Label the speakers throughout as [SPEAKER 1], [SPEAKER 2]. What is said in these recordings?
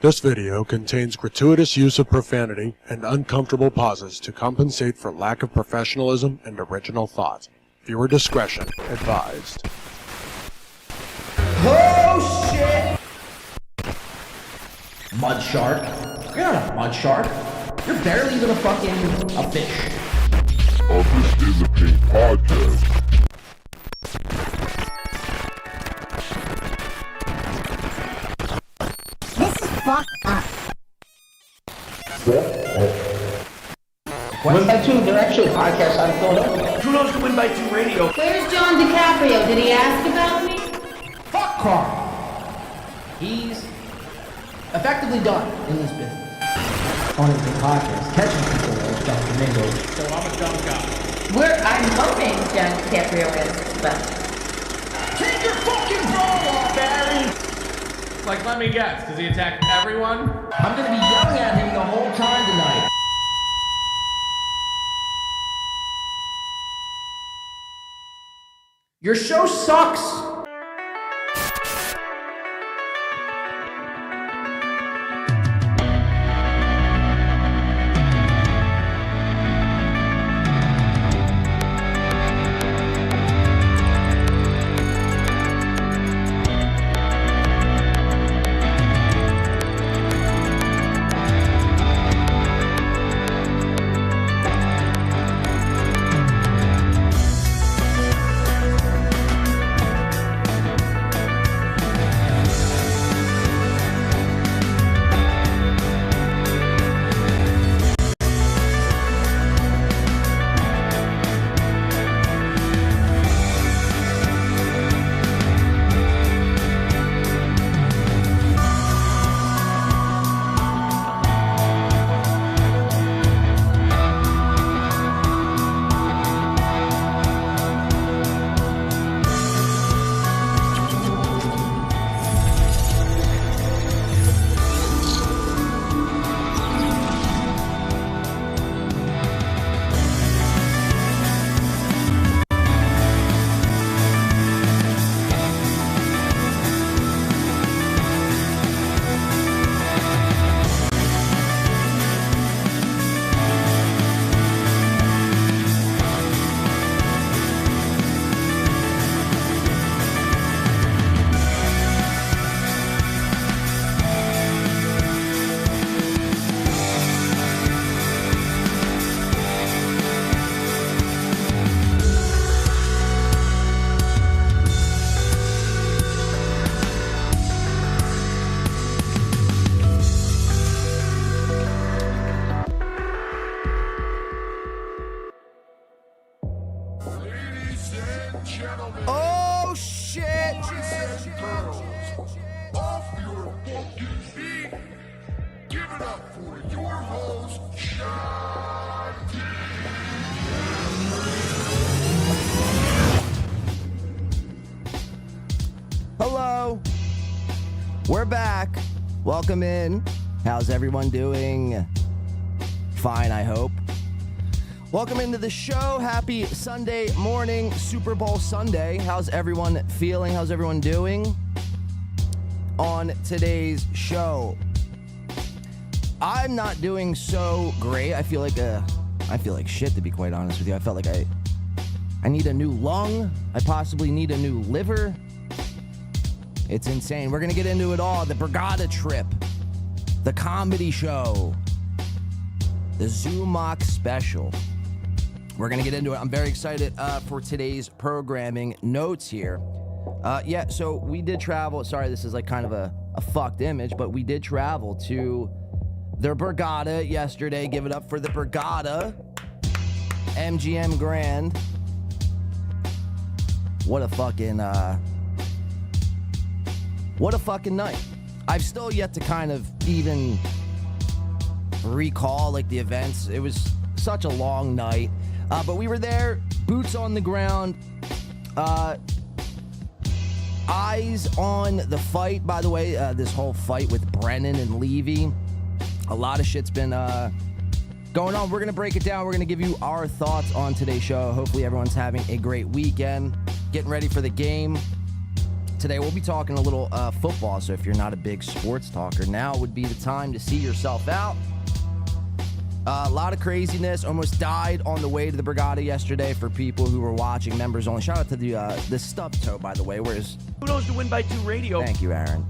[SPEAKER 1] This video contains gratuitous use of profanity and uncomfortable pauses to compensate for lack of professionalism and original thought. Viewer discretion advised.
[SPEAKER 2] Oh shit! Mud shark? You're not a mud shark. You're barely even a fish.
[SPEAKER 3] This is a pink podcast.
[SPEAKER 4] Fuck up.
[SPEAKER 2] Win by Two, they're actually a podcast out of Philadelphia.
[SPEAKER 5] Who knows Win by Two radio?
[SPEAKER 4] Where's John DiCaprio? Did he ask about me?
[SPEAKER 2] Fuck Carl. He's effectively done in this business. On his podcast, catching people like Dr. Mingo.
[SPEAKER 5] So I'm a dumb guy.
[SPEAKER 4] I'm hoping John DiCaprio is, but...
[SPEAKER 2] Take your fucking bra off, Barry!
[SPEAKER 5] Like, let me guess, does he attack everyone?
[SPEAKER 2] I'm gonna be yelling at him the whole time tonight. Your show sucks!
[SPEAKER 6] Oh shit!
[SPEAKER 3] Off your fucking feet. Give it up for your host, John.
[SPEAKER 6] Hello. We're back. Welcome in. How's everyone doing? Fine, I hope. Welcome into the show. Happy Sunday morning, Super Bowl Sunday. How's everyone feeling? How's everyone doing? On today's show, I'm not doing so great. I feel like shit, to be quite honest with you. I felt like I need a new lung. I possibly need a new liver. It's insane. We're gonna get into it all. The Brigada trip, the comedy show, the Zumach special. We're going to get into it. I'm very excited for today's programming notes here. So we did travel. Sorry, this is like kind of a fucked image, but we did travel to the Brigada yesterday. Give it up for the Brigada. MGM Grand. What a fucking night. I've still yet to kind of even recall like the events. It was such a long night. But we were there, boots on the ground, eyes on the fight. By the way, this whole fight with Brennan and Levy, a lot of shit's been going on. We're going to break it down. We're going to give you our thoughts on today's show. Hopefully everyone's having a great weekend, getting ready for the game Today we'll be talking a little football, so if you're not a big sports talker, now would be the time to see yourself out. A lot of craziness. Almost died on the way to the Brigada yesterday for people who were watching, members only. Shout out to the stub toe, by the way. Where's
[SPEAKER 7] Who knows to win by 2 radio?
[SPEAKER 6] Thank you, Aaron.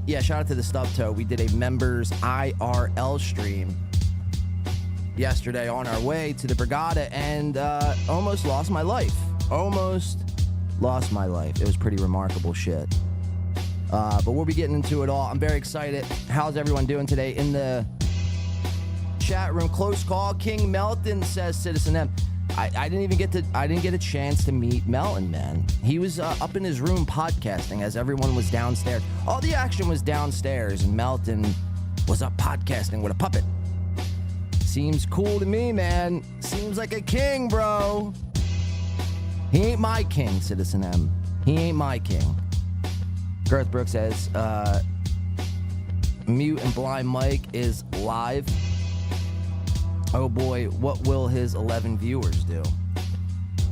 [SPEAKER 6] Yeah, shout out to the stub toe. We did a members IRL stream yesterday on our way to the Brigada, and almost lost my life. Almost lost my life. It was pretty remarkable shit. But we'll be getting into it all. I'm very excited. How's everyone doing today? In the chat room, close call. King Melton says, Citizen M. I didn't get a chance to meet Melton, man. He was up in his room podcasting as everyone was downstairs. All the action was downstairs, and Melton was up podcasting with a puppet. Seems cool to me, man. Seems like a king, bro. He ain't my king, Citizen M. He ain't my king. Garth Brooks says, Mute and Blind Mike is live. Oh boy, what will his 11 viewers do?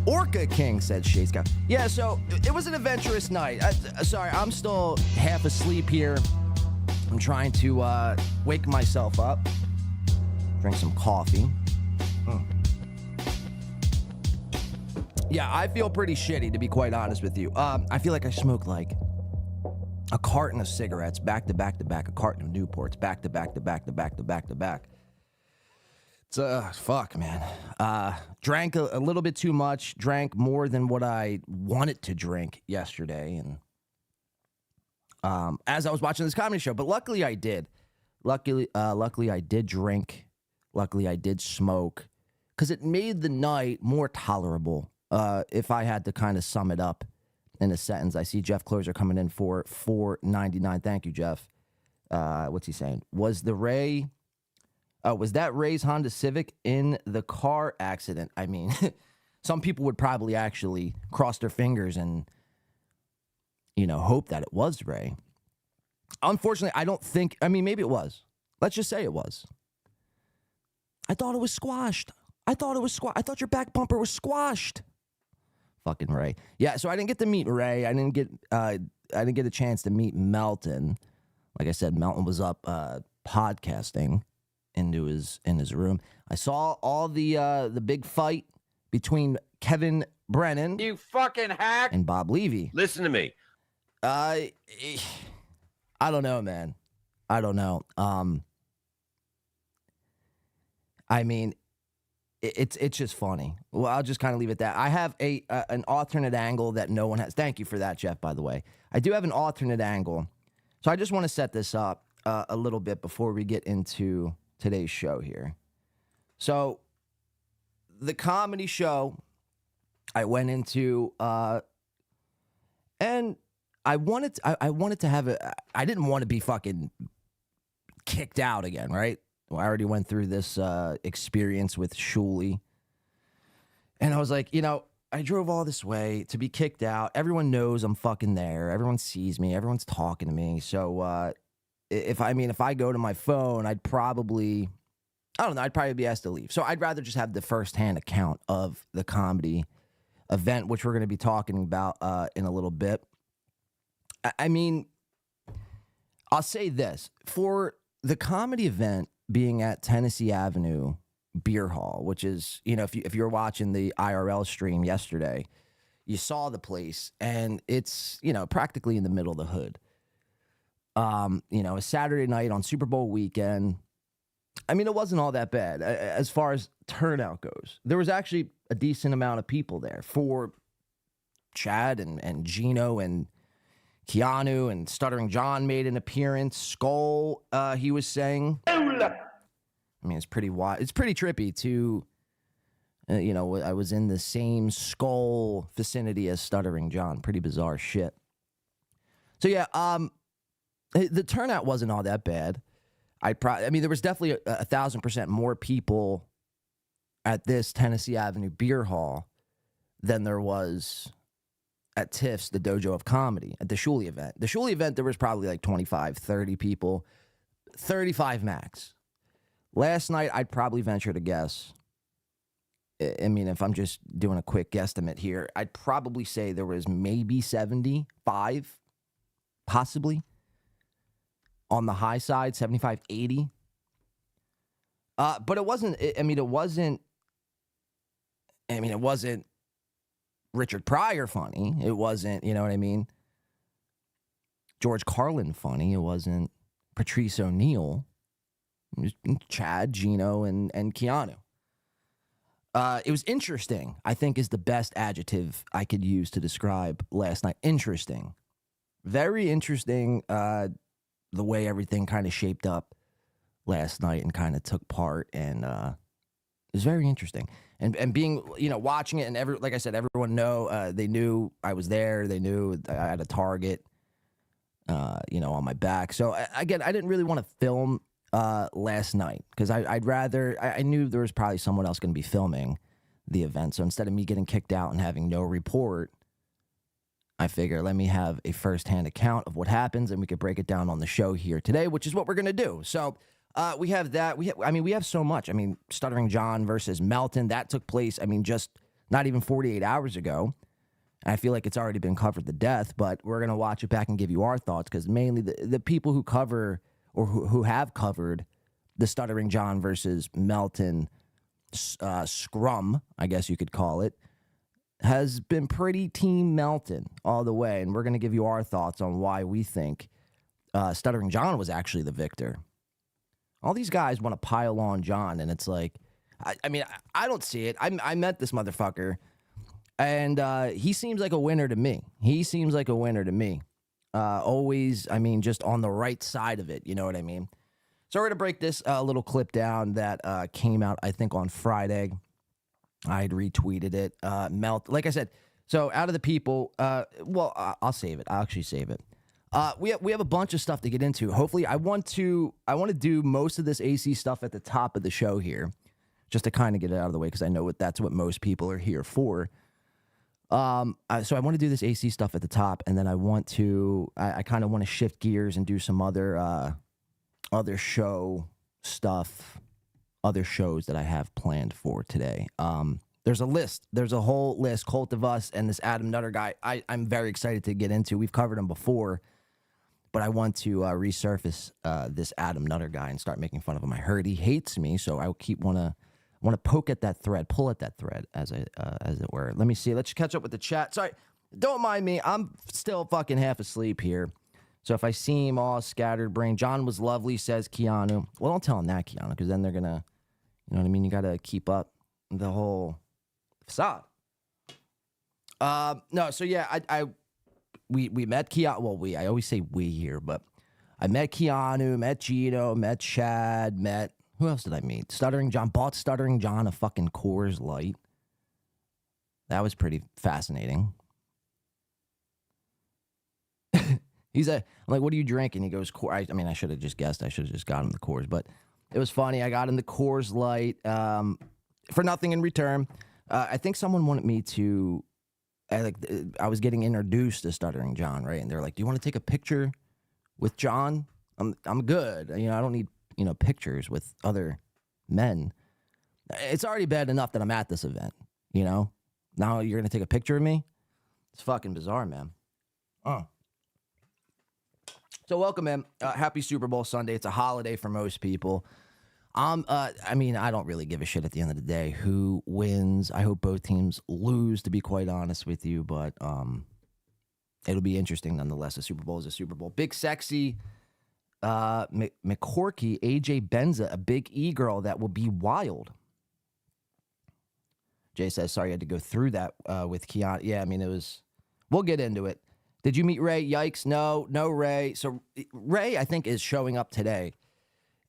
[SPEAKER 6] Orca King, said Shea Scout. Yeah, so it was an adventurous night. Sorry, I'm still half asleep here. I'm trying to wake myself up. Drink some coffee. Yeah, I feel pretty shitty, to be quite honest with you. I feel like I smoked like a carton of cigarettes back to back to back, a carton of Newports back to back to back to back to back to back. It's fuck, man. Drank a little bit too much, drank more than what I wanted to drink yesterday, and as I was watching this comedy show, but luckily I did. Luckily I did drink. Luckily I did smoke, because it made the night more tolerable. If I had to kind of sum it up in a sentence. I see Jeff Closer coming in for $4.99. Thank you, Jeff. What's he saying? Was that Ray's Honda Civic in the car accident? I mean, some people would probably actually cross their fingers and, hope that it was Ray. Unfortunately, I don't think, maybe it was. Let's just say it was. I thought it was squashed. I thought your back bumper was squashed. Fucking Ray. Yeah, so I didn't get to meet Ray. I didn't get a chance to meet Melton. Like I said, Melton was up podcasting in his room. I saw all the big fight between Kevin Brennan,
[SPEAKER 7] You fucking hack!
[SPEAKER 6] and Bob Levy.
[SPEAKER 7] Listen to me.
[SPEAKER 6] I don't know, man. I don't know. It's just funny. Well, I'll just kind of leave it at that. I have an alternate angle that no one has. Thank you for that, Jeff, by the way. I do have an alternate angle. So I just want to set this up a little bit before we get into today's show here. So the comedy show I went into, and I wanted to have I didn't want to be fucking kicked out again, right? Well, I already went through this experience with Shuley. And I was like, I drove all this way to be kicked out. Everyone knows I'm fucking there. Everyone sees me. Everyone's talking to me. So if I go to my phone, I'd probably be asked to leave. So I'd rather just have the firsthand account of the comedy event, which we're going to be talking about in a little bit. I'll say this. For the comedy event being at Tennessee Avenue Beer Hall, which is, if you're watching the IRL stream yesterday, you saw the place, and it's, practically in the middle of the hood. A Saturday night on Super Bowl weekend. It wasn't all that bad as far as turnout goes. There was actually a decent amount of people there for Chad and Gino and Keanu, and Stuttering John made an appearance. Skull, he was saying. It's pretty wild. It's pretty trippy to, I was in the same Skull vicinity as Stuttering John. Pretty bizarre shit. So yeah, the turnout wasn't all that bad. There was definitely 1,000% more people at this Tennessee Avenue Beer Hall than there was at TIFF's, the Dojo of Comedy, at the Shuley event. The Shuley event, there was probably like 25, 30 people, 35 max. Last night, I'd probably venture to guess. If I'm just doing a quick guesstimate here, I'd probably say there was maybe 75 possibly. On the high side, 75, 80. But it wasn't, it wasn't Richard Pryor funny. It wasn't, you know what I mean? George Carlin funny. It wasn't Patrice O'Neill. It was Chad, Gino, and Keanu. It was interesting, I think, is the best adjective I could use to describe last night. Interesting. Very interesting, the way everything kind of shaped up last night and kind of took part. And it was very interesting. And being, watching it, and like I said, everyone they knew I was there. They knew I had a target, on my back. So, again, I didn't really want to film last night because I knew there was probably someone else going to be filming the event. So instead of me getting kicked out and having no report, I figure let me have a firsthand account of what happens and we could break it down on the show here today, which is what we're going to do. So we have that. We have so much. Stuttering John versus Melton, that took place, just not even 48 hours ago. I feel like it's already been covered to death, but we're going to watch it back and give you our thoughts because mainly the people who cover or who have covered the Stuttering John versus Melton scrum, I guess you could call it, has been pretty Team Melton all the way. And we're going to give you our thoughts on why we think Stuttering John was actually the victor. All these guys want to pile on John, and it's like, I don't see it. I met this motherfucker, and he seems like a winner to me. Always, just on the right side of it, you know what I mean? So we're going to break this little clip down that came out, I think, on Friday. I had retweeted it. Like I said, so out of the people, I'll save it. I'll actually save it. We have a bunch of stuff to get into. Hopefully, I want to do most of this AC stuff at the top of the show here, just to kind of get it out of the way, because I know that's what most people are here for. So I want to do this AC stuff at the top, and then I kind of want to shift gears and do some other show stuff, other shows that I have planned for today. There's a list. There's a whole list. Cult of Us and this Adam Nutter guy, I'm very excited to get into. We've covered him before, but I want to resurface this Adam Nutter guy and start making fun of him. I heard he hates me, so I want to poke at that thread, pull at that thread, as it were. Let me see. Let's catch up with the chat. Sorry, don't mind me. I'm still fucking half asleep here. So if I seem all scattered brain, John was lovely, says Keanu. Well, don't tell him that, Keanu, because then they're going to, you know what I mean? You got to keep up the whole facade. No, so yeah, we met Keanu. Well, I always say we here, but I met Keanu, met Gino, met Chad, who else did I meet? Stuttering John. Bought Stuttering John a fucking Coors Light. That was pretty fascinating. I'm like, what are you drinking? He goes, I should have just guessed. I should have just got him the Coors, but it was funny. I got him the Coors Light for nothing in return. I think someone wanted me to, I was getting introduced to Stuttering John, right? And they're like, do you want to take a picture with John? I'm good. I don't need, pictures with other men. It's already bad enough that I'm at this event, Now you're going to take a picture of me? It's fucking bizarre, man. So welcome, man. Happy Super Bowl Sunday. It's a holiday for most people. I don't really give a shit at the end of the day who wins. I hope both teams lose, to be quite honest with you, but it'll be interesting nonetheless. A Super Bowl is a Super Bowl. Big Sexy McCorkey, AJ Benza, a big E-girl that will be wild. Jay says, sorry, I had to go through that with Keanu. Yeah, we'll get into it. Did you meet Ray? Yikes. No, Ray. So Ray, I think, is showing up today.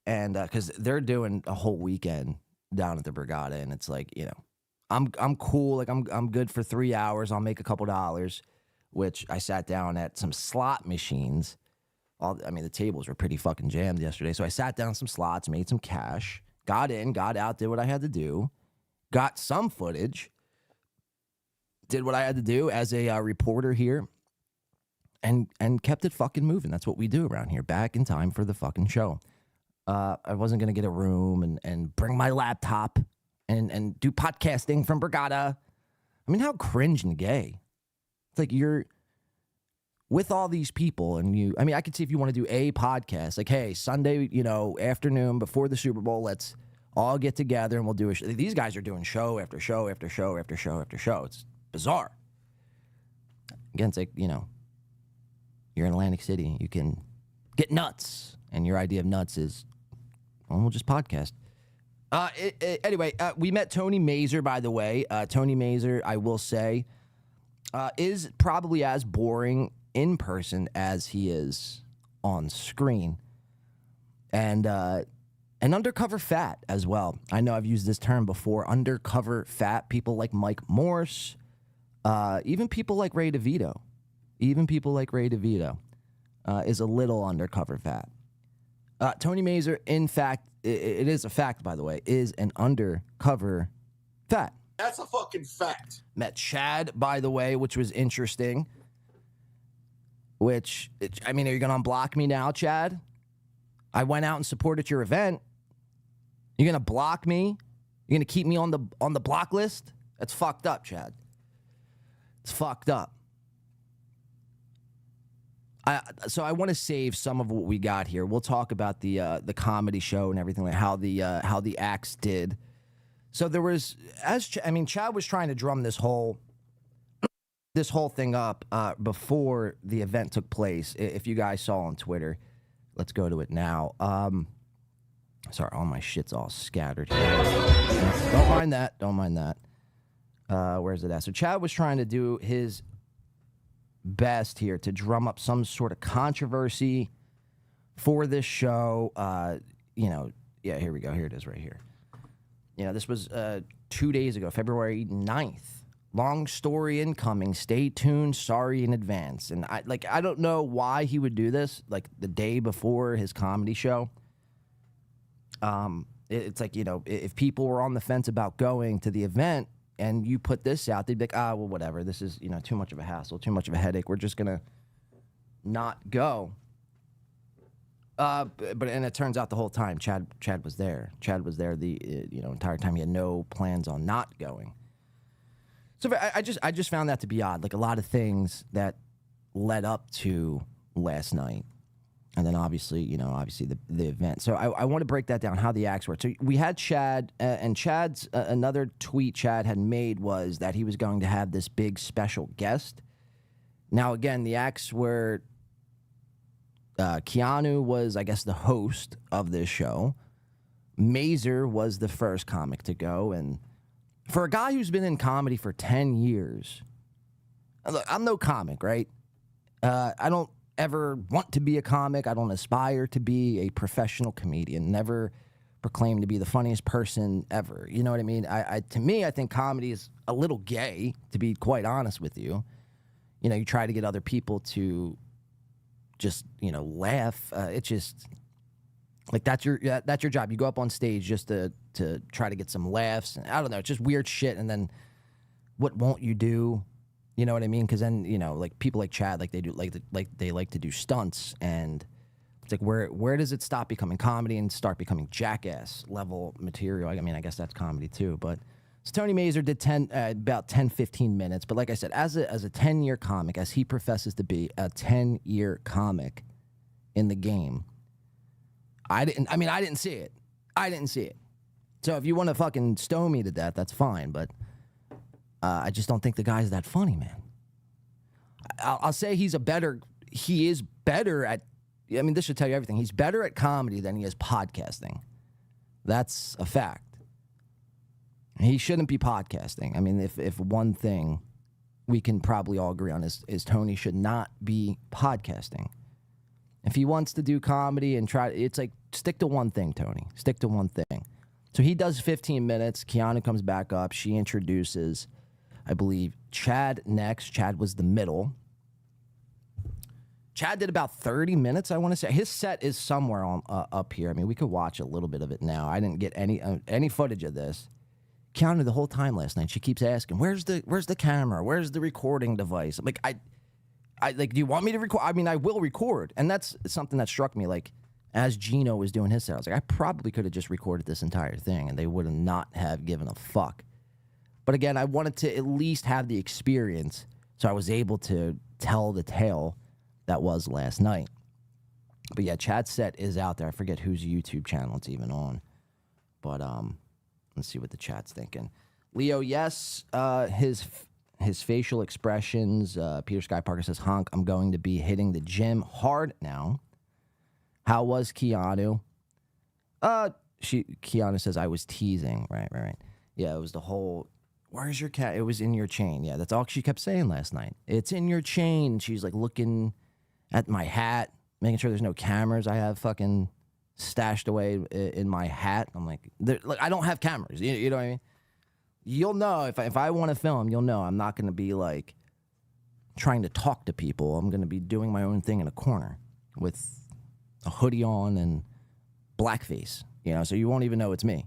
[SPEAKER 6] And because they're doing a whole weekend down at the Brigada. And it's like, I'm cool. Like, I'm good for 3 hours. I'll make a couple dollars, which I sat down at some slot machines. The tables were pretty fucking jammed yesterday. So I sat down some slots, made some cash, got in, got out, did what I had to do, got some footage, did what I had to do as a reporter here. And kept it fucking moving. That's what we do around here. Back in time for the fucking show. I wasn't going to get a room and bring my laptop and do podcasting from Brigada. How cringe and gay. It's like with all these people, and I mean, I could see if you want to do a podcast, like, hey, Sunday, afternoon before the Super Bowl, let's all get together and we'll do a show. These guys are doing show after show after show after show after show. It's bizarre. Again, it's like, you're in Atlantic City. You can get nuts. And your idea of nuts is, well, we'll just podcast. Anyway, we met Tony Mazur, by the way. Tony Mazur, I will say, is probably as boring in person as he is on screen. And undercover fat as well. I know I've used this term before. Undercover fat. People like Mike Morse. Even people like Ray DeVito. Is a little undercover fat. Tony Mazur, in fact, it is a fact, by the way, is an undercover fat.
[SPEAKER 3] That's a fucking fact.
[SPEAKER 6] Met Chad, by the way, which was interesting. Are you going to unblock me now, Chad? I went out and supported your event. You're going to block me? You're going to keep me on the block list? That's fucked up, Chad. It's fucked up. So I want to save some of what we got here. We'll talk about the comedy show and everything, like how the acts did. So there was, Chad was trying to drum this whole thing up before the event took place. If you guys saw on Twitter, let's go to it now. Sorry, all my shit's all scattered here. Don't mind that. Where's it at? So Chad was trying to do his best here to drum up some sort of controversy for this show. Here we go. Here it is right here. This was 2 days ago, February 9th. Long story incoming. Stay tuned. Sorry in advance. And I don't know why he would do this, like the day before his comedy show. It's like, if people were on the fence about going to the event and you put this out, they'd be like, well, whatever. This is, too much of a hassle, too much of a headache. We're just going to not go. And it turns out the whole time Chad was there. Chad was there the entire time. He had no plans on not going. So I just found that to be odd. Like a lot of things that led up to last night, and then obviously the event. So I want to break that down, how the acts work. So we had Chad, and Chad's another tweet Chad had made was that he was going to have this big special guest. Now again, the acts were. Keanu was, I guess, the host of this show. Mazur was the first comic to go. And for a guy who's been in comedy for 10 years, look, I'm no comic, right? I don't ever want to be a comic. I don't aspire to be a professional comedian. Never proclaim to be the funniest person ever. You know what I mean? To me, I think comedy is a little gay, to be quite honest with you. You try to get other people to just laugh. It's just like that's your job. You go up on stage just to try to get some laughs. I don't know. It's just weird shit. And then what won't you do? You know what I mean? Because then like people like Chad, like they like to do stunts, and it's like where does it stop becoming comedy and start becoming jackass level material? I mean, I guess that's comedy too, but. So Tony Mazur did about 10, 15 minutes. But like I said, as a 10-year comic, as he professes to be a 10-year comic in the game, I didn't see it. I didn't see it. So if you want to fucking stone me to death, that's fine. But I just don't think the guy's that funny, man. I'll say he is better at, this should tell you everything. He's better at comedy than he is podcasting. That's a fact. He shouldn't be podcasting. I mean, if one thing we can probably all agree on is Tony should not be podcasting. If he wants to do comedy and it's like, stick to one thing, Tony. Stick to one thing. So he does 15 minutes. Keanu comes back up. She introduces, I believe, Chad next. Chad was the middle. Chad did about 30 minutes, I want to say. His set is somewhere on up here. I mean, we could watch a little bit of it now. I didn't get any footage of this. Keanu the whole time last night. She keeps asking, "Where's the camera? Where's the recording device?" I'm like, I like, do you want me to record? I mean, I will record, and that's something that struck me. Like, as Gino was doing his set, I was like, I probably could have just recorded this entire thing, and they would not have given a fuck. But again, I wanted to at least have the experience, so I was able to tell the tale that was last night. But yeah, chat set is out there. I forget whose YouTube channel it's even on. But let's see what the chat's thinking. Leo, yes, his facial expressions. Peter Sky Parker says, "Honk, I'm going to be hitting the gym hard now." How was Keanu? Keanu says, "I was teasing." Right. Yeah, it was the whole, "Where's your cat?" It was in your chain. Yeah, that's all she kept saying last night. "It's in your chain." She's like looking at my hat, making sure there's no cameras I have fucking stashed away in my hat. I'm like, I don't have cameras. You know what I mean? You'll know if I want to film, you'll know I'm not going to be like trying to talk to people. I'm going to be doing my own thing in a corner with a hoodie on and blackface, so you won't even know it's me.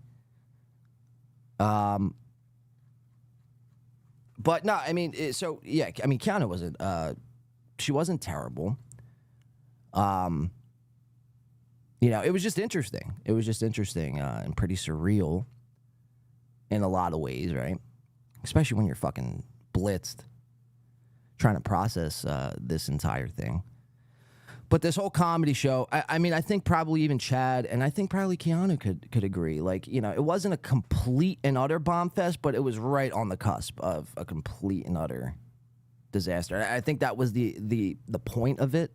[SPEAKER 6] But no, I mean, Kiana wasn't, she wasn't terrible. It was just interesting. It was just interesting and pretty surreal in a lot of ways, right? Especially when you're fucking blitzed trying to process this entire thing. But this whole comedy show, I think probably even Chad and I think probably Keanu could agree. Like, it wasn't a complete and utter bomb fest, but it was right on the cusp of a complete and utter disaster. I think that was the point of it.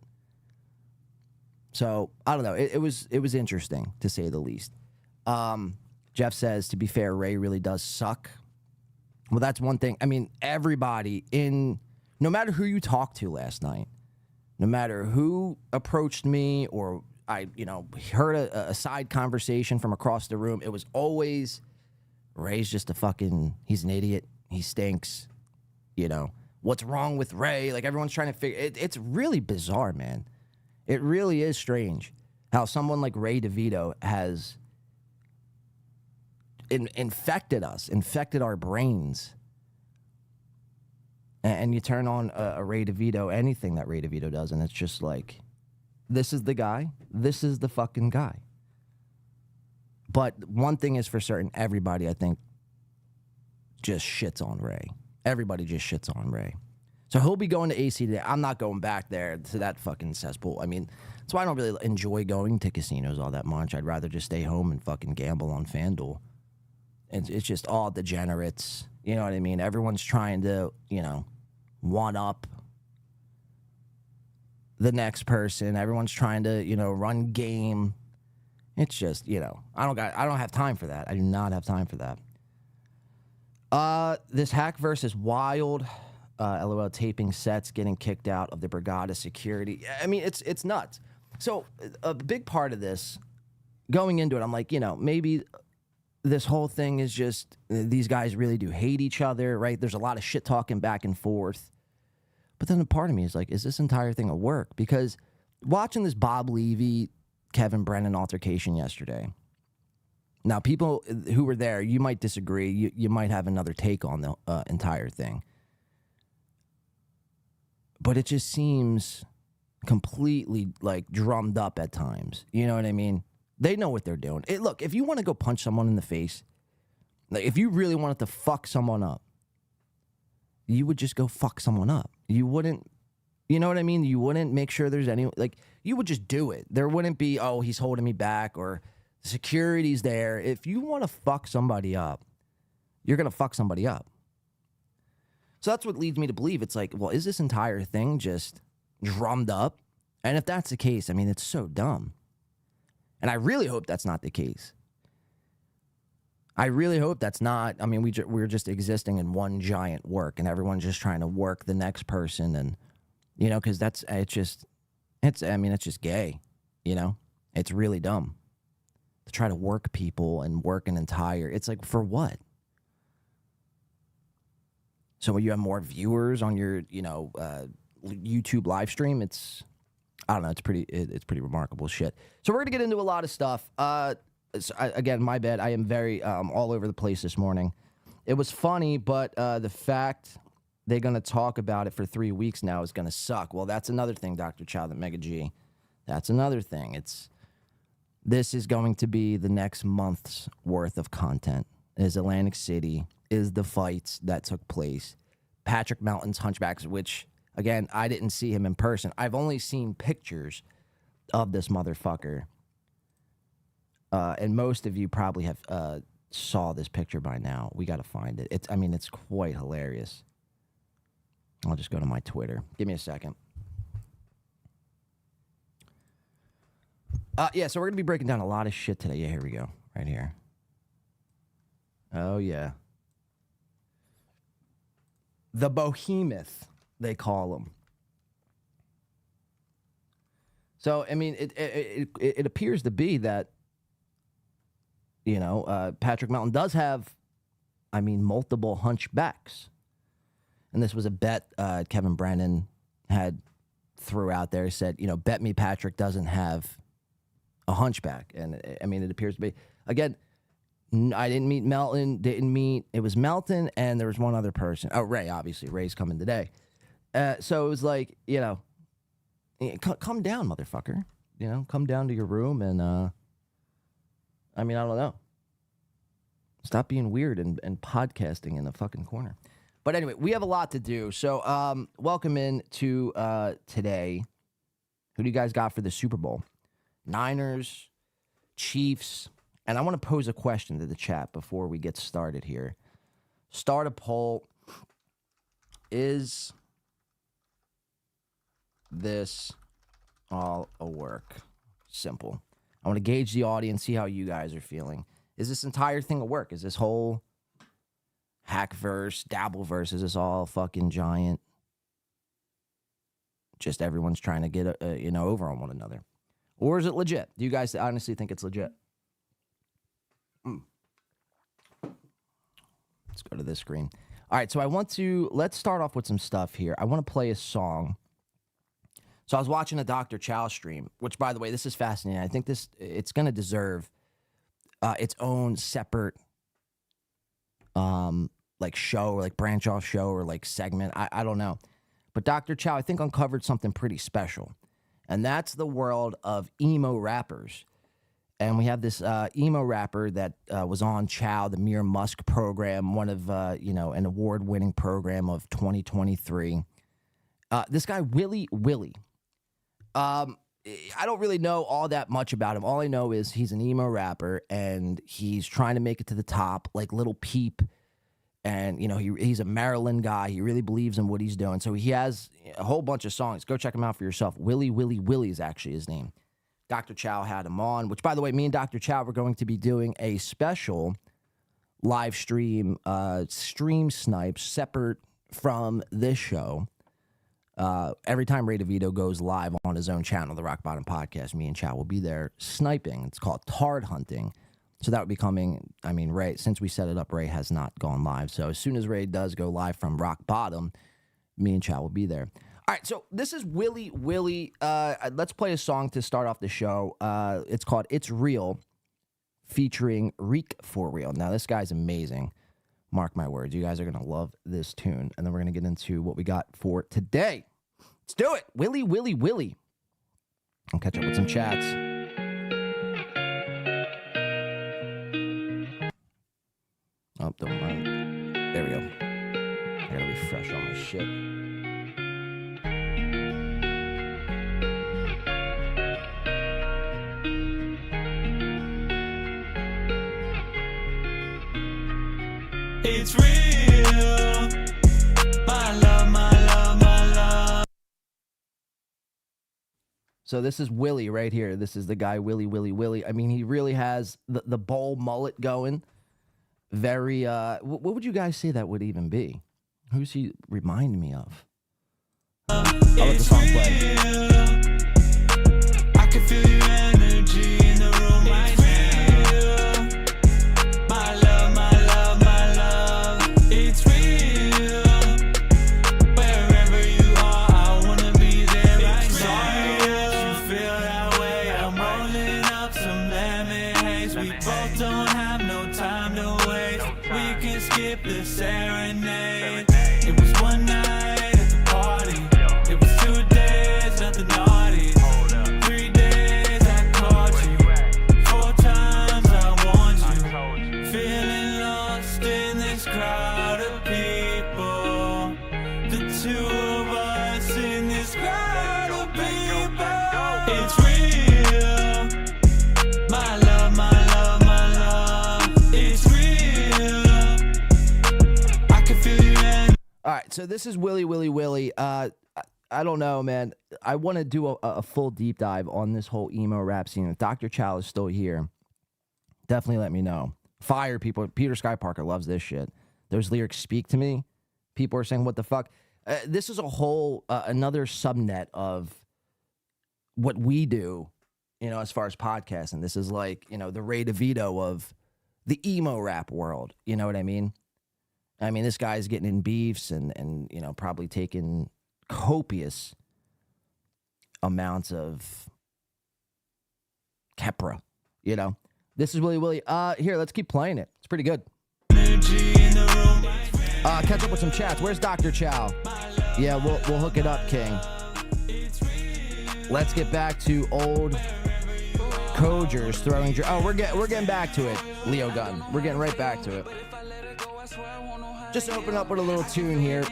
[SPEAKER 6] So I don't know. It was interesting to say the least. Jeff says, to be fair, Ray really does suck. Well, that's one thing. I mean, everybody no matter who you talked to last night, no matter who approached me or I, heard a side conversation from across the room, it was always, Ray's just he's an idiot. He stinks. What's wrong with Ray? Like, everyone's trying to figure it. It's really bizarre, man. It really is strange how someone like Ray DeVito has infected our brains. And you turn on a Ray DeVito, anything that Ray DeVito does, and it's just like, this is the guy. This is the fucking guy. But one thing is for certain, everybody, I think, just shits on Ray. Everybody just shits on Ray. So he'll be going to AC today. I'm not going back there to that fucking cesspool. I mean, that's why I don't really enjoy going to casinos all that much. I'd rather just stay home and fucking gamble on FanDuel. It's just all degenerates. You know what I mean? Everyone's trying to, one up the next person. Everyone's trying to, run game. It's just, I don't have time for that. I do not have time for that. This hack verse is wild. LOL, taping sets, getting kicked out of the Brigada security. I mean, it's nuts. So a big part of this, going into it, I'm like, maybe this whole thing is just, these guys really do hate each other, right? There's a lot of shit talking back and forth. But then a part of me is like, is this entire thing a work? Because watching this Bob Levy, Kevin Brennan altercation yesterday, now people who were there, you might disagree. You might have another take on the entire thing. But it just seems completely like drummed up at times. You know what I mean? They know what they're doing. Look, if you want to go punch someone in the face, like if you really wanted to fuck someone up, you would just go fuck someone up. You wouldn't, you know what I mean? You wouldn't make sure there's any, like, you would just do it. There wouldn't be, oh, he's holding me back or security's there. If you want to fuck somebody up, you're going to fuck somebody up. So that's what leads me to believe it's like, well, is this entire thing just drummed up? And if that's the case, I mean, it's so dumb. And I really hope that's not the case. I really hope that's not, I mean, we're just existing in one giant work and everyone's just trying to work the next person and, because it's just gay, It's really dumb to try to work people and work an entire, it's like, for what? So when you have more viewers on your, YouTube live stream, I don't know, it's pretty remarkable shit. So we're going to get into a lot of stuff. Again, my bad. I am very all over the place this morning. It was funny, but the fact they're going to talk about it for 3 weeks now is going to suck. Well, that's another thing, Dr. Chow, that Mega G. That's another thing. This is going to be the next month's worth of content. Is Atlantic City, is the fights that took place. Patrick Mountain's Hunchbacks, which Again, I didn't see him in person. I've only seen pictures of this motherfucker. And most of you probably have saw this picture by now. We got to find it. It's quite hilarious. I'll just go to my Twitter. Give me a second. Yeah, so we're going to be breaking down a lot of shit today. Yeah, here we go. Right here. Oh, yeah. The behemoth, they call him. So, I mean, it appears to be that, you know, Patrick Melton does have, multiple hunchbacks. And this was a bet Kevin Brennan had threw out there. He said, you know, bet me Patrick doesn't have a hunchback. And, it appears to be. Again, I didn't meet Melton, it was Melton, and there was one other person. Oh, Ray, obviously. Ray's coming today. So it was like, you know, come down, motherfucker. You know, come down to your room and, I don't know. Stop being weird and podcasting in the fucking corner. But anyway, we have a lot to do. So welcome in to today. Who do you guys got for the Super Bowl? Niners, Chiefs. And I want to pose a question to the chat before we get started here. Start a poll. Is this all a work? Simple. I want to gauge the audience, see how you guys are feeling. Is this entire thing a work? Is this whole hackverse, dabbleverse, is this all fucking giant? Just everyone's trying to get over on one another. Or is it legit? Do you guys honestly think it's legit? Let's go to this screen. All right, so let's start off with some stuff here. I want to play a song. So I was watching a Dr. Chow stream, which, by the way, this is fascinating. I think it's going to deserve its own separate show, or like branch off show, or like segment. I don't know. But Dr. Chow, I think, uncovered something pretty special. And that's the world of emo rappers. And we have this emo rapper that was on Chow, the Mir Musk program, one of, an award-winning program of 2023. This guy, Willy Willy. I don't really know all that much about him. All I know is he's an emo rapper, and he's trying to make it to the top, like Little Peep. And, you know, he's a Maryland guy. He really believes in what he's doing. So he has a whole bunch of songs. Go check him out for yourself. Willy Willy Willy is actually his name. Dr. Chow had him on, which, by the way, me and Dr. Chow were going to be doing a special live stream, stream snipes, separate from this show. Every time Ray DeVito goes live on his own channel, the Rock Bottom Podcast, me and Chow will be there sniping. It's called Tard Hunting. So that would be coming, Ray, since we set it up, Ray has not gone live. So as soon as Ray does go live from Rock Bottom, me and Chow will be there. All right, so this is Willy Willy. Let's play a song to start off the show. It's called It's Real, featuring Reek for Real. Now, this guy's amazing. Mark my words. You guys are going to love this tune. And then we're going to get into what we got for today. Let's do it. Willy Willy Willy. I'll catch up with some chats. Oh, don't mind. There we go. I got to refresh all my shit.
[SPEAKER 8] It's real, my love, my love, my love.
[SPEAKER 6] So this is Willy right here. This is the guy, Willy Willy Willy. He really has the bowl mullet going. Very, what would you guys say that would even be? Who's he remind me of? I'll let the song play.
[SPEAKER 8] I can feel your energy in the room right now. The serenade. It was one night at the party. It was 2 days, nothing naughty. 3 days I caught you. 4 times I warned you. Feeling lost in this crowd of people. The two of us
[SPEAKER 6] All right, so this is Willy. I don't know, man. I want to do a full deep dive on this whole emo rap scene. If Dr. Chow is still here, definitely let me know. Fire people. Peter Sky Parker loves this shit. Those lyrics speak to me. People are saying, what the fuck? This is a whole, another subnet of what we do, you know, as far as podcasting. This is like, you know, the Ray DeVito of the emo rap world. You know what I mean? I mean, this guy's getting in beefs and you know, probably taking copious amounts of Kepra, you know. This is Willy. Here, let's keep playing it. It's pretty good. Catch up with some chats. Where's Dr. Chow? Yeah, we'll hook it up, King. Let's get back to old Cogers throwing. We're getting back to it, Leo Gunn. We're getting right back to it. Just open up with a little tune here.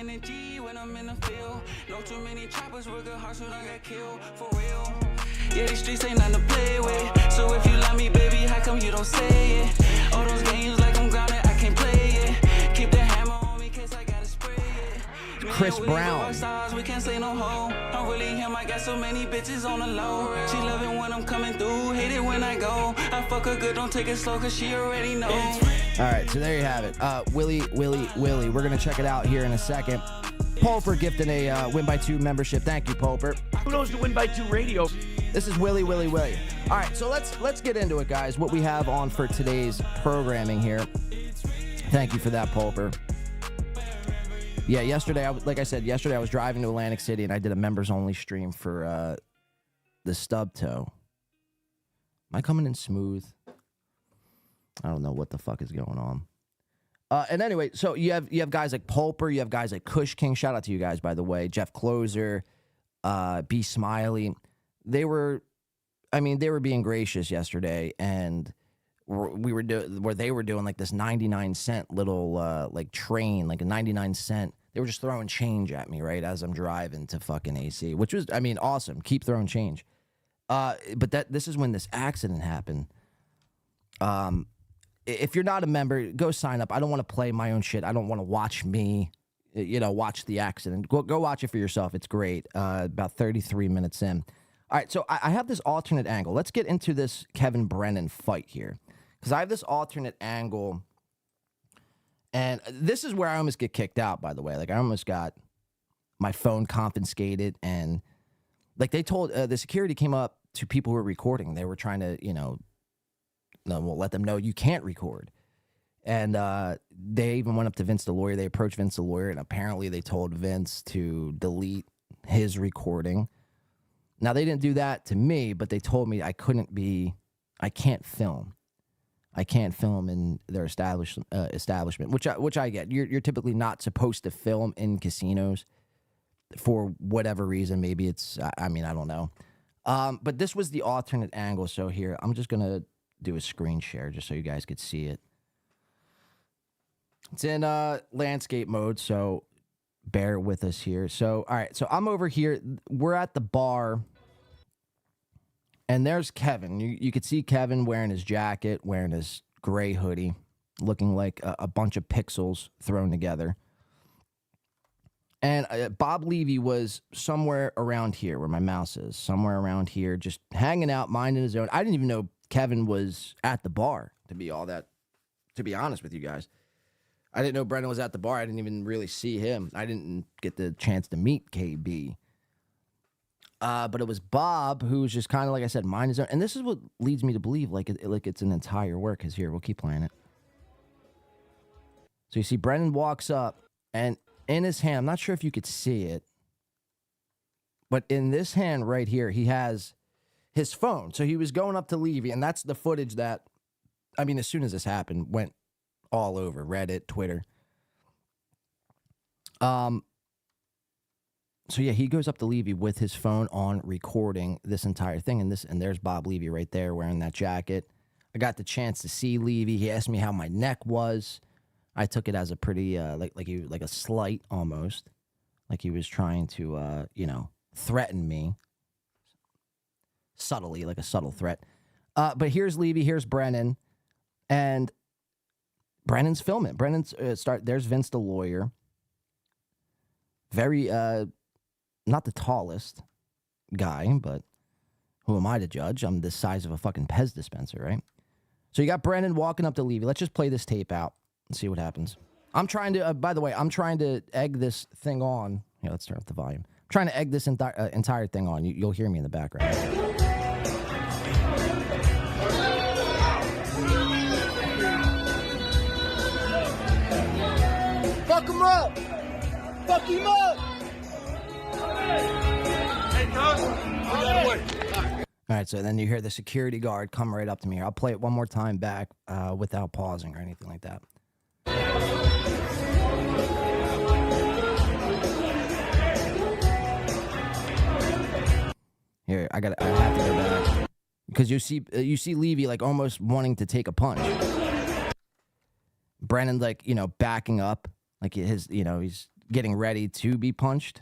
[SPEAKER 8] Yeah, these streets ain't nothing to play with. So if you love me, baby, how come you don't say it? All those games like I'm grounded, I can't play it. Keep the hammer on me, cause I gotta spray it.
[SPEAKER 6] Chris Brown.
[SPEAKER 8] We can't say no hoe. I'm really him, I got so many bitches on the low. She love it when I'm coming through, hate it when I go. I fuck her good, don't take it slow, cause she already knows.
[SPEAKER 6] All right, so there you have it. Willy. We're going to check it out here in a second. Pulper gifting a Win by 2 membership. Thank you, Pulper.
[SPEAKER 7] Who knows the Win by 2 radio?
[SPEAKER 6] This is Willy. All right, so let's get into it, guys. What we have on for today's programming here. Thank you for that, Pulper. Yeah, yesterday, like I said, I was driving to Atlantic City, and I did a members-only stream for the Stub Toe. Am I coming in smooth? I don't know what the fuck is going on. And anyway, so you have guys like Pulper, you have guys like Kush King. Shout out to you guys, by the way. Jeff Closer, B Smiley. They were being gracious yesterday, and they were doing like this 99-cent little like train, like a 99-cent. They were just throwing change at me, right, as I'm driving to fucking AC, which was, I mean, awesome. Keep throwing change. But this is when this accident happened. If you're not a member, go sign up. I don't want to play my own shit. I don't want to watch me, watch the accident. Go watch it for yourself. It's great. About 33 minutes in. All right, so I have this alternate angle. Let's get into this Kevin Brennan fight here, because I have this alternate angle, and this is where I almost get kicked out, by the way. Like, I almost got my phone confiscated, and like they told the security came up to people who were recording. They were trying to, we'll let them know you can't record. And they even went up to Vince the lawyer. They approached Vince the lawyer, and apparently they told Vince to delete his recording. Now, they didn't do that to me, but they told me I can't film. I can't film in their establishment, which I get. You're typically not supposed to film in casinos for whatever reason. Maybe it's, I don't know. But this was the alternate angle. So here, I'm just going to do a screen share just so you guys could see it. It's in landscape mode, so bear with us here. So, all right, so I'm over here. We're at the bar, and there's Kevin. You could see Kevin wearing his jacket, wearing his gray hoodie, looking like a bunch of pixels thrown together. And Bob Levy was somewhere around here where my mouse is, somewhere around here, just hanging out, minding his own. I didn't even know Kevin was at the bar, to be honest with you guys. I didn't know Brendan was at the bar. I didn't even really see him. I didn't get the chance to meet KB. But it was Bob who was just kind of, like I said, mind his own. And this is what leads me to believe like it's an entire work. Because here, we'll keep playing it. So you see Brendan walks up, and in his hand, I'm not sure if you could see it, but in this hand right here, he has his phone. So he was going up to Levy, and that's the footage that, as soon as this happened, went all over Reddit, Twitter. So yeah, he goes up to Levy with his phone on, recording this entire thing, and there's Bob Levy right there wearing that jacket. I got the chance to see Levy. He asked me how my neck was. I took it as a pretty like a slight almost, like he was trying to threaten me subtly, like a subtle threat. But here's Levy, here's Brennan, and Brennan's filming. There's Vince the lawyer. Very, not the tallest guy, but who am I to judge? I'm the size of a fucking Pez dispenser, right? So you got Brennan walking up to Levy. Let's just play this tape out and see what happens. I'm trying to, by the way, I'm trying to egg this thing on. Yeah, let's turn up the volume. I'm trying to egg this entire thing on. You'll hear me in the background.
[SPEAKER 2] Fuck him up! Fuck him up!
[SPEAKER 6] All right, so then you hear the security guard come right up to me here. I'll play it one more time back without pausing or anything like that. Here, I have to go back because you see Levy like almost wanting to take a punch. Brennan like backing up like he's getting ready to be punched.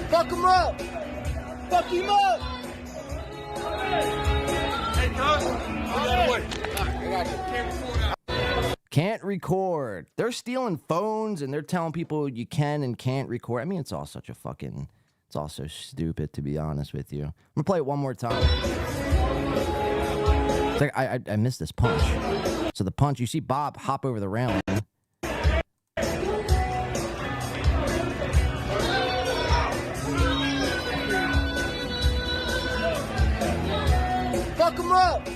[SPEAKER 2] Fuck him up! Fuck him up!
[SPEAKER 3] Hey, cuz, I got away. I got you. Can't record out.
[SPEAKER 6] Can't record. They're stealing phones and they're telling people you can and can't record. I mean, it's all so stupid, to be honest with you. I'm gonna play it one more time. It's like I missed this punch. So the punch, you see Bob hop over the railing.
[SPEAKER 2] Fuck him up!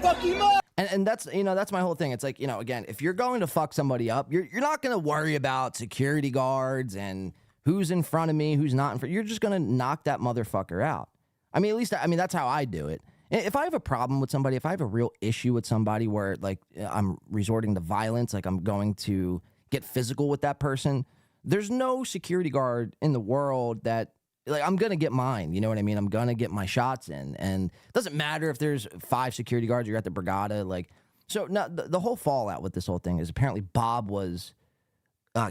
[SPEAKER 2] Fuck him up!
[SPEAKER 6] And that's that's my whole thing. It's like, again, if you're going to fuck somebody up, you're not gonna worry about security guards and who's in front of me, who's not in front. You're just gonna knock that motherfucker out. I mean, at least that's how I do it. If I have a problem with somebody, if I have a real issue with somebody where like I'm resorting to violence, like I'm going to get physical with that person, there's no security guard in the world that like I'm gonna get mine. You know what I mean? I'm gonna get my shots in, and it doesn't matter if there's 5 security guards. You're at the Brigada, like so. No, the whole fallout with this whole thing is apparently Bob was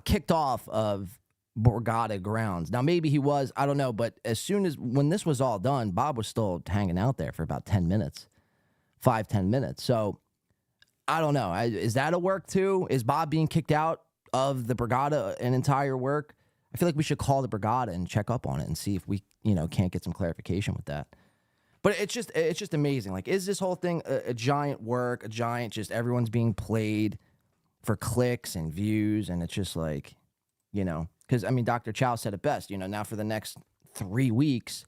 [SPEAKER 6] kicked off of Borgata grounds. Now maybe he was, I don't know, but as soon as when this was all done, Bob was still hanging out there for about 10 minutes, 5-10 minutes. So I don't know. Is that a work too? Is Bob being kicked out of the Brigada an entire work? I feel like we should call the Brigada and check up on it and see if we can't get some clarification with that. But it's just amazing. Like, is this whole thing a giant work, a giant just everyone's being played for clicks and views, and it's just like, because, I mean, Dr. Chow said it best, now for the next 3 weeks,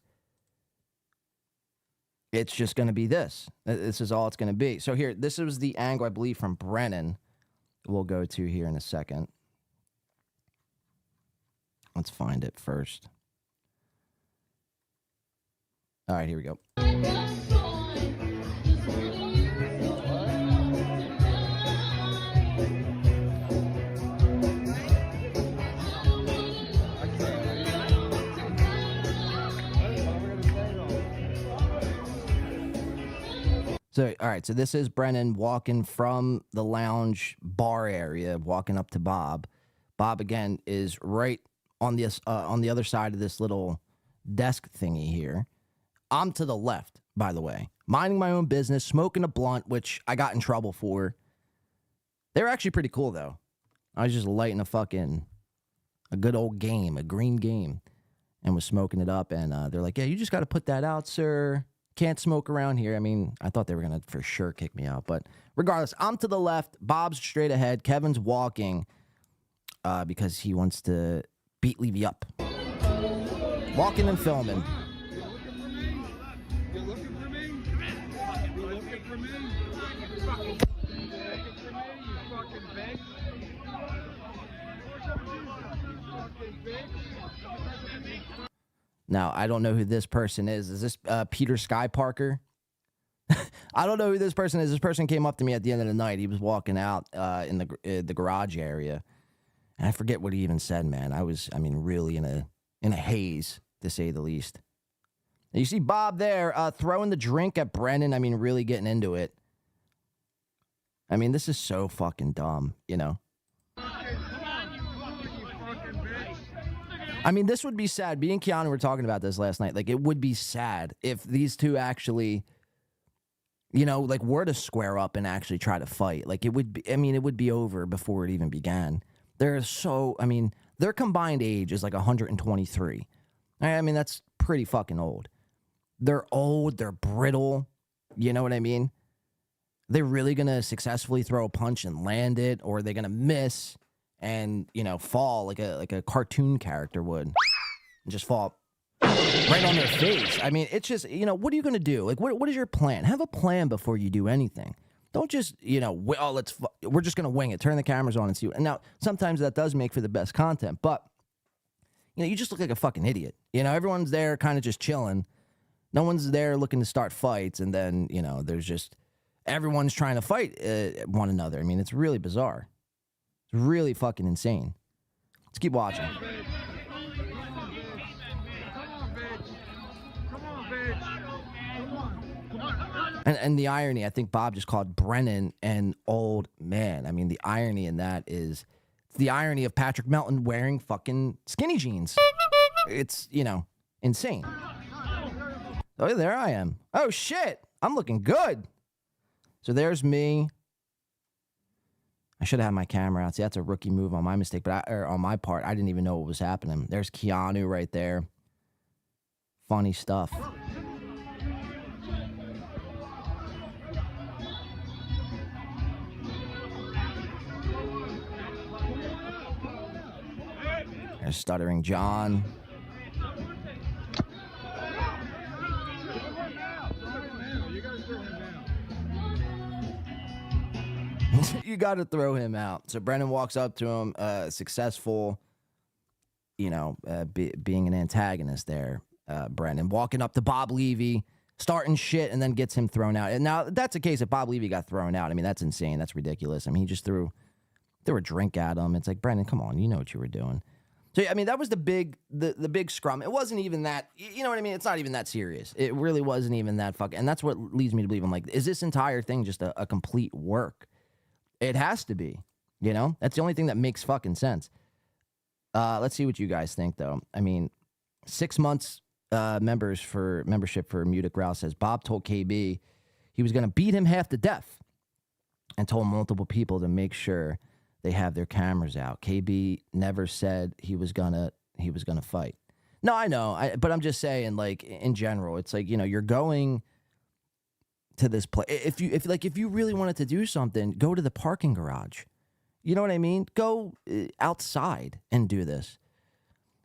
[SPEAKER 6] it's just going to be this. This is all it's going to be. So here, this was the angle, I believe, from Brennan we'll go to here in a second. Let's find it first. All right, here we go. So, all right, so this is Brennan walking from the lounge bar area, walking up to Bob. Bob, again, is right on the other side of this little desk thingy here. I'm to the left, by the way, minding my own business, smoking a blunt, which I got in trouble for. They were actually pretty cool, though. I was just lighting a good old game, a green game, and was smoking it up. And they're like, yeah, you just got to put that out, sir. Can't smoke around here. I mean, I thought they were going to for sure kick me out. But regardless, I'm to the left. Bob's straight ahead. Kevin's walking because he wants to beat Levy up. Walking and filming.
[SPEAKER 3] You looking for me? You looking for me? You fucking bitch.
[SPEAKER 6] Now, I don't know who this person is. Is this Peter Sky Parker? I don't know who this person is. This person came up to me at the end of the night. He was walking out in the garage area. And I forget what he even said, man. I mean, really in a haze, to say the least. And you see Bob there throwing the drink at Brennan. I mean, really getting into it. I mean, this is so fucking dumb, I mean, this would be sad. Me and Keanu were talking about this last night. Like, it would be sad if these two actually you know, like were to square up and actually try to fight, like it would be, I mean, it would be over before it even began. Their combined age is like 123. I mean, that's pretty fucking old. They're old, they're brittle, you know what I mean? They're really going to successfully throw a punch and land it, or are they going to miss and, you know, fall like a cartoon character would and just fall right on their face? I mean, it's just, you know, what are you going to do? Like, what is your plan? Have a plan before you do anything. Don't just, you know, we're just going to wing it. Turn the cameras on and see. And now, sometimes that does make for the best content, but, you know, you just look like a fucking idiot. You know, everyone's there kind of just chilling. No one's there looking to start fights, and then, you know, there's just everyone's trying to fight one another. I mean, it's really bizarre. It's really fucking insane. Let's keep watching. And the irony, I think Bob just called Brennan an old man. I mean, the irony in that is the irony of Patrick Melton wearing fucking skinny jeans. It's, you know, insane. Oh, there I am. Oh, shit. I'm looking good. So there's me. I should have had my camera out. See, that's a rookie move on my mistake, or on my part. I didn't even know what was happening. There's Keanu right there. Funny stuff. There's Stuttering John. You got to throw him out. So Brennan walks up to him, successful, you know, being an antagonist there. Brennan walking up to Bob Levy, starting shit, and then gets him thrown out. And now that's a case if Bob Levy got thrown out. I mean, that's insane. That's ridiculous. I mean, he just threw a drink at him. It's like, Brennan, come on, you know what you were doing. So I mean, that was the big scrum. It wasn't even that, you know what I mean? It's not even that serious. It really wasn't even that fucking. And that's what leads me to believe. I'm like, is this entire thing just a complete work? It has to be, you know? That's the only thing that makes fucking sense. Let's see what you guys think, though. I mean, 6 months membership for Mutic Growl says Bob told KB he was going to beat him half to death and told multiple people to make sure they have their cameras out. KB never said he was gonna fight. No, I know, but I'm just saying, like, in general, it's like, you know, you're going to this place. If you really wanted to do something, go to the parking garage. You know what I mean? Go outside and do this.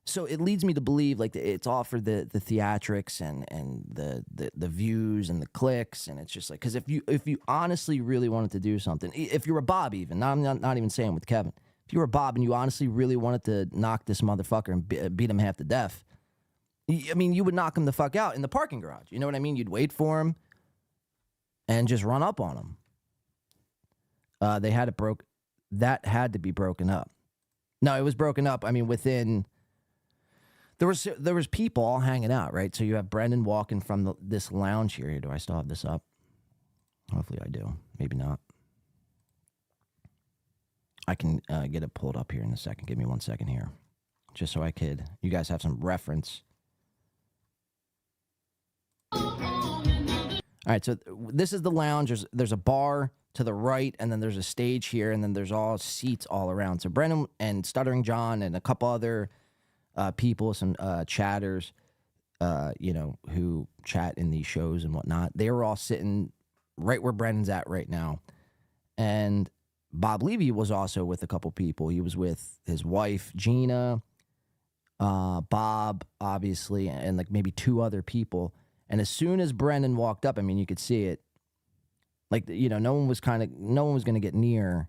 [SPEAKER 6] So it leads me to believe, like, it's all for the theatrics and the views and the clicks, and it's just like, because if you honestly really wanted to do something, if you were Bob, even I'm not even saying with Kevin, if you were Bob and you honestly really wanted to knock this motherfucker and beat him half to death, I mean, you would knock him the fuck out in the parking garage. You know what I mean? You'd wait for him and just run up on him. That had to be broken up. No, it was broken up. I mean, within. There was people all hanging out, right? So you have Brendan walking from this lounge here. Do I still have this up? Hopefully I do. Maybe not. I can get it pulled up here in a second. Give me 1 second here. Just so you guys have some reference. All right, so this is the lounge. There's a bar to the right, and then there's a stage here, and then there's all seats all around. So Brendan and Stuttering John and a couple other people, some chatters, who chat in these shows and whatnot. They were all sitting right where Brendan's at right now. And Bob Levy was also with a couple people. He was with his wife, Gina, Bob, obviously, and like maybe 2 other people. And as soon as Brendan walked up, I mean, you could see it. Like, you know, no one was going to get near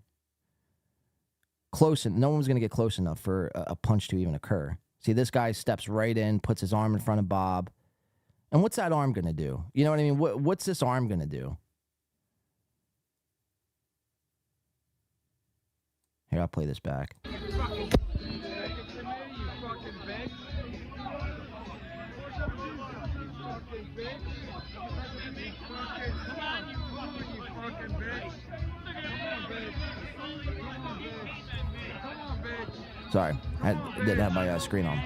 [SPEAKER 6] close. No one was going to get close enough for a punch to even occur. See, this guy steps right in, puts his arm in front of Bob. And what's that arm going to do? You know what I mean? What's this arm going to do? Here, I'll play this back. Sorry, I didn't have my screen on.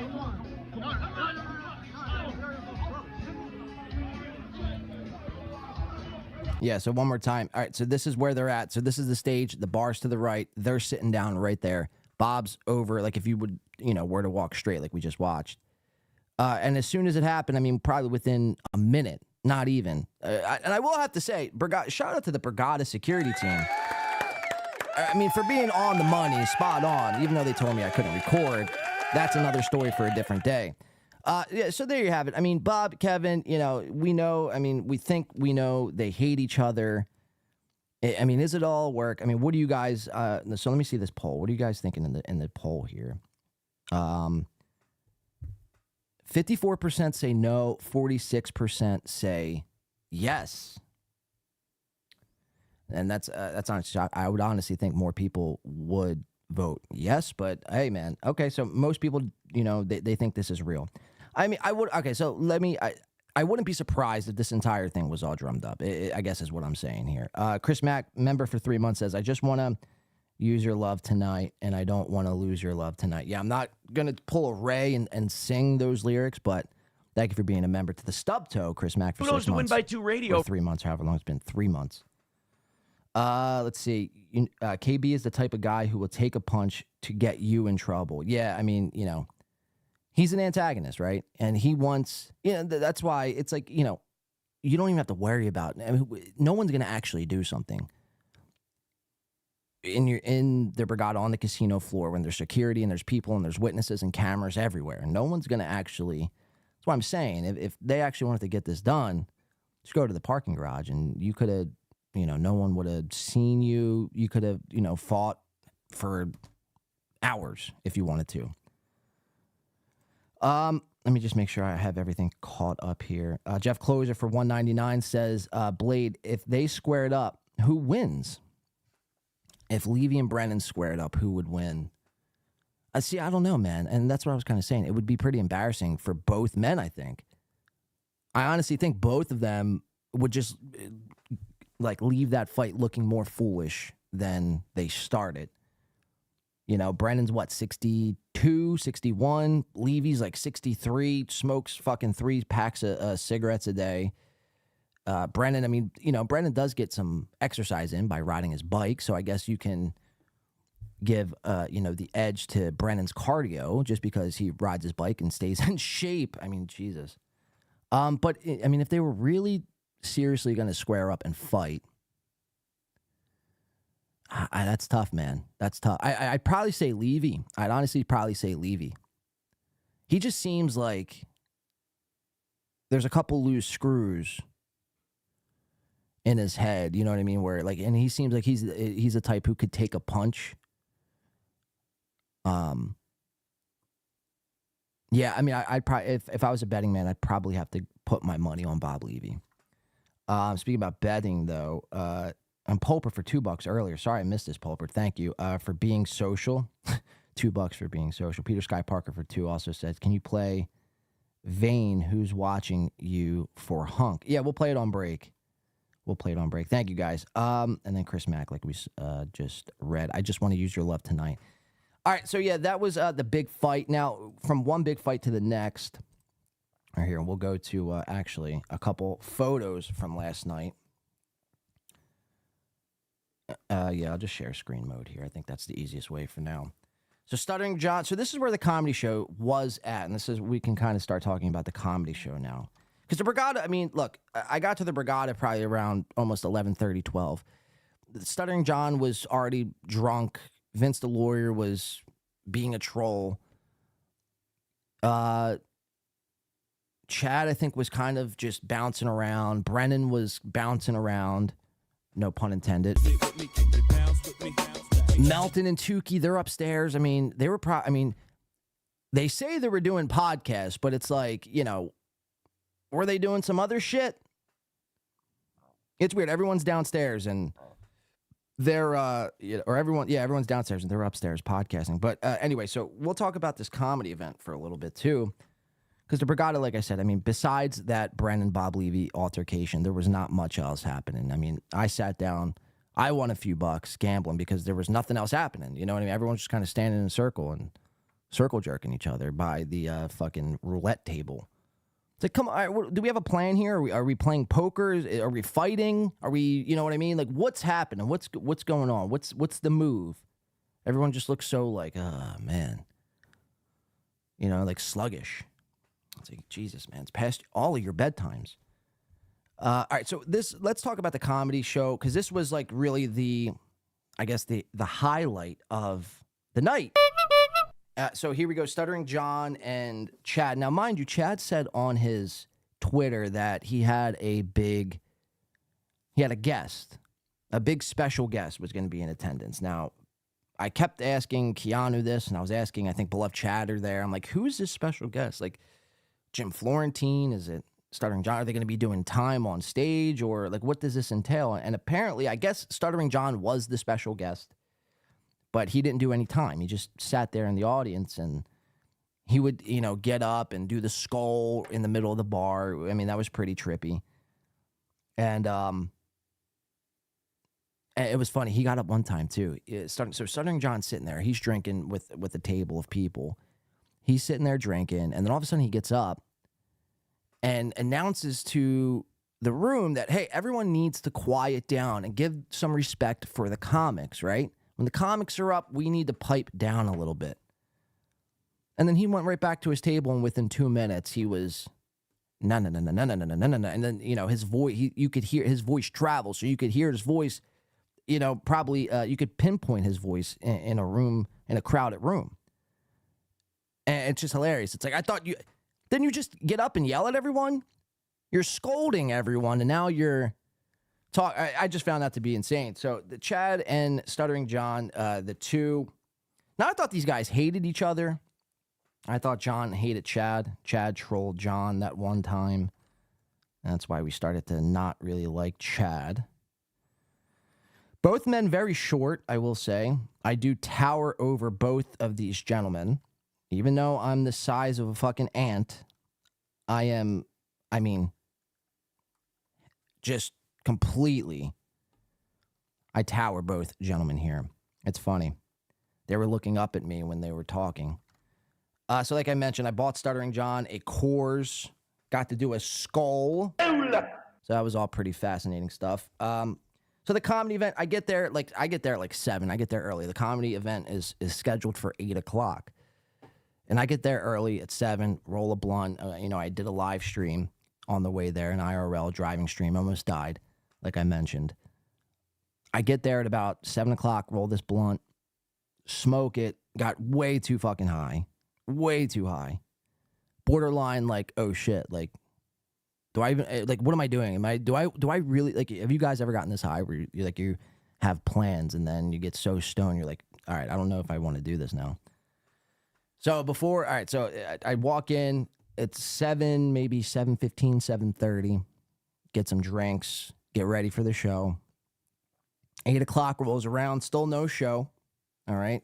[SPEAKER 6] Yeah, so one more time. All right, so this is where they're at. So this is the stage. The bar's to the right. They're sitting down right there. Bob's over, like if you would, were to walk straight like we just watched. And as soon as it happened, I mean, probably within a minute, not even. And I will have to say, shout out to the Brigada security team. I mean, for being on the money, spot on, even though they told me I couldn't record, that's another story for a different day. Yeah, so there you have it. I mean, Bob, Kevin, we know, we think we know they hate each other. I mean, is it all work? I mean, what do you guys, so let me see this poll. What are you guys thinking in the poll here? 54% say no, 46% say yes. And that's honestly, I would honestly think more people would vote yes, but hey, man. Okay, so most people, they think this is real. I mean, I wouldn't be surprised if this entire thing was all drummed up. I guess is what I'm saying here. Chris Mack, member for 3 months, says, I just want to use your love tonight, and I don't want to lose your love tonight. Yeah, I'm not going to pull a Ray and sing those lyrics, but thank you for being a member to the stub toe, Chris Mack, for
[SPEAKER 7] Who knows
[SPEAKER 6] 6
[SPEAKER 7] to win
[SPEAKER 6] months.
[SPEAKER 7] by 2 radio?
[SPEAKER 6] Or 3 months, however long it's been. 3 months. Let's see. KB is the type of guy who will take a punch to get you in trouble. Yeah, I mean, he's an antagonist, right? And he wants, that's why it's like, you don't even have to worry about it. I mean, no one's going to actually do something. In the Brigada on the casino floor when there's security and there's people and there's witnesses and cameras everywhere. No one's going to actually, that's what I'm saying. If they actually wanted to get this done, just go to the parking garage and you could have, no one would have seen you. You could have, fought for hours if you wanted to. Let me just make sure I have everything caught up here. Jeff Closer for $1.99 says, Blade, if they squared up, who wins? If Levy and Brennan squared up, who would win? See, I don't know, man. And that's what I was kind of saying. It would be pretty embarrassing for both men, I think. I honestly think both of them would just leave that fight looking more foolish than they started. Brennan's what, 62, 61? Levy's like 63, smokes fucking 3 packs of cigarettes a day. Brennan, Brennan does get some exercise in by riding his bike, so I guess you can give, the edge to Brennan's cardio just because he rides his bike and stays in shape. I mean, Jesus. But, if they were really seriously going to square up and fight, that's tough, man. That's tough. I'd probably say Levy. I'd honestly probably say Levy. He just seems like there's a couple loose screws in his head, you know what I mean? Where and he seems like he's a type who could take a punch. Yeah, I'd probably if I was a betting man, I'd probably have to put my money on Bob Levy. Speaking about betting though, I'm Pulper for $2 earlier. Sorry I missed this, Pulper. Thank you for being social. $2 for being social. Peter Sky Parker for 2 also says, can you play Vane, Who's Watching You for Hunk? Yeah, we'll play it on break. Thank you, guys. And then Chris Mack, like we just read. I just want to use your love tonight. All right, so yeah, that was the big fight. Now, from one big fight to the next, right here, we'll go to actually a couple photos from last night. Yeah, I'll just share screen mode here. I think that's the easiest way for now. So Stuttering John, so this is where the comedy show was at, and we can kind of start talking about the comedy show now. Because the Brigada, look, I got to the Brigada probably around almost 11:30, 12. Stuttering John was already drunk. Vince the lawyer was being a troll. Chad, I think, was kind of just bouncing around. Brennan was bouncing around. No pun intended. Melton and Tukey, they're upstairs. They were they say they were doing podcasts, but it's like, were they doing some other shit? It's weird. Everyone's downstairs and they're, everyone's downstairs and they're upstairs podcasting. But anyway, so we'll talk about this comedy event for a little bit too. Because the Brigada, like I said, besides that Brennan Bob Levy altercation, there was not much else happening. I sat down, I won a few bucks gambling because there was nothing else happening. You know what I mean? Everyone's just kind of standing in a circle and circle jerking each other by the fucking roulette table. It's like, come on, all right, do we have a plan here? Are we playing poker? Are we fighting? Are we, you know what I mean? Like, what's happening? What's going on? What's the move? Everyone just looks so like, man, you know, like sluggish. It's like, Jesus, man, it's past all of your bedtimes. All right, so let's talk about the comedy show, because this was like really the highlight of the night. So here we go, Stuttering John and Chad. Now, mind you, Chad said on his Twitter that he had a guest, a big special guest was going to be in attendance. Now, I kept asking Keanu this, and I was asking, I think, beloved Chatter there. I'm like, who's this special guest? Like, Jim Florentine? Is it Stuttering John? Are they going to be doing time on stage? Or, like, what does this entail? And apparently, I guess Stuttering John was the special guest, but he didn't do any time. He just sat there in the audience, and he would, you know, get up and do the skull in the middle of the bar. I mean, that was pretty trippy. And it was funny. He got up one time, too. So Stuttering John's sitting there. He's drinking with a table of people. He's sitting there drinking, and then all of a sudden he gets up and announces to the room that, hey, everyone needs to quiet down and give some respect for the comics, right? When the comics are up, we need to pipe down a little bit. And then he went right back to his table, and within 2 minutes, he was, no. And then, you know, his voice, you could hear his voice travel, so you could hear his voice, you know, probably you could pinpoint his voice in a room, in a crowded room. And it's just hilarious. It's like, didn't you just get up and yell at everyone? You're scolding everyone, and now you're I just found that to be insane. So the Chad and Stuttering John, the two, now I thought these guys hated each other. I thought John hated Chad. Chad trolled John that one time. That's why we started to not really like Chad. Both men very short, I will say. I do tower over both of these gentlemen. Even though I'm the size of a fucking ant, just completely, I tower both gentlemen here. It's funny. They were looking up at me when they were talking. So like I mentioned, I bought Stuttering John a Coors, got to do a skull. So that was all pretty fascinating stuff. So the comedy event, I get there at like 7. I get there early. The comedy event is scheduled for 8 o'clock. And I get there early at 7, roll a blunt. I did a live stream on the way there, an IRL driving stream. Almost died, like I mentioned. I get there at about 7 o'clock, roll this blunt, smoke it, got way too fucking high. Way too high. Borderline, like, oh shit, like, do I even, like, what am I doing? Do I really, like, have you guys ever gotten this high where you have plans and then you get so stoned, you're like, all right, I don't know if I want to do this now. So I walk in, it's 7, maybe 7:15, 7:30, get some drinks, get ready for the show. 8 o'clock rolls around, still no show, all right?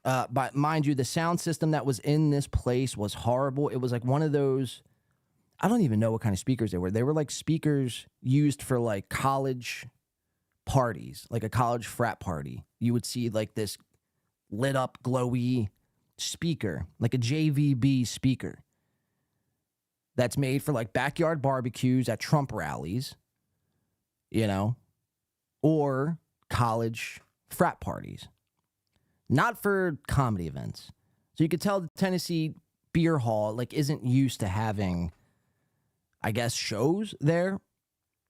[SPEAKER 6] But mind you, the sound system that was in this place was horrible. It was like one of those, I don't even know what kind of speakers they were. They were like speakers used for like college parties, like a college frat party. You would see like this lit up, glowy speaker, like a JVB speaker that's made for like backyard barbecues at Trump rallies, or college frat parties, not for comedy events. So you could tell the Tennessee Beer Hall like isn't used to having, I guess, shows there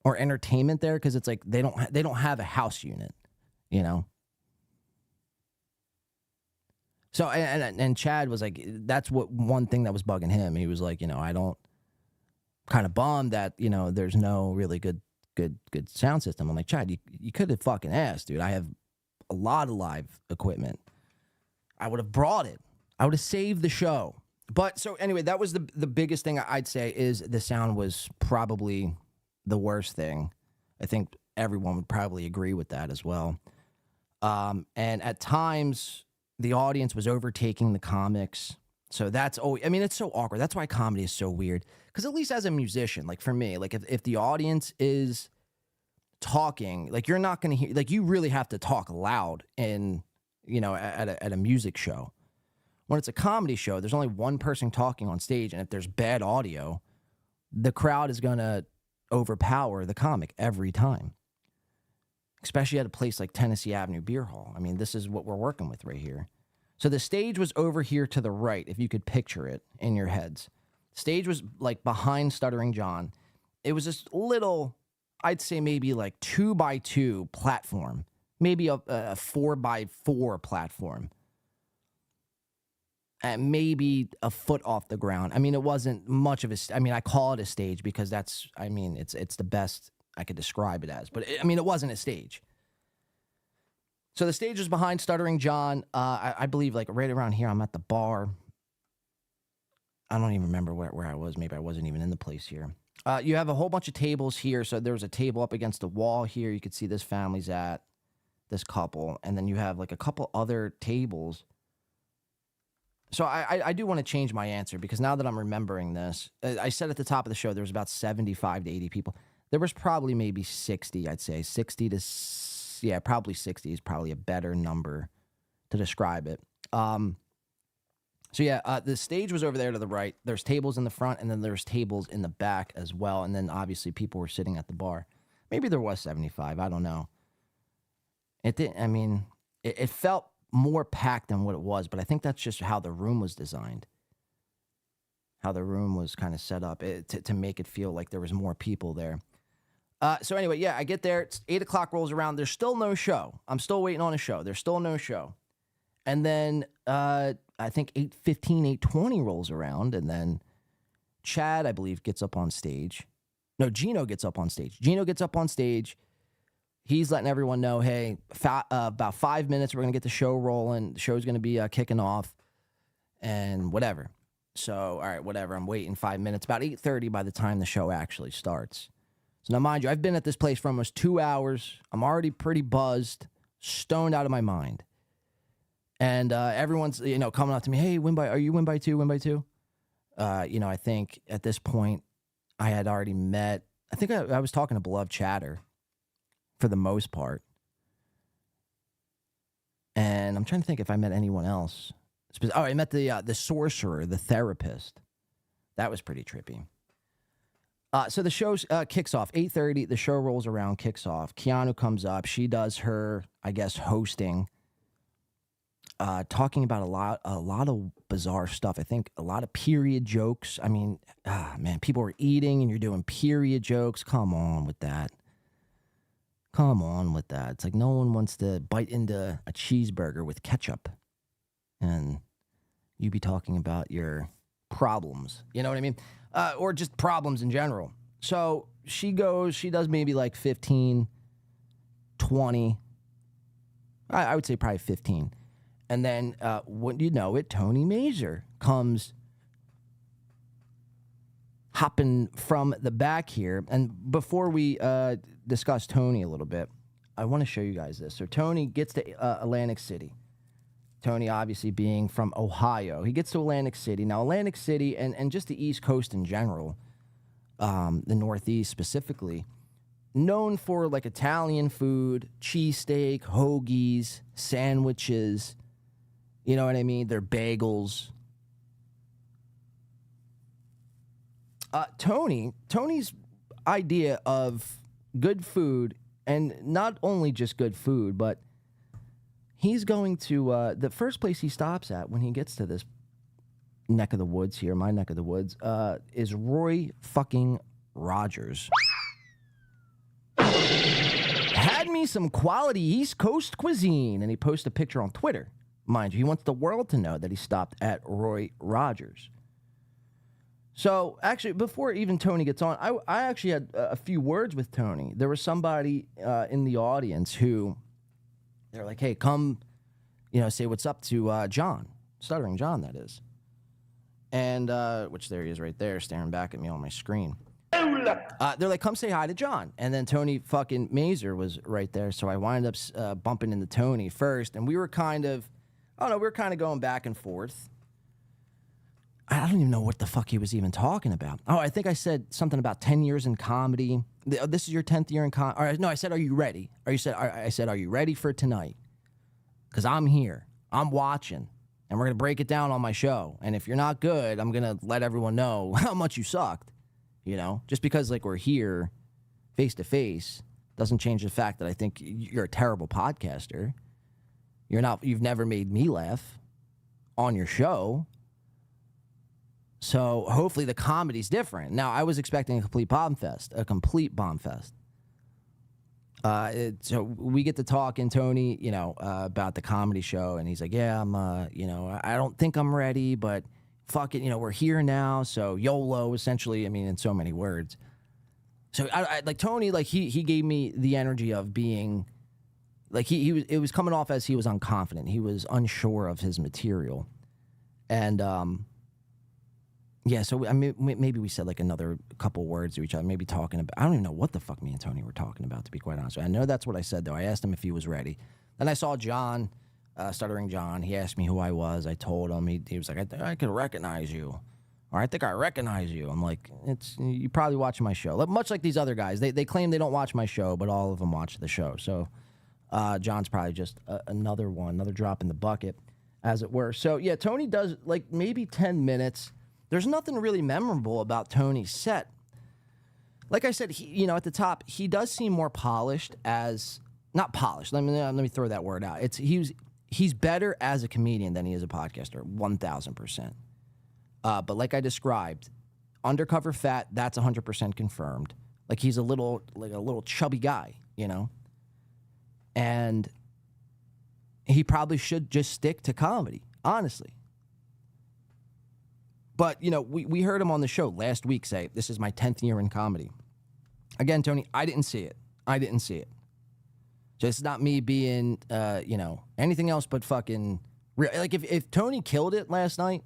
[SPEAKER 6] or entertainment there, because it's like they don't have a house unit, So and Chad was like, that's what one thing that was bugging him. He was like, I don't, kind of bummed that there's no really good sound system. I'm like, Chad, you could have fucking asked, dude. I have a lot of live equipment. I would have brought it. I would have saved the show. But so anyway, that was the biggest thing I'd say is the sound was probably the worst thing. I think everyone would probably agree with that as well. And at times the audience was overtaking the comics. So that's always, it's so awkward. That's why comedy is so weird. Because at least as a musician, like for me, like if the audience is talking, like you're not going to hear, like you really have to talk loud in, at a music show. When it's a comedy show, there's only one person talking on stage. And if there's bad audio, the crowd is going to overpower the comic every time, especially at a place like Tennessee Avenue Beer Hall. I mean, this is what we're working with right here. So the stage was over here to the right, if you could picture it in your heads. Stage was like behind Stuttering John. It was this little, I'd say maybe like 2x2 platform, maybe a 4x4 platform, and maybe a foot off the ground. I mean, it wasn't much of a. I mean, I call it a stage because that's. I mean, it's the best I could describe it as. But I mean, it wasn't a stage. So the stage was behind Stuttering John. I believe like right around here. I'm at the bar. I don't even remember where I was. Maybe I wasn't even in the place here. You have a whole bunch of tables here. So there was a table up against the wall here. You could see this family's at, this couple. And then you have like a couple other tables. So I do want to change my answer because now that I'm remembering this, I said at the top of the show there was about 75 to 80 people. There was probably maybe 60, I'd say. 60 to, yeah, probably 60 is probably a better number to describe it. So yeah, the stage was over there to the right. There's tables in the front, and then there's tables in the back as well. And then obviously people were sitting at the bar. Maybe there was 75. I don't know. It didn't. I mean, it felt more packed than what it was, but I think that's just how the room was designed. How the room was kind of set up to make it feel like there was more people there. So anyway, yeah, I get there. It's 8 o'clock rolls around. There's still no show. I'm still waiting on a show. There's still no show. And then I think 8:15, 8:20 rolls around, and then Chad, I believe, gets up on stage. No, Gino gets up on stage. Gino gets up on stage. He's letting everyone know, hey, about 5 minutes, we're going to get the show rolling. The show's going to be kicking off and whatever. So, all right, whatever. I'm waiting 5 minutes. About 8:30 by the time the show actually starts. So now, mind you, I've been at this place for almost 2 hours. I'm already pretty buzzed, stoned out of my mind. And everyone's, coming up to me, hey, are you win by two, win by two? I think at this point, I had already met, I think I was talking to Beloved Chatter for the most part. And I'm trying to think if I met anyone else. Oh, I met the sorcerer, the therapist. That was pretty trippy. So the show kicks off, 8:30, the show rolls around, kicks off. Keanu comes up. She does her, I guess, hosting. Talking about a lot of bizarre stuff. I think a lot of period jokes. I mean, man, people are eating and you're doing period jokes. Come on with that. Come on with that. It's like no one wants to bite into a cheeseburger with ketchup and you be talking about your problems. You know what I mean? Or just problems in general. So she does maybe like 15, 20. I would say probably 15. And then, wouldn't you know it, Tony Mazur comes hopping from the back here. And before we discuss Tony a little bit, I want to show you guys this. So Tony gets to Atlantic City. Tony, obviously, being from Ohio. He gets to Atlantic City. Now, Atlantic City and just the East Coast in general, the Northeast specifically, known for, like, Italian food, cheesesteak, hoagies, sandwiches. You know what I mean? They're bagels. Tony's idea of good food, and not only just good food, but he's going to, the first place he stops at when he gets to this neck of the woods here, my neck of the woods, is Roy fucking Rogers. Had me some quality East Coast cuisine, and he posted a picture on Twitter. Mind you, he wants the world to know that he stopped at Roy Rogers. So, actually, before even Tony gets on, I actually had a few words with Tony. There was somebody in the audience who, they're like, hey, come, say what's up to John. Stuttering John, that is. And, which there he is right there, staring back at me on my screen. They're like, come say hi to John. And then Tony fucking Mazur was right there. So I wound up bumping into Tony first. And we were kind of going back and forth. I don't even know what the fuck he was even talking about. Oh, I think I said something about 10 years in comedy. This is your 10th year in comedy. No, I said, are you ready? I said, are you ready for tonight? Because I'm here. I'm watching. And we're going to break it down on my show. And if you're not good, I'm going to let everyone know how much you sucked. You know, just because like we're here face to face doesn't change the fact that I think you're a terrible podcaster. You've never made me laugh on your show. So hopefully the comedy's different. Now, I was expecting a complete bomb fest. So we get to talking, Tony, about the comedy show, and he's like, yeah, I don't think I'm ready, but fuck it, we're here now, so YOLO, essentially, in so many words. So I like Tony, like he gave me the energy of being, like it was coming off as he was unconfident. He was unsure of his material. And, yeah, so maybe we said like another couple words to each other, maybe talking about, I don't even know what the fuck me and Tony were talking about, to be quite honest. I know that's what I said, though. I asked him if he was ready. Then I saw John, Stuttering John. He asked me who I was. I told him. He was like, I think I could recognize you. Or I think I recognize you. I'm like, you probably watch my show. Much like these other guys. They claim they don't watch my show, but all of them watch the show. So John's probably just another drop in the bucket, as it were. So, yeah, Tony does like maybe 10 minutes. There's nothing really memorable about Tony's set. Like I said, he, at the top, he does seem more polished not polished. Let me throw that word out. He's better as a comedian than he is a podcaster, 1,000%. But like I described, undercover fat, that's 100% confirmed. Like he's a little chubby guy, and he probably should just stick to comedy, honestly. But, we heard him on the show last week say, this is my 10th year in comedy. Again, Tony, I didn't see it. Just not me being, anything else but fucking real. Like, if Tony killed it last night,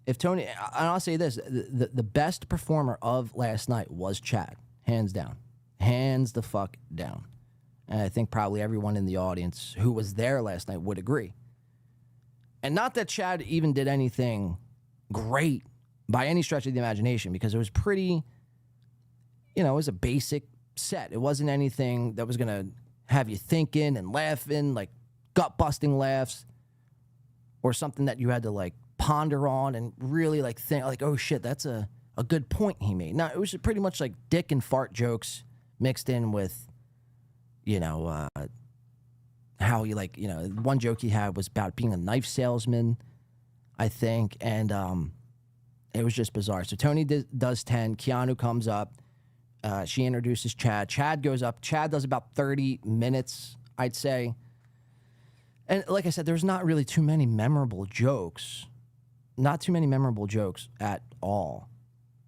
[SPEAKER 6] and I'll say this, the best performer of last night was Chad, hands down. Hands the fuck down. And I think probably everyone in the audience who was there last night would agree. And not that Chad even did anything great by any stretch of the imagination, because it was pretty, it was a basic set. It wasn't anything that was going to have you thinking and laughing, like gut-busting laughs, or something that you had to like ponder on and really like think like, oh shit, that's a good point he made. No, it was pretty much like dick and fart jokes mixed in with, how he one joke he had was about being a knife salesman, I think, and it was just bizarre. So Tony does 10. Keanu comes up. She introduces Chad. Chad goes up. Chad does about 30 minutes, I'd say. And like I said, there's not really too many memorable jokes. Not too many memorable jokes at all.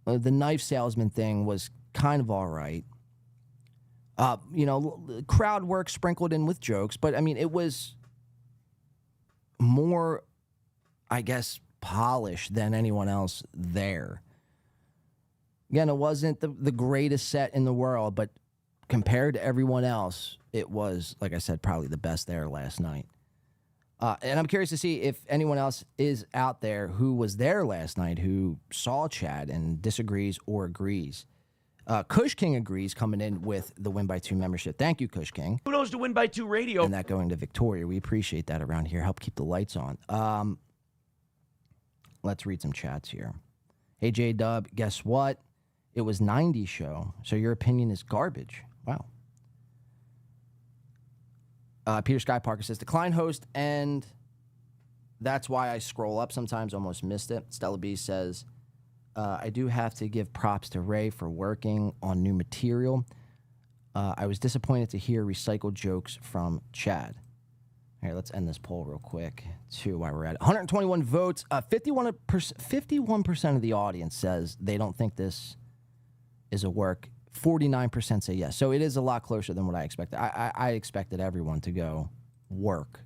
[SPEAKER 6] The knife salesman thing was kind of all right. Crowd work sprinkled in with jokes, but it was more, I guess, polished than anyone else there. Again, it wasn't the greatest set in the world, but compared to everyone else, it was, like I said, probably the best there last night. And I'm curious to see if anyone else is out there who was there last night who saw Chad and disagrees or agrees. Kush King agrees, coming in with the Win by 2 membership. Thank you, Kush King.
[SPEAKER 7] Kudos to Win by 2 Radio.
[SPEAKER 6] And that going to Victoria. We appreciate that around here. Help keep the lights on. Let's read some chats here. Hey, J-Dub, guess what? It was 90 show, so your opinion is garbage. Wow. Peter Sky Parker says, decline host, and that's why I scroll up sometimes, almost missed it. Stella B says, I do have to give props to Ray for working on new material. I was disappointed to hear recycled jokes from Chad. All right, let's end this poll real quick, too, while we're at it. 121 votes. 51% of the audience says they don't think this is a work. 49% say yes. So it is a lot closer than what I expected. I expected everyone to go work.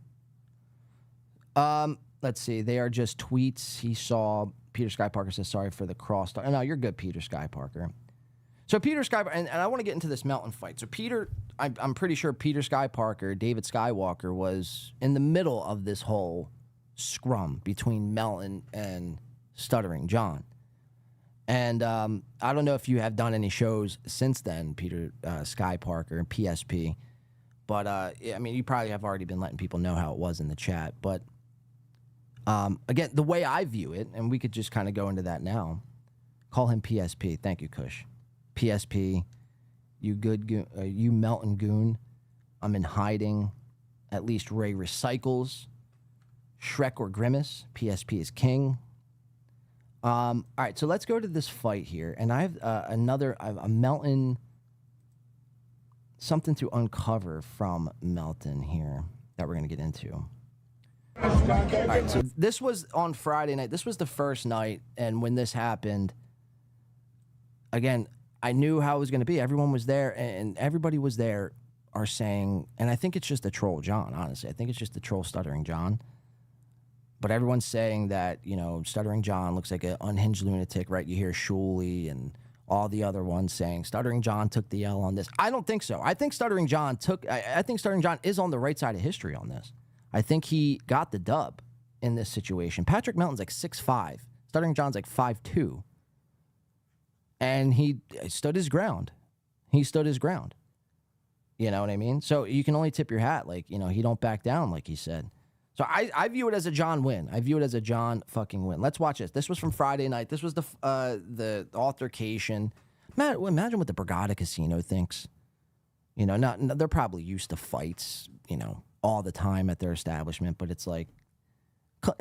[SPEAKER 6] Let's see. They are just tweets. He saw... Peter Sky Parker says, sorry for the cross. No, you're good, Peter Sky Parker. So Peter Sky... And I want to get into this Melton fight. So Peter... I'm pretty sure Peter Sky Parker, David Skywalker, was in the middle of this whole scrum between Melton and Stuttering John. And I don't know if you have done any shows since then, Peter Sky Parker and PSP. But, you probably have already been letting people know how it was in the chat. But, again, the way I view it, and we could just kind of go into that now, Call him PSP. Thank you, Kush. PSP, you good goon, you Melton goon. I'm in hiding. At least Ray recycles. Shrek or Grimace. PSP is king. All right, so let's go to this fight here. And I have a Melton, something to uncover from Melton here that we're going to get into. All right, so this was on Friday night. This was the first night. And when this happened, again, I knew how it was going to be. Everyone was there, and everybody was there are saying, and I think it's just the troll John, honestly. I think it's just the troll Stuttering John. But everyone's saying that, you know, Stuttering John looks like an unhinged lunatic, right? You hear Shuley and all the other ones saying Stuttering John took the L on this. I don't think so. I think Stuttering John is on the right side of history on this. I think he got the dub in this situation. Patrick Melton's like 6'5". Stuttering John's like 5'2". And he stood his ground. He stood his ground. You know what I mean? So you can only tip your hat. Like, you know, he don't back down, like he said. So I view it as a John win. I view it as a John fucking win. Let's watch this. This was from Friday night. This was the altercation. Imagine what the Borgata Casino thinks. You know, they're probably used to fights, you know, all the time at their establishment. But it's like,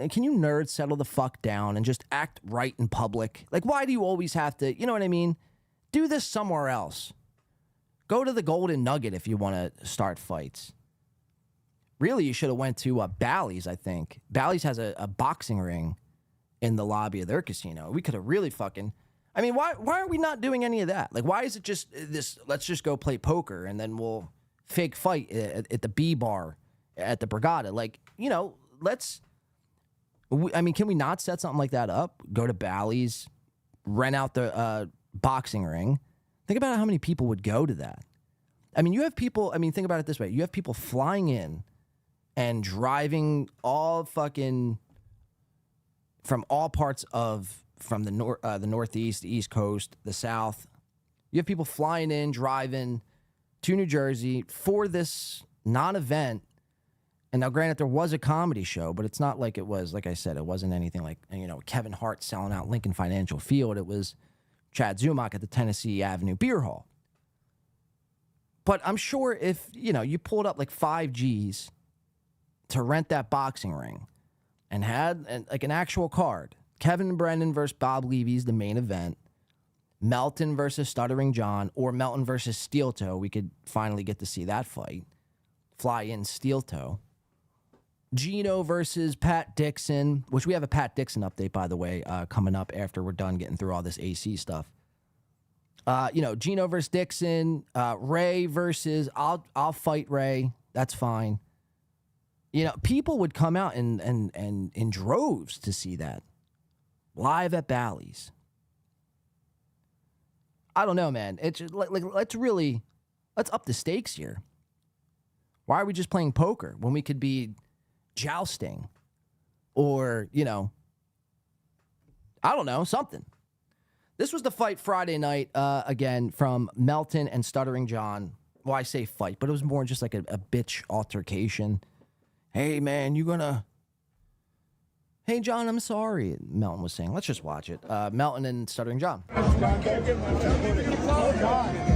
[SPEAKER 6] can you nerds settle the fuck down and just act right in public? Like, why do you always have to, you know what I mean? Do this somewhere else. Go to the Golden Nugget if you want to start fights. Really, you should have went to Bally's, I think. Bally's has a boxing ring in the lobby of their casino. We could have really fucking... I mean, why are we not doing any of that? Like, why is it just this, let's just go play poker and then we'll fake fight at the B bar at the Borgata? Like, you know, can we not set something like that up? Go to Bally's, rent out the boxing ring. Think about how many people would go to that. I mean, you have people... I mean, think about it this way. You have people flying in and driving all fucking from all parts from the Northeast, the East Coast, the South. You have people flying in, driving to New Jersey for this non-event. And now, granted, there was a comedy show, but it's not like it was, like I said, it wasn't anything like, you know, Kevin Hart selling out Lincoln Financial Field. It was Chad Zumach at the Tennessee Avenue Beer Hall. But I'm sure if, you know, you pulled up like 5 G's to rent that boxing ring and had like an actual card. Kevin Brennan versus Bob Levy's the main event. Melton versus Stuttering John, or Melton versus Steel Toe. We could finally get to see that fight. Fly in Steel Toe. Gino versus Pat Dixon, which we have a Pat Dixon update, by the way, coming up after we're done getting through all this AC stuff. You know, Gino versus Dixon, Ray versus I'll fight Ray. That's fine. You know, people would come out in droves to see that live at Bally's. I don't know, man. It's like let's up the stakes here. Why are we just playing poker when we could be jousting or, you know, I don't know, something. This was the fight Friday night, again, from Melton and Stuttering John. Well, I say fight, but it was more just like a bitch altercation. Hey, man, you gonna... Hey, John, I'm sorry, Melton was saying. Let's just watch it. Melton and Stuttering John.
[SPEAKER 3] Come in to fucking apologize.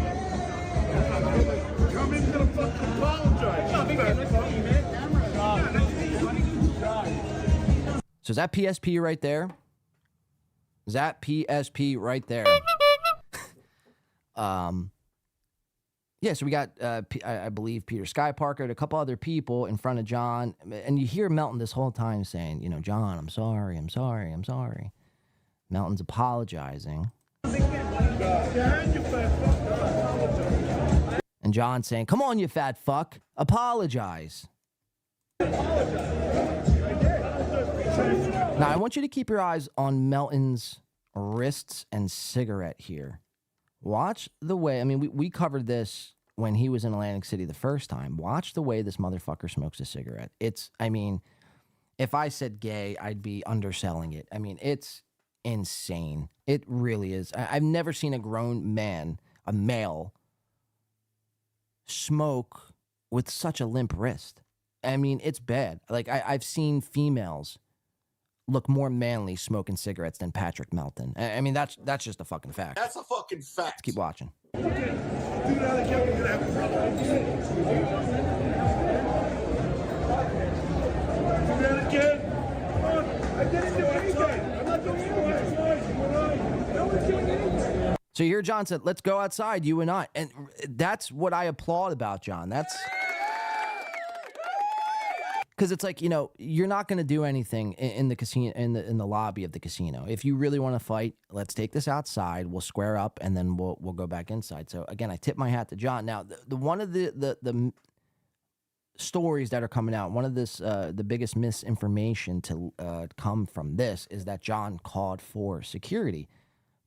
[SPEAKER 6] So is that PSP right there? Is that PSP right there? Yeah, so we got, I believe, Peter Sky Parker and a couple other people in front of John. And you hear Melton this whole time saying, you know, John, I'm sorry. Melton's apologizing. And John saying, come on, you fat fuck. Apologize. Now, I want you to keep your eyes on Melton's wrists and cigarette here. Watch the way, I mean, we covered this when he was in Atlantic City the first time. Watch the way this motherfucker smokes a cigarette. It's, I mean, if I said gay, I'd be underselling it. I mean, it's insane. It really is. I've never seen a grown man, a male, smoke with such a limp wrist. I mean, it's bad. Like, I've seen females look more manly smoking cigarettes than Patrick Melton. I mean, that's just a fucking fact.
[SPEAKER 3] That's a fucking fact.
[SPEAKER 6] Let's keep watching. So you hear John said, let's go outside, you and I. And that's what I applaud about John. That's because it's like, you know, you're not going to do anything in the casino, in the lobby of the casino. If you really want to fight, let's take this outside. We'll square up, and then we'll go back inside. So again, I tip my hat to John. Now, the one of the stories that are coming out, one of this the biggest misinformation to come from this is that John called for security.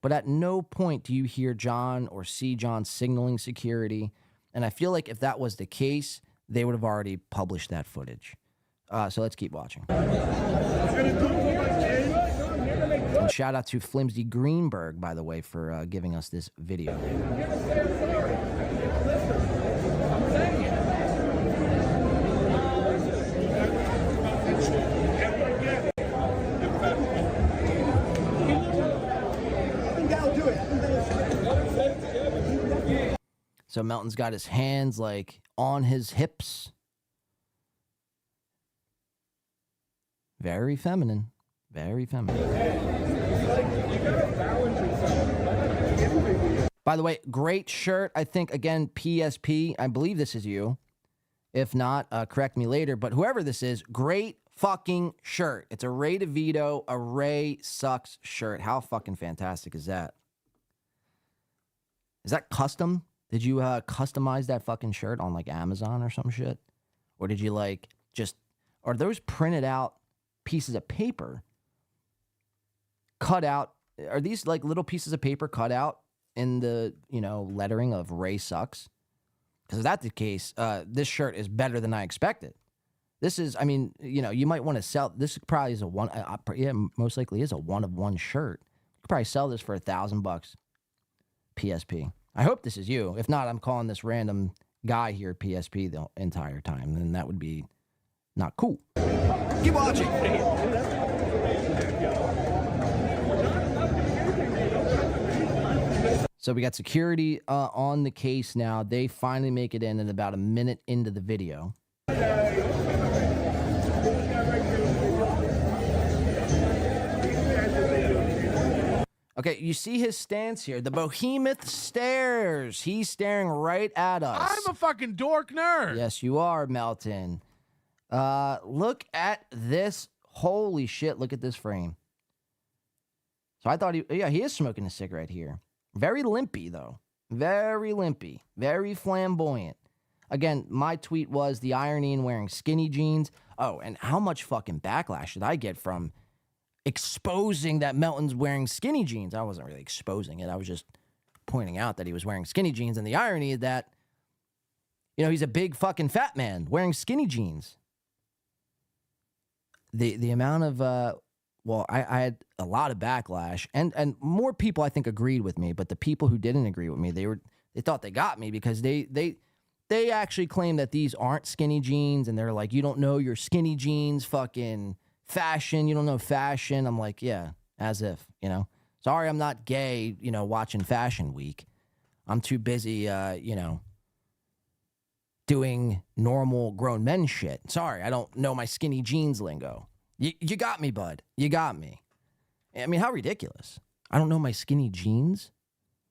[SPEAKER 6] But at no point do you hear John or see John signaling security. And I feel like if that was the case, they would have already published that footage. So let's keep watching. And shout out to Flimsy Greenberg, by the way, for giving us this video. So Melton's got his hands like on his hips. Very feminine. Very feminine. By the way, great shirt. I think, again, PSP. I believe this is you. If not, correct me later. But whoever this is, great fucking shirt. It's a Ray DeVito, a Ray Sucks shirt. How fucking fantastic is that? Is that custom? Did you customize that fucking shirt on like Amazon or some shit? Or did you like just, are those printed out pieces of paper cut out? Are these like little pieces of paper cut out in the, you know, lettering of Ray Sucks? Because if that's the case, this shirt is better than I expected. This is, I mean, you know, you might want to sell, this probably is a one, yeah, most likely is a one of one shirt. You could probably sell this for $1,000 PSP. I hope this is you. If not, I'm calling this random guy here PSP the entire time, and that would be not cool. Keep watching. So we got security on the case now. They finally make it in about a minute into the video. Okay, you see his stance here. The behemoth stares. He's staring right at us.
[SPEAKER 5] I'm a fucking dork nerd.
[SPEAKER 6] Yes, you are, Melton. Look at this. Holy shit, look at this frame. So I thought he is smoking a cigarette here. Very limpy, though. Very limpy. Very flamboyant. Again, my tweet was the irony in wearing skinny jeans. Oh, and how much fucking backlash did I get from exposing that Melton's wearing skinny jeans? I wasn't really exposing it. I was just pointing out that he was wearing skinny jeans. And the irony is that, you know, he's a big fucking fat man wearing skinny jeans. The amount of, I had a lot of backlash. And more people, I think, agreed with me. But the people who didn't agree with me, they thought they got me because they actually claim that these aren't skinny jeans. And they're like, you don't know your skinny jeans fucking fashion, you don't know fashion. I'm like, yeah, as if, you know. Sorry, I'm not gay, you know, watching Fashion Week. I'm too busy, you know, doing normal grown men shit. Sorry, I don't know my skinny jeans lingo. You got me, bud. You got me. I mean, how ridiculous. I don't know my skinny jeans.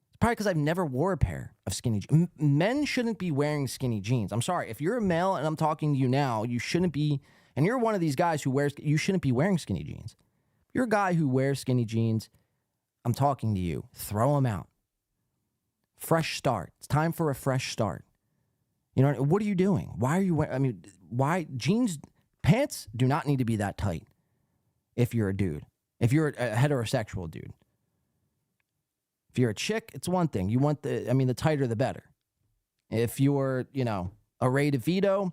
[SPEAKER 6] It's probably because I've never wore a pair of skinny jeans. Men shouldn't be wearing skinny jeans. I'm sorry. If you're a male and I'm talking to you now, you shouldn't be. And you're one of these guys who wears, you shouldn't be wearing skinny jeans. If you're a guy who wears skinny jeans, I'm talking to you. Throw them out. Fresh start. It's time for a fresh start. You know, what are you doing? Why are you wearing, I mean, why, jeans, pants do not need to be that tight if you're a dude. If you're a heterosexual dude. If you're a chick, it's one thing. You want the tighter the better. If you're, you know, a Ray DeVito,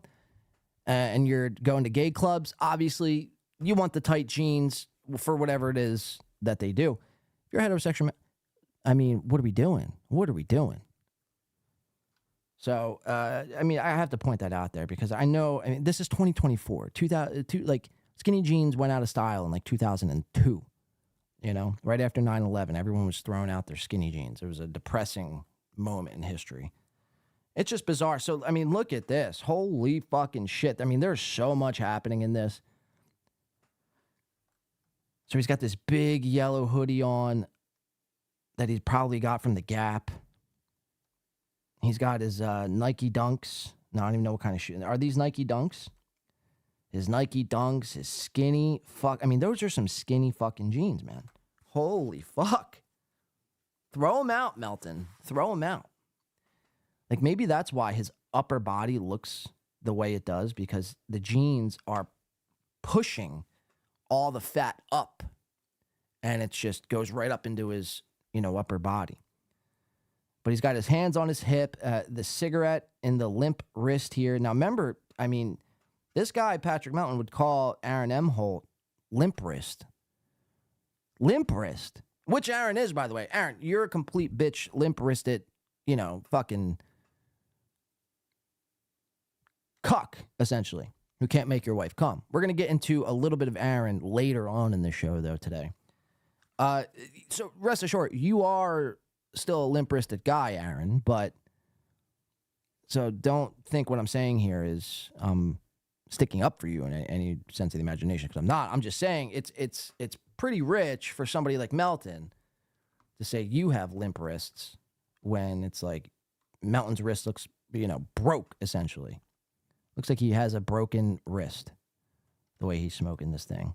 [SPEAKER 6] and you're going to gay clubs, obviously you want the tight jeans for whatever it is that they do. If you're a heterosexual, I mean, what are we doing? What are we doing? So, I mean, I have to point that out there because I know, I mean, this is 2024. Skinny jeans went out of style in like 2002. Right after 9/11, everyone was throwing out their skinny jeans. It was a depressing moment in history. It's just bizarre. So, I mean, look at this. Holy fucking shit. I mean, there's so much happening in this. So he's got this big yellow hoodie on that he probably got from the Gap. He's got his Nike Dunks. No, I don't even know what kind of shoe. Are these Nike Dunks? His Nike Dunks, his skinny fuck. I mean, those are some skinny fucking jeans, man. Holy fuck. Throw them out, Melton. Throw them out. Like, maybe that's why his upper body looks the way it does, because the jeans are pushing all the fat up, and it just goes right up into his, upper body. But he's got his hands on his hip, the cigarette in the limp wrist here. Now, remember, I mean, this guy, Patrick Melton, would call Aaron M. Holt limp wrist. Limp wrist. Which Aaron is, by the way. Aaron, you're a complete bitch, limp-wristed, fucking cuck, essentially, who can't make your wife come. We're going to get into a little bit of Aaron later on in the show, though, today. So rest assured, you are still a limp-wristed guy, Aaron, but so don't think what I'm saying here is sticking up for you in any sense of the imagination, because I'm not. I'm just saying it's pretty rich for somebody like Melton to say you have limp wrists when it's like Melton's wrist looks, broke, essentially. Looks like he has a broken wrist the way he's smoking this thing.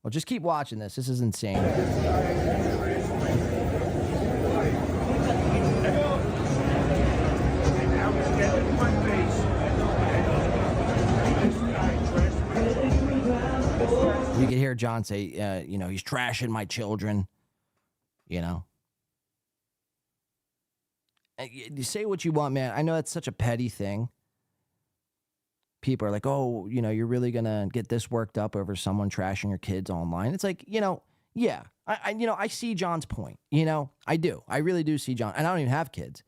[SPEAKER 6] Well, just keep watching this. This is insane. You can hear John say, he's trashing my children, You say what you want, man. I know that's such a petty thing. People are like, oh, you're really going to get this worked up over someone trashing your kids online. It's like, yeah. I see John's point. I do. I really do see John. And I don't even have kids.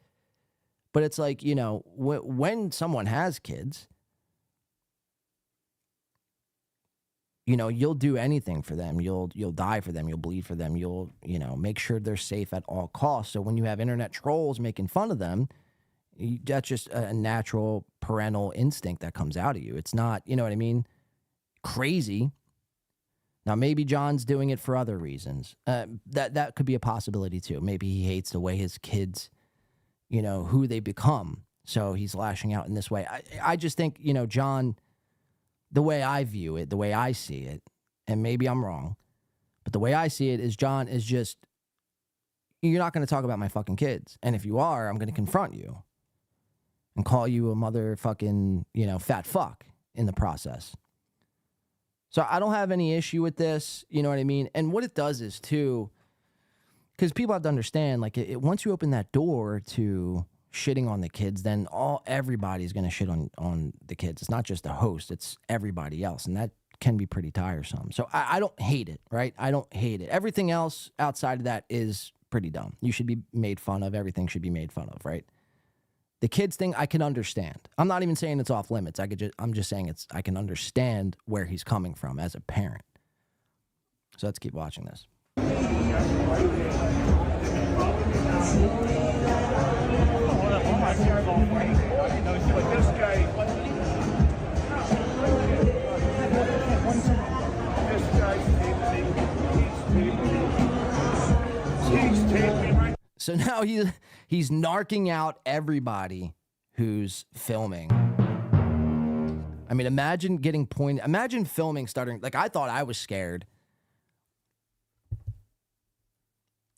[SPEAKER 6] But it's like, when someone has kids, you'll do anything for them. You'll die for them. You'll bleed for them. You'll, make sure they're safe at all costs. So when you have internet trolls making fun of them, that's just a natural parental instinct that comes out of you. It's not, you know what I mean, crazy. Now, maybe John's doing it for other reasons. That could be a possibility, too. Maybe he hates the way his kids, who they become. So he's lashing out in this way. I just think, John, the way I view it, the way I see it, and maybe I'm wrong, but the way I see it is John is just, you're not going to talk about my fucking kids. And if you are, I'm going to confront you and call you a motherfucking, fat fuck in the process. So I don't have any issue with this, you know what I mean? And what it does is, too, because people have to understand, like, once you open that door to shitting on the kids, then everybody's going to shit on the kids. It's not just the host, it's everybody else. And that can be pretty tiresome. So I don't hate it, right? I don't hate it. Everything else outside of that is pretty dumb. You should be made fun of. Everything should be made fun of, right? The kids thing, I can understand. I'm not even saying it's off limits. I'm just saying I can understand where he's coming from as a parent. So let's keep watching this. So now he's narking out everybody who's filming. I mean, imagine getting pointed. Imagine filming starting. Like, I thought I was scared.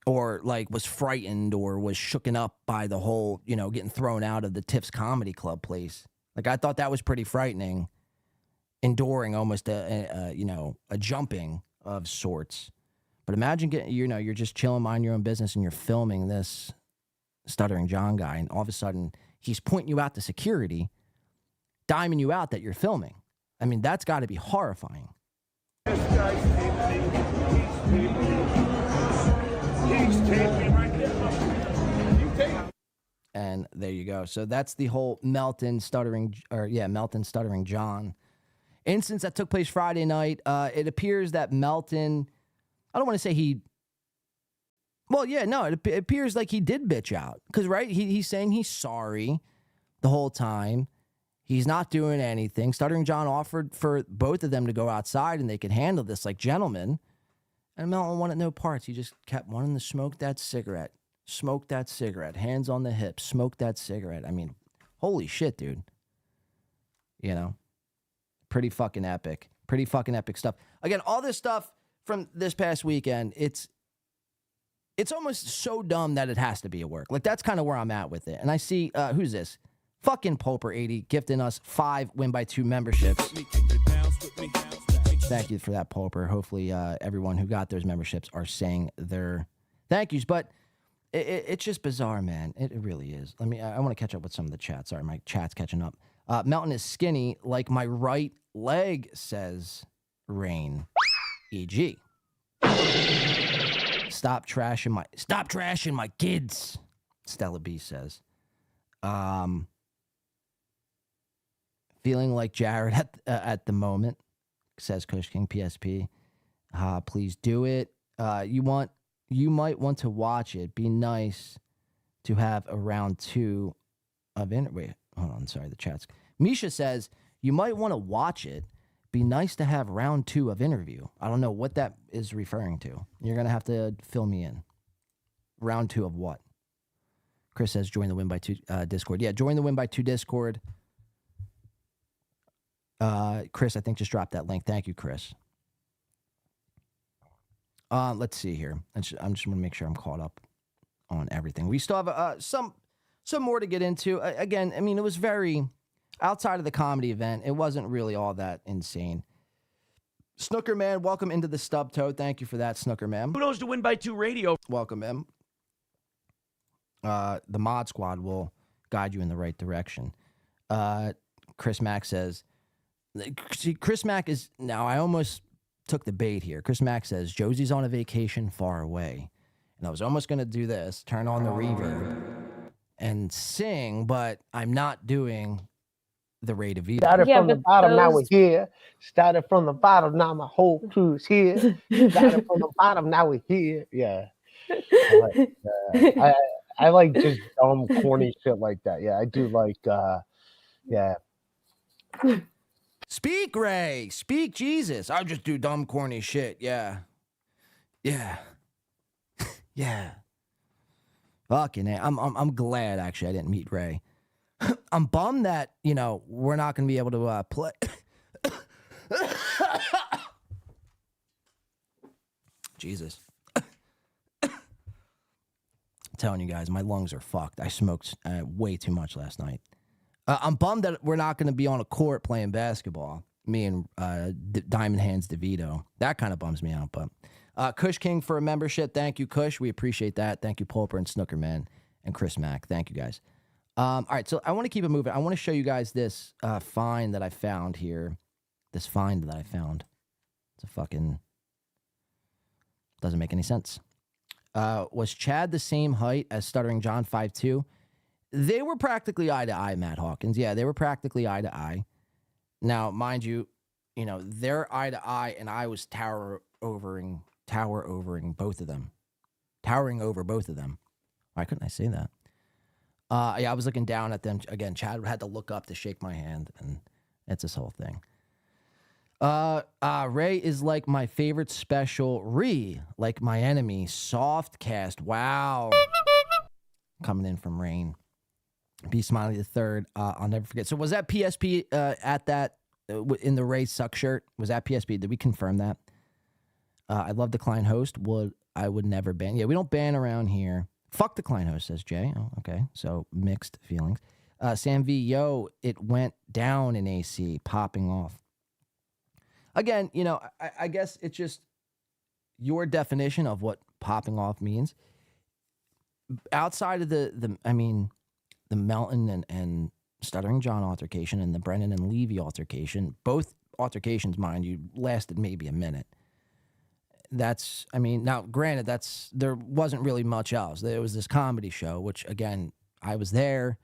[SPEAKER 6] Or, like, was frightened or was shooken up by the whole, getting thrown out of the Tiff's Comedy Club place. Like, I thought that was pretty frightening. Enduring almost a jumping of sorts. But imagine getting, you're just chilling, mind your own business, and you're filming this Stuttering John guy, and all of a sudden, he's pointing you out to security, diming you out that you're filming. I mean, that's got to be horrifying.
[SPEAKER 3] This guy's he's taping right there. You take him.
[SPEAKER 6] And there you go. So that's the whole Melton Stuttering John instance that took place Friday night. It appears that Melton, I don't want to say he, well, yeah, no, it appears like he did bitch out. Because, right, he's saying he's sorry the whole time. He's not doing anything. Stuttering John offered for both of them to go outside and they could handle this like gentlemen. And Melton wanted no parts. He just kept wanting to smoke that cigarette. Smoke that cigarette. Hands on the hips. Smoke that cigarette. I mean, holy shit, dude. You know? Pretty fucking epic. Pretty fucking epic stuff. Again, all this stuff from this past weekend, it's almost so dumb that it has to be at work. Like, that's kind of where I'm at with it. And I see, who's this? Fucking Pulper80 gifting us 5 Win by 2 memberships. Thank you for that, Pulper. Hopefully everyone who got those memberships are saying their thank yous. But it's just bizarre, man. It really is. I want to catch up with some of the chat. Sorry, my chat's catching up. Melton is skinny like my right leg, says Rain. E.g. Stop trashing my kids, Stella B says. Feeling like Jared at the moment, says Kush King PSP. Please do it. You might want to watch it. Be nice to have a round 2 of wait, hold on, sorry, the chat's. Misha says, you might want to watch it. Be nice to have round 2 of interview. I don't know what that is referring to. You're going to have to fill me in. Round 2 of what? Chris says, join the Win by 2 Discord. Yeah, join the Win by 2 Discord. Chris, I think, just dropped that link. Thank you, Chris. Let's see here. I just want to make sure I'm caught up on everything. We still have some more to get into. Again, I mean, it was very outside of the comedy event. It wasn't really all that insane. Snooker Man, welcome into the stub toe. Thank you for that, Snooker Man.
[SPEAKER 7] Kudos to Win by 2 Radio.
[SPEAKER 6] Welcome him. The mod squad will guide you in the right direction. Chris Mack says, see, Chris Mack is, now I almost took the bait here. Chris Mack says, Josie's on a vacation far away. And I was almost going to do this, turn on the reverb and sing, but I'm not doing the rate of either.
[SPEAKER 9] Started from the bottom, now we're here. Started from the bottom, now my whole crew's here. Started from the bottom, now we're here. Yeah. I like just dumb, corny shit like that. Yeah, I do like, yeah.
[SPEAKER 6] Speak, Ray. Speak, Jesus. I just do dumb, corny shit. Yeah. Yeah. Yeah. Fucking A. I'm glad, actually, I didn't meet Ray. I'm bummed that, you know, we're not going to be able to play. Jesus. I'm telling you guys, my lungs are fucked. I smoked way too much last night. I'm bummed that we're not going to be on a court playing basketball. Me and Diamond Hands DeVito. That kind of bums me out. But Kush King for a membership. Thank you, Kush. We appreciate that. Thank you, Pulper and Snookerman and Chris Mack. Thank you, guys. All right, so I want to keep it moving. I want to show you guys this find that I found here. This find that I found. It's a fucking... doesn't make any sense. Was Chad the same height as Stuttering John 5'2"? They were practically eye to eye, Matt Hawkins. Yeah, they were practically eye to eye. Now, mind you, you know, they're eye to eye, and I was tower overing both of them. Towering over both of them. Why couldn't I say that? Yeah, I was looking down at them. Again, Chad had to look up to shake my hand, and it's this whole thing. Ray is like my favorite special. Like my enemy. Soft cast. Wow. Coming in from Rain. B Smiley the third. I'll never forget. So was that PSP at that in the Ray Suck shirt? Was that PSP? Did we confirm that? I love the Klein host. I would never ban. Yeah, we don't ban around here. Fuck the Klein host, says Jay. Oh, okay. So mixed feelings. Sam V, yo, it went down in AC, popping off. Again, you know, I guess it's just your definition of what popping off means. Outside of the Melton and Stuttering John altercation and the Brennan and Levy altercation, both altercations, mind you, lasted maybe a minute. Now granted, there wasn't really much else. There was this comedy show, which again, I was there.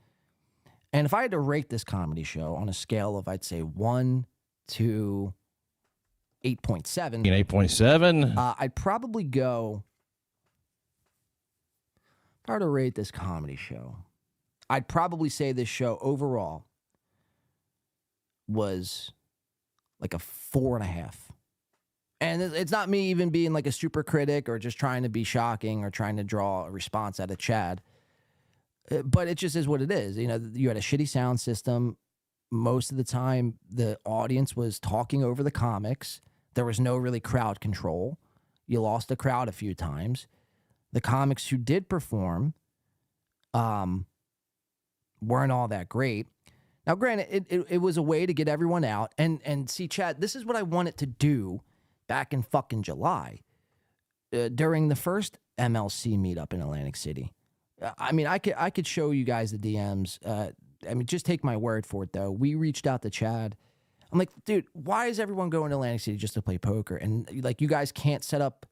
[SPEAKER 6] And if I had to rate this comedy show on a scale of, I'd say 1 to 8.7.
[SPEAKER 10] In 8.7.
[SPEAKER 6] I'd probably go. If I were to rate this comedy show, I'd probably say this show overall was like a 4.5. And it's not me even being like a super critic or just trying to be shocking or trying to draw a response out of Chad. But it just is what it is. You know, you had a shitty sound system. Most of the time, the audience was talking over the comics. There was no really crowd control. You lost the crowd a few times. The comics who did perform weren't all that great. Now, granted, it was a way to get everyone out. And see, Chad, this is what I wanted to do back in fucking July during the first MLC meetup in Atlantic City. I mean, I could show you guys the DMs. I mean, just take my word for it, though. We reached out to Chad. I'm like, dude, why is everyone going to Atlantic City just to play poker? And, like, you guys can't set up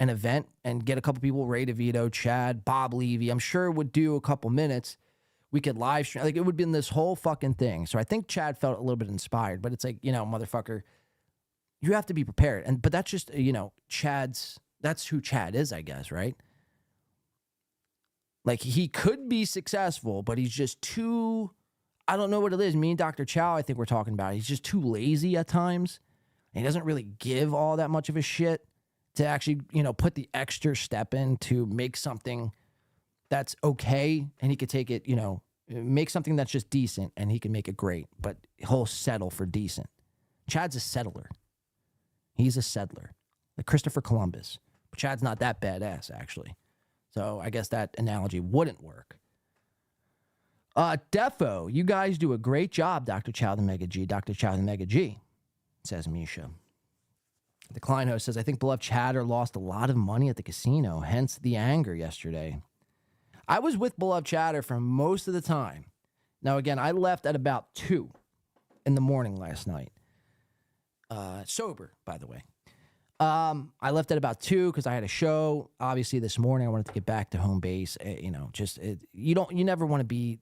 [SPEAKER 6] an event and get a couple people, Ray DeVito, Chad, Bob Levy. I'm sure it would do a couple minutes. We could live stream. Like, it would have been this whole fucking thing. So I think Chad felt a little bit inspired. But it's like, you know, motherfucker, you have to be prepared. But that's just, you know, that's who Chad is, I guess, right? Like, he could be successful, but he's just too, I don't know what it is. Me and Dr. Chow, I think we're talking about, he's just too lazy at times. And he doesn't really give all that much of a shit to actually, you know, put the extra step in to make something that's okay. And he could take it, you know, make something that's just decent and he can make it great. But he'll settle for decent. Chad's a settler. He's a settler. Like Christopher Columbus. But Chad's not that badass, actually. So I guess that analogy wouldn't work. Defo, you guys do a great job, Dr. Chow the Mega G. Dr. Chow the Mega G, says Misha. The Klein host says, I think beloved Chatter lost a lot of money at the casino, hence the anger yesterday. I was with beloved Chatter for most of the time. Now, again, I left at about 2 in the morning last night. Sober, by the way. I left at about 2 because I had a show. Obviously, this morning I wanted to get back to home base. You never want to be,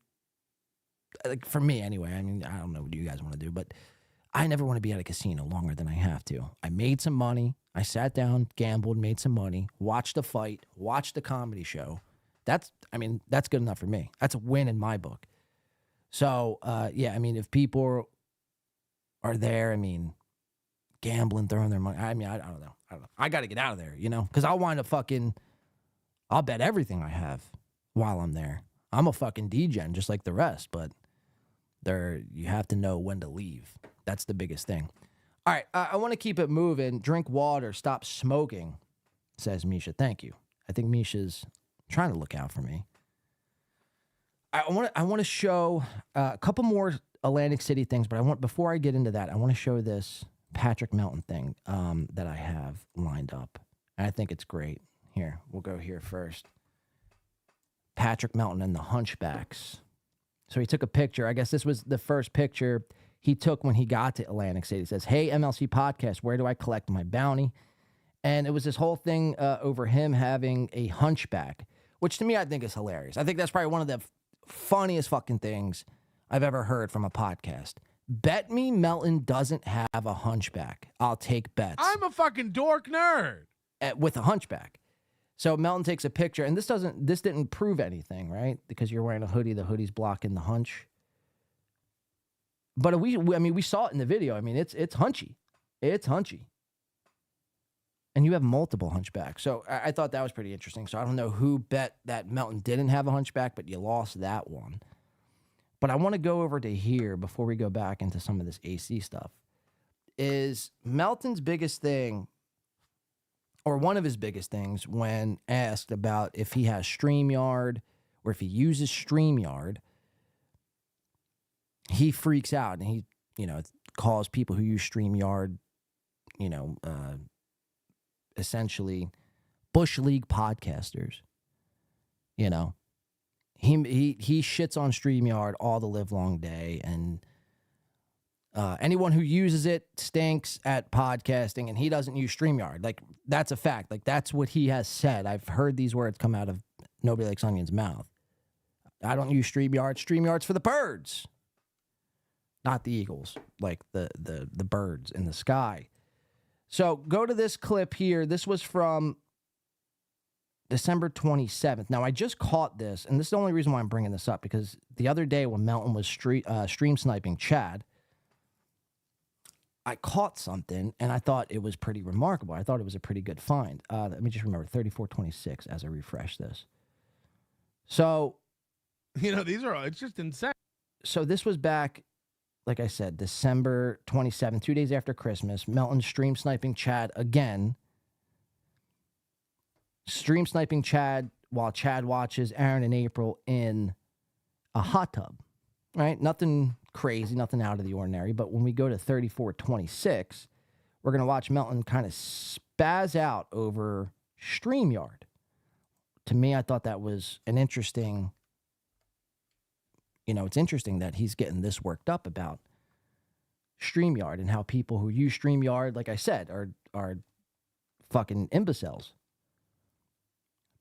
[SPEAKER 6] like, for me anyway. I mean, I don't know what you guys want to do, but I never want to be at a casino longer than I have to. I made some money. I sat down, gambled, made some money, watched a fight, watched a comedy show. That's good enough for me. That's a win in my book. So, yeah, I mean, if people are there, I mean, gambling, throwing their money. I mean, I don't know. I got to get out of there, you know, because I'll wind up I'll bet everything I have while I'm there. I'm a fucking degen just like the rest, but you have to know when to leave. That's the biggest thing. All right, I want to keep it moving. Drink water, stop smoking, says Misha. Thank you. I think Misha's trying to look out for me. I want to show a couple more Atlantic City things, but before I get into that, I want to show this Patrick Melton thing that I have lined up. And I think it's great. Here, we'll go here first. Patrick Melton and the Hunchbacks. So he took a picture. I guess this was the first picture he took when he got to Atlantic City. It says, hey, MLC Podcast, where do I collect my bounty? And it was this whole thing over him having a hunchback, which to me I think is hilarious. I think that's probably one of the funniest fucking things I've ever heard from a podcast. Bet me Melton doesn't have a hunchback. I'll take bets.
[SPEAKER 5] I'm a fucking dork nerd.
[SPEAKER 6] With a hunchback. So Melton takes a picture, and this didn't prove anything, right? Because you're wearing a hoodie, the hoodie's blocking the hunch. But we saw it in the video. I mean, it's hunchy. It's hunchy. And you have multiple hunchbacks. So I thought that was pretty interesting. So I don't know who bet that Melton didn't have a hunchback, but you lost that one. But I want to go over to here before we go back into some of this AC stuff. Is Melton's biggest thing, or one of his biggest things, when asked about if he has StreamYard or if he uses StreamYard, he freaks out and he, calls people who use StreamYard, essentially Bush League podcasters. He shits on StreamYard all the live long day, and anyone who uses it stinks at podcasting, and he doesn't use StreamYard. Like, that's a fact. Like, that's what he has said. I've heard these words come out of Nobody Likes Onion's mouth. I don't use StreamYard. StreamYard's for the birds. not the eagles, like the birds in the sky. So go to this clip here. This was from December 27th. Now, I just caught this, and this is the only reason why I'm bringing this up, because the other day when Melton was stream sniping Chad, I caught something, and I thought it was pretty remarkable. I thought it was a pretty good find. Let me just remember, 3426 as I refresh this. So,
[SPEAKER 10] it's just insane.
[SPEAKER 6] So this was back, like I said, December 27th, 2 days after Christmas. Melton stream sniping Chad again. Stream sniping Chad while Chad watches Aaron and April in a hot tub, right? Nothing crazy, nothing out of the ordinary. But when we go to 3426, we're going to watch Melton kind of spaz out over StreamYard. To me, I thought that was an interesting, it's interesting that he's getting this worked up about StreamYard and how people who use StreamYard, like I said, are fucking imbeciles.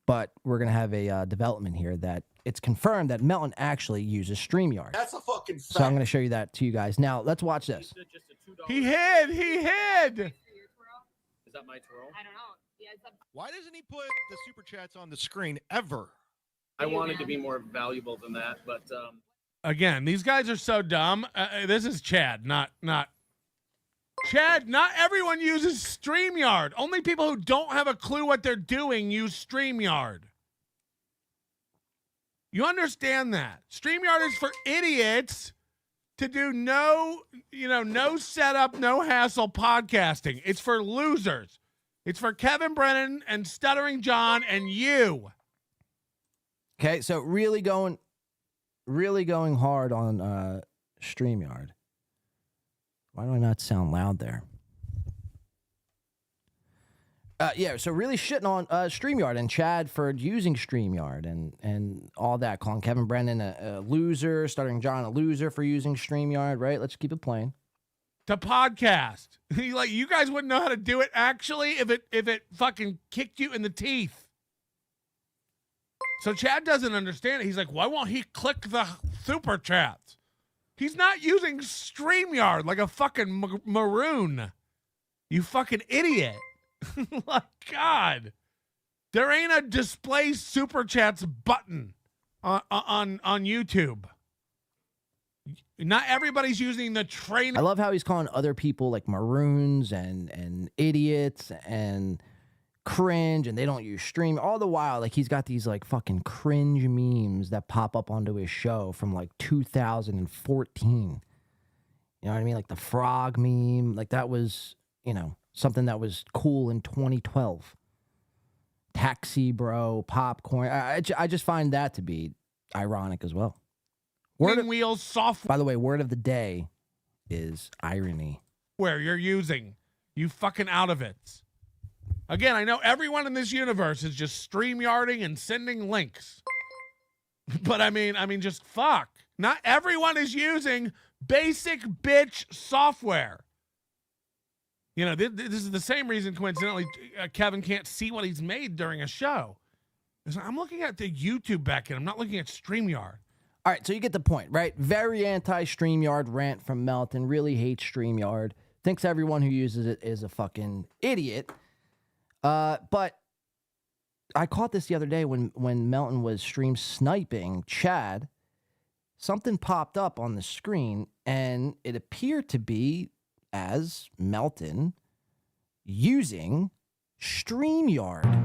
[SPEAKER 6] But we're going to have a development here that it's confirmed that Melton actually uses StreamYard.
[SPEAKER 3] That's a fucking fact.
[SPEAKER 6] So I'm going to show you that to you guys. Now, let's watch this.
[SPEAKER 10] He hid.
[SPEAKER 5] Is that my twirl?
[SPEAKER 4] I don't know. Yeah,
[SPEAKER 11] Why doesn't he put the super chats on the screen ever?
[SPEAKER 5] I wanted to be more valuable than that, but
[SPEAKER 10] Again, these guys are so dumb. This is Chad, not Chad. Not everyone uses StreamYard. Only people who don't have a clue what they're doing use StreamYard. You understand that? StreamYard is for idiots to do no setup, no hassle podcasting. It's for losers. It's for Kevin Brennan and Stuttering John and you.
[SPEAKER 6] Okay, so really going hard on StreamYard. Why do I not sound loud there? So really shitting on StreamYard and Chad for using StreamYard and all that, calling Kevin Brennan a loser, Stuttering John a loser for using StreamYard, right? Let's keep it playing.
[SPEAKER 10] To podcast. Like, you guys wouldn't know how to do it actually if it fucking kicked you in the teeth. So Chad doesn't understand it. He's like, why won't he click the super chats? He's not using StreamYard like a fucking maroon. You fucking idiot. Like, God. There ain't a display super chats button on YouTube. Not everybody's using the train.
[SPEAKER 6] I love how he's calling other people like maroons and idiots and cringe, and they don't use stream. All the while, like, he's got these like fucking cringe memes that pop up onto his show from like 2014. You know what I mean? Like the frog meme. Like that was, something that was cool in 2012. Taxi bro, popcorn. I just find that to be ironic as well.
[SPEAKER 10] Wheels software.
[SPEAKER 6] By the way, word of the day is irony.
[SPEAKER 10] Where you're using, you fucking out of it. Again, I know everyone in this universe is just StreamYarding and sending links. But I mean, just fuck. Not everyone is using basic bitch software. This is the same reason, coincidentally, Kevin can't see what he's made during a show. I'm looking at the YouTube backend. I'm not looking at StreamYard.
[SPEAKER 6] All right, so you get the point, right? Very anti-StreamYard rant from Melton. Really hates StreamYard. Thinks everyone who uses it is a fucking idiot. But I caught this the other day when Melton was stream sniping Chad. Something popped up on the screen, and it appeared to be as Melton using StreamYard.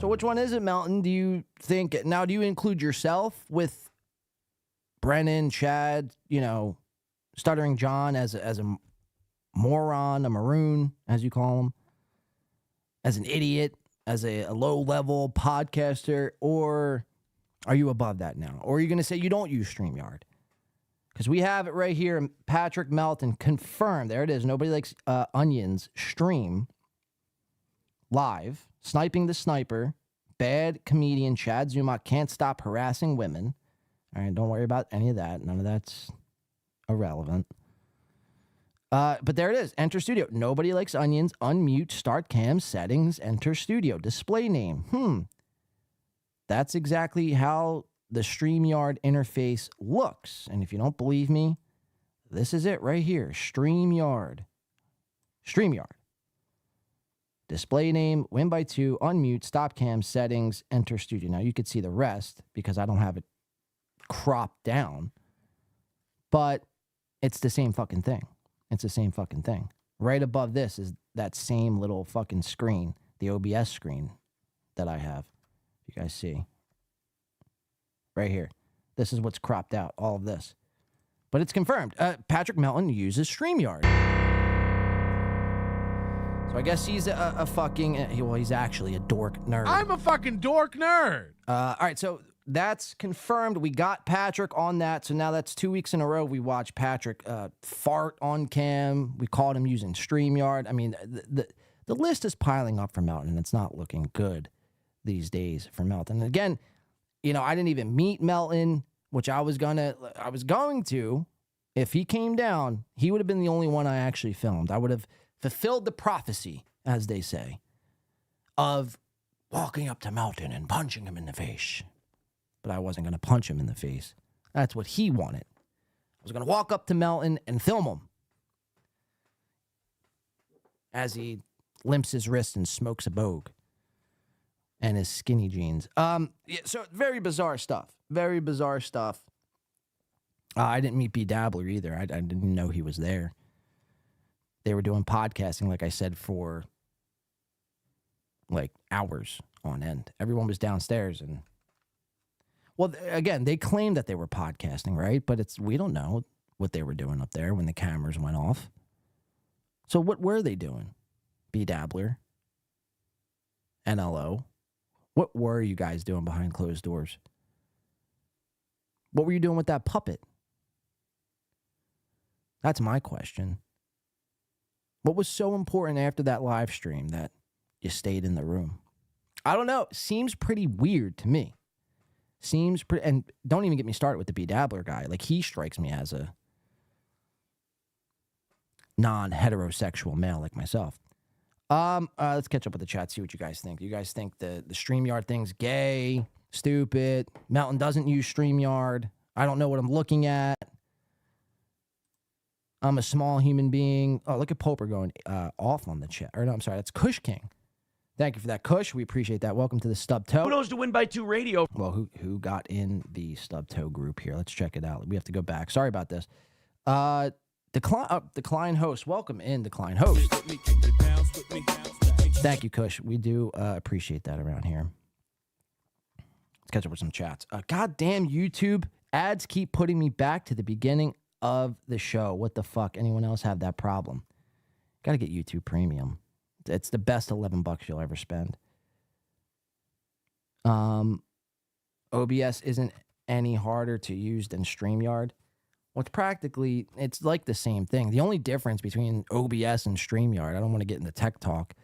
[SPEAKER 6] So which one is it, Melton? Do you think now? Do you include yourself with Brennan, Chad, Stuttering John as a moron, a maroon, as you call him, as an idiot, as a low-level podcaster, or are you above that now? Or are you going to say you don't use StreamYard? Because we have it right here. Patrick Melton confirmed. There it is. Nobody likes onions. Stream live. Sniping the sniper. Bad comedian Chad Zumach can't stop harassing women. All right, don't worry about any of that. None of that's irrelevant. But there it is. Enter studio. Nobody likes onions. Unmute. Start cam. Settings. Enter studio. Display name. That's exactly how the StreamYard interface looks. And if you don't believe me, This is it right here. StreamYard. StreamYard. Display name, win by 2, unmute, stop cam, settings, enter studio. Now you could see the rest because I don't have it cropped down, but it's the same fucking thing. It's the same fucking thing. Right above this is that same little fucking screen, the OBS screen that I have. You guys see. Right here. This is what's cropped out, all of this. But it's confirmed. Patrick Melton uses StreamYard. So I guess he's a fucking, well, he's actually a dork nerd.
[SPEAKER 10] I'm a fucking dork nerd.
[SPEAKER 6] All right, so that's confirmed. We got Patrick on that. So now that's 2 weeks in a row we watch Patrick fart on cam. We caught him using StreamYard. I mean, the list is piling up for Melton, and it's not looking good these days for Melton. And again, you know, I didn't even meet Melton, which I was going to. If he came down, he would have been the only one I actually filmed. I would have fulfilled the prophecy, as they say, of walking up to Melton and punching him in the face. But I wasn't going to punch him in the face. That's what he wanted. I was going to walk up to Melton and film him as he limps his wrist and smokes a bogue and his skinny jeans. Yeah, so very bizarre stuff. Very bizarre stuff. I didn't meet B. Dabbler either. I didn't know he was there. They were doing podcasting, like I said, for like hours on end. Everyone was downstairs, and well, again, they claimed that they were podcasting, right? But we don't know what they were doing up there when the cameras went off. So what were they doing? B. Dabbler, NLO. What were you guys doing behind closed doors? What were you doing with that puppet? That's my question. What was so important after that live stream that you stayed in the room? I don't know. Seems pretty weird to me. And don't even get me started with the B. Dabbler guy. Like, he strikes me as a non-heterosexual male like myself. Let's catch up with the chat, see what you guys think. You guys think the StreamYard thing's gay, stupid? Melton doesn't use StreamYard. I don't know what I'm looking at. I'm a small human being. Oh, look at Poper going off on the chat. Or no, I'm sorry, that's Kush King. Thank you for that, Kush. We appreciate that. Welcome to the Stub Toe.
[SPEAKER 7] Who knows to win by 2 radio?
[SPEAKER 6] Well, who got in the Stub Toe group here? Let's check it out. We have to go back. Sorry about this. Decline host. Welcome in, Decline host. Thank you, Kush. We do appreciate that around here. Let's catch up with some chats. Goddamn YouTube ads keep putting me back to the beginning of the show. What the fuck? Anyone else have that problem? Got to get YouTube Premium. It's the best $11 you'll ever spend. OBS isn't any harder to use than StreamYard. Well, it's like the same thing. The only difference between OBS and StreamYard, I don't want to get into tech talk,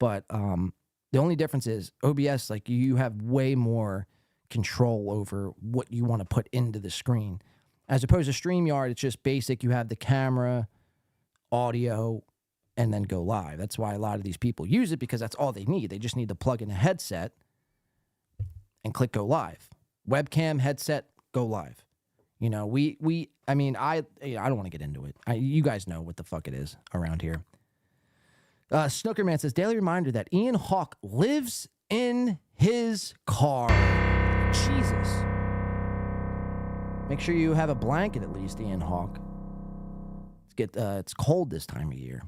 [SPEAKER 6] but the only difference is OBS, like, you have way more control over what you want to put into the screen. As opposed to StreamYard, it's just basic. You have the camera, audio, and then go live. That's why a lot of these people use it, because that's all they need. They just need to plug in a headset and click go live. Webcam, headset, go live. You know, I don't want to get into it. You guys know what the fuck it is around here. Snookerman says, daily reminder that Ian Hawke lives in his car. Jesus. Make sure you have a blanket at least, Ian Hawke. It's cold this time of year.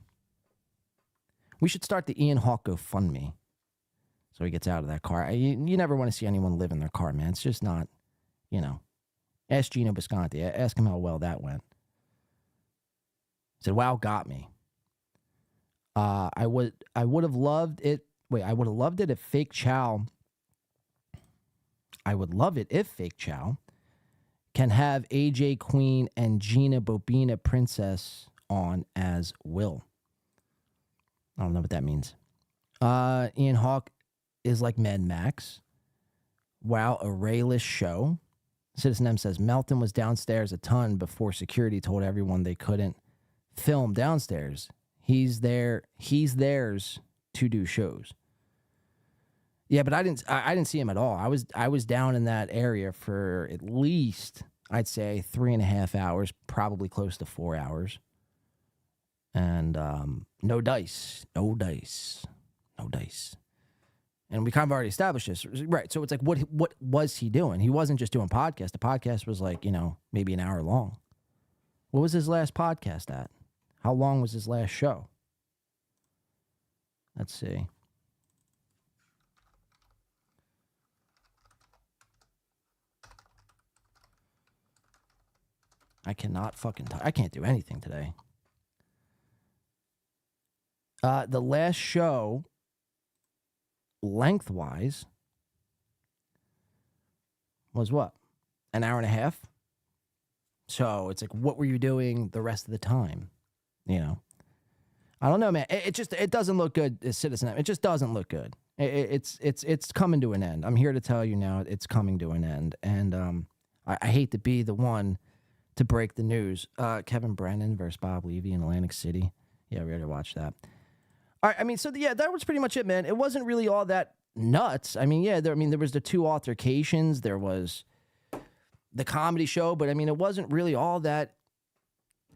[SPEAKER 6] We should start the Ian Hawke GoFundMe so he gets out of that car. You never want to see anyone live in their car, man. It's just not, you know. Ask Gino Bisconti. Ask him how well that went. He said, wow, got me. I would have loved it. Wait, I would have loved it if Fake Chow. I would love it if Fake Chow can have AJ Queen and Gina Bobina Princess on as Will. I don't know what that means. Ian Hawke is like Mad Max. Wow, a rayless show. Citizen M says, Melton was downstairs a ton before security told everyone they couldn't film downstairs. He's theirs to do shows. Yeah, but I didn't see him at all. I was down in that area for at least I'd say 3.5 hours, probably close to 4 hours. And no dice. And we kind of already established this, right? So it's like, what was he doing? He wasn't just doing podcast. The podcast was like, maybe an hour long. What was his last podcast at? How long was his last show? Let's see. I cannot I can't do anything today. The last show, lengthwise, was what? An hour and a half? So it's like, what were you doing the rest of the time? I don't know, man. It doesn't look good as Citizen. It just doesn't look good. It's coming to an end. I'm here to tell you now, it's coming to an end. And I hate to be the one to break the news. Kevin Brennan versus Bob Levy in Atlantic City. Yeah, we already watched that. All right, that was pretty much it, man. It wasn't really all that nuts. There was the 2 altercations. There was the comedy show, but it wasn't really all that.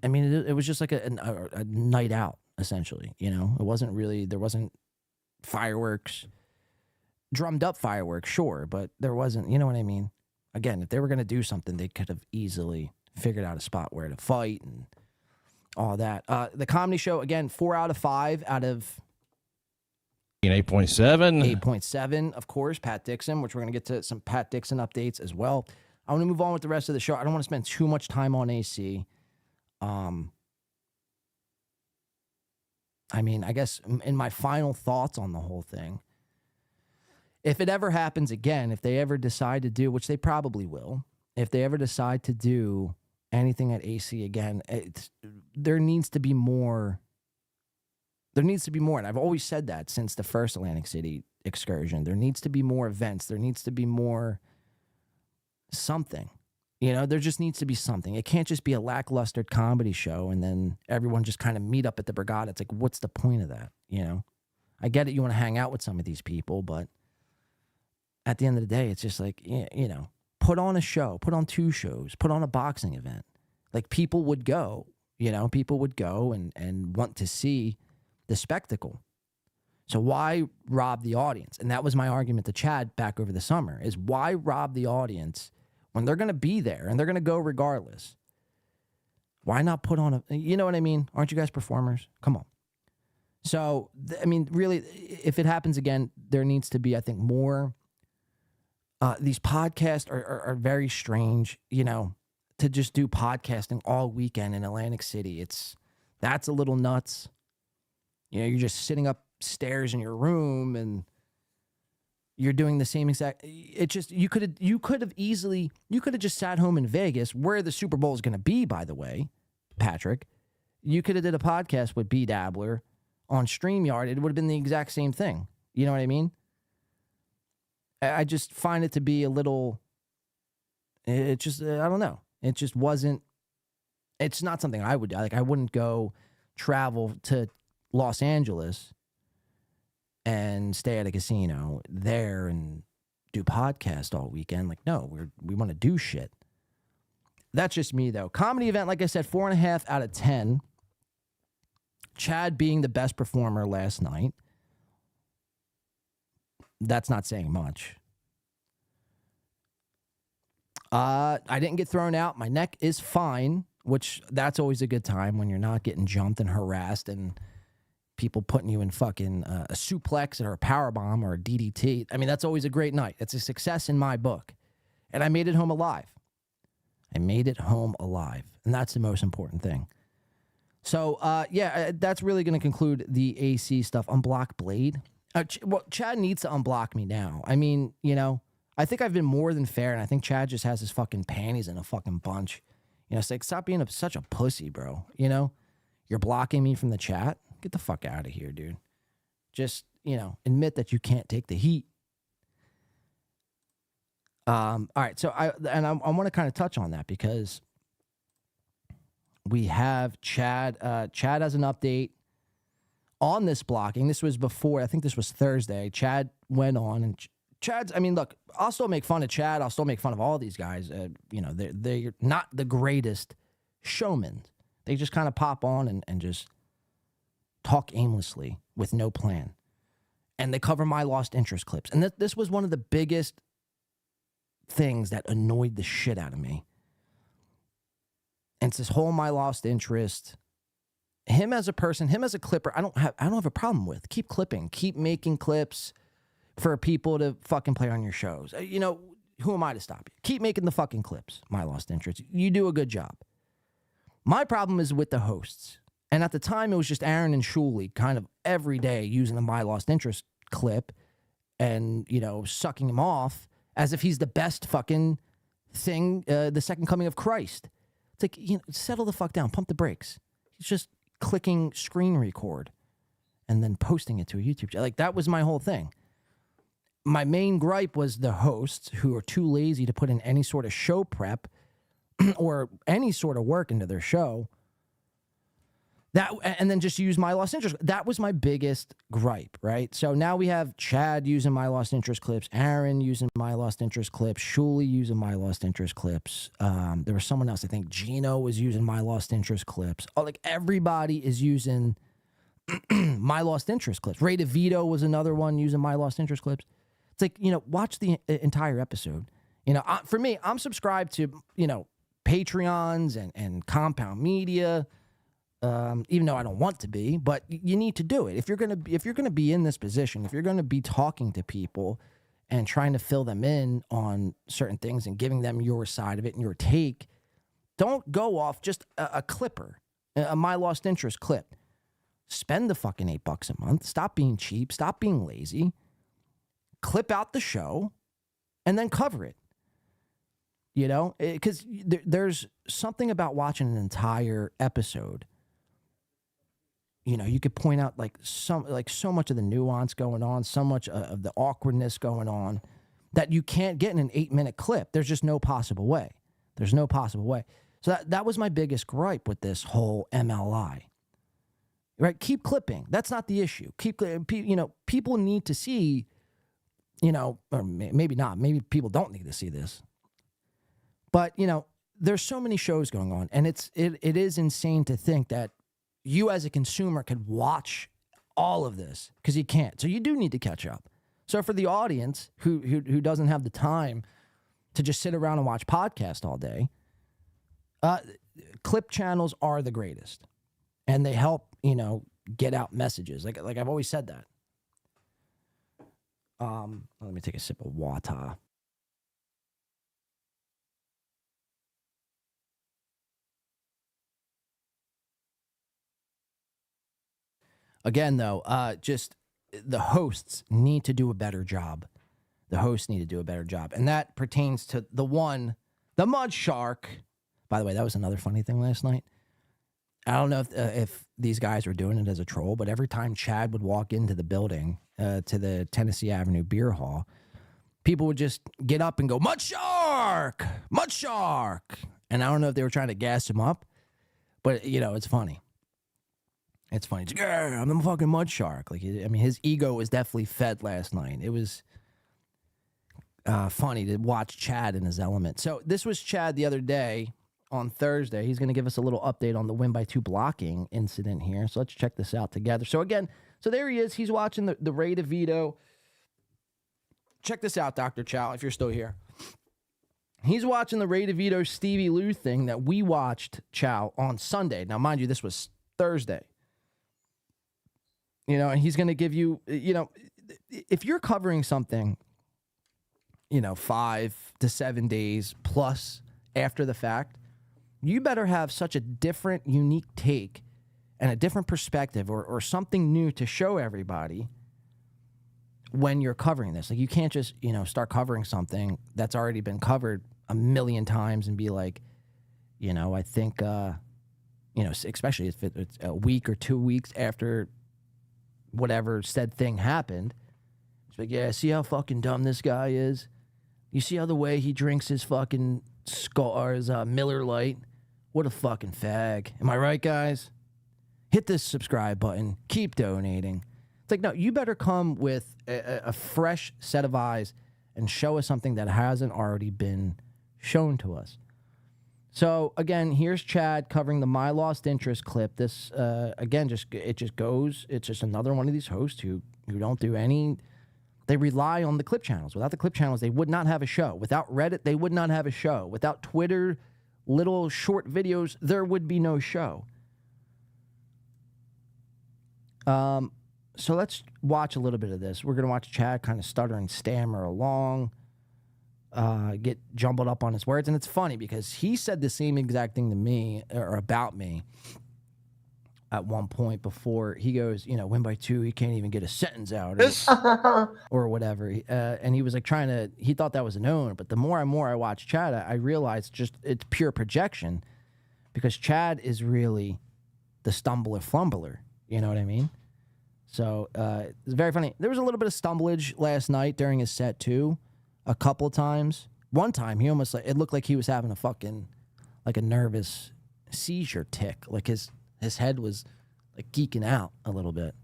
[SPEAKER 6] It was just like a night out, essentially. It wasn't really, there wasn't fireworks, drummed up fireworks, sure, but there wasn't, you know what I mean? Again, if they were going to do something, they could have easily figured out a spot where to fight and all that. The comedy show, again, 4 out of 5 out of
[SPEAKER 12] 8.7.
[SPEAKER 6] 8.7, of course, Pat Dixon, which we're going to get to some Pat Dixon updates as well. I want to move on with the rest of the show. I don't want to spend too much time on AC. I guess in my final thoughts on the whole thing, if it ever happens again, if they ever decide to do, which they probably will, if they ever decide to do anything at AC again, there needs to be more. There needs to be more. And I've always said that since the first Atlantic City excursion. There needs to be more events. There needs to be more something. There just needs to be something. It can't just be a lackluster comedy show and then everyone just kind of meet up at the Brigada. It's like, what's the point of that? I get it. You want to hang out with some of these people, but at the end of the day, it's just like, put on a show, put on 2 shows, put on a boxing event. Like people would go, people would go and want to see the spectacle. So why rob the audience? And that was my argument to Chad back over the summer, is why rob the audience when they're going to be there and they're going to go regardless? Why not put on you know what I mean? Aren't you guys performers? Come on. So, really, if it happens again, there needs to be, I think, more. These podcasts are very strange, to just do podcasting all weekend in Atlantic City. That's a little nuts. You're just sitting upstairs in your room and you're doing the same exact. You could have just sat home in Vegas, where the Super Bowl is going to be, by the way, Patrick. You could have did a podcast with B Dabbler on StreamYard. It would have been the exact same thing. You know what I mean? I just find it to be a little. I don't know. It just wasn't. It's not something I would do. Like I wouldn't go travel to Los Angeles and stay at a casino there and do podcast all weekend. Like, no, we want to do shit. That's just me, though. Comedy event, like I said, 4.5 out of 10. Chad being the best performer last night. That's not saying much. I didn't get thrown out. My neck is fine, which that's always a good time when you're not getting jumped and harassed and people putting you in fucking a suplex or a powerbomb or a DDT. That's always a great night. It's a success in my book. And I made it home alive. And that's the most important thing. So, that's really going to conclude the AC stuff. Unblock Blade. Chad needs to unblock me now. I think I've been more than fair, and I think Chad just has his fucking panties in a fucking bunch. It's like, stop being such a pussy, bro. You're blocking me from the chat. Get the fuck out of here, dude. Just, admit that you can't take the heat. All right, so I want to kind of touch on that because we have Chad. Chad has an update on this blocking. This was before, I think this was Thursday. Chad went on and Chad's, I mean, look, I'll still make fun of Chad. I'll still make fun of all these guys. You know, they're not the greatest showmen. They just kind of pop on and just talk aimlessly with no plan. And they cover my lost interest clips. And this was one of the biggest things that annoyed the shit out of me. And it's this whole my lost interest. Him as a person, him as a clipper, I don't have a problem with. Keep clipping. Keep making clips for people to fucking play on your shows. You know, who am I to stop you? Keep making the fucking clips, my lost interest. You do a good job. My problem is with the hosts. And at the time, it was just Aaron and Shuley kind of every day using the my lost interest clip and, you know, sucking him off as if he's the best fucking thing, the second coming of Christ. It's like, you know, settle the fuck down, pump the brakes. He's just clicking screen record and then posting it to a YouTube channel. Like, that was my whole thing. My main gripe was the hosts who are too lazy to put in any sort of show prep or any sort of work into their show. That, and then just use my lost interest. That was my biggest gripe, right? So now we have Chad using my lost interest clips, Aaron using my lost interest clips, Shuley using my lost interest clips. There was someone else, I think Gino was using my lost interest clips. Oh, like everybody is using my lost interest clips. Ray DeVito was another one using my lost interest clips. It's like, you know, watch the entire episode. You know, for me, I'm subscribed to, you know, Patreons and Compound Media. Even though I don't want to be, but you need to do it. If you're gonna be in this position, if you're gonna be talking to people and trying to fill them in on certain things and giving them your side of it and your take, don't go off just a clipper, a my lost interest clip. Spend the fucking $8 a month. Stop being cheap. Stop being lazy. Clip out the show, and then cover it. You know, because there's something about watching an entire episode. You know, you could point out so much of the nuance going on, so much of the awkwardness going on that you can't get in an 8-minute clip. There's just no possible way. There's no possible way. So that was my biggest gripe with this whole MLI. Right? Keep clipping. That's not the issue. You know, people need to see, you know, or maybe not. Maybe people don't need to see this. But, you know, there's so many shows going on, and it is insane to think that you as a consumer could watch all of this, because you can't. So you do need to catch up. So for the audience who doesn't have the time to just sit around and watch podcasts all day, clip channels are the greatest, and they help, you know, get out messages. Like I've always said that. Let me take a sip of water. Again, though, just the hosts need to do a better job. The hosts need to do a better job. And that pertains to the Mud Shark. By the way, that was another funny thing last night. I don't know if these guys were doing it as a troll, but every time Chad would walk into the building, to the Tennessee Avenue Beer Hall, people would just get up and go, Mud Shark! Mud Shark! And I don't know if they were trying to gas him up, but, you know, it's funny. It's funny. It's like, yeah, I'm the fucking Mud Shark. Like, I mean, his ego was definitely fed last night. It was funny to watch Chad in his element. So this was Chad the other day on Thursday. He's going to give us a little update on the win by 2 blocking incident here. So let's check this out together. So again, so there he is. He's watching the Ray DeVito. Check this out, Dr. Chow, if you're still here. He's watching the Ray DeVito Stevie Lou thing that we watched, Chow, on Sunday. Now, mind you, this was Thursday. You know, and he's going to give you, you know, if you're covering something, you know, 5 to 7 days plus after the fact, you better have such a different, unique take and a different perspective or something new to show everybody when you're covering this. Like, you can't just, you know, start covering something that's already been covered a million times and be like, you know, I think, you know, especially if it's a week or 2 weeks after whatever said thing happened. It's like, yeah, see how fucking dumb this guy is? You see how the way he drinks his fucking Miller Lite? What a fucking fag. Am I right, guys? Hit this subscribe button. Keep donating. It's like, no, you better come with a fresh set of eyes and show us something that hasn't already been shown to us. So again, here's Chad covering the My Lost Interest clip. This again, it's just another one of these hosts who don't do any. They rely on the clip channels. Without the clip channels, they would not have a show. Without Reddit, they would not have a show. Without Twitter, little short videos, there would be no show. So let's watch a little bit of this. We're going to watch Chad kind of stutter and stammer along, get jumbled up on his words. And it's funny because he said the same exact thing to me, or about me, at one point before. He goes, win by 2, he can't even get a sentence out or whatever. And he was like he thought that was a known. But the more I watch Chad, I realized it's pure projection, because Chad is really the stumbler flumbler. You know what I mean? So it's very funny. There was a little bit of stumblage last night during his set too, a couple of times. One time he almost it looked like he was having a nervous seizure tick. Like his head was like geeking out a little bit.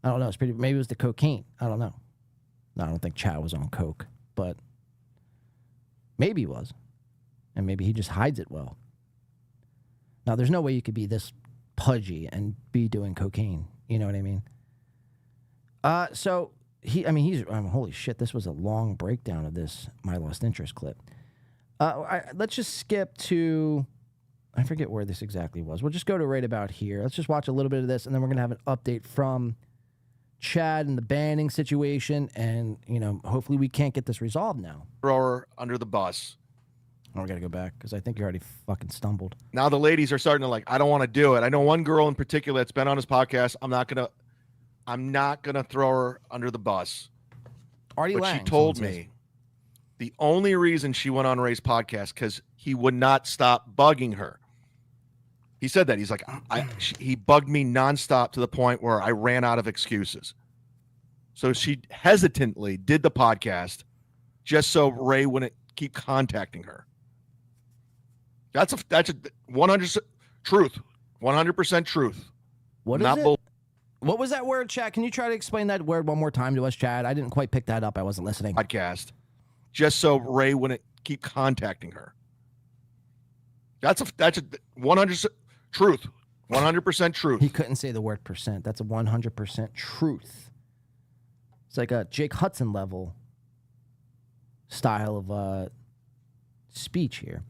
[SPEAKER 6] I don't know. Maybe it was the cocaine. I don't know. No, I don't think Chad was on coke, but maybe he was, and maybe he just hides it well. Now, there's no way you could be this pudgy and be doing cocaine. You know what I mean? So holy shit, this was a long breakdown of this My Lost Interest clip. Let's just skip to, I forget where this exactly was. We'll just go to right about here. Let's just watch a little bit of this, and then we're going to have an update from Chad and the banning situation, and, hopefully we can't get this resolved now.
[SPEAKER 11] Throw her under the bus.
[SPEAKER 6] Oh, we got to go back, because I think you already fucking stumbled.
[SPEAKER 11] Now the ladies are starting to I don't want to do it. I know one girl in particular that's been on his podcast. I'm not gonna throw her under the bus.
[SPEAKER 6] Artie
[SPEAKER 11] but
[SPEAKER 6] Lang,
[SPEAKER 11] she told me the only reason she went on Ray's podcast because he would not stop bugging her. He said that. He's like, he bugged me nonstop to the point where I ran out of excuses. So she hesitantly did the podcast just so Ray wouldn't keep contacting her. That's a 100% truth. 100% truth.
[SPEAKER 6] What is it? What was that word, Chad? Can you try to explain that word one more time to us, Chad? I didn't quite pick that up. I wasn't listening.
[SPEAKER 11] Podcast, just so Ray wouldn't keep contacting her. That's a 100% truth. 100% truth.
[SPEAKER 6] He couldn't say the word percent. That's a 100% truth. It's like a Jake Hudson level style of speech here.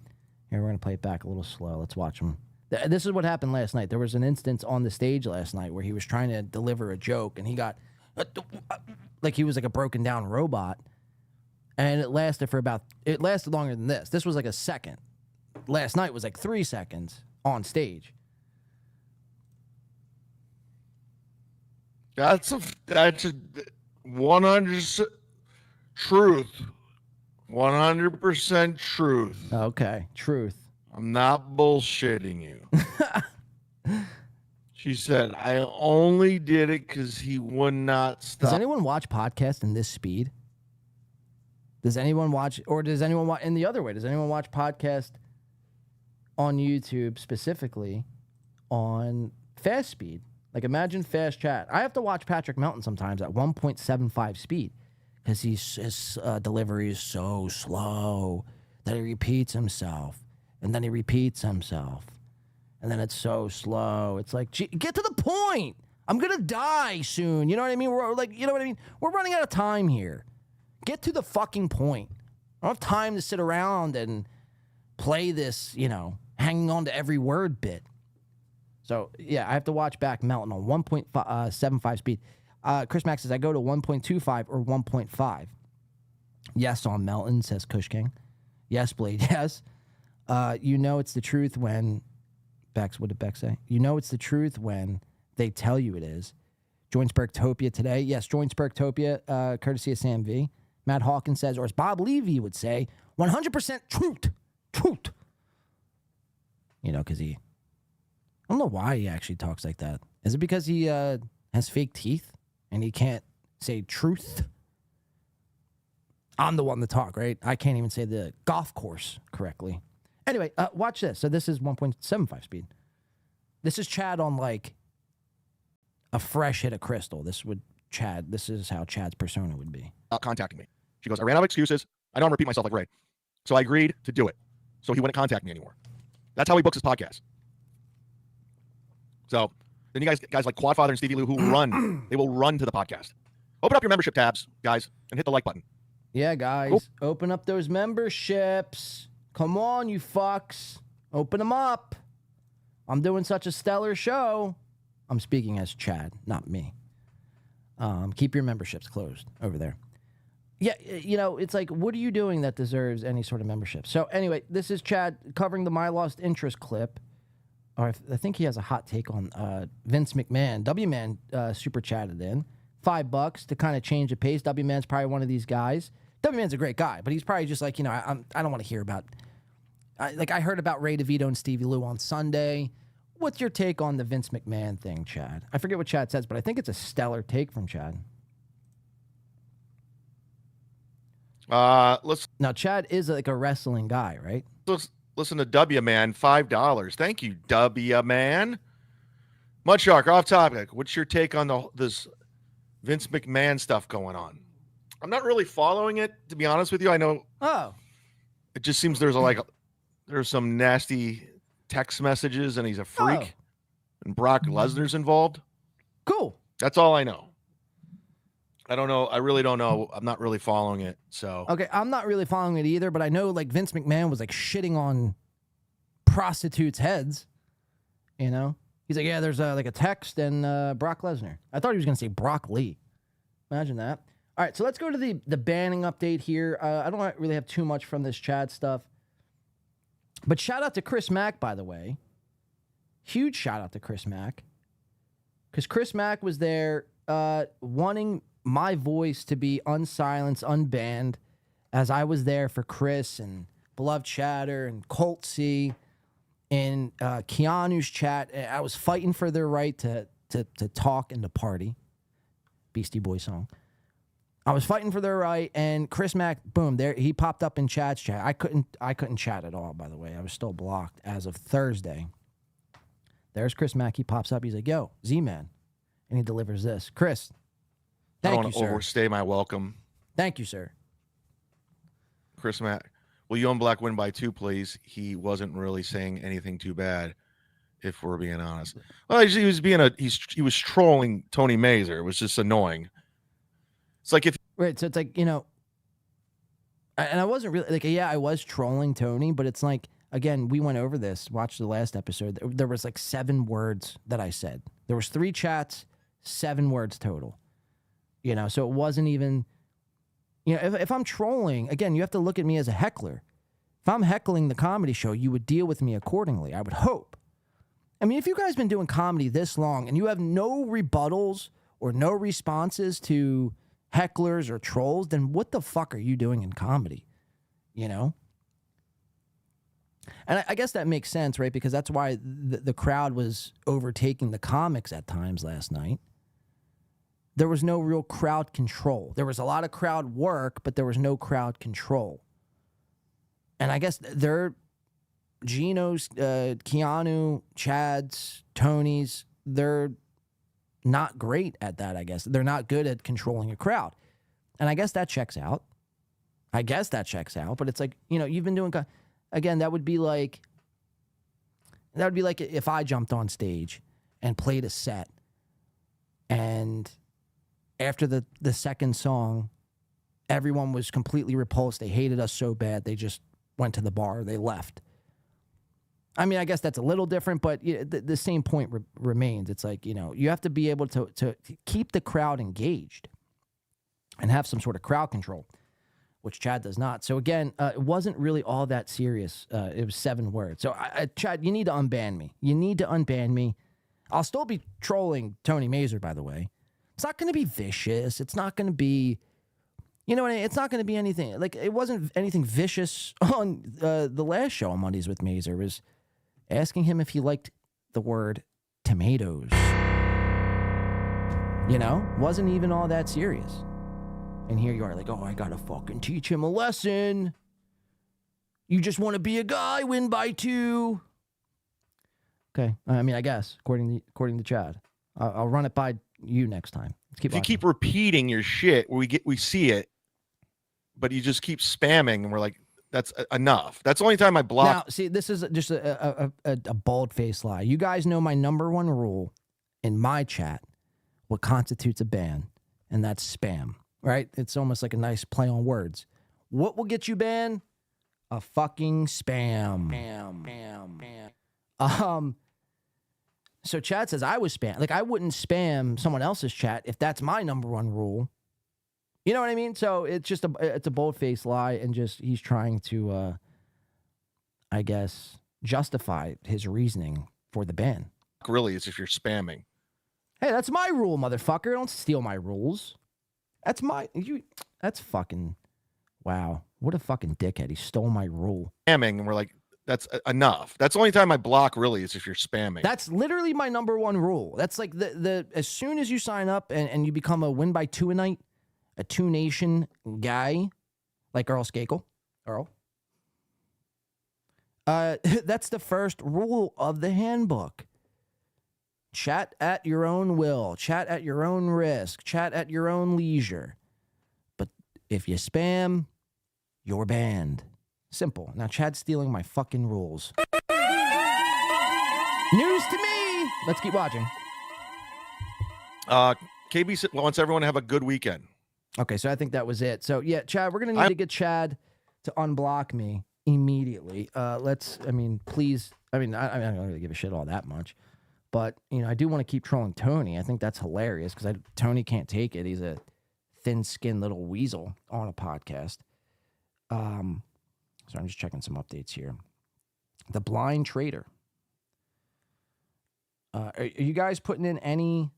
[SPEAKER 6] Here, we're going to play it back a little slow. Let's watch him. This is what happened last night. There was an instance on the stage last night where he was trying to deliver a joke, and he got like he was like a broken down robot, and it lasted longer than this. This was like a second. Last night was like 3 seconds on stage.
[SPEAKER 11] That's a 100% truth. 100% truth.
[SPEAKER 6] Okay, truth.
[SPEAKER 11] I'm not bullshitting you. She said, I only did it because he would not stop.
[SPEAKER 6] Does anyone watch podcasts in this speed? Does anyone watch, or does anyone watch in the other way? Does anyone watch podcast on YouTube specifically on fast speed? Like imagine fast chat. I have to watch Patrick Melton sometimes at 1.75 speed because his delivery is so slow that he repeats himself. And then he repeats himself. And then it's so slow. It's like, gee, get to the point. I'm going to die soon. You know what I mean? We're running out of time here. Get to the fucking point. I don't have time to sit around and play this, hanging on to every word bit. So, yeah, I have to watch back Melton on 1.75 speed. Chris Max says, I go to 1.25 or 1.5. Yes on Melton, says Kush King. Yes, Blade, yes. It's the truth when Bex, what did Bex say? It's the truth when they tell you it is. Join Spurktopia today. Yes, join Spurktopia, courtesy of Sam V. Matt Hawkins says, or as Bob Levy would say, 100% truth. Truth. Because I don't know why he actually talks like that. Is it because he has fake teeth and he can't say truth? I'm the one to talk, right? I can't even say the golf course correctly. Anyway, watch this. So this is 1.75 speed. This is Chad on like a fresh hit of crystal. This is how Chad's persona would be.
[SPEAKER 11] Contacting me. She goes, I ran out of excuses. I don't repeat myself like Ray. So I agreed to do it. So he wouldn't contact me anymore. That's how he books his podcast. So then you guys like Quadfather and Stevie Lou who run, they will run to the podcast. Open up your membership tabs, guys, and hit the like button.
[SPEAKER 6] Yeah, guys, open up those memberships. Come on, you fucks. Open them up. I'm doing such a stellar show. I'm speaking as Chad, not me. Keep your memberships closed over there. Yeah, you know, it's like, what are you doing that deserves any sort of membership? So anyway, this is Chad covering the My Lost Interest clip. Or I think he has a hot take on Vince McMahon. W-Man super chatted in. $5 to kind of change the pace. W-Man's probably one of these guys. W-Man's a great guy, but he's probably just like, you know, I don't want to hear about... I heard about Ray DeVito and Stevie Lou on Sunday. What's your take on the Vince McMahon thing, Chad? I forget what Chad says, but I think it's a stellar take from Chad. Now, Chad is like a wrestling guy, right?
[SPEAKER 11] Let's listen to W-Man, $5. Thank you, W-Man. Mudshark, off topic. What's your take on this Vince McMahon stuff going on? I'm not really following it, to be honest with you. I know.
[SPEAKER 6] Oh.
[SPEAKER 11] It just seems there's some nasty text messages, and he's a freak, and Brock Lesnar's involved.
[SPEAKER 6] Cool.
[SPEAKER 11] That's all I know. I don't know. I really don't know. I'm not really following it. So
[SPEAKER 6] okay, I'm not really following it either, but I know like Vince McMahon was like shitting on prostitutes' heads. You know, he's like, yeah, there's like a text and Brock Lesnar. I thought he was gonna say Brock Lee. Imagine that. All right, so let's go to the banning update here. I don't really have too much from this Chad stuff, but shout out to Chris Mack, by the way. Huge shout out to Chris Mack, because Chris Mack was there wanting my voice to be unsilenced, unbanned, as I was there for Chris and Beloved Chatter and Colt C and Keanu's chat. I was fighting for their right to talk and to party. Beastie Boy song. I was fighting for their right, and Chris Mack, boom, there he popped up in Chad's chat. I couldn't chat at all, by the way. I was still blocked as of Thursday. There's Chris Mack. He pops up. He's like, yo, Z-Man. And he delivers this. Chris,
[SPEAKER 11] I
[SPEAKER 6] thank
[SPEAKER 11] don't
[SPEAKER 6] you,
[SPEAKER 11] want to
[SPEAKER 6] sir.
[SPEAKER 11] overstay my welcome.
[SPEAKER 6] Thank you, sir.
[SPEAKER 11] Chris Mack, will you and Black win by 2, please? He wasn't really saying anything too bad, if we're being honest. Well, he was trolling Tony Mazur. It was just annoying. It's like
[SPEAKER 6] Right, so it's like, you know, and I wasn't really, like, yeah, I was trolling Tony, but it's like, again, we went over this, watched the last episode. There was like 7 words that I said. There was 3 chats, 7 words total. You know, so it wasn't even, you know, if I'm trolling, again, you have to look at me as a heckler. If I'm heckling the comedy show, you would deal with me accordingly, I would hope. I mean, if you guys been doing comedy this long and you have no rebuttals or no responses to hecklers or trolls, then what the fuck are you doing in comedy? You know? And I guess that makes sense, right? Because that's why the crowd was overtaking the comics at times last night. There was no real crowd control. There was a lot of crowd work, but there was no crowd control. And I guess Gino's, Keanu, Chad's, Tony's, they're not great at that, I guess. They're not good at controlling a crowd. And I guess that checks out. But it's like, you know, you've been doing... Again, that would be like if I jumped on stage and played a set, and after the second song, everyone was completely repulsed. They hated us so bad, they just went to the bar. They left. I mean, I guess that's a little different, but the same point remains. It's like, you know, you have to be able to keep the crowd engaged and have some sort of crowd control, which Chad does not. So again, it wasn't really all that serious. It was 7 words. So Chad, you need to unban me. You need to unban me. I'll still be trolling Tony Mazur, by the way. It's not going to be vicious. It's not going to be, you know, it's not going to be anything. Like, it wasn't anything vicious on the last show on Mondays with Mazur. It was asking him if he liked the word tomatoes. You know, wasn't even all that serious. And here you are like, oh, I gotta fucking teach him a lesson. You just want to be a guy, win by 2. Okay, I mean, I guess, according to Chad. I'll run it by you next time. Let's keep
[SPEAKER 11] if you keep repeating your shit, we see it, but you just keep spamming, and we're like, that's enough. That's the only time I block.
[SPEAKER 6] Now, see, this is just a bald-faced lie. You guys know my number one rule in my chat, what constitutes a ban, and that's spam, right? It's almost like a nice play on words. What will get you banned? A fucking spam. So Chad says I was spam. Like, I wouldn't spam someone else's chat if that's my number one rule. You know what I mean? So it's just it's a bold-faced lie, and just he's trying to, I guess, justify his reasoning for the ban.
[SPEAKER 11] Really, it's if you're spamming.
[SPEAKER 6] Hey, that's my rule, motherfucker. Don't steal my rules. That's that's fucking, wow. What a fucking dickhead. He stole my rule.
[SPEAKER 11] Spamming, and we're like, that's enough. That's the only time I block, really, is if you're spamming.
[SPEAKER 6] That's literally my number one rule. That's like the as soon as you sign up and you become a win by two a night, a two nation guy, like Earl Skakel. Earl. That's the first rule of the handbook. Chat at your own will. Chat at your own risk. Chat at your own leisure. But if you spam, you're banned. Simple. Now, Chad's stealing my fucking rules. News to me. Let's keep watching.
[SPEAKER 11] KB wants everyone to have a good weekend.
[SPEAKER 6] Okay, so I think that was it. So, yeah, Chad, we're going to need to get Chad to unblock me immediately. Please. I don't really give a shit all that much. But, I do want to keep trolling Tony. I think that's hilarious because Tony can't take it. He's a thin-skinned little weasel on a podcast. So I'm just checking some updates here. The Blind Trader. Are you guys putting in any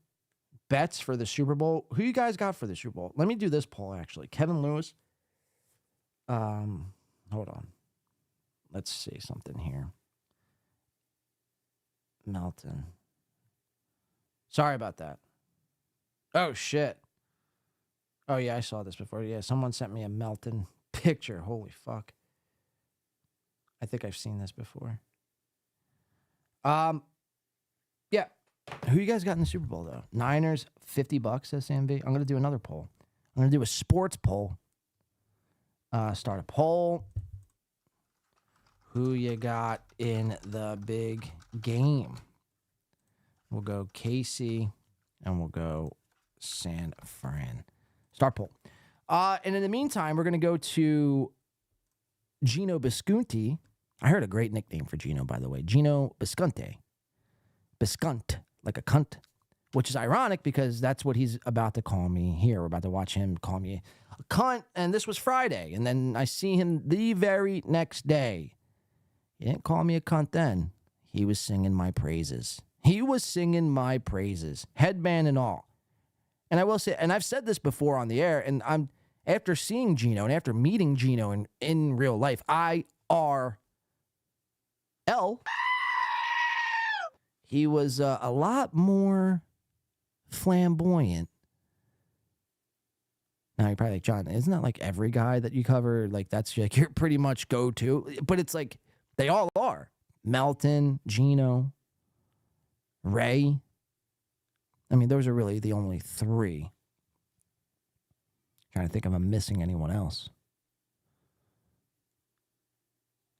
[SPEAKER 6] bets for the Super Bowl? Who you guys got for the Super Bowl? Let me do this poll, actually. Kevin Lewis. Hold on. Let's see something here. Melton. Sorry about that. Oh, shit. Oh, yeah, I saw this before. Yeah, someone sent me a Melton picture. Holy fuck. I think I've seen this before. Yeah. Who you guys got in the Super Bowl, though? Niners, $50, SMB. I'm going to do another poll. I'm going to do a sports poll. Start a poll. Who you got in the big game? We'll go KC, and we'll go San Fran. Start poll. And in the meantime, we're going to go to Gino Bisconti. I heard a great nickname for Gino, by the way. Gino Bisconti. Biscunt, like a cunt. Which is ironic because that's what he's about to call me here. We're about to watch him call me a cunt. And this was Friday. And then I see him the very next day. He didn't call me a cunt then. He was singing my praises. Headband and all. And I will say, and I've said this before on the air, and after seeing Gino and after meeting Gino in real life, IRL, he was a lot more flamboyant. Now you're probably like, John, isn't that like every guy that you cover? Like that's like your pretty much go-to. But it's like they all are. Melton, Gino, Ray. I mean, those are really the only three. Trying to think if I'm missing anyone else.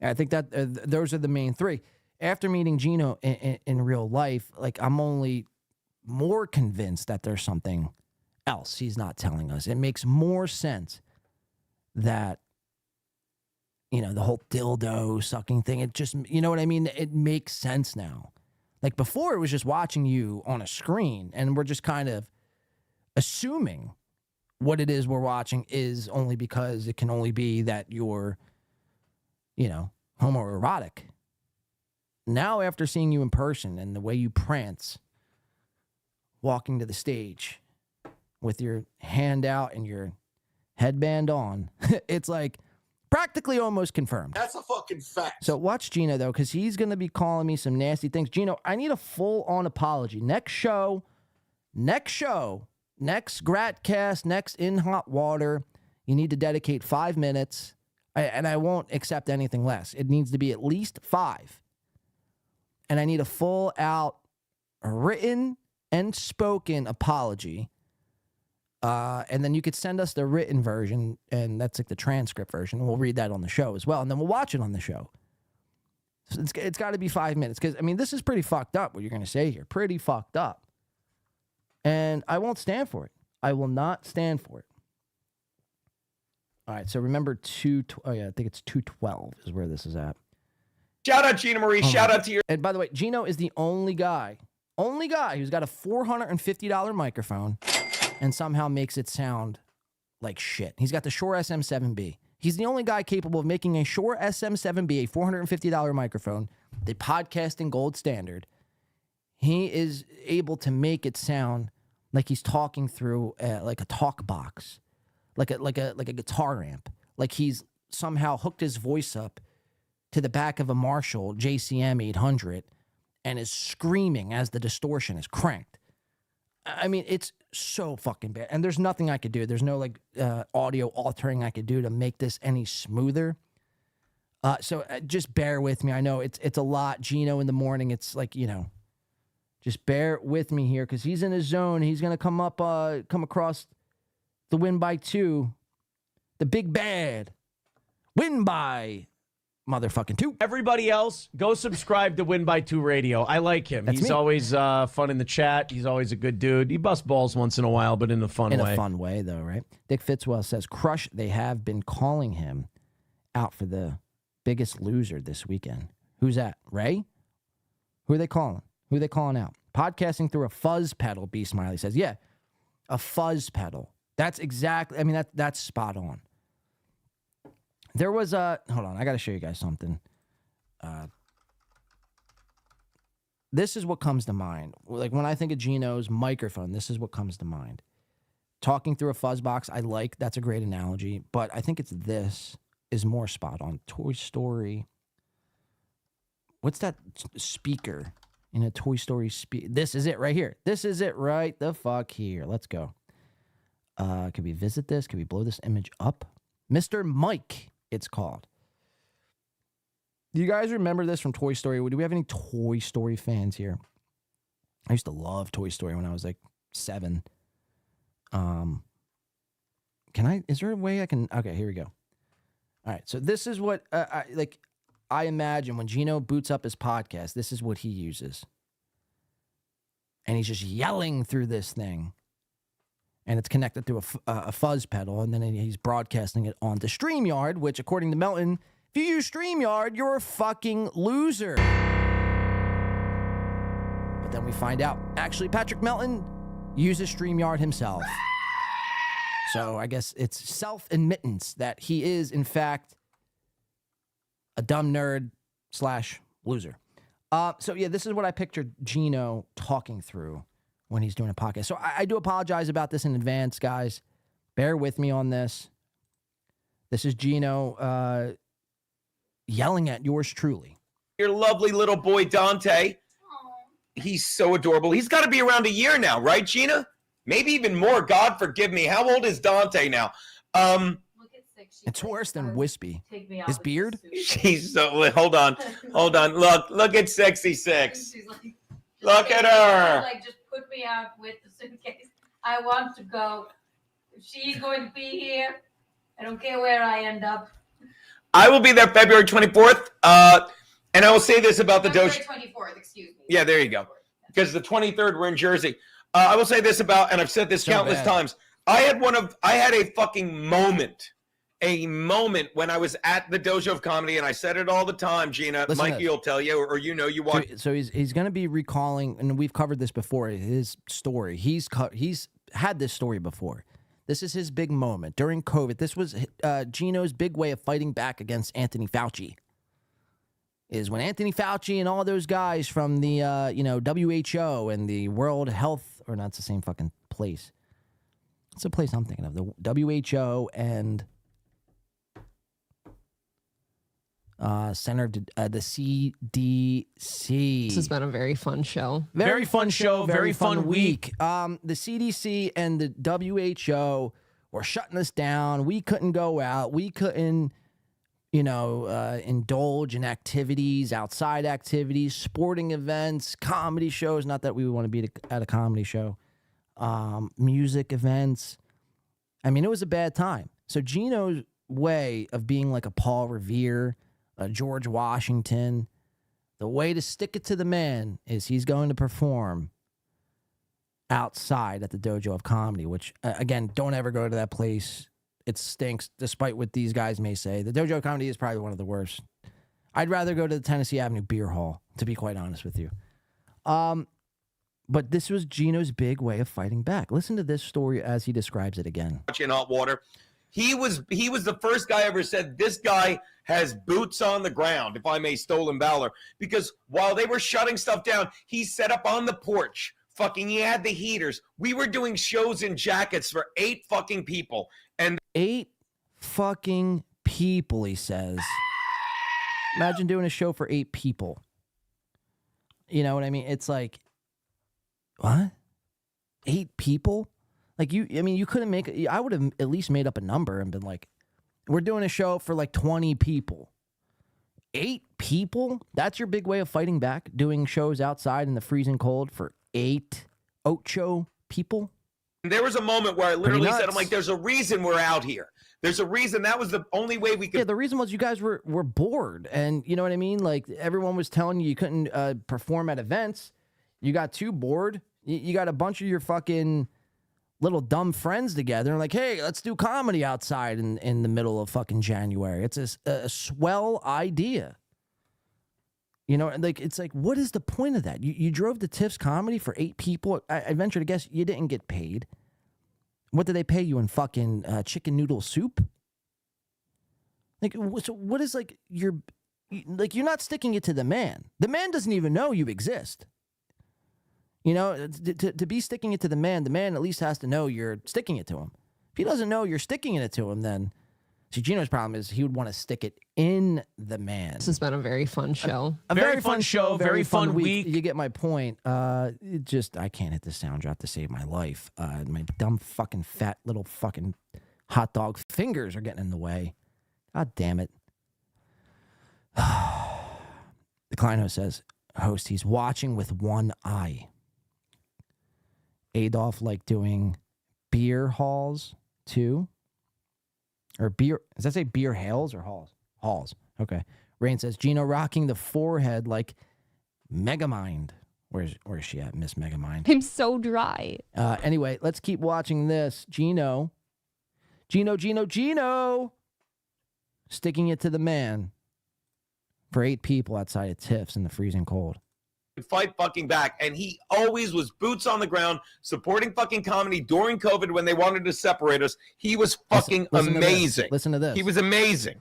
[SPEAKER 6] I think that those are the main three. After meeting Gino in real life, like I'm only more convinced that there's something else he's not telling us. It makes more sense that, the whole dildo sucking thing, it just, you know what I mean? It makes sense now. Like before, it was just watching you on a screen, and we're just kind of assuming what it is we're watching is only because it can only be that you're, homoerotic. Now, after seeing you in person and the way you prance, walking to the stage with your hand out and your headband on, it's like practically almost confirmed.
[SPEAKER 3] That's a fucking fact.
[SPEAKER 6] So watch Gino, though, because he's going to be calling me some nasty things. Gino, I need a full-on apology. Next Gratcast, next In Hot Water, you need to dedicate 5 minutes, and I won't accept anything less. It needs to be at least 5. And I need a full-out written and spoken apology And then you could send us the written version, and that's like the transcript version. And we'll read that on the show as well, and then we'll watch it on the show. So it's got to be 5 minutes because, I mean, this is pretty fucked up what you're going to say here. Pretty fucked up. And I won't stand for it. I will not stand for it. All right, so remember I think it's 212 is where this is at.
[SPEAKER 7] Shout out Gina Marie. Shout out to your.
[SPEAKER 6] And by the way, Gino is the only guy who's got a $450 microphone and somehow makes it sound like shit. He's got the Shure SM7B. He's the only guy capable of making a Shure SM7B, a $450 microphone, the podcasting gold standard. He is able to make it sound like he's talking through like a talk box, like a guitar amp, like he's somehow hooked his voice up to the back of a Marshall JCM 800 and is screaming as the distortion is cranked. I mean, it's so fucking bad. And there's nothing I could do. There's no like audio altering I could do to make this any smoother. So just bear with me. I know it's a lot. Gino in the morning, it's like, you know, just bear with me here because he's in his zone. He's going to come across the win by 2. The big bad win by motherfucking 2.
[SPEAKER 7] Everybody else, go subscribe to Win by 2 Radio. I like him.
[SPEAKER 6] That's
[SPEAKER 7] He's
[SPEAKER 6] me.
[SPEAKER 7] always fun in the chat. He's always a good dude. He busts balls once in a while, but in a fun way.
[SPEAKER 6] In a fun way, though, right? Dick Fitzwell says, Crush, they have been calling him out for the biggest loser this weekend. Who's that? Ray? Who are they calling? Who are they calling out? Podcasting through a fuzz pedal, B Smiley says. Yeah, a fuzz pedal. That's exactly, I mean, that's spot on. There was a, hold on, I got to show you guys something. This is what comes to mind. Like when I think of Gino's microphone, this is what comes to mind. Talking through a fuzz box, that's a great analogy, but I think this is more spot on. Toy Story. What's that speaker in a Toy Story This is it right here. This is it right the fuck here. Let's go. Can we visit this? Can we blow this image up? Mr. Mike, it's called. Do you guys remember this from Toy Story? Do we have any Toy Story fans here? I used to love Toy Story when I was like 7. Is there a way I can, okay, here we go. All right, so this is what, I imagine when Gino boots up his podcast, this is what he uses. And he's just yelling through this thing. And it's connected through a fuzz pedal, and then he's broadcasting it onto StreamYard, which, according to Melton, if you use StreamYard, you're a fucking loser. But then we find out, actually, Patrick Melton uses StreamYard himself. So I guess it's self-admittance that he is, in fact, a dumb nerd / loser. So, yeah, this is what I pictured Gino talking through when he's doing a podcast. So I do apologize about this in advance, guys. Bear with me on this. This is Gino yelling at yours truly.
[SPEAKER 7] Your lovely little boy, Dante. He's so adorable. He's got to be around a year now, right, Gina? Maybe even more. God forgive me. How old is Dante now?
[SPEAKER 6] It's worse than Wispy. His beard?
[SPEAKER 7] She's so... Hold on. Look at Sexy Six. Look at her.
[SPEAKER 4] Like, just put me out with the suitcase. I want to go. If she's going to be here, I don't care where I end up.
[SPEAKER 7] I will be there February 24th. And I will say this about the
[SPEAKER 4] February
[SPEAKER 7] Doge.
[SPEAKER 4] 24th, excuse me.
[SPEAKER 7] Yeah, there you go. Because the 23rd, we're in Jersey. I will say this about, and I've said this countless times. I had a fucking moment. A moment when I was at the Dojo of Comedy, and I said it all the time, Gina.
[SPEAKER 6] Listen
[SPEAKER 7] Mikey will tell you, or you know, you watch.
[SPEAKER 6] So he's going to be recalling, and we've covered this before, his story. He's had this story before. This is his big moment. During COVID, this was Gino's big way of fighting back against Anthony Fauci. Is when Anthony Fauci and all those guys from the WHO and the World Health, or not, it's the same fucking place. It's the place I'm thinking of. The WHO and Center, the CDC.
[SPEAKER 12] This has been a very fun show.
[SPEAKER 6] Very fun show, very fun week. The CDC and the WHO were shutting us down. We couldn't go out. We couldn't, indulge in activities, outside activities, sporting events, comedy shows. Not that we would want to be at a comedy show. Music events. I mean, it was a bad time. So Gino's way of being like a Paul Revere, a George Washington, the way to stick it to the man is he's going to perform outside at the Dojo of Comedy, which, again, don't ever go to that place. It stinks, despite what these guys may say. The Dojo of Comedy is probably one of the worst. I'd rather go to the Tennessee Avenue Beer Hall, to be quite honest with you. But this was Gino's big way of fighting back. Listen to this story as he describes it again.
[SPEAKER 7] In hot water. He was the first guy ever said this guy has boots on the ground, if I may, Stolen Valor, because while they were shutting stuff down, he set up on the porch. He had the heaters. We were doing shows in jackets for 8 fucking people. And
[SPEAKER 6] 8 fucking people, he says. Imagine doing a show for 8 people. You know what I mean? It's like, what? 8 people? Like, you couldn't make it. I would have at least made up a number and been like, we're doing a show for like 20 people. 8 people? That's your big way of fighting back? Doing shows outside in the freezing cold for 8 Ocho people?
[SPEAKER 7] there was a moment where I literally said, I'm like, there's a reason we're out here. There's a reason. That was the only way we could.
[SPEAKER 6] Yeah, the reason was you guys were bored. And you know what I mean? Like, everyone was telling you couldn't perform at events. You got too bored. You got a bunch of your fucking little dumb friends together and like, hey, let's do comedy outside in the middle of fucking January. It's a swell idea. You know, like, it's like, what is the point of that? You drove to Tiff's Comedy for 8 people. I venture to guess you didn't get paid. What did they pay you in fucking chicken noodle soup? Like, so what is, like, you're not sticking it to the man. The man doesn't even know you exist. You know, to be sticking it to the man at least has to know you're sticking it to him. If he doesn't know you're sticking it to him, then... See, Gino's problem is he would want to stick it in the man.
[SPEAKER 12] This has been a very fun show.
[SPEAKER 6] A very fun show, very fun week. You get my point. I can't hit the sound drop to save my life. My dumb fucking fat little fucking hot dog fingers are getting in the way. God damn it. The Kleino says, host, he's watching with one eye. Adolf like doing beer halls too. Or beer, does that say beer hails or halls? Halls. Okay. Rain says, Gino rocking the forehead like Megamind. Where is she at, Miss Megamind?
[SPEAKER 13] I'm so dry.
[SPEAKER 6] Anyway, let's keep watching this. Gino. Sticking it to the man for 8 people outside of Tiff's in the freezing cold.
[SPEAKER 7] Fight fucking back, and he always was boots on the ground supporting fucking comedy during COVID when they wanted to separate us. He was fucking amazing.
[SPEAKER 6] Listen to this.
[SPEAKER 7] He was amazing,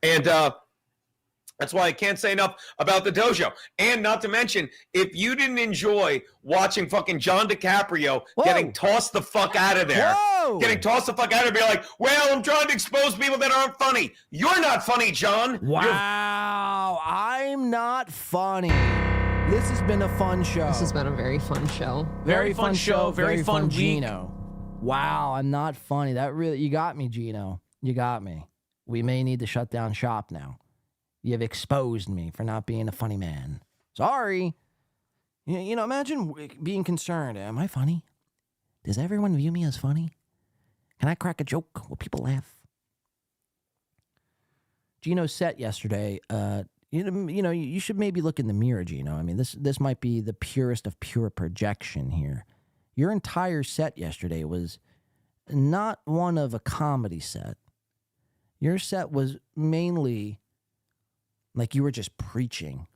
[SPEAKER 7] and that's why I can't say enough about the dojo. And not to mention, if you didn't enjoy watching fucking John DiCaprio getting tossed the fuck out of there, getting tossed the fuck out of there, be like, well, I'm trying to expose people that aren't funny. You're not funny, John.
[SPEAKER 6] Wow, I'm not funny. This has been a fun show.
[SPEAKER 12] This has been a very fun show.
[SPEAKER 6] Very fun show. Very fun Gino. Wow, I'm not funny. That really, you got me, Gino. You got me. We may need to shut down shop now. You've exposed me for not being a funny man. Sorry. You know, imagine being concerned. Am I funny? Does everyone view me as funny? Can I crack a joke? Will people laugh? Gino's set yesterday, you know, you should maybe look in the mirror, Gino. I mean, this might be the purest of pure projection here. Your entire set yesterday was not one of a comedy set. Your set was mainly like you were just preaching.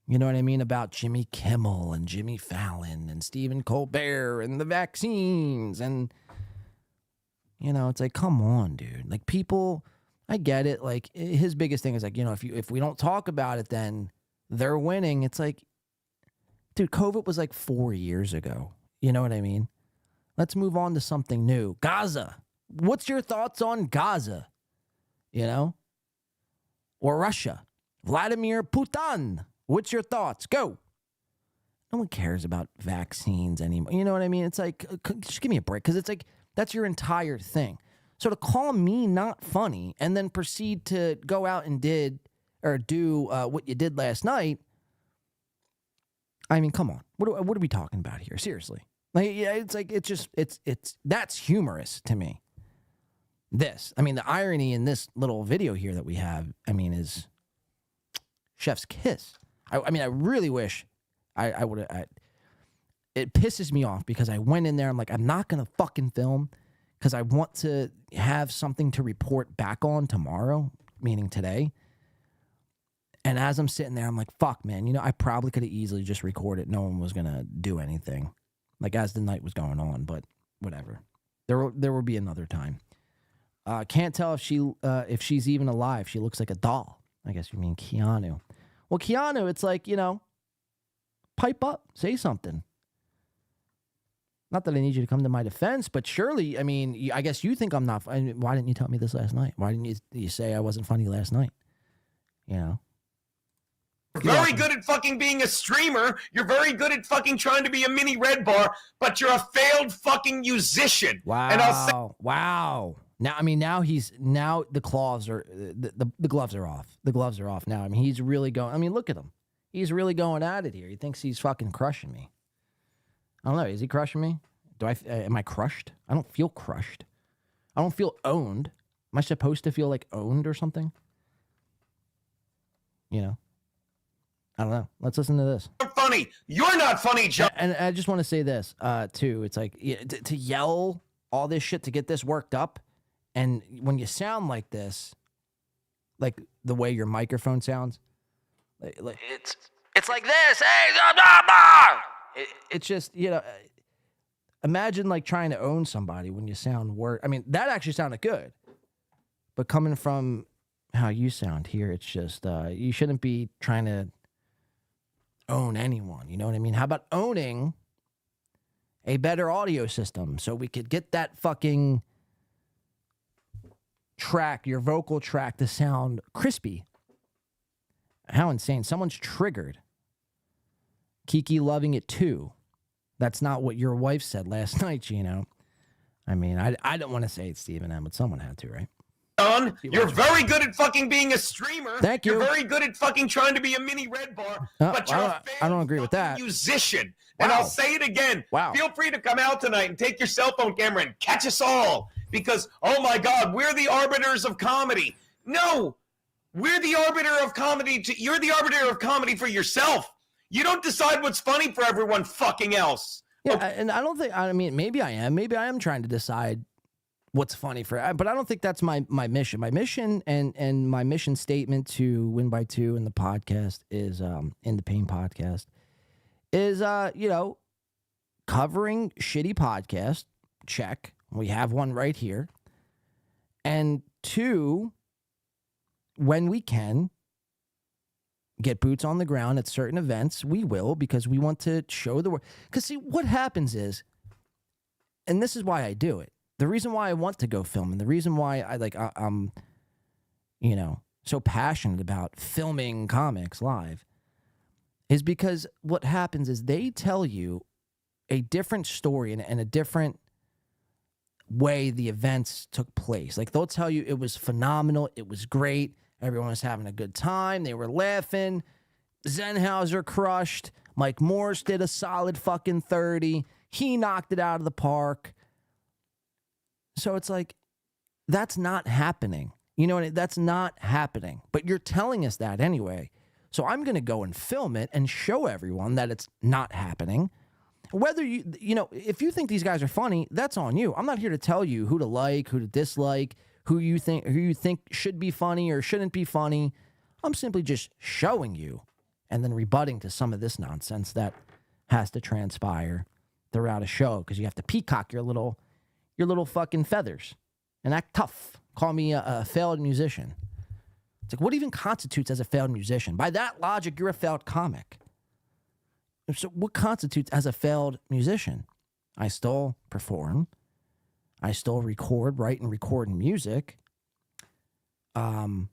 [SPEAKER 6] You know what I mean? About Jimmy Kimmel and Jimmy Fallon and Stephen Colbert and the vaccines. And, you know, it's like, come on, dude. Like, people... I get it. Like, his biggest thing is like, you know, if we don't talk about it, then they're winning. It's like, dude, COVID was like 4 years ago. You know what I mean? Let's move on to something new. Gaza. What's your thoughts on Gaza? You know? Or Russia. Vladimir Putin. What's your thoughts? Go. No one cares about vaccines anymore. You know what I mean? It's like, just give me a break. Because it's like, that's your entire thing. So to call me not funny and then proceed to go out and do what you did last night, I mean, come on. What are we talking about here? Seriously. Like, yeah, it's like, it's that's humorous to me. this. I mean, the irony in this little video here that we have, I mean, is chef's kiss. I mean, I really wish I would have. It pisses me off because I went in there. I'm like, I'm not going to fucking film because I want to have something to report back on tomorrow, meaning today. And as I'm sitting there, I'm like, fuck, man, you know, I probably could have easily just recorded. No one was going to do anything, like as the night was going on, but whatever. There will be another time. Can't tell if she's even alive. She looks like a doll. I guess you mean Keanu. Well, Keanu, it's like, you know, pipe up, say something. Not that I need you to come to my defense, but surely, I mean, I guess you think I'm not. Why didn't you tell me this last night? Why didn't you say I wasn't funny last night? You know?
[SPEAKER 7] You're very good at fucking being a streamer. You're very good at fucking trying to be a mini Red Bar, but you're a failed fucking musician.
[SPEAKER 6] Wow.
[SPEAKER 7] And I'll say,
[SPEAKER 6] wow. Now, I mean, now the claws are, the gloves are off. The gloves are off now. I mean, he's really going, I mean, look at him. He's really going at it here. He thinks he's fucking crushing me. I don't know. Is he crushing me? Am I crushed? I don't feel crushed. I don't feel owned. Am I supposed to feel like owned or something? You know? I don't know. Let's listen to this.
[SPEAKER 7] funny. You're not funny, John.
[SPEAKER 6] And I just want to say this, too. It's like to yell all this shit to get this worked up. And when you sound like this, like the way your microphone sounds, like it's like this. Hey, blah, blah. It's just, you know, imagine like trying to own somebody when you sound I mean, that actually sounded good. But coming from how you sound here, it's just, you shouldn't be trying to own anyone. You know what I mean? How about owning a better audio system so we could get that fucking track, your vocal track, to sound crispy? How insane. Someone's triggered. Kiki loving it too. That's not what your wife said last night, Gino. I mean, I don't want to say it's Stephen M., but someone had to, right?
[SPEAKER 7] John, you're very good at fucking being a streamer.
[SPEAKER 6] Thank you.
[SPEAKER 7] You're very good at fucking trying to be a mini Red Bar, but you're
[SPEAKER 6] I don't agree with that.
[SPEAKER 7] musician. And
[SPEAKER 6] Wow.
[SPEAKER 7] I'll say it again.
[SPEAKER 6] Wow.
[SPEAKER 7] Feel free to come out tonight and take your cell phone camera and catch us all. Because, oh my God, we're the arbiters of comedy. No, we're the arbiter of comedy. You're the arbiter of comedy for yourself. You don't decide what's funny for everyone fucking else.
[SPEAKER 6] Yeah, and I don't think, I mean, maybe I am. Maybe I am trying to decide what's funny but I don't think that's my mission. My mission and my mission statement to Win by Two and the podcast is, in the Pain podcast, is, you know, covering shitty podcast. Check. We have one right here. And two, when we can get boots on the ground at certain events, we will, because we want to show the world. Because see, what happens is, and this is why I do it, the reason why I want to go film, and the reason why I'm, you know, so passionate about filming comics live, is because what happens is they tell you a different story and a different way the events took place. Like, they'll tell you it was phenomenal, it was great, everyone was having a good time, they were laughing, Zenhauser crushed, Mike Morse did a solid fucking 30, he knocked it out of the park. So it's like, that's not happening. You know, that's not happening. But you're telling us that anyway. So I'm going to go and film it and show everyone that it's not happening. Whether you know, if you think these guys are funny, that's on you. I'm not here to tell you who to like, who to dislike, who you think should be funny or shouldn't be funny. I'm simply just showing you and then rebutting to some of this nonsense that has to transpire throughout a show, because you have to peacock your little fucking feathers and act tough. Call me a failed musician. It's like, what even constitutes as a failed musician? By that logic, you're a failed comic. So what constitutes as a failed musician? I still perform. I still write and record music. And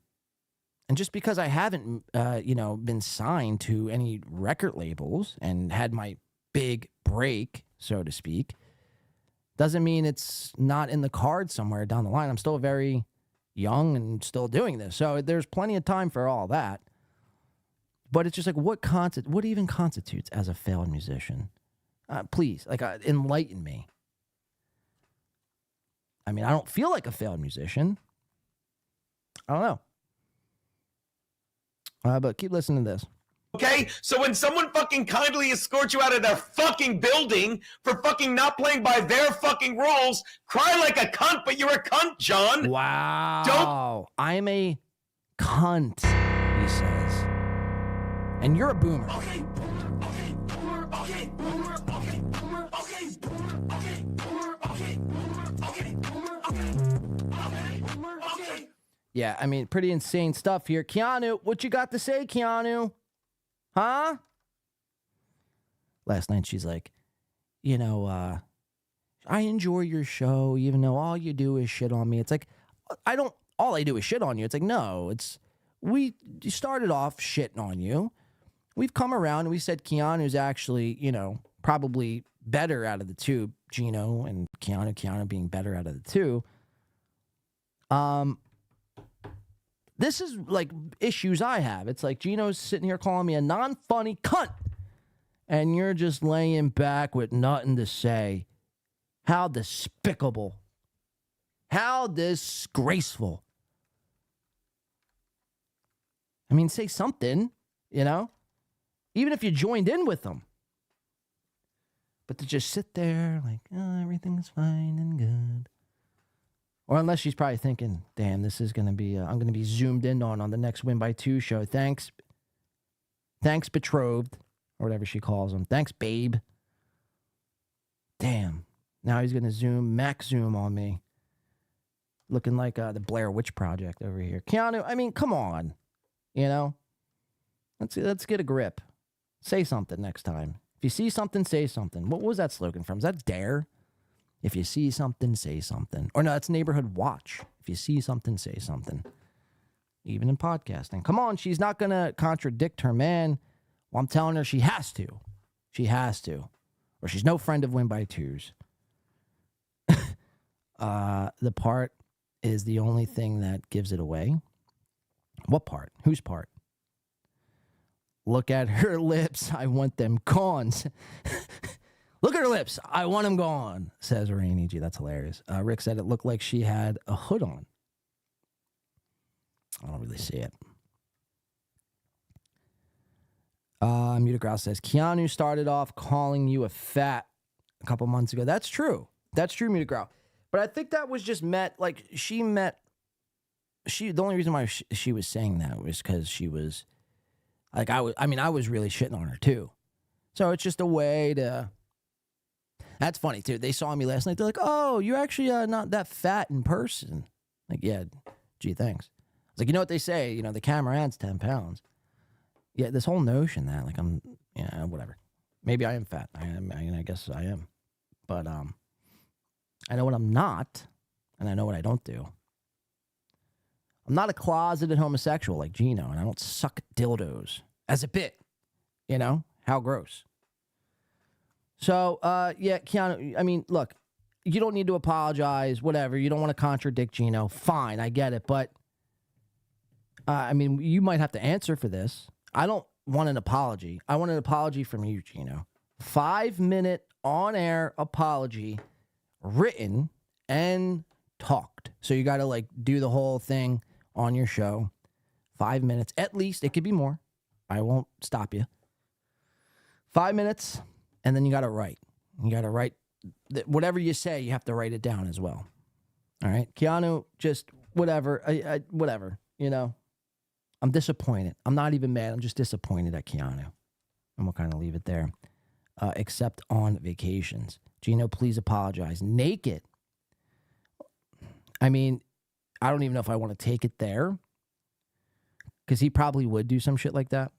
[SPEAKER 6] just because I haven't, you know, been signed to any record labels and had my big break, so to speak, doesn't mean it's not in the cards somewhere down the line. I'm still very young and still doing this. So there's plenty of time for all that. But it's just like, what even constitutes as a failed musician? Please, like, enlighten me. I mean, I don't feel like a failed musician. I don't know. But keep listening to this.
[SPEAKER 7] Okay, so when someone fucking kindly escorts you out of their fucking building for fucking not playing by their fucking rules, cry like a cunt, but you're a cunt, John.
[SPEAKER 6] Wow. I'm a cunt, he says. And you're a boomer.
[SPEAKER 3] Okay, boomer, okay, boomer, okay, boomer, okay, boomer, okay, boomer, okay, boomer, okay, boomer, okay, boomer, okay, boomer, okay.
[SPEAKER 6] Yeah, I mean, pretty insane stuff here. Keanu, what you got to say, Keanu? Huh? Last night she's like, I enjoy your show, even though all you do is shit on me. It's like, all I do is shit on you. It's like, no, we started off shitting on you. We've come around and we said Keanu's actually, probably better out of the two, Gino and Keanu being better out of the two. This is like issues I have. It's like Gino's sitting here calling me a non-funny cunt, and you're just laying back with nothing to say. How despicable. How disgraceful. I mean, say something, even if you joined in with them. But to just sit there like, oh, everything's fine and good. Or unless she's probably thinking, damn, this is going to be, I'm going to be zoomed in on the next Win by Two show. Thanks, betrothed, or whatever she calls him. Thanks, babe. Damn. Now he's going to max zoom on me. Looking like the Blair Witch Project over here. Keanu, I mean, come on. Let's get a grip. Say something next time. If you see something, say something. What was that slogan from? Is that Dare? If you see something, say something. Or no, that's Neighborhood Watch. If you see something, say something. Even in podcasting. Come on, she's not going to contradict her man. Well, I'm telling her she has to. She has to. Or she's no friend of Win by Twos. The part is the only thing that gives it away. What part? Whose part? Look at her lips. I want them gone. Look at her lips. I want them gone, says Rainy G. That's hilarious. Rick said it looked like she had a hood on. I don't really see it. Muta Grouse says, Keanu started off calling you a fat a couple months ago. That's true. That's true, Muta Grouse. But I think that was just the only reason why she was saying that was because she was, like, I was really shitting on her too. So it's just a way to, that's funny too. They saw me last night. They're like, oh, you're actually not that fat in person. Like, yeah, gee, thanks. It's like, you know what they say, the camera adds 10 pounds. Yeah, this whole notion that, like, whatever. Maybe I am fat. I guess I am. But I know what I'm not, and I know what I don't do. I'm not a closeted homosexual like Gino, and I don't suck dildos as a bit. How gross. So, yeah, Keanu, I mean, look, you don't need to apologize, whatever. You don't want to contradict Gino. Fine, I get it. But, I mean, you might have to answer for this. I don't want an apology. I want an apology from you, Gino. 5-minute on-air apology, written and talked. So you got to, like, do the whole thing on your show. 5 minutes, at least. It could be more. I won't stop you. 5 minutes, and then you got to write. You got to write. Whatever you say, you have to write it down as well. All right? Keanu, just whatever. Whatever, I'm disappointed. I'm not even mad. I'm just disappointed at Keanu. And we'll kind of leave it there. Except on vacations. Gino, please apologize. Naked. I mean, I don't even know if I want to take it there. Because he probably would do some shit like that.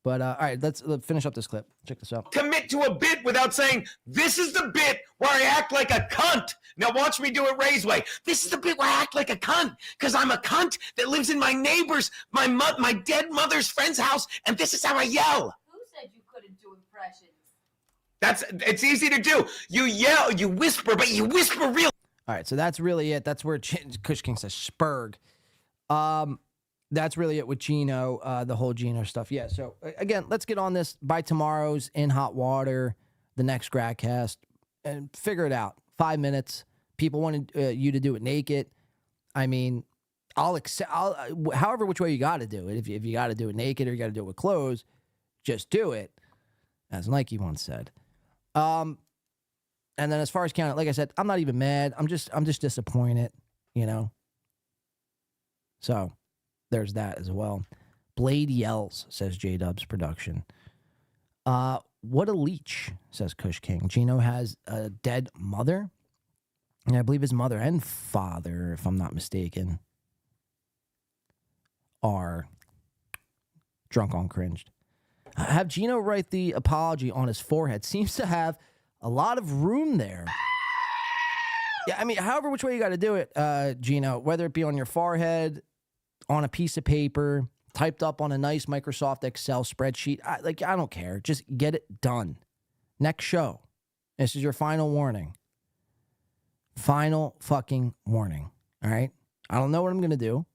[SPEAKER 6] But, all right, let's finish up this clip. Check this out.
[SPEAKER 7] Commit to a bit without saying, this is the bit where I act like a cunt. Now watch me do it Ray's way. This is the bit where I act like a cunt because I'm a cunt that lives in my neighbor's, my dead mother's friend's house, and this is how I yell.
[SPEAKER 4] Who said you couldn't do impressions?
[SPEAKER 7] It's easy to do. You yell, you whisper, but you whisper real.
[SPEAKER 6] All right, so that's really it. That's where Kush King says Spurg. That's really it with Gino, the whole Gino stuff. Yeah, so again, let's get on this by tomorrow's In Hot Water, the next Gradcast, and figure it out. 5 minutes, People wanted you to do it naked. I mean, I'll accept. However, which way you got to do it. If you got to do it naked or you got to do it with clothes, just do it, as Nike once said. And then as far as counting, like I said, I'm not even mad. I'm just disappointed, you know. So there's that as well. Blade yells, says J-Dub's production. What a leech, says Kush King. Gino has a dead mother. And I believe his mother and father, if I'm not mistaken, are drunk on cringed. Have Gino write the apology on his forehead. Seems to have a lot of room there. Yeah, I mean, however which way you got to do it, Gino, whether it be on your forehead, on a piece of paper, typed up on a nice Microsoft Excel spreadsheet. I don't care. Just get it done. Next show. This is your final warning. Final fucking warning. All right? I don't know what I'm going to do.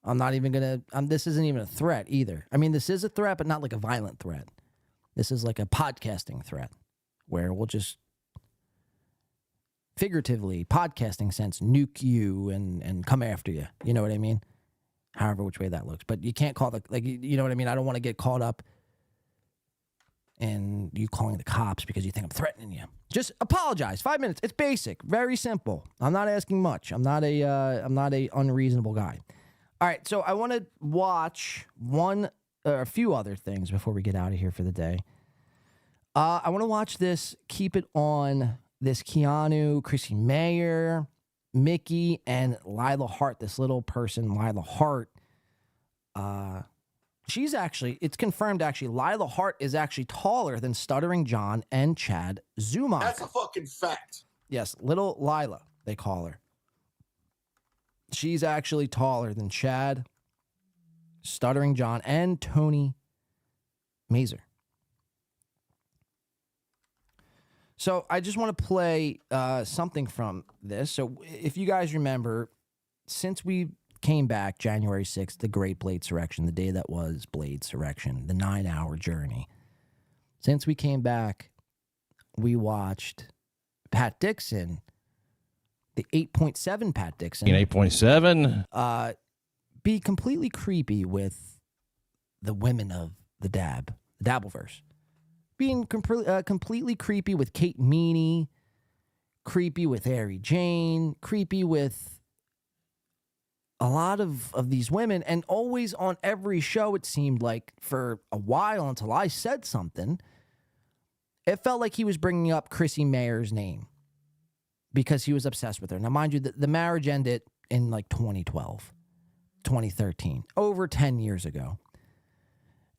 [SPEAKER 6] I'm not even going to... this isn't even a threat either. I mean, this is a threat, but not like a violent threat. This is like a podcasting threat where we'll just figuratively, podcasting sense, nuke you and come after you. You know what I mean? However which way that looks. But you can't call you know what I mean? I don't want to get caught up in you calling the cops because you think I'm threatening you. Just apologize. 5 minutes. It's basic. Very simple. I'm not asking much. I'm not a unreasonable guy. All right, so I want to watch a few other things before we get out of here for the day. I want to watch this Keep It On, this Keanu, Chrissy Mayer, Mickey, and Lila Hart, this little person, Lila Hart. She's actually, it's confirmed actually, Lila Hart is actually taller than Stuttering John and Chad Zumock.
[SPEAKER 13] That's a fucking fact.
[SPEAKER 6] Yes, little Lila, they call her. She's actually taller than Chad, Stuttering John, and Tony Mazer. So I just want to play something from this. So if you guys remember, since we came back January 6th, the Great Blade Surrection, the day that was Blade Surrection, the 9-hour journey. Since we came back, we watched Pat Dixon, the 8.7 Pat Dixon.
[SPEAKER 14] 8.7.
[SPEAKER 6] Be completely creepy with the women of the Dabbleverse. Being completely creepy with Kate Meany, creepy with Ari Jane, creepy with a lot of these women, and always on every show, it seemed like, for a while until I said something, it felt like he was bringing up Chrissy Mayer's name because he was obsessed with her. Now, mind you, the marriage ended in like 2012, 2013, over 10 years ago.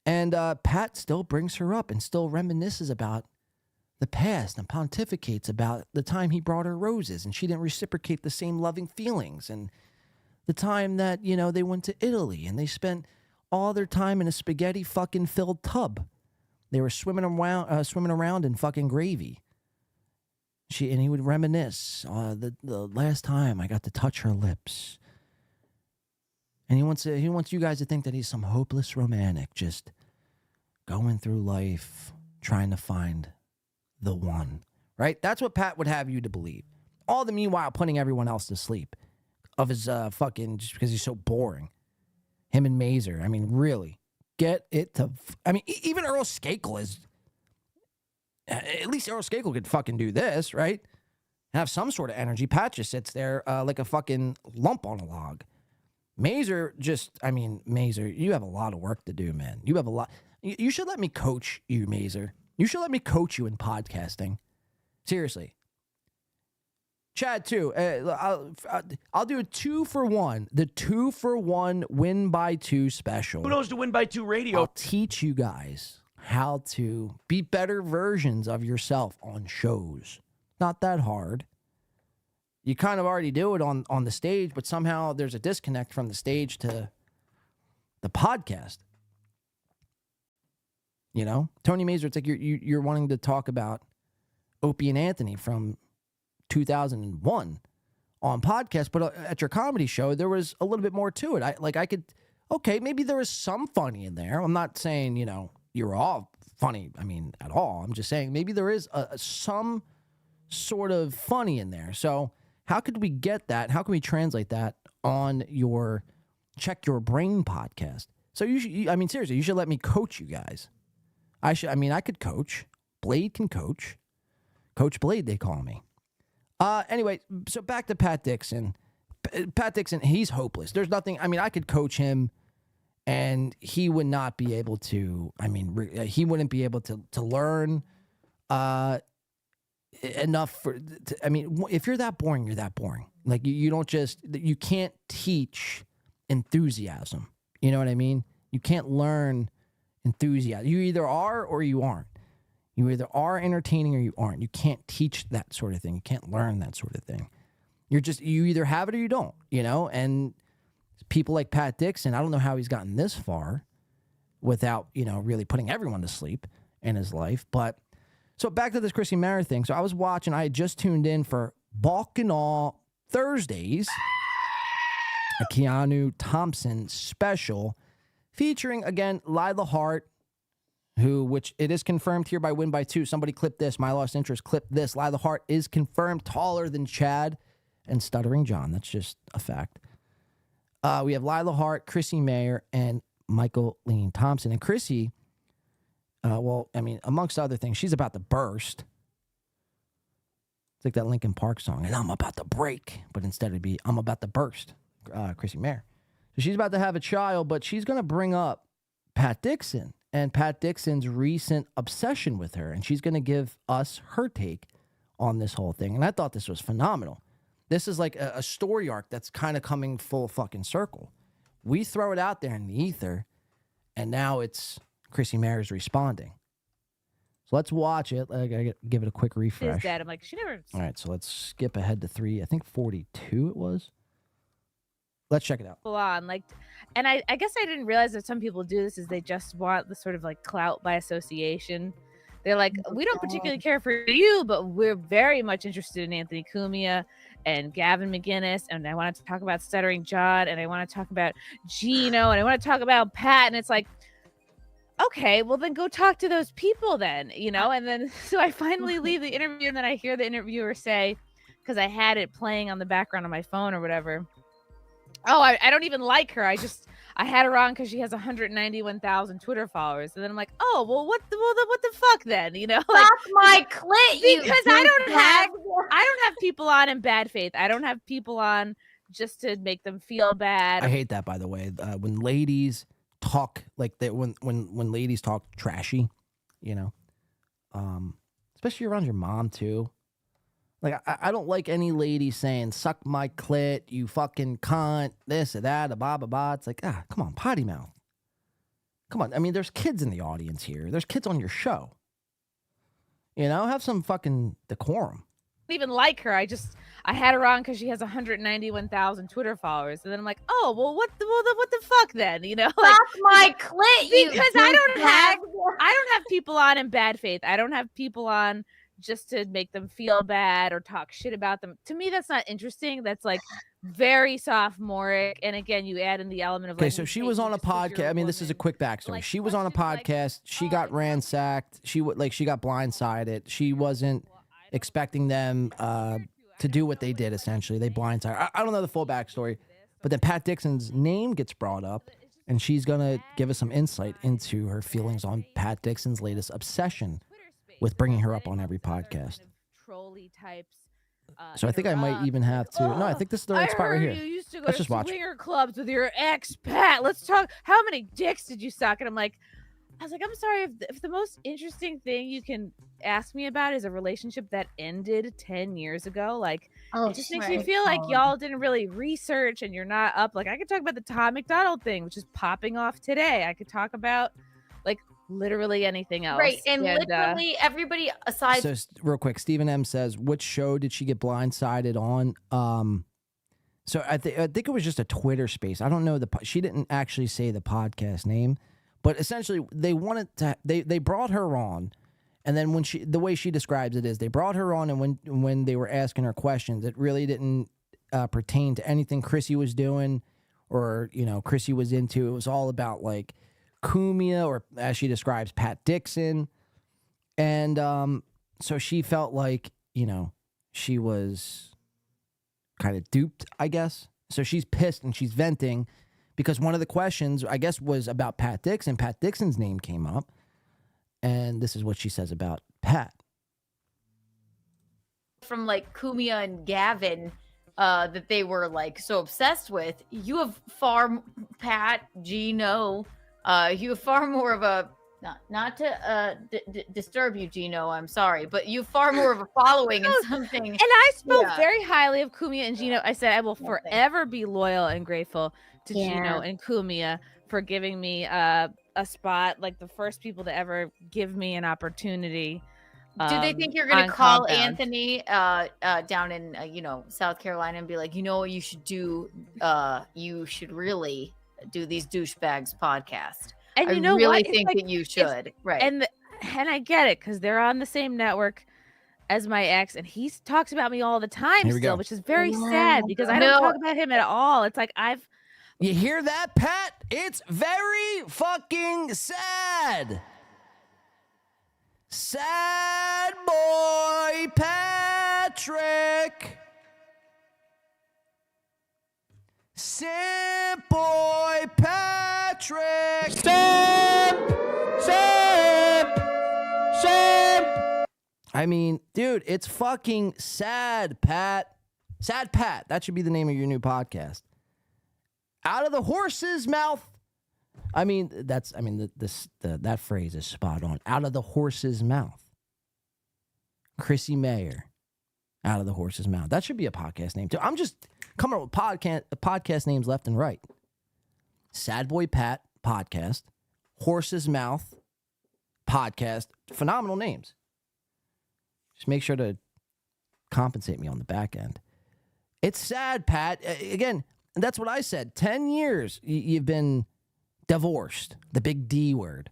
[SPEAKER 6] And Pat still brings her up and still reminisces about the past and pontificates about the time he brought her roses and she didn't reciprocate the same loving feelings, and the time that, you know, they went to Italy and they spent all their time in a spaghetti fucking filled tub. They were swimming around in fucking gravy. And he would reminisce, the last time I got to touch her lips. And he wants you guys to think that he's some hopeless romantic, just going through life trying to find the one, right? That's what Pat would have you to believe. All the meanwhile putting everyone else to sleep of his fucking, just because he's so boring. Him and Mazer. I mean, really, get it to. I mean, even Earl Skakel is. At least Earl Skakel could fucking do this, right? Have some sort of energy. Pat just sits there like a fucking lump on a log. Mazer Mazer, you have a lot of work to do, man. You have a lot. You should let me coach you, Mazer. You should let me coach you in podcasting. Seriously. Chad, too. I'll do a 2-for-1. The 2-for-1 win by 2 special.
[SPEAKER 15] Who knows to win by 2 radio?
[SPEAKER 6] I'll teach you guys how to be better versions of yourself on shows. Not that hard. You kind of already do it on the stage, but somehow there's a disconnect from the stage to the podcast. You know? Tony Mazer, it's like you're wanting to talk about Opie and Anthony from 2001 on podcast, but at your comedy show, there was a little bit more to it. Maybe there was some funny in there. I'm not saying, you know, you're all funny, at all. I'm just saying maybe there is some sort of funny in there. So how could we get that? How can we translate that on your Check Your Brain podcast? So I mean, seriously, you should let me coach you guys. I could coach. Blade can coach. Coach Blade, they call me. Anyway, so back to Pat Dixon. Pat Dixon, he's hopeless. There's nothing. I mean, I could coach him, and he would not be able to. I mean, he wouldn't be able to learn enough for. I mean, if you're that boring, you're that boring. Like you can't teach enthusiasm. You know what I mean? You can't learn enthusiasm. You either are or you aren't. You either are entertaining or you aren't. You can't teach that sort of thing. You can't learn that sort of thing. You either have it or you don't, you know? And people like Pat Dixon, I don't know how he's gotten this far without, really putting everyone to sleep in his life. But so back to this Chrissy Mara thing. So I was watching, I had just tuned in for Balkan All Thursdays, a Keanu Thompson special featuring, again, Lila Hart, which it is confirmed here by Win by 2. Somebody clipped this. My Lost Interest clipped this. Lila Hart is confirmed taller than Chad and Stuttering John. That's just a fact. We have Lila Hart, Chrissy Mayer, and Michael Lean Thompson. And Chrissy, amongst other things, she's about to burst. It's like that Linkin Park song, and I'm about to break. But instead it'd be, I'm about to burst, Chrissy Mayer. So she's about to have a child, but she's going to bring up Pat Dixon and Pat Dixon's recent obsession with her. And she's going to give us her take on this whole thing. And I thought this was phenomenal. This is like a story arc that's kind of coming full fucking circle. We throw it out there in the ether, and now it's Chrissy Mayer's responding. So let's watch it. I gotta give it a quick refresh.
[SPEAKER 13] His dad, I'm like, she never.
[SPEAKER 6] All right, so let's skip ahead to 42 it was. Let's check it out.
[SPEAKER 13] Full on, and I guess I didn't realize that some people do this is they just want the sort of like clout by association. They're like, we don't particularly care for you, but we're very much interested in Anthony Cumia and Gavin McGinnis, and I want to talk about Stuttering John, and I want to talk about Gino, and I want to talk about Pat, and it's like, okay, well then go talk to those people then, and then so I finally leave the interview, and then I hear the interviewer say, because I had it playing on the background on my phone or whatever, oh, I don't even like her. I had her on because she has 191,000 Twitter followers. And then I'm like, oh, well, what the fuck then?
[SPEAKER 4] Fuck my clit,
[SPEAKER 13] because I don't have people on in bad faith. I don't have people on just to make them feel bad.
[SPEAKER 6] I hate that, by the way. When ladies talk like that, when ladies talk trashy, especially around your mom too. Like, I don't like any lady saying, suck my clit, you fucking cunt, this or that, blah, blah, blah. It's like, come on, potty mouth. Come on. I mean, there's kids in the audience here. There's kids on your show. Have some fucking decorum.
[SPEAKER 13] I don't even like her. I had her on because she has 191,000 Twitter followers. And then I'm like, oh, well, what the fuck then?
[SPEAKER 4] Fuck my clit,
[SPEAKER 13] because I don't have people on in bad faith. I don't have people on just to make them feel bad or talk shit about them. To me, that's not interesting. That's like very sophomoric. And again, you add in the element of
[SPEAKER 6] okay. So she was on a podcast. I mean, this is a quick backstory. She was on a podcast. She got ransacked. She got blindsided. She wasn't expecting them to do what they did. Essentially, they blindsided. I don't know the full backstory, but then Pat Dixon's name gets brought up, and she's gonna give us some insight into her feelings on Pat Dixon's latest obsession with bringing her up on every podcast.
[SPEAKER 13] Trolley types.
[SPEAKER 6] So I think I might even have to. No, I think this is the right spot right here.
[SPEAKER 13] You used to go
[SPEAKER 6] Let's
[SPEAKER 13] to
[SPEAKER 6] just watch.
[SPEAKER 13] swinger clubs with your ex, Pat. Let's talk. How many dicks did you suck? And I was like, I'm sorry. If the most interesting thing you can ask me about is a relationship that ended 10 years ago, it just makes me feel like y'all didn't really research and you're not up. Like, I could talk about the Tom McDonald thing, which is popping off today. I could talk about literally anything else.
[SPEAKER 4] Right, and literally everybody aside.
[SPEAKER 6] So real quick, Stephen M says, which show did she get blindsided on? So I think it was just a Twitter space. I don't know she didn't actually say the podcast name, but essentially they wanted to. They brought her on, and then the way she describes it is they brought her on, and when they were asking her questions, it really didn't pertain to anything Chrissy was doing or Chrissy was into. It was all about Cumia, or as she describes, Pat Dixon. And so she felt like, she was kind of duped, I guess. So she's pissed and she's venting because one of the questions, I guess, was about Pat Dixon. Pat Dixon's name came up. And this is what she says about Pat.
[SPEAKER 15] From like Kumia and Gavin that they were like so obsessed with, you have Pat, Gino, you have far more of a not to disturb you, Gino, I'm sorry, but you have far more of a following and something.
[SPEAKER 13] And I spoke very highly of Kumia and Gino. I said I will forever be loyal and grateful to Gino and Kumia for giving me a spot, like the first people to ever give me an opportunity.
[SPEAKER 15] Do they think you're going to call
[SPEAKER 13] Compound.
[SPEAKER 15] Anthony down in South Carolina and be like, you know what you should do? You should really do these douchebags podcast.
[SPEAKER 13] And
[SPEAKER 15] I
[SPEAKER 13] you know
[SPEAKER 15] really
[SPEAKER 13] what? It's
[SPEAKER 15] think
[SPEAKER 13] like-
[SPEAKER 15] that you should. Right.
[SPEAKER 13] And I get it because they're on the same network as my ex, and he talks about me all the time
[SPEAKER 6] Here we
[SPEAKER 13] still,
[SPEAKER 6] go.
[SPEAKER 13] which is very sad because I don't talk about him at all. It's like
[SPEAKER 6] You hear that, Pat? It's very fucking sad. Sad boy Patrick. Simp boy Patrick. Simp. I mean, dude, it's fucking sad, Pat. Sad Pat. That should be the name of your new podcast. Out of the horse's mouth. I mean, that phrase is spot on. Out of the horse's mouth. Chrissy Mayer. Out of the horse's mouth. That should be a podcast name too. I'm just coming up with podcast names left and right. Sad Boy Pat podcast. Horse's Mouth podcast. Phenomenal names. Just make sure to compensate me on the back end. It's sad, Pat. Again, that's what I said. 10 years you've been divorced. The big D word.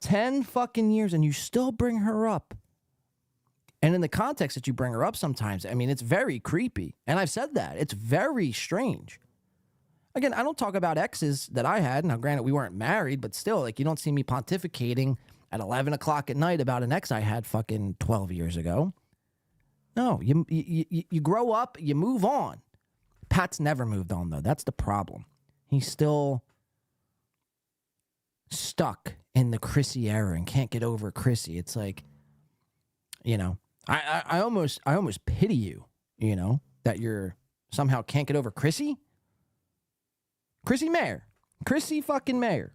[SPEAKER 6] 10 fucking years and you still bring her up. And in the context that you bring her up sometimes, I mean, it's very creepy. And I've said that. It's very strange. Again, I don't talk about exes that I had. Now, granted, we weren't married, but still, like, you don't see me pontificating at 11 o'clock at night about an ex I had fucking 12 years ago. No, you grow up, you move on. Pat's never moved on, though. That's the problem. He's still stuck in the Chrissy era and can't get over Chrissy. It's like, I almost pity you, that you're somehow can't get over Chrissy. Chrissy Mayer. Chrissy fucking Mayer.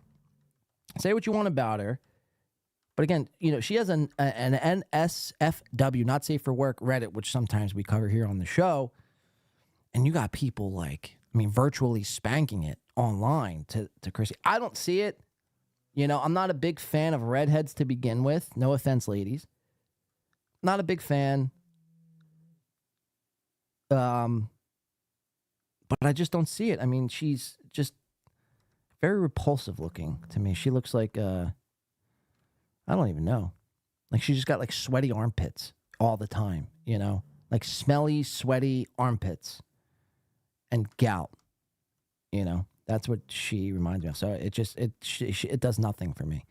[SPEAKER 6] Say what you want about her. But again, she has an NSFW, not safe for work, Reddit, which sometimes we cover here on the show. And you got people virtually spanking it online to Chrissy. I don't see it. I'm not a big fan of redheads to begin with. No offense, ladies. Not a big fan. But I just don't see it. I mean, she's just very repulsive looking to me. She looks like, I don't even know. Like she just got like sweaty armpits all the time, like smelly, sweaty armpits and gout, That's what she reminds me of. So it does nothing for me,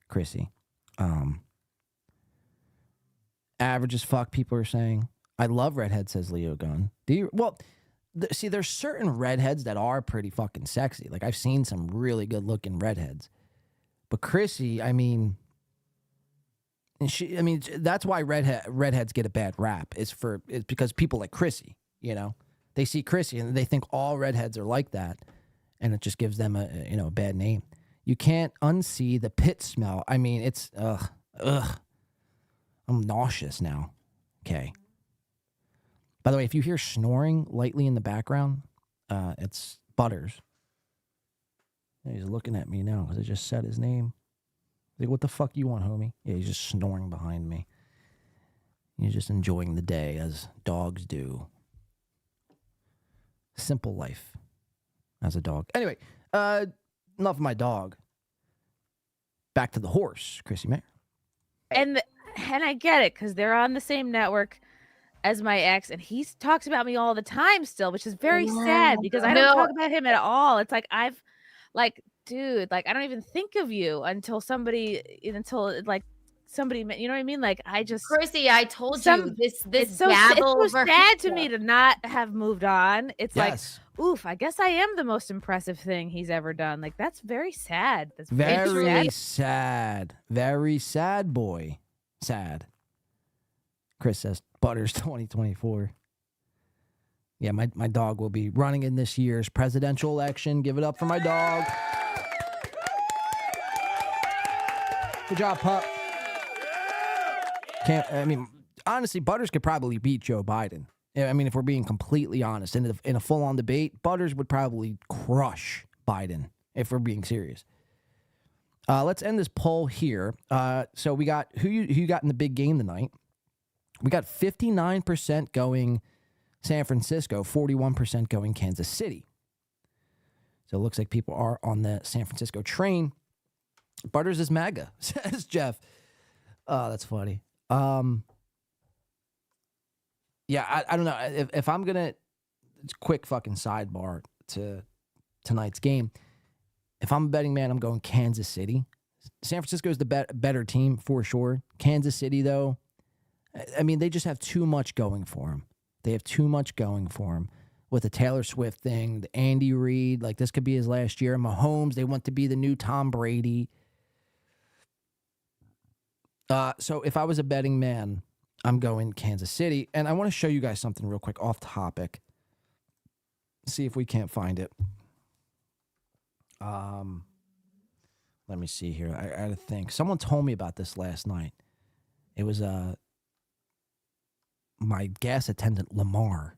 [SPEAKER 6] Chrissy. Average as fuck, people are saying. I love redheads, says Leo Gunn. Do you? Well, see, there's certain redheads that are pretty fucking sexy. Like I've seen some really good looking redheads, but Chrissy, that's why redheads get a bad rap. It's because people like Chrissy, they see Chrissy and they think all redheads are like that, and it just gives them a bad name. You can't unsee the pit smell. I mean, it's ugh. I'm nauseous now. Okay. By the way, if you hear snoring lightly in the background, it's Butters. He's looking at me now because I just said his name. Like, what the fuck you want, homie? Yeah, he's just snoring behind me. He's just enjoying the day as dogs do. Simple life as a dog. Anyway, enough of my dog. Back to the horse, Chrissy Mayer.
[SPEAKER 13] And I get it because they're on the same network as my ex, and he talks about me all the time still, which is very sad because I don't talk about him at all. It's like dude, I don't even think of you until somebody, you know what I mean? Like I just,
[SPEAKER 15] Chrissy, I told you this
[SPEAKER 13] it's so
[SPEAKER 15] dabble
[SPEAKER 13] sad to me to not have moved on. It's
[SPEAKER 6] Yes.
[SPEAKER 13] like, oof, I guess I am the most impressive thing he's ever done. Like that's very sad. That's
[SPEAKER 6] Very
[SPEAKER 13] sad.
[SPEAKER 6] sad. Very sad, boy. Sad. Chris says Butters 2024. Yeah, my dog will be running in this year's presidential election. Give it up for my dog. Good job, pup. Honestly, Butters could probably beat Joe Biden. I mean, if we're being completely honest, in a full-on debate, Butters would probably crush Biden, if we're being serious. Let's end this poll here. So we got who you got in the big game tonight. We got 59% going San Francisco, 41% going Kansas City. So it looks like people are on the San Francisco train. Butters is MAGA, says Jeff. Oh, that's funny. Yeah, I don't know. If I'm going to, quick fucking sidebar to tonight's game. If I'm a betting man, I'm going Kansas City. San Francisco is the better team for sure. Kansas City, though, I mean, they just have too much going for them. They have too much going for them with the Taylor Swift thing, the Andy Reid. Like, this could be his last year. Mahomes, they want to be the new Tom Brady. So if I was a betting man, I'm going Kansas City. And I want to show you guys something real quick off topic. See if we can't find it. Let me see here. I gotta think. Someone told me about this last night. It was my gas attendant, Lamar.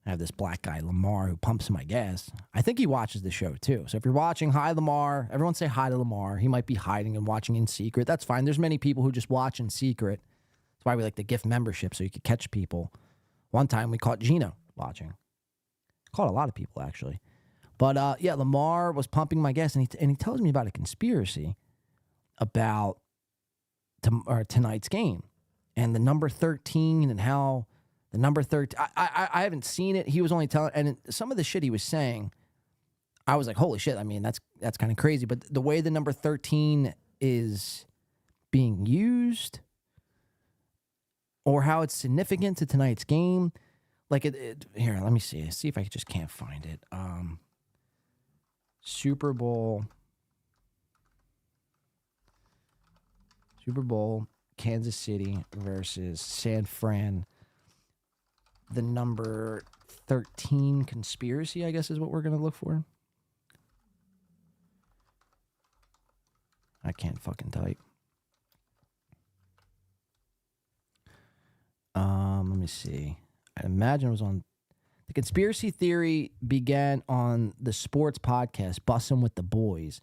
[SPEAKER 6] I have this black guy, Lamar, who pumps my gas. I think he watches the show, too. So if you're watching, hi, Lamar. Everyone say hi to Lamar. He might be hiding and watching in secret. That's fine. There's many people who just watch in secret. That's why we like the gift membership, so you could catch people. One time we caught Gino watching. Caught a lot of people, actually. But, yeah, Lamar was pumping my gas, and he tells me about a conspiracy about tonight's game. And the number 13 and how the number 13, I haven't seen it. He was only telling, and some of the shit he was saying, I was like, holy shit. I mean, that's kind of crazy. But the way the number 13 is being used or how it's significant to tonight's game, like here, let me see if I just can't find it. Super Bowl, Kansas City versus San Fran. The number 13 conspiracy, I guess, is what we're going to look for. I can't fucking type. Let me see. I imagine it was on... The conspiracy theory began on the sports podcast, Bussin' with the Boys.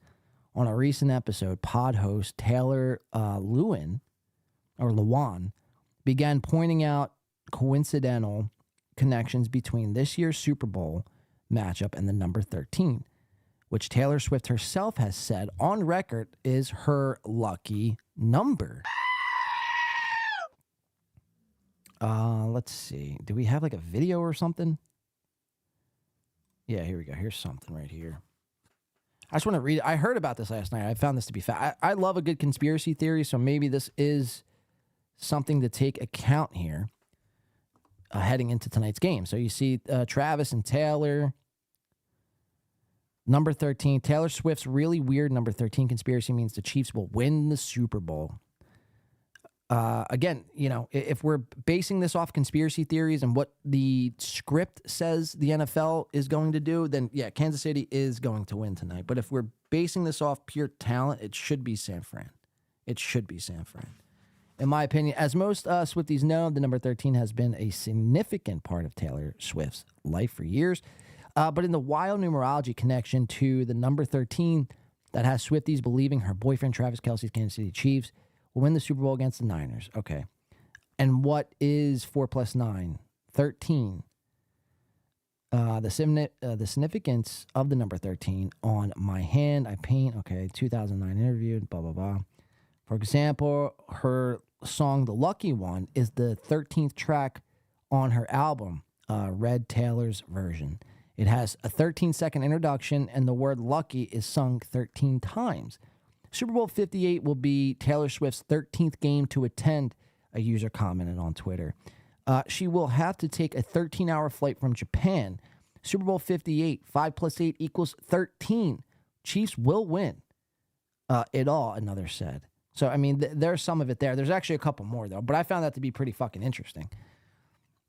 [SPEAKER 6] On a recent episode, pod host Taylor Lewan began pointing out coincidental connections between this year's Super Bowl matchup and the number 13, which Taylor Swift herself has said on record is her lucky number. Let's see. Do we have like a video or something? Yeah, here we go. Here's something right here. I just want to read it. I heard about this last night. I found this to be fact. I love a good conspiracy theory, so maybe this is something to take account here heading into tonight's game. So you see Travis and Taylor. Number 13. Taylor Swift's really weird number 13 conspiracy means the Chiefs will win the Super Bowl. Again, you know, if we're basing this off conspiracy theories and what the script says the NFL is going to do, then yeah, Kansas City is going to win tonight. But if we're basing this off pure talent, it should be San Fran. It should be San Fran. In my opinion, as most Swifties know, the number 13 has been a significant part of Taylor Swift's life for years. But in the wild numerology connection to the number 13 that has Swifties believing her boyfriend Travis Kelce's Kansas City Chiefs will win the Super Bowl against the Niners. Okay. And what is 4 plus 9? 13. The significance of the number 13 on my hand, I paint, okay, 2009 interview, blah, blah, blah. For example, her song, The Lucky One, is the 13th track on her album, Red Taylor's version. It has a 13-second introduction, and the word lucky is sung 13 times. Super Bowl 58 will be Taylor Swift's 13th game to attend, a user commented on Twitter. She will have to take a 13-hour flight from Japan. Super Bowl 58, 5 plus 8 equals 13. Chiefs will win it all, another said. So, I mean, there's some of it there. There's actually a couple more, though, but I found that to be pretty fucking interesting.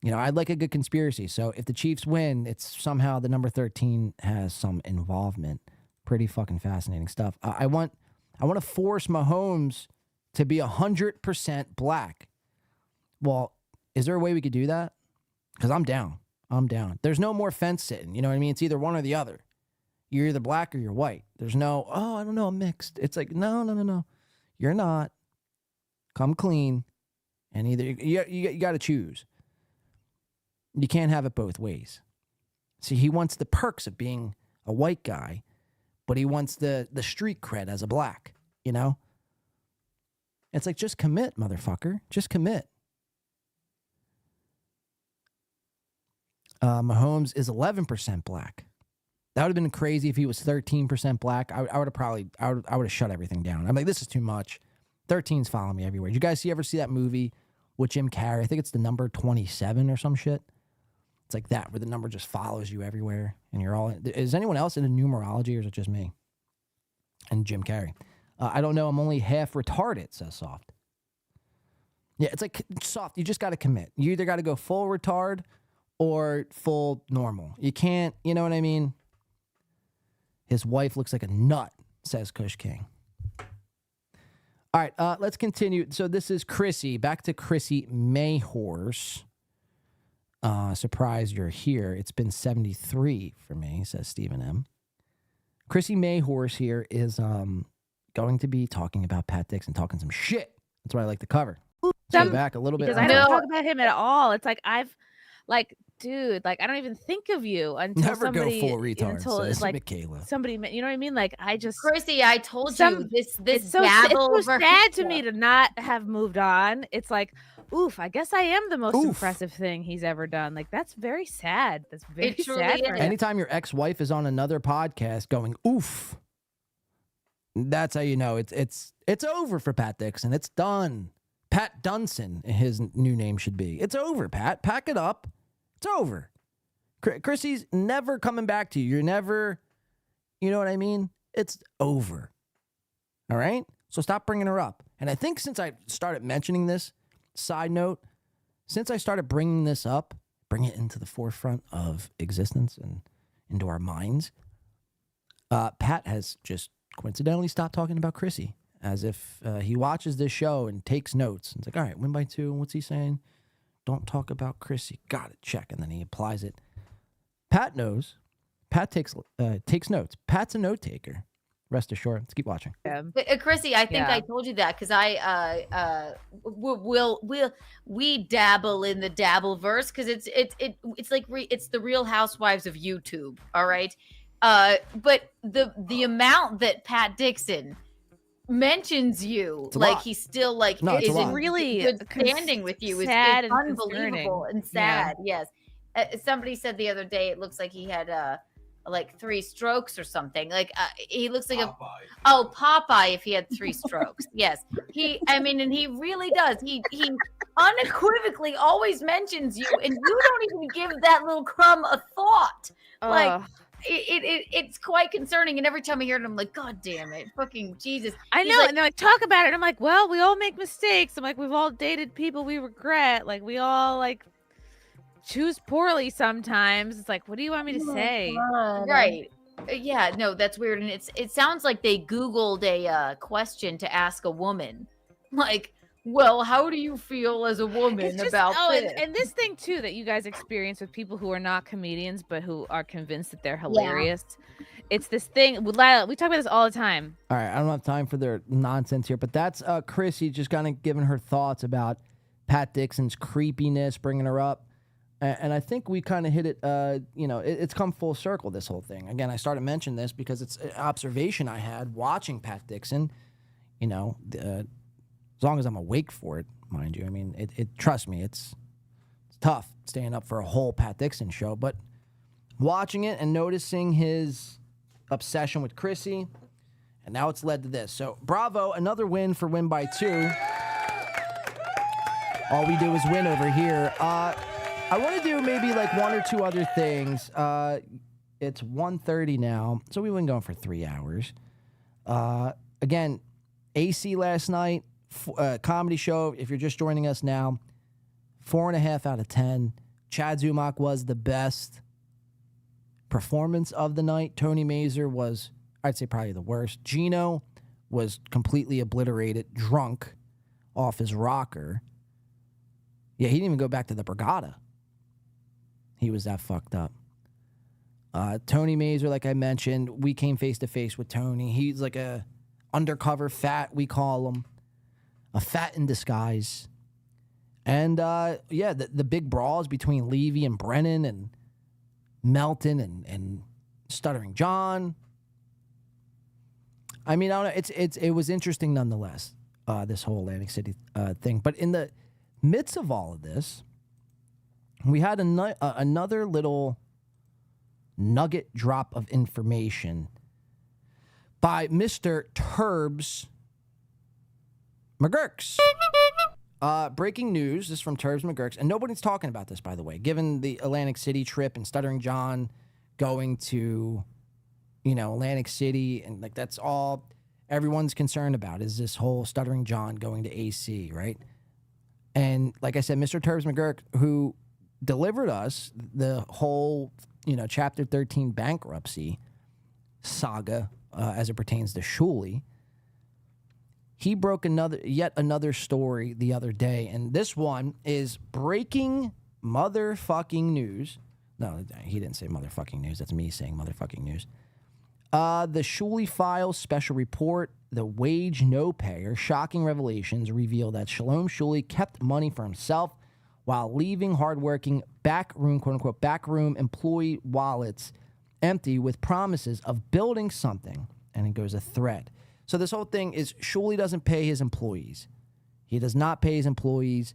[SPEAKER 6] You know, I'd like a good conspiracy. So if the Chiefs win, it's somehow the number 13 has some involvement. Pretty fucking fascinating stuff. I want to force Mahomes to be 100% black. Well, is there a way we could do that? Because I'm down. There's no more fence sitting. You know what I mean? It's either one or the other. You're either black or you're white. There's no, oh, I don't know, I'm mixed. It's like, no. You're not. Come clean. And either you got to choose. You can't have it both ways. See, he wants the perks of being a white guy, but he wants the street cred as a black, you know? It's like, just commit, motherfucker. Just commit. Mahomes is 11% black. That would have been crazy if he was 13% black. I would have shut everything down. I'm like, this is too much. 13's following me everywhere. Did you guys ever see that movie with Jim Carrey? I think it's the number 27 or some shit. It's like that, where the number just follows you everywhere, and you're all. Is anyone else into numerology, or is it just me? And Jim Carrey. I don't know. I'm only half retarded, says Soft. Yeah, it's like Soft. You just got to commit. You either got to go full retard or full normal. You can't. You know what I mean? His wife looks like a nut, says Kush King. All right, let's continue. So this is Chrissy. Back to Chrissy Mayhorse. Surprised you're here. It's been 73 for me, says Stephen M. Chrissy Mayhorse here is going to be talking about Pat Dixon, talking some shit. That's what I like to cover. Let's go back a little bit.
[SPEAKER 13] Because I don't talk about him at all. It's like dude, like I don't even think of you until
[SPEAKER 6] Never
[SPEAKER 13] somebody
[SPEAKER 6] go full retard,
[SPEAKER 13] until
[SPEAKER 6] says
[SPEAKER 13] it's like
[SPEAKER 6] Michaela.
[SPEAKER 13] somebody, you know what I mean? Like I just
[SPEAKER 15] Chrissy, I told you this
[SPEAKER 13] it's so
[SPEAKER 15] dabble of
[SPEAKER 13] sad to me to not have moved on. It's like, oof, I guess I am the most impressive thing he's ever done. Like that's very sad. That's very sad for him.
[SPEAKER 6] Anytime your ex-wife is on another podcast going oof, that's how you know it's over for Pat Dixon. It's done. Pat Dunson, his new name should be. It's over, Pat. Pack it up. It's over. Chrissy's never coming back to you. You're never, you know what I mean? It's over. All right? So stop bringing her up. And I think since I started mentioning this, side note, since I started bringing this up, bring it into the forefront of existence and into our minds, Pat has just coincidentally stopped talking about Chrissy as if he watches this show and takes notes. And it's like, all right, win by 2. What's he saying? Don't talk about Chrissy. Got it. Check. And then he applies it. Pat knows. Pat takes notes. Pat's a note taker. Rest assured. Let's keep watching.
[SPEAKER 15] But, Chrissy, I think I told you that because we dabble in the Dabbleverse because it's like it's the Real Housewives of YouTube. All right, but the amount that Pat Dixon mentions you, like he's still like is in really good standing with you is unbelievable and sad. Yes, somebody said the other day it looks like he had like 3 strokes or something. Like he looks like Popeye if he had 3 strokes. Yes, and he really does. He unequivocally always mentions you, and you don't even give that little crumb a thought. Like. It's quite concerning, and every time I hear it, I'm like, God damn it, fucking Jesus!
[SPEAKER 13] I know, like, and they're like, talk about it. I'm like, well, we all make mistakes. I'm like, we've all dated people we regret. Like, we all like choose poorly sometimes. It's like, what do you want me to say?
[SPEAKER 15] Right? Yeah, no, that's weird, and it sounds like they Googled a question to ask a woman, like. Well, how do you feel as a woman about this?
[SPEAKER 13] And this thing too that you guys experience with people who are not comedians but who are convinced that they're hilarious. Yeah. It's this thing. We talk about this all the time.
[SPEAKER 6] All right, I don't have time for their nonsense here, but that's Chrissy just kind of giving her thoughts about Pat Dixon's creepiness, bringing her up, and I think we kind of hit it. It's come full circle. This whole thing. Again, I started mentioning this because it's an observation I had watching Pat Dixon. As long as I'm awake for it, mind you. I mean, trust me, it's tough staying up for a whole Pat Dixon show. But watching it and noticing his obsession with Chrissy And now it's led to this. So, bravo, another win for Win by 2. All we do is win over here. I want to do maybe like one or two other things. It's 1:30 now, so we've been going for 3 hours. Again, AC last night, comedy show. If you're just joining us now, 4.5 out of 10. Chad Zumach was the best performance of the night. Tony Mazur was, I'd say, probably the worst. Gino was completely obliterated, drunk off his rocker. Yeah, he didn't even go back to the Brigada. He was that fucked up. Tony Mazur, like I mentioned, we came face to face with Tony. He's like a undercover fat, we call him. A fat in disguise. And yeah, the big brawls between Levy and Brennan and Melton and Stuttering John. I mean, I don't know. It was interesting nonetheless, this whole Atlantic City thing. But in the midst of all of this, we had another little nugget drop of information by Mr. Turbs McGurks. Breaking news. This is from Turbs McGurks. And nobody's talking about this, by the way. Given the Atlantic City trip and Stuttering John going to, Atlantic City. And, like, that's all everyone's concerned about is this whole Stuttering John going to AC, right? And, like I said, Mr. Turbs McGurk, who delivered us the whole, Chapter 13 bankruptcy saga as it pertains to Shuley, he broke yet another story the other day, and this one is breaking motherfucking news. No, he didn't say motherfucking news. That's me saying motherfucking news. The Shuley Files special report, the wage no payer, shocking revelations reveal that Shalom Shuley kept money for himself while leaving hardworking backroom, quote-unquote, backroom employee wallets empty with promises of building something, and it goes a thread. So this whole thing is Shuley doesn't pay his employees. He does not pay his employees,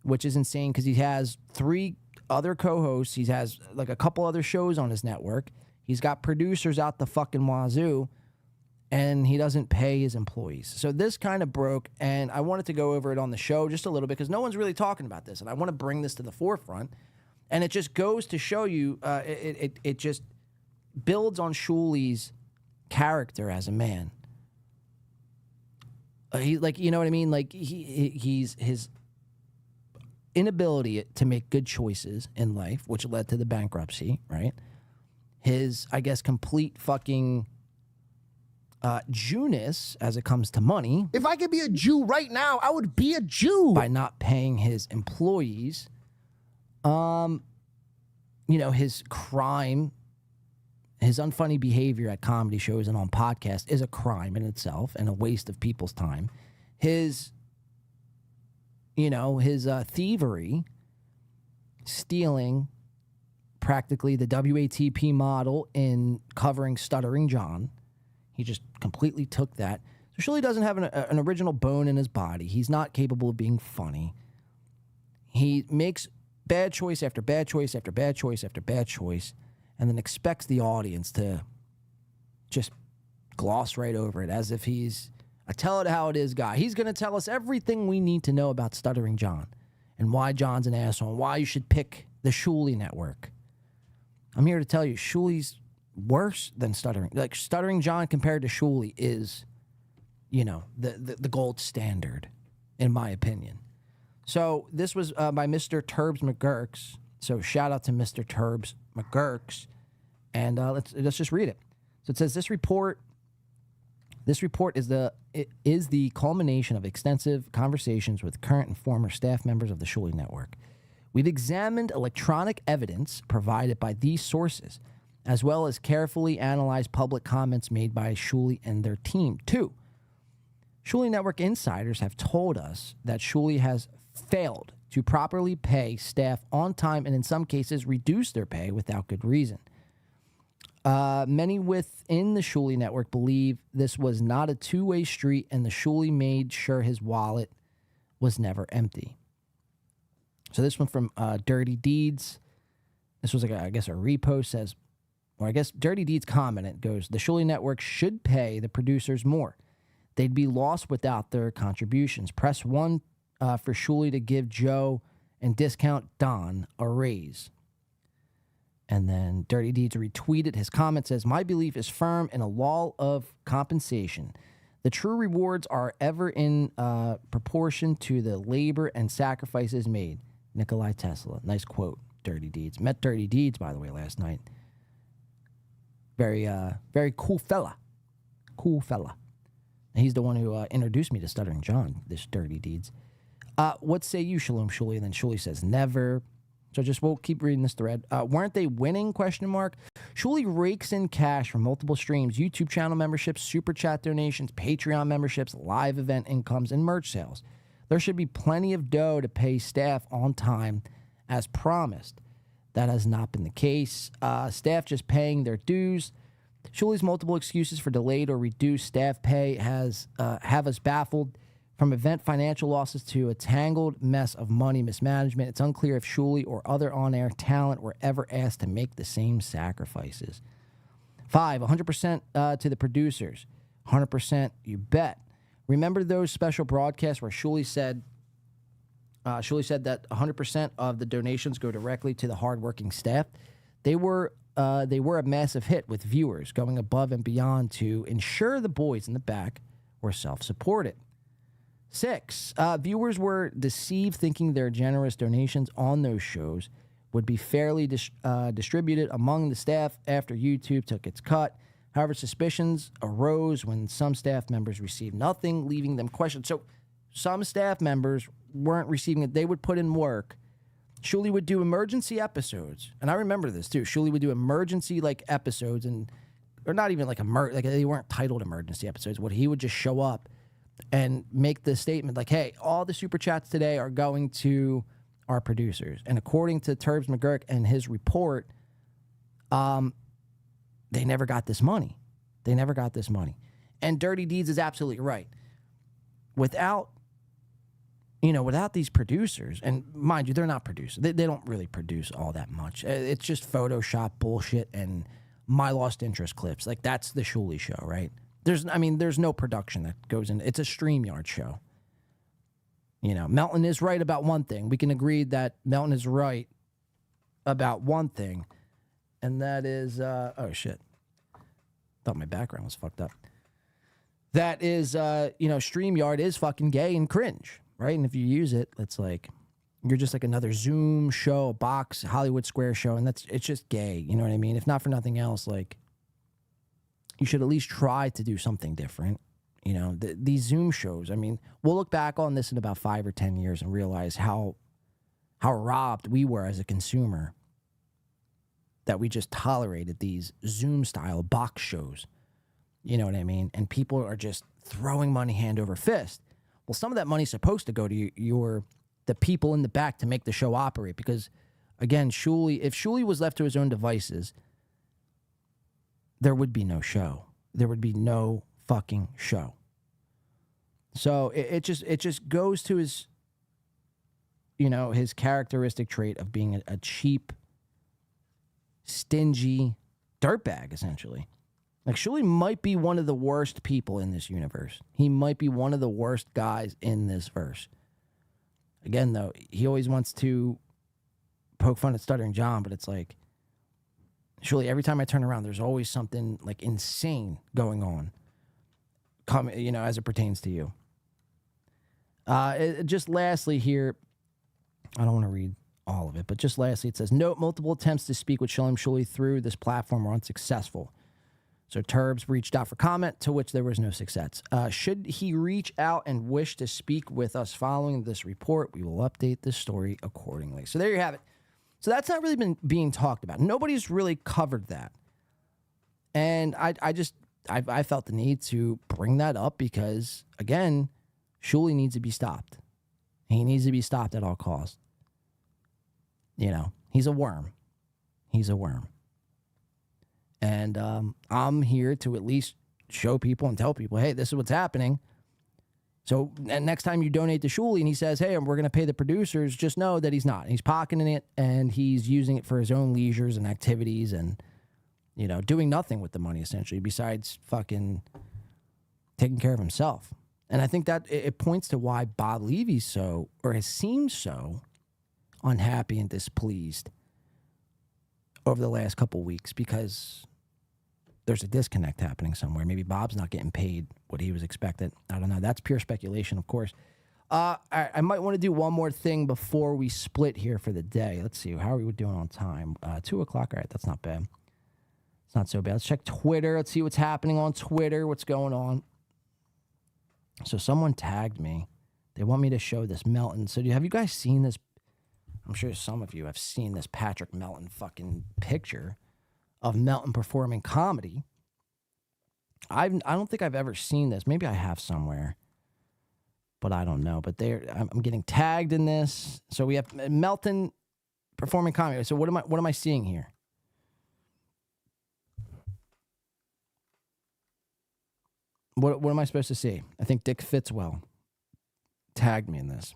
[SPEAKER 6] which is insane because he has 3 other co-hosts. He has like a couple other shows on his network. He's got producers out the fucking wazoo, and he doesn't pay his employees. So this kind of broke, and I wanted to go over it on the show just a little bit because no one's really talking about this, and I want to bring this to the forefront. And it just goes to show you, it just builds on Shuley's character as a man. He, like, you know what I mean? Like, he's his inability to make good choices in life, which led to the bankruptcy, right? His, I guess, complete fucking Jewness as it comes to money.
[SPEAKER 9] If I could be a Jew right now, I would be a Jew.
[SPEAKER 6] By not paying his employees. His crime, his unfunny behavior at comedy shows and on podcasts is a crime in itself and a waste of people's time. His thievery, stealing practically the WATP model in covering Stuttering John. He just completely took that. So Shuley doesn't have an original bone in his body. He's not capable of being funny. He makes bad choice after bad choice after bad choice after bad choice, and then expects the audience to just gloss right over it as if he's a tell it how it is guy. He's going to tell us everything we need to know about Stuttering John and why John's an asshole and why you should pick the Shuley Network. I'm here to tell you, Shuley's worse than Stuttering. Like, Stuttering John compared to Shuley is, the gold standard, in my opinion. So this was by Mr. Turbs McGurks. So shout out to Mr. Turbs McGurks, and let's just read it. So it says this report is the culmination of extensive conversations with current and former staff members of the Shuley Network. We've examined electronic evidence provided by these sources, as well as carefully analyzed public comments made by Shuley and their team. 2, Shuley Network insiders have told us that Shuley has failed to properly pay staff on time and in some cases reduce their pay without good reason. Many within the Shuley Network believe this was not a two-way street and the Shuley made sure his wallet was never empty. So this one from Dirty Deeds. This was, like, I guess, a repost. Says, or I guess Dirty Deeds commented, goes, the Shuli Network should pay the producers more. They'd be lost without their contributions. Press 1 for Shuli to give Joe and discount Don a raise. And then Dirty Deeds retweeted his comment, says, my belief is firm in a law of compensation. The true rewards are ever in proportion to the labor and sacrifices made. Nikolai Tesla. Nice quote, Dirty Deeds. Met Dirty Deeds, by the way, last night. Very cool fella. Cool fella. And he's the one who introduced me to Stuttering John, this Dirty Deeds. What say you, Shalom Shuli? And then Shuli says, never. So we'll keep reading this thread. Weren't they winning? ? Shuli rakes in cash from multiple streams, YouTube channel memberships, super chat donations, Patreon memberships, live event incomes, and merch sales. There should be plenty of dough to pay staff on time as promised. That has not been the case. Staff just paying their dues. Shuli's multiple excuses for delayed or reduced staff pay have us baffled. From event financial losses to a tangled mess of money mismanagement, it's unclear if Shuli or other on-air talent were ever asked to make the same sacrifices. 5, 100% to the producers. 100%, you bet. Remember those special broadcasts where Shuli said that 100% of the donations go directly to the hardworking staff? They were a massive hit with viewers going above and beyond to ensure the boys in the back were self-supported. 6, viewers were deceived thinking their generous donations on those shows would be fairly distributed among the staff after YouTube took its cut. However, suspicions arose when some staff members received nothing, leaving them questioned. So some staff members weren't receiving it. They would put in work. Shuli would do emergency episodes. And I remember this, too. Shuli would do emergency, episodes, or not even they weren't titled emergency episodes. He would just show up and make the statement hey, all the super chats today are going to our producers. And according to Turbs McGurk and his report, they never got this money. They never got this money. And Dirty Deeds is absolutely right. Without these producers, and mind you, they're not producers. They don't really produce all that much. It's just Photoshop bullshit and my lost interest clips. That's the Shuli show, right? There's no production that goes in. It's a StreamYard show. Melton is right about one thing. We can agree that Melton is right about one thing, and that is, oh shit. Thought my background was fucked up. That is, StreamYard is fucking gay and cringe, right? And if you use it, it's you're just another Zoom show, box, Hollywood Square show, and it's just gay. You know what I mean? If not for nothing else, you should at least try to do something different. These Zoom shows, we'll look back on this in about 5 or 10 years and realize how robbed we were as a consumer that we just tolerated these Zoom-style box shows. You know what I mean? And people are just throwing money hand over fist. Well, some of that money's supposed to go to the people in the back to make the show operate because, again, if Shuli was left to his own devices, there would be no show. There would be no fucking show. So it just goes to his, his characteristic trait of being a cheap, stingy dirtbag, essentially. Shuli might be one of the worst people in this universe. He might be one of the worst guys in this verse. Again, though, he always wants to poke fun at Stuttering John, but it's Shuli, every time I turn around, there's always something insane going on, as it pertains to you. Just lastly here, I don't want to read all of it, but just lastly, it says, note multiple attempts to speak with Shalom Shuli through this platform were unsuccessful. So Turbs reached out for comment, to which there was no success. Should he reach out and wish to speak with us following this report, we will update this story accordingly. So there you have it. So that's not really been being talked about. Nobody's really covered that. And I felt the need to bring that up because, again, Shuli needs to be stopped. He needs to be stopped at all costs. He's a worm. He's a worm. And I'm here to at least show people and tell people, hey, this is what's happening. So and next time you donate to Shuli and he says, hey, we're going to pay the producers, just know that he's not. He's pocketing it and he's using it for his own leisures and activities. And, doing nothing with the money essentially besides fucking taking care of himself. And I think that it points to why Bob Levy's so, or has seemed so, unhappy and displeased over the last couple weeks, because there's a disconnect happening somewhere. Maybe Bob's not getting paid what he was expected. I don't know. That's pure speculation, of course. I might want to do one more thing before we split here for the day. Let's see. How are we doing on time? 2 o'clock. All right. That's not bad. It's not so bad. Let's check Twitter. Let's see what's happening on Twitter. What's going on? So someone tagged me. They want me to show this Melton. So have you guys seen this? I'm sure some of you have seen this Patrick Melton fucking picture of Melton performing comedy. I don't think I've ever seen this. Maybe I have somewhere, but I don't know. But I'm getting tagged in this. So we have Melton performing comedy. So what am I seeing here? What am I supposed to see? I think Dick Fitzwell tagged me in this.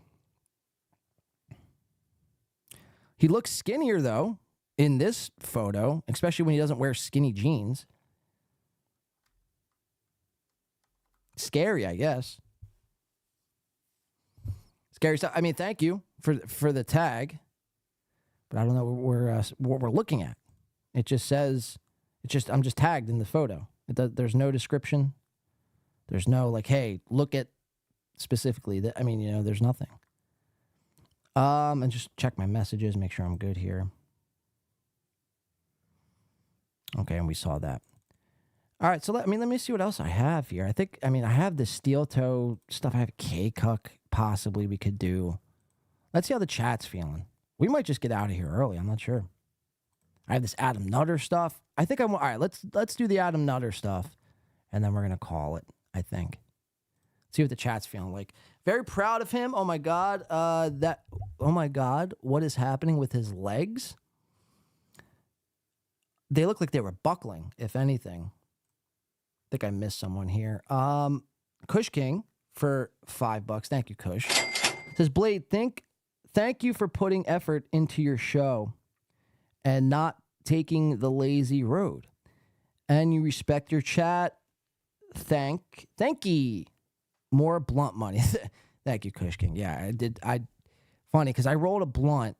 [SPEAKER 6] He looks skinnier, though, in this photo, especially when he doesn't wear skinny jeans. Scary, I guess. Scary stuff. I mean, thank you for the tag, but I don't know what we're looking at. It just says, I'm just tagged in the photo. There's no description. There's no like, hey, look at specifically that. I mean, there's nothing. And just check my messages, make sure I'm good here. Okay, and we saw that. All right, so let me see what else I have here. I have the steel toe stuff. I have K-Cuck, possibly we could do. Let's see how the chat's feeling. We might just get out of here early. I'm not sure. I have this Adam Nutter stuff. I think all right, let's do the Adam Nutter stuff, and then we're gonna call it, I think. See what the chat's feeling like. Very proud of him. Oh my God. Oh my God. What is happening with his legs? They look like they were buckling, if anything. I think I missed someone here. Kush King for $5. Thank you, Kush. Says Blade, thank you for putting effort into your show and not taking the lazy road. And you respect your chat. Thank ye. More blunt money. Thank you, Kush King. Yeah, I did. Funny, because I rolled a blunt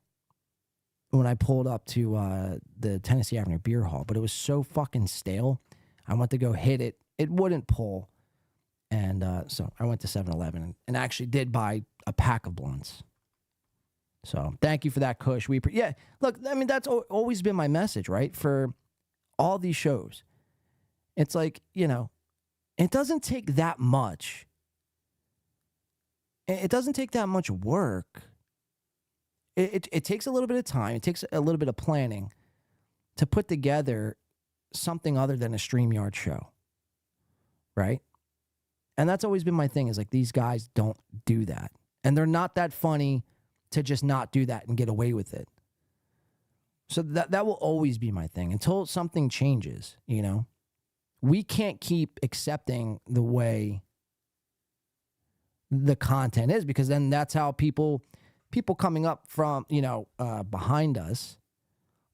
[SPEAKER 6] when I pulled up to the Tennessee Avenue Beer Hall, but it was so fucking stale. I went to go hit it. It wouldn't pull. And so I went to 7-Eleven and actually did buy a pack of blunts. So thank you for that, Kush. Yeah, look, I mean, that's always been my message, right? For all these shows. It's like, it doesn't take that much. It doesn't take that much work. It takes a little bit of time. It takes a little bit of planning to put together something other than a StreamYard show, right? And that's always been my thing, is like, these guys don't do that. And they're not that funny to just not do that and get away with it. So that will always be my thing until something changes, We can't keep accepting the way the content is, because then that's how people coming up from, behind us,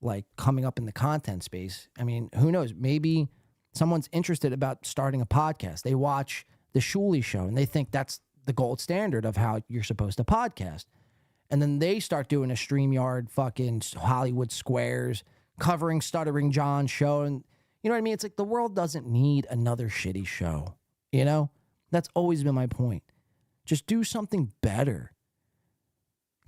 [SPEAKER 6] like coming up in the content space. I mean, who knows? Maybe someone's interested about starting a podcast. They watch the Shuley show and they think that's the gold standard of how you're supposed to podcast. And then they start doing a StreamYard fucking Hollywood Squares covering Stuttering John's show. And you know what I mean? It's like, the world doesn't need another shitty show. That's always been my point. Just do something better.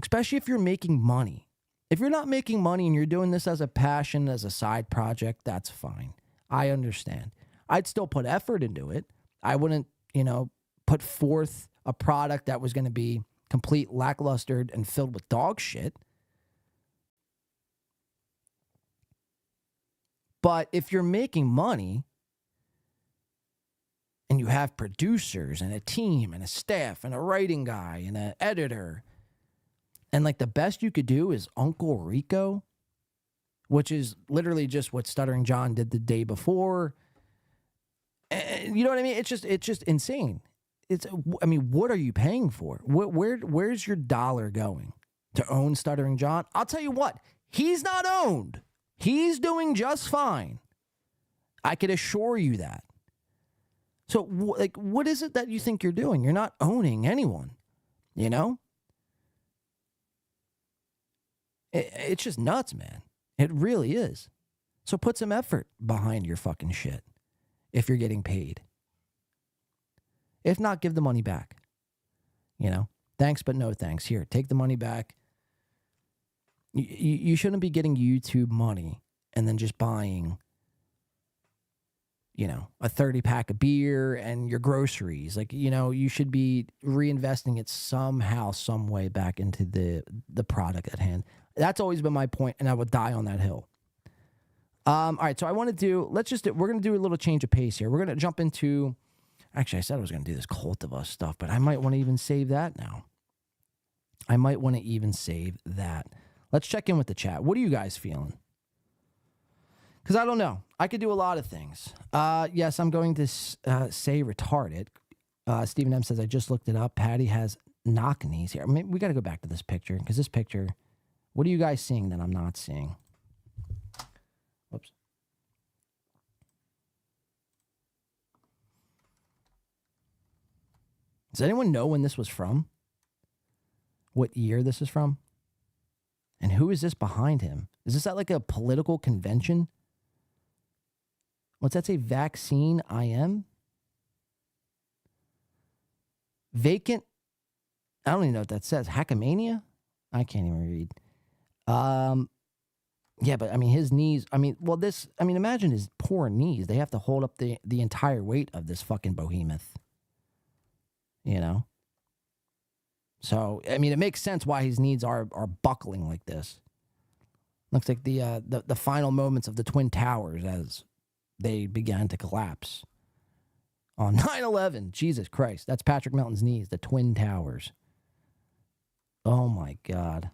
[SPEAKER 6] Especially if you're making money. If you're not making money and you're doing this as a passion, as a side project, that's fine. I understand. I'd still put effort into it. I wouldn't, put forth a product that was going to be complete lackluster and filled with dog shit. But if you're making money and you have producers and a team and a staff and a writing guy and an editor, and like the best you could do is Uncle Rico, which is literally just what Stuttering John did the day before. And you know what I mean? It's just insane. What are you paying for? Where's your dollar going? To own Stuttering John? I'll tell you what, he's not owned. He's doing just fine. I could assure you that. So, like, what is it that you think you're doing? You're not owning anyone, you know? It's just nuts, man. It really is. So put some effort behind your fucking shit if you're getting paid. If not, give the money back. You know? Thanks, but no thanks. Here, take the money back. You shouldn't be getting YouTube money and then just buying, you know, a 30-pack of beer and your groceries. Like, you know, you should be reinvesting it somehow, some way back into the product at hand. That's always been my point, and I would die on that hill. All right, so I want to do, we're going to do a little change of pace here. We're going to jump into, actually, I said I was going to do this Cult of Us stuff, but I might want to even save that now. Let's check in with the chat. What are you guys feeling? Because I don't know. I could do a lot of things. Yes, I'm going to say retarded. Stephen M. says, I just looked it up. Patty has knock knees here. Maybe we got to go back to this picture, because this picture, what are you guys seeing that I'm not seeing? Whoops. Does anyone know when this was from? What year this is from? And who is this behind him? Is this at like a political convention? What's that say? Vaccine IM? Vacant? I don't even know what that says. Hackamania? I can't even read. Yeah, but I mean, his knees, imagine his poor knees. They have to hold up the entire weight of this fucking behemoth. You know? So, I mean, it makes sense why his knees are buckling like this. Looks like the final moments of the Twin Towers as they began to collapse. On 9/11, Jesus Christ, that's Patrick Melton's knees, the Twin Towers. Oh my God.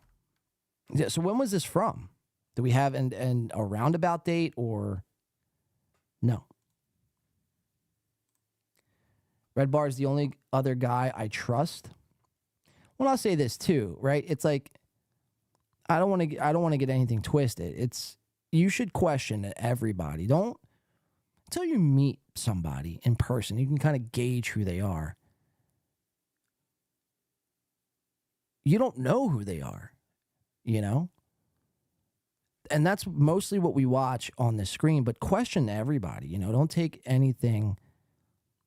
[SPEAKER 6] Yeah, so when was this from? Do we have a roundabout date or no? Red Bar is the only other guy I trust. Well, I'll say this too, right? It's like I don't want to get anything twisted. It's you should question everybody. Don't until you meet somebody in person, you can kind of gauge who they are. You don't know who they are, you know? And that's mostly what we watch on the screen, but question everybody, you know, don't take anything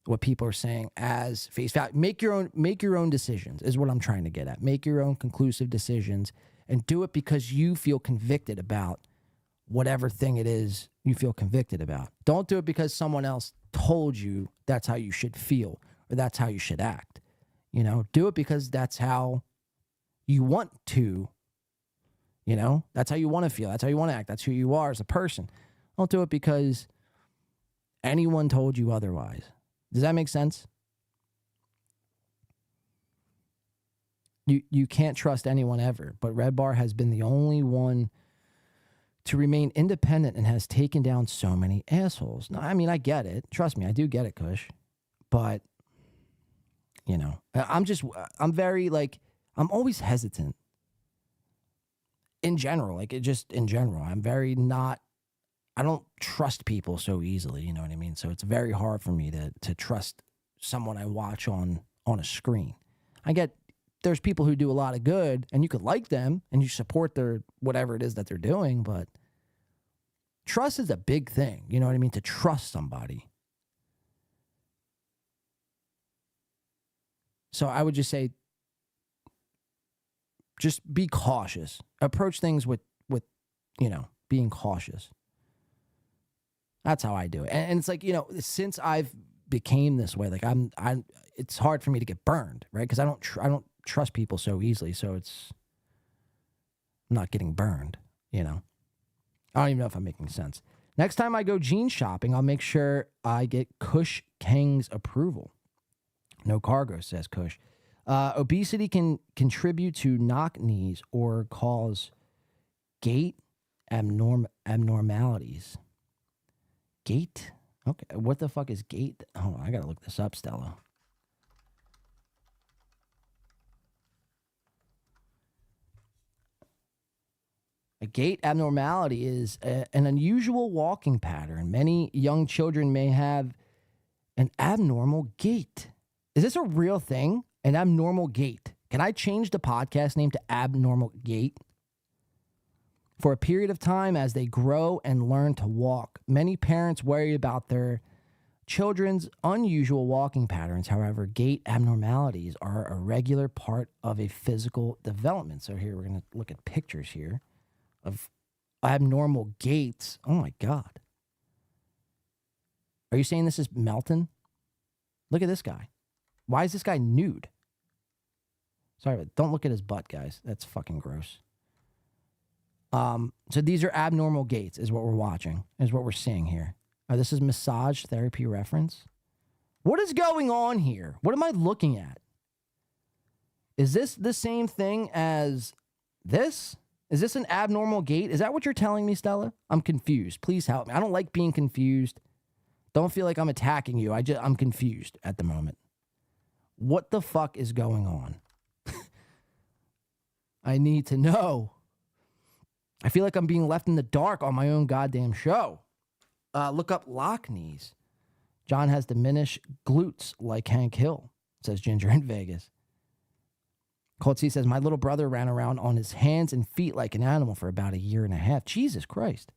[SPEAKER 6] what people are saying as face value. Make your own decisions is what I'm trying to get at. Make your own conclusive decisions and do it because you feel convicted about whatever thing it is you feel convicted about. Don't do it because someone else told you that's how you should feel or that's how you should act. You know, do it because that's how you want to, you know, that's how you want to feel. That's how you want to act. That's who you are as a person. Don't do it because anyone told you otherwise. Does that make sense? You can't trust anyone ever, but Red Bar has been the only one to remain independent and has taken down so many assholes. No, I mean, I get it. Trust me, I do get it, Kush. But, you know, I'm very, like, I'm always hesitant. In general, I'm very not, I don't trust people so easily, you know what I mean? So it's very hard for me to trust someone I watch on a screen. I get there's people who do a lot of good and you could like them and you support their whatever it is that they're doing, but trust is a big thing, you know what I mean? To trust somebody. So I would just say, just be cautious. Approach things with you know, being cautious. That's how I do it. And it's like, you know, since I've became this way, like I'm it's hard for me to get burned, right? Because I don't trust people so easily. So I'm not getting burned, you know. I don't even know if I'm making sense. Next time I go jean shopping, I'll make sure I get Kush Kang's approval. No cargo, says Kush. Obesity can contribute to knock knees or cause gait abnormalities. Gait? Okay, what the fuck is gait? Hold on, I gotta look this up, Stella. A gait abnormality is an unusual walking pattern. Many young children may have an abnormal gait. Is this a real thing? An abnormal gait? Can I change the podcast name to Abnormal Gait? For a period of time as they grow and learn to walk, many parents worry about their children's unusual walking patterns. However, gait abnormalities are a regular part of a physical development. So here we're going to look at pictures here of abnormal gaits. Oh my God. Are you saying this is Melton? Look at this guy. Why is this guy nude? Sorry, but don't look at his butt, guys. That's fucking gross. So these are abnormal gaits is what we're watching, is what we're seeing here. This is massage therapy reference. What is going on here? What am I looking at? Is this the same thing as this? Is this an abnormal gait? Is that what you're telling me, Stella? I'm confused. Please help me. I don't like being confused. Don't feel like I'm attacking you. I'm confused at the moment. What the fuck is going on? I need to know. I feel like I'm being left in the dark on my own goddamn show. Look up lock knees. John has diminished glutes like Hank Hill, says Ginger in Vegas. Colt C says, my little brother ran around on his hands and feet like an animal for about 1.5 years. Jesus Christ.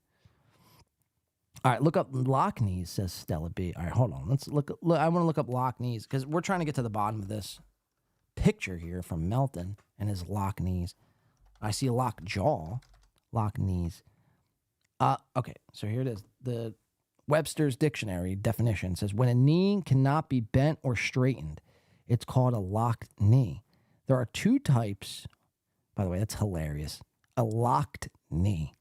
[SPEAKER 6] All right, look up lock knees, says Stella B. All right, hold on. Let's look. I want to look up lock knees because we're trying to get to the bottom of this picture here from Melton and his lock knees. I see a lock jaw, lock knees. Okay, so here it is. The Webster's Dictionary definition says, when a knee cannot be bent or straightened, it's called a locked knee. There are 2 types. By the way, that's hilarious. A locked knee.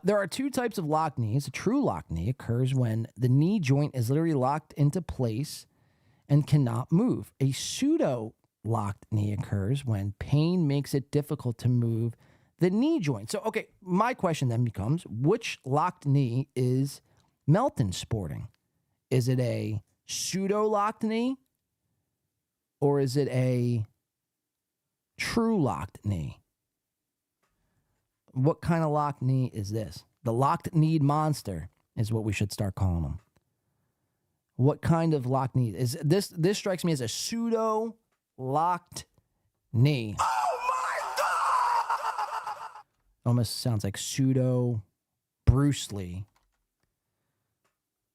[SPEAKER 6] There are 2 types of locked knees. A true locked knee occurs when the knee joint is literally locked into place and cannot move. A pseudo locked knee occurs when pain makes it difficult to move the knee joint. So, okay, my question then becomes, which locked knee is Melton sporting? Is it a pseudo locked knee? Or is it a true locked knee? What kind of locked knee is this? The locked knee monster is what we should start calling them. What kind of locked knee is this? This strikes me as a pseudo locked knee. Oh my God! Almost sounds like pseudo Bruce Lee.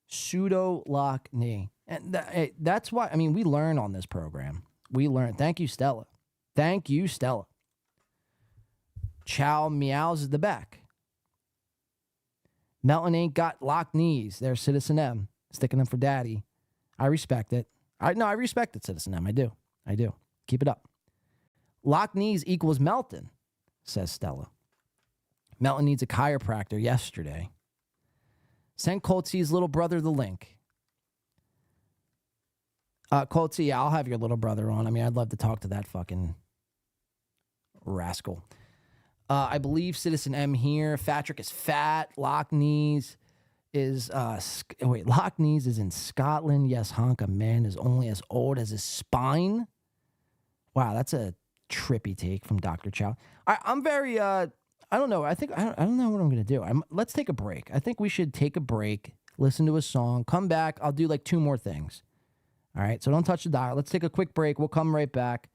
[SPEAKER 6] Pseudo lock knee. And that's why, I mean, we learn on this program. We learn. Thank you, Stella. Thank you, Stella. Chow meows at the back. Melton ain't got locked knees. There's Citizen M. Sticking them for daddy. I respect it. I respect it, Citizen M. I do. Keep it up. Locked knees equals Melton, says Stella. Melton needs a chiropractor yesterday. Send Colt C's little brother the link. Colt C, I'll have your little brother on. I mean, I'd love to talk to that fucking rascal. I believe Citizen M here. Fatrick is fat. Lock knees is lock knees is in Scotland. Yes, Honka man is only as old as his spine. Wow, that's a trippy take from Dr. Chow. I'm very I don't know. I don't know what I'm gonna do. Let's take a break. I think we should take a break, listen to a song, come back. I'll do like 2 more things. All right, so don't touch the dial. Let's take a quick break. We'll come right back.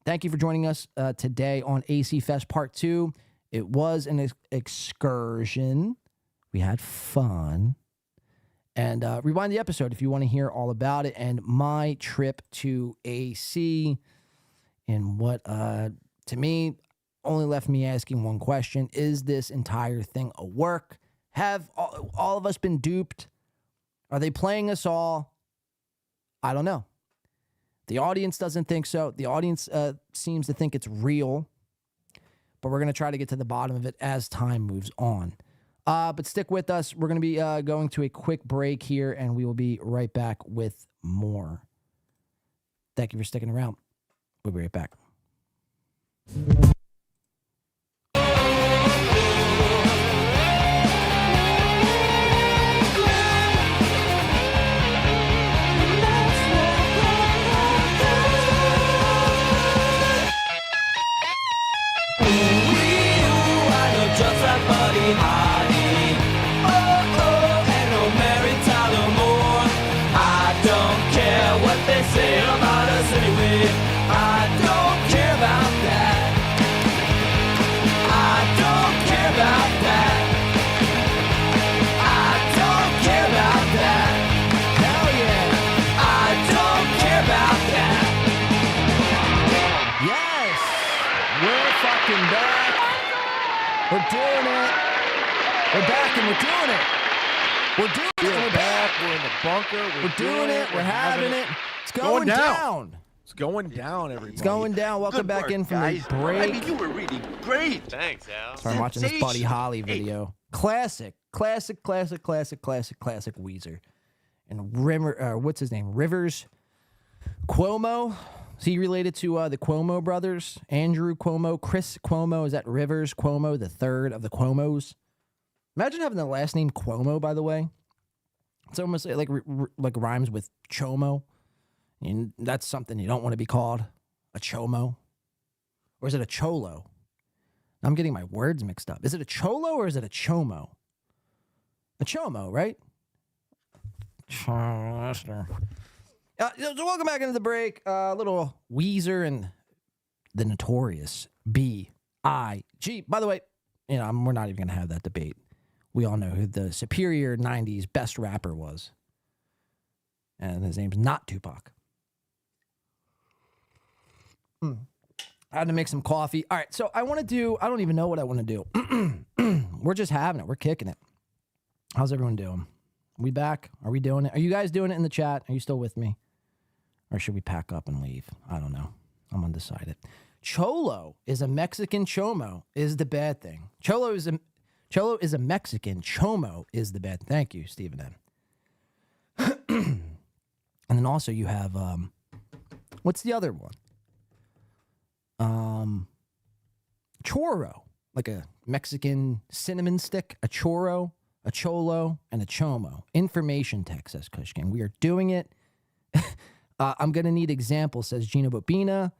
[SPEAKER 6] Thank you for joining us today on AC Fest Part 2. It was an excursion. We had fun. And rewind the episode if you want to hear all about it and my trip to AC and what, to me, only left me asking one question. Is this entire thing a work? Have all of us been duped? Are they playing us all? I don't know. The audience doesn't think so. The audience seems to think it's real. But we're going to try to get to the bottom of it as time moves on. But stick with us. We're going to be going to a quick break here, and we will be right back with more. Thank you for sticking around. We'll be right back.
[SPEAKER 3] Oh,
[SPEAKER 8] care what they say about us anyway. I don't care about that. I don't care about that. I don't care about that. Hell yeah. I don't care about that.
[SPEAKER 6] Yes! We're fucking back. We're doing it. We're back and we're doing it. We're doing it. We're back.
[SPEAKER 11] We're in the bunker.
[SPEAKER 6] We're doing it. We're having it. It's going down.
[SPEAKER 11] It's going down, everybody.
[SPEAKER 6] It's going down. Welcome
[SPEAKER 16] Good
[SPEAKER 6] back
[SPEAKER 16] work,
[SPEAKER 6] in from
[SPEAKER 16] guys.
[SPEAKER 6] the break.
[SPEAKER 16] I mean, you were really great.
[SPEAKER 17] Thanks, Al.
[SPEAKER 6] So I'm watching this Buddy
[SPEAKER 16] Sensation.
[SPEAKER 6] Holly video. Classic Weezer. And what's his name? Rivers Cuomo. Is he related to the Cuomo brothers? Andrew Cuomo, Chris Cuomo. Is that Rivers Cuomo, the third of the Cuomos? Imagine having the last name Cuomo, by the way. It's almost like rhymes with Chomo. And that's something you don't want to be called. A Chomo. Or is it a Cholo? I'm getting my words mixed up. Is it a Cholo or is it a Chomo? A Chomo, right? So welcome back into the break. A little Weezer and the notorious B.I.G. By the way, we're not even going to have that debate. We all know who the superior 90s best rapper was. And his name's not Tupac. I had to make some coffee. All right, so I don't even know what I want to do. We're just having it. We're kicking it. How's everyone doing? We back? Are we doing it? Are you guys doing it in the chat? Are you still with me? Or should we pack up and leave? I don't know. I'm undecided. Cholo is a Mexican. Chomo is the bad thing. Cholo is a Mexican. Chomo is the bad. Thank you, Stephen M. And then also you have what's the other one? Choro, like a Mexican cinnamon stick, a choro, a cholo, and a chomo. Information tech, says Kushkin. We are doing it. I'm going to need examples, says Gino Bobina.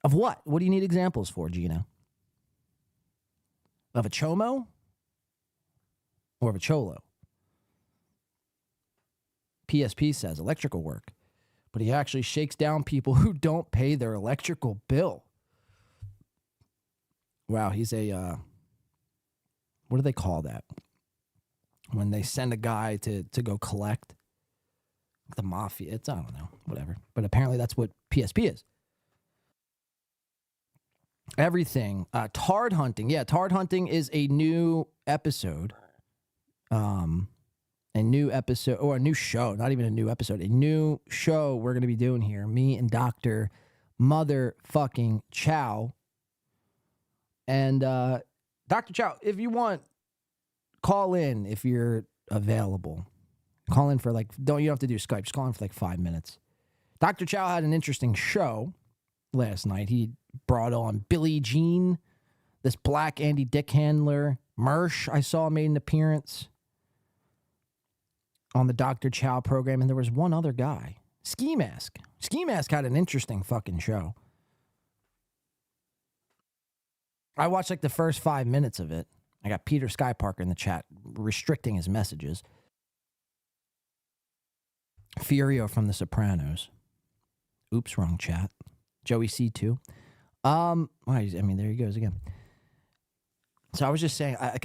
[SPEAKER 6] Of what? What do you need examples for, Gino? Of a chomo? Or of a cholo? PSP says electrical work. But he actually shakes down people who don't pay their electrical bill. Wow, he's a, what do they call that? When they send a guy to go collect the mafia. I don't know, whatever. But apparently that's what PSP is. Everything. Tard hunting. Yeah, tard hunting is a new episode. A new episode, or a new show, not even a new episode, a new show we're going to be doing here. Me and Dr. Motherfucking Chow. And Dr. Chow, if you want, call in if you're available. Call in for you don't have to do Skype. Just call in for 5 minutes. Dr. Chow had an interesting show last night. He brought on Billie Jean, this black Andy Dick handler. Mersh, I saw, made an appearance on the Dr. Chow program. And there was one other guy, Ski Mask. Ski Mask had an interesting fucking show. I watched the first 5 minutes of it. I got Peter Sky Parker in the chat restricting his messages. Furio from The Sopranos. Oops, wrong chat. Joey C2. There he goes again. So I was just saying, I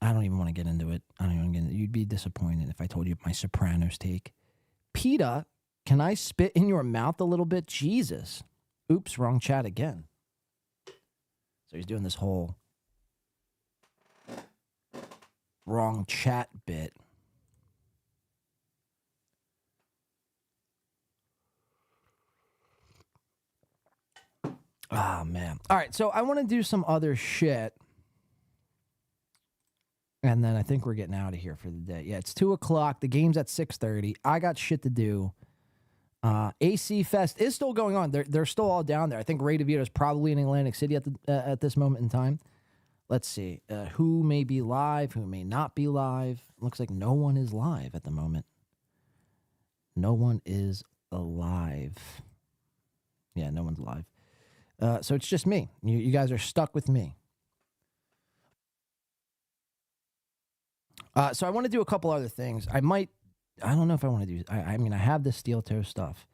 [SPEAKER 6] don't even want to get into it. I don't even get into it. You'd be disappointed if I told you my Sopranos take. PETA, can I spit in your mouth a little bit? Jesus. Oops, wrong chat again. So he's doing this whole wrong chat bit. Ah, man. All right, so I want to do some other shit. And then I think we're getting out of here for the day. Yeah, it's 2 o'clock. The game's at 6:30. I got shit to do. AC Fest is still going on. They're still all down there. I think Ray DeVito is probably in Atlantic City at this moment in time. Let's see. Who may be live, who may not be live. Looks like no one is live at the moment. No one is alive. Yeah, no one's live. So it's just me. You guys are stuck with me. So I want to do a couple other things. I might I don't know if I want to do. I mean, I have this steel toe stuff,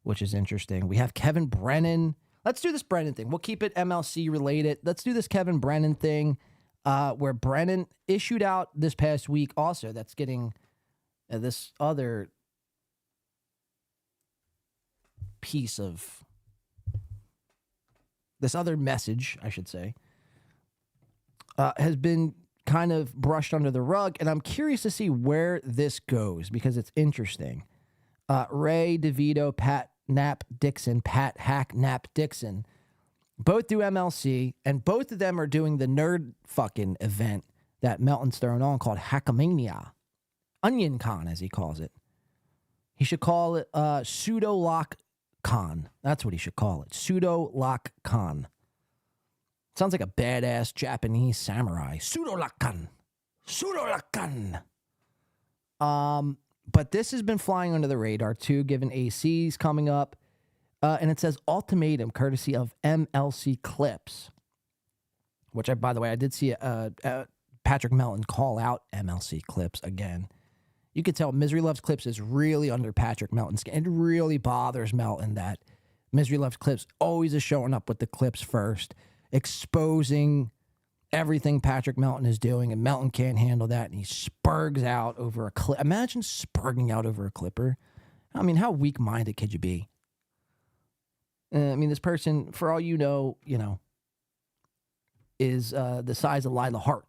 [SPEAKER 6] which is interesting. We have Kevin Brennan. Let's do this Brennan thing. We'll keep it MLC related. Let's do this Kevin Brennan thing, where Brennan issued out this past week. Also, that's getting this other piece of this other message, I should say, has been kind of brushed under the rug, and I'm curious to see where this goes because it's interesting. Ray DeVito, Pat Hack Nap Dixon, both do MLC, and both of them are doing the nerd fucking event that Melton's throwing on called Hackamania. Onion Con, as he calls it. He should call it Pseudo Lock Con. That's what he should call it. Pseudo Lock Con. Sounds like a badass Japanese samurai. Pseudo Lock Con. Pseudo Lock Con. But this has been flying under the radar too, given ACs coming up. And it says ultimatum courtesy of MLC Clips, which by the way, I did see Patrick Melton call out MLC Clips again. You could tell Misery Loves Clips is really under Patrick Melton's skin. It really bothers Melton that Misery Loves Clips always is showing up with the clips first, exposing everything Patrick Melton is doing, and Melton can't handle that, and he spurgs out over a clip. Imagine spurging out over a clipper. I mean, how weak-minded could you be? I mean, this person, for all you know, is the size of Lila Hart.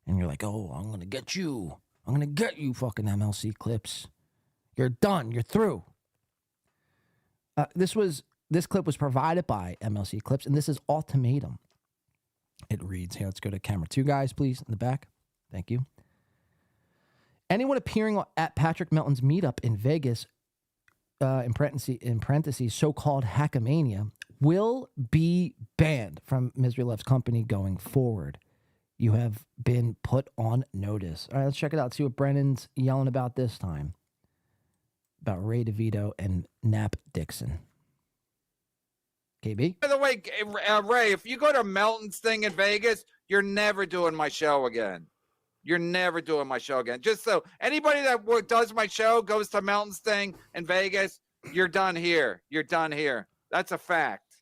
[SPEAKER 6] And you're like, oh, I'm going to get you. I'm going to get you, fucking MLC Clips. You're done. You're through. This clip was provided by MLC Clips, and this is ultimatum. It reads here. Let's go to camera 2, guys, please, in the back. Thank you. Anyone appearing at Patrick Melton's meetup in Vegas, in parentheses, so-called Hackamania, will be banned from Misery Loves Company going forward. You have been put on notice. All right, let's check it out. See what Brennan's yelling about this time. About Ray DeVito and Nap Dixon. KB?
[SPEAKER 17] By the way, Ray, if you go to Melton's thing in Vegas, you're never doing my show again. You're never doing my show again. Just so anybody that does my show goes to Melton's thing in Vegas, you're done here. You're done here. That's a fact.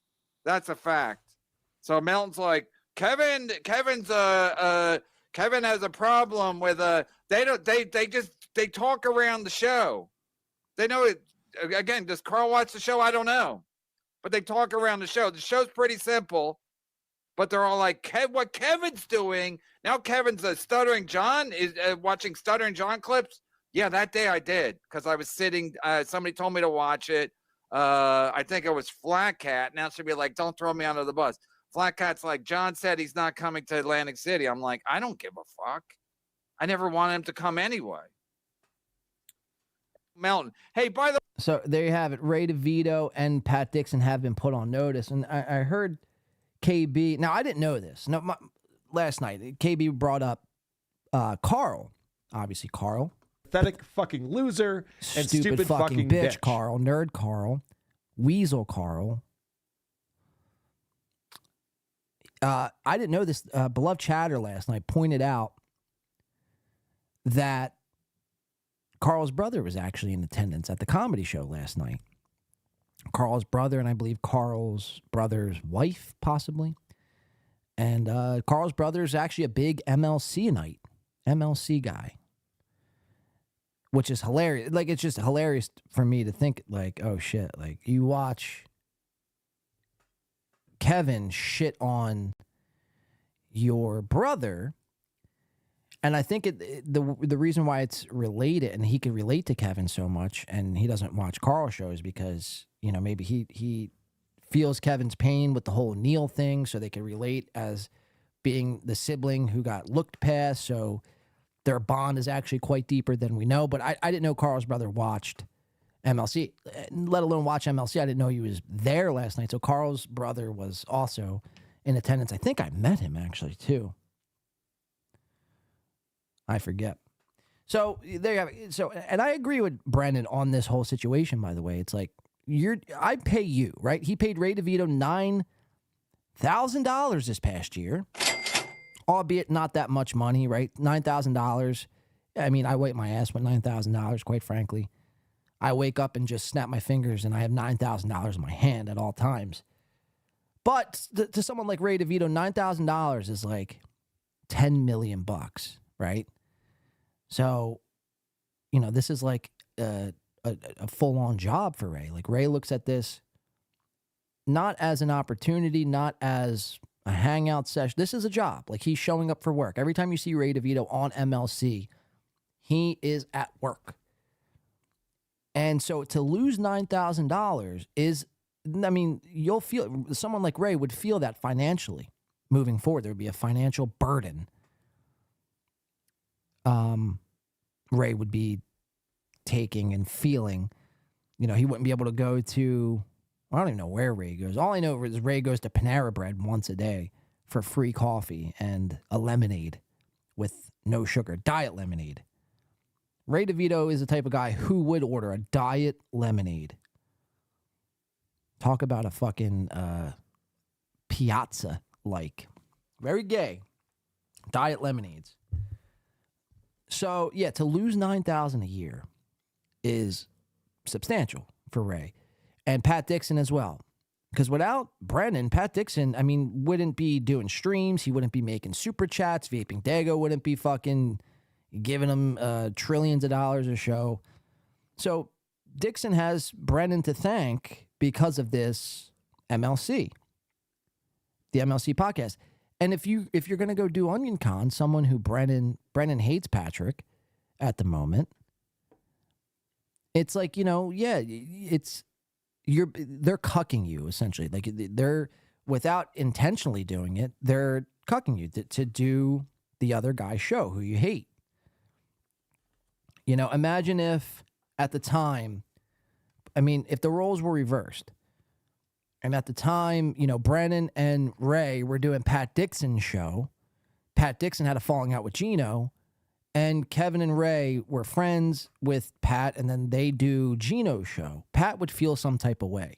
[SPEAKER 17] That's a fact. So Melton's like, Kevin has a problem with they talk around the show. They know it. Again, does Carl watch the show? I don't know. But they talk around the show. The show's pretty simple, but they're all like, what Kevin's doing. Now Kevin's a Stuttering John, is watching Stuttering John clips. Yeah, that day I did because I was sitting. Somebody told me to watch it. I think it was Flat Cat. Now she'd be like, don't throw me under the bus. Flat Cat's like, John said he's not coming to Atlantic City. I'm like, I don't give a fuck. I never wanted him to come anyway. Melton. Hey, by the
[SPEAKER 6] So there you have it. Ray DeVito and Pat Dixon have been put on notice. And I heard KB. Now, I didn't know this. No, last night, KB brought up Carl. Obviously, Carl.
[SPEAKER 18] Pathetic fucking loser and stupid
[SPEAKER 6] fucking bitch. Carl. Nerd Carl. Weasel Carl. I didn't know this. Beloved Chatter last night pointed out that Carl's brother was actually in attendance at the comedy show last night. Carl's brother, and I believe Carl's brother's wife, possibly. And Carl's brother is actually a big MLC guy, which is hilarious. Like, it's just hilarious for me to think, like, oh shit, like you watch Kevin shit on your brother. And I think the reason why it's related, and he can relate to Kevin so much, and he doesn't watch Carl shows because, maybe he feels Kevin's pain with the whole Neil thing, so they can relate as being the sibling who got looked past, so their bond is actually quite deeper than we know. But I didn't know Carl's brother watched MLC, let alone watch MLC. I didn't know he was there last night. So Carl's brother was also in attendance. I think I met him, actually, too. I forget. So there you have it. So, and I agree with Brendan on this whole situation, by the way. It's like, I pay you, right? He paid Ray DeVito $9,000 this past year, albeit not that much money, right? $9,000. I mean, I wipe my ass with $9,000, quite frankly. I wake up and just snap my fingers and I have $9,000 in my hand at all times. But to someone like Ray DeVito, $9,000 is like 10 million bucks, right? So, you know, this is like a full-on job for Ray. Like, Ray looks at this not as an opportunity, not as a hangout session. This is a job. Like, he's showing up for work. Every time you see Ray DeVito on MLC, he is at work. And so to lose $9,000 is, I mean, you'll feel, someone like Ray would feel that financially moving forward. There would be a financial burden. Ray would be taking and feeling. You know, he wouldn't be able to go to, I don't even know where Ray goes. All I know is Ray goes to Panera Bread once a day for free coffee and a lemonade with no sugar, diet lemonade. Ray DeVito is the type of guy who would order a diet lemonade. Talk about a fucking piazza, like. Very gay. Diet lemonades. So, yeah, to lose $9,000 a year is substantial for Ray. And Pat Dixon as well. Because without Brennan, Pat Dixon, I mean, wouldn't be doing streams. He wouldn't be making super chats. Vaping Dago wouldn't be fucking giving him trillions of dollars a show. So Dixon has Brennan to thank because of this MLC, the MLC podcast. And if you're going to go do Onion Con, someone who Brennan hates Patrick at the moment, it's like, you know, yeah, they're cucking you essentially. Like, they're, without intentionally doing it, they're cucking you to do the other guy's show who you hate. You know, imagine if at the time, I mean, if the roles were reversed, and at the time, you know, Brennan and Ray were doing Pat Dixon's show. Pat Dixon had a falling out with Gino, and Kevin and Ray were friends with Pat, and then they do Gino's show. Pat would feel some type of way.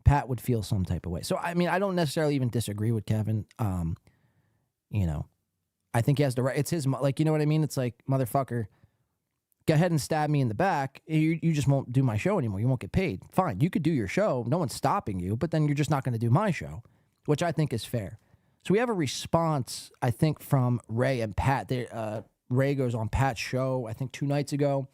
[SPEAKER 6] So, I mean, I don't necessarily even disagree with Kevin. You know, I think he has the right. It's his, like, you know what I mean? It's like, motherfucker, go ahead and stab me in the back. You just won't do my show anymore. You won't get paid. Fine. You could do your show. No one's stopping you, but then you're just not going to do my show, which I think is fair. So we have a response, I think, from Ray and Pat. Ray goes on Pat's show, I think 2 nights ago.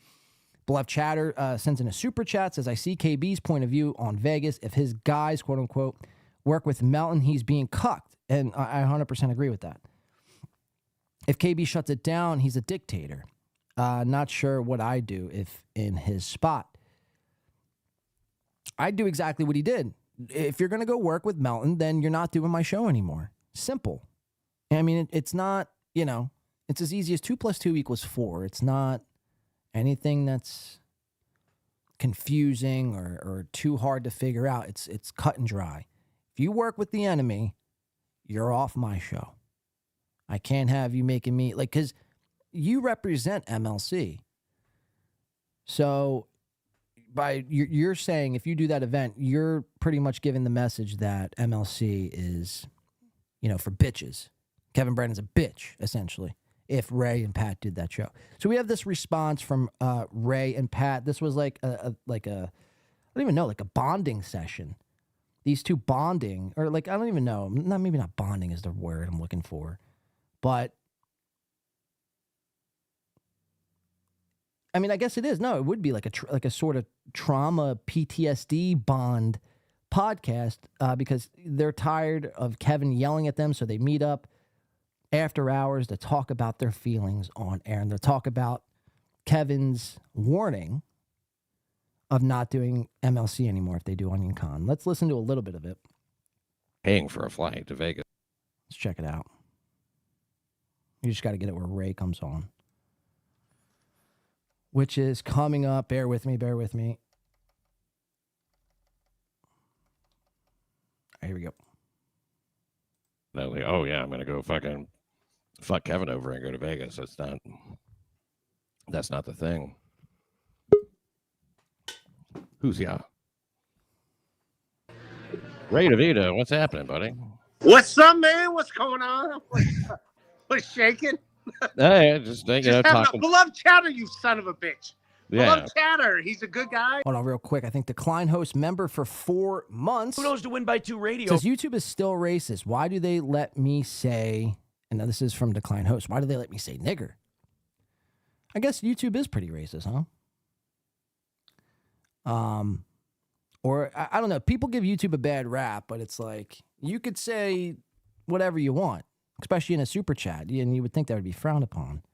[SPEAKER 6] Beloved Chatter sends in a super chat, says, I see KB's point of view on Vegas. If his guys, quote unquote, work with Melton, he's being cucked. And I 100% agree with that. If KB shuts it down, he's a dictator. Not sure what I'd do if in his spot. I'd do exactly what he did. If you're going to go work with Melton, then you're not doing my show anymore. Simple. I mean, it's not, you know, it's as easy as 2 + 2 = 4. It's not anything that's confusing or too hard to figure out. It's cut and dry. If you work with the enemy, you're off my show. I can't have you making me, like, because you represent MLC. So you're saying if you do that event, you're pretty much giving the message that MLC is, you know, for bitches. Kevin Brennan's a bitch, essentially, if Ray and Pat did that show. So we have this response from Ray and Pat. This was like a I don't even know, like a bonding session. These two bonding, or like, I don't even know. Maybe not bonding is the word I'm looking for. But I mean, I guess it is. No, it would be like a sort of trauma PTSD bond podcast because they're tired of Kevin yelling at them, so they meet up after hours to talk about their feelings on air, and they'll talk about Kevin's warning of not doing MLC anymore if they do Onion Con. Let's listen to a little bit of it.
[SPEAKER 14] Paying for a flight to Vegas.
[SPEAKER 6] Let's check it out. You just got to get it where Ray comes on, which is coming up. Bear with me. Here we go.
[SPEAKER 14] No, like, oh yeah, I'm gonna go fuck Kevin over and go to Vegas. That's not the thing. Who's yeah? Ray DeVito, what's happening, buddy?
[SPEAKER 9] What's up, man? What's going on? What's shaking?
[SPEAKER 14] Yeah, just you know,
[SPEAKER 9] Just have
[SPEAKER 14] talking.
[SPEAKER 9] beloved Chatter, you son of a bitch.
[SPEAKER 14] Yeah.
[SPEAKER 9] Beloved Chatter, he's a good guy.
[SPEAKER 6] Hold on, real quick. I think Decline host member for 4 months.
[SPEAKER 16] Kudos to Win by 2 Radio.
[SPEAKER 6] Says YouTube is still racist. Why do they let me say? And now this is from Decline host. Why do they let me say nigger? I guess YouTube is pretty racist, huh? Or I don't know. People give YouTube a bad rap, but it's like you could say whatever you want, especially in a super chat, and you would think that would be frowned upon.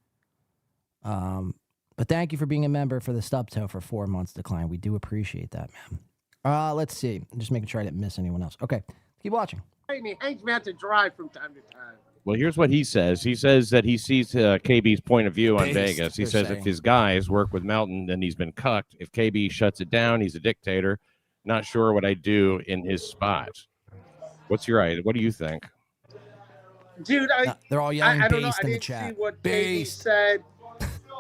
[SPEAKER 6] But thank you for being a member for the stub toe for 4 months, Decline. We do appreciate that, man. Let's see. I'm just making sure I didn't miss anyone else. Okay, keep watching.
[SPEAKER 9] He hangs me out to dry from time to time.
[SPEAKER 14] Well, here's what he says. He says that he sees KB's point of view on
[SPEAKER 6] Based,
[SPEAKER 14] Vegas. He
[SPEAKER 6] they're
[SPEAKER 14] says
[SPEAKER 6] saying.
[SPEAKER 14] if his guys work with Melton, then he's been cucked. If KB shuts it down, he's a dictator. Not sure what I'd do in his spot. What's your idea? What do you think?
[SPEAKER 9] Dude,
[SPEAKER 6] They're all yelling
[SPEAKER 9] I don't know.
[SPEAKER 6] based
[SPEAKER 9] I
[SPEAKER 6] in the
[SPEAKER 9] didn't
[SPEAKER 6] chat.
[SPEAKER 9] see what KB
[SPEAKER 6] Based.
[SPEAKER 9] said.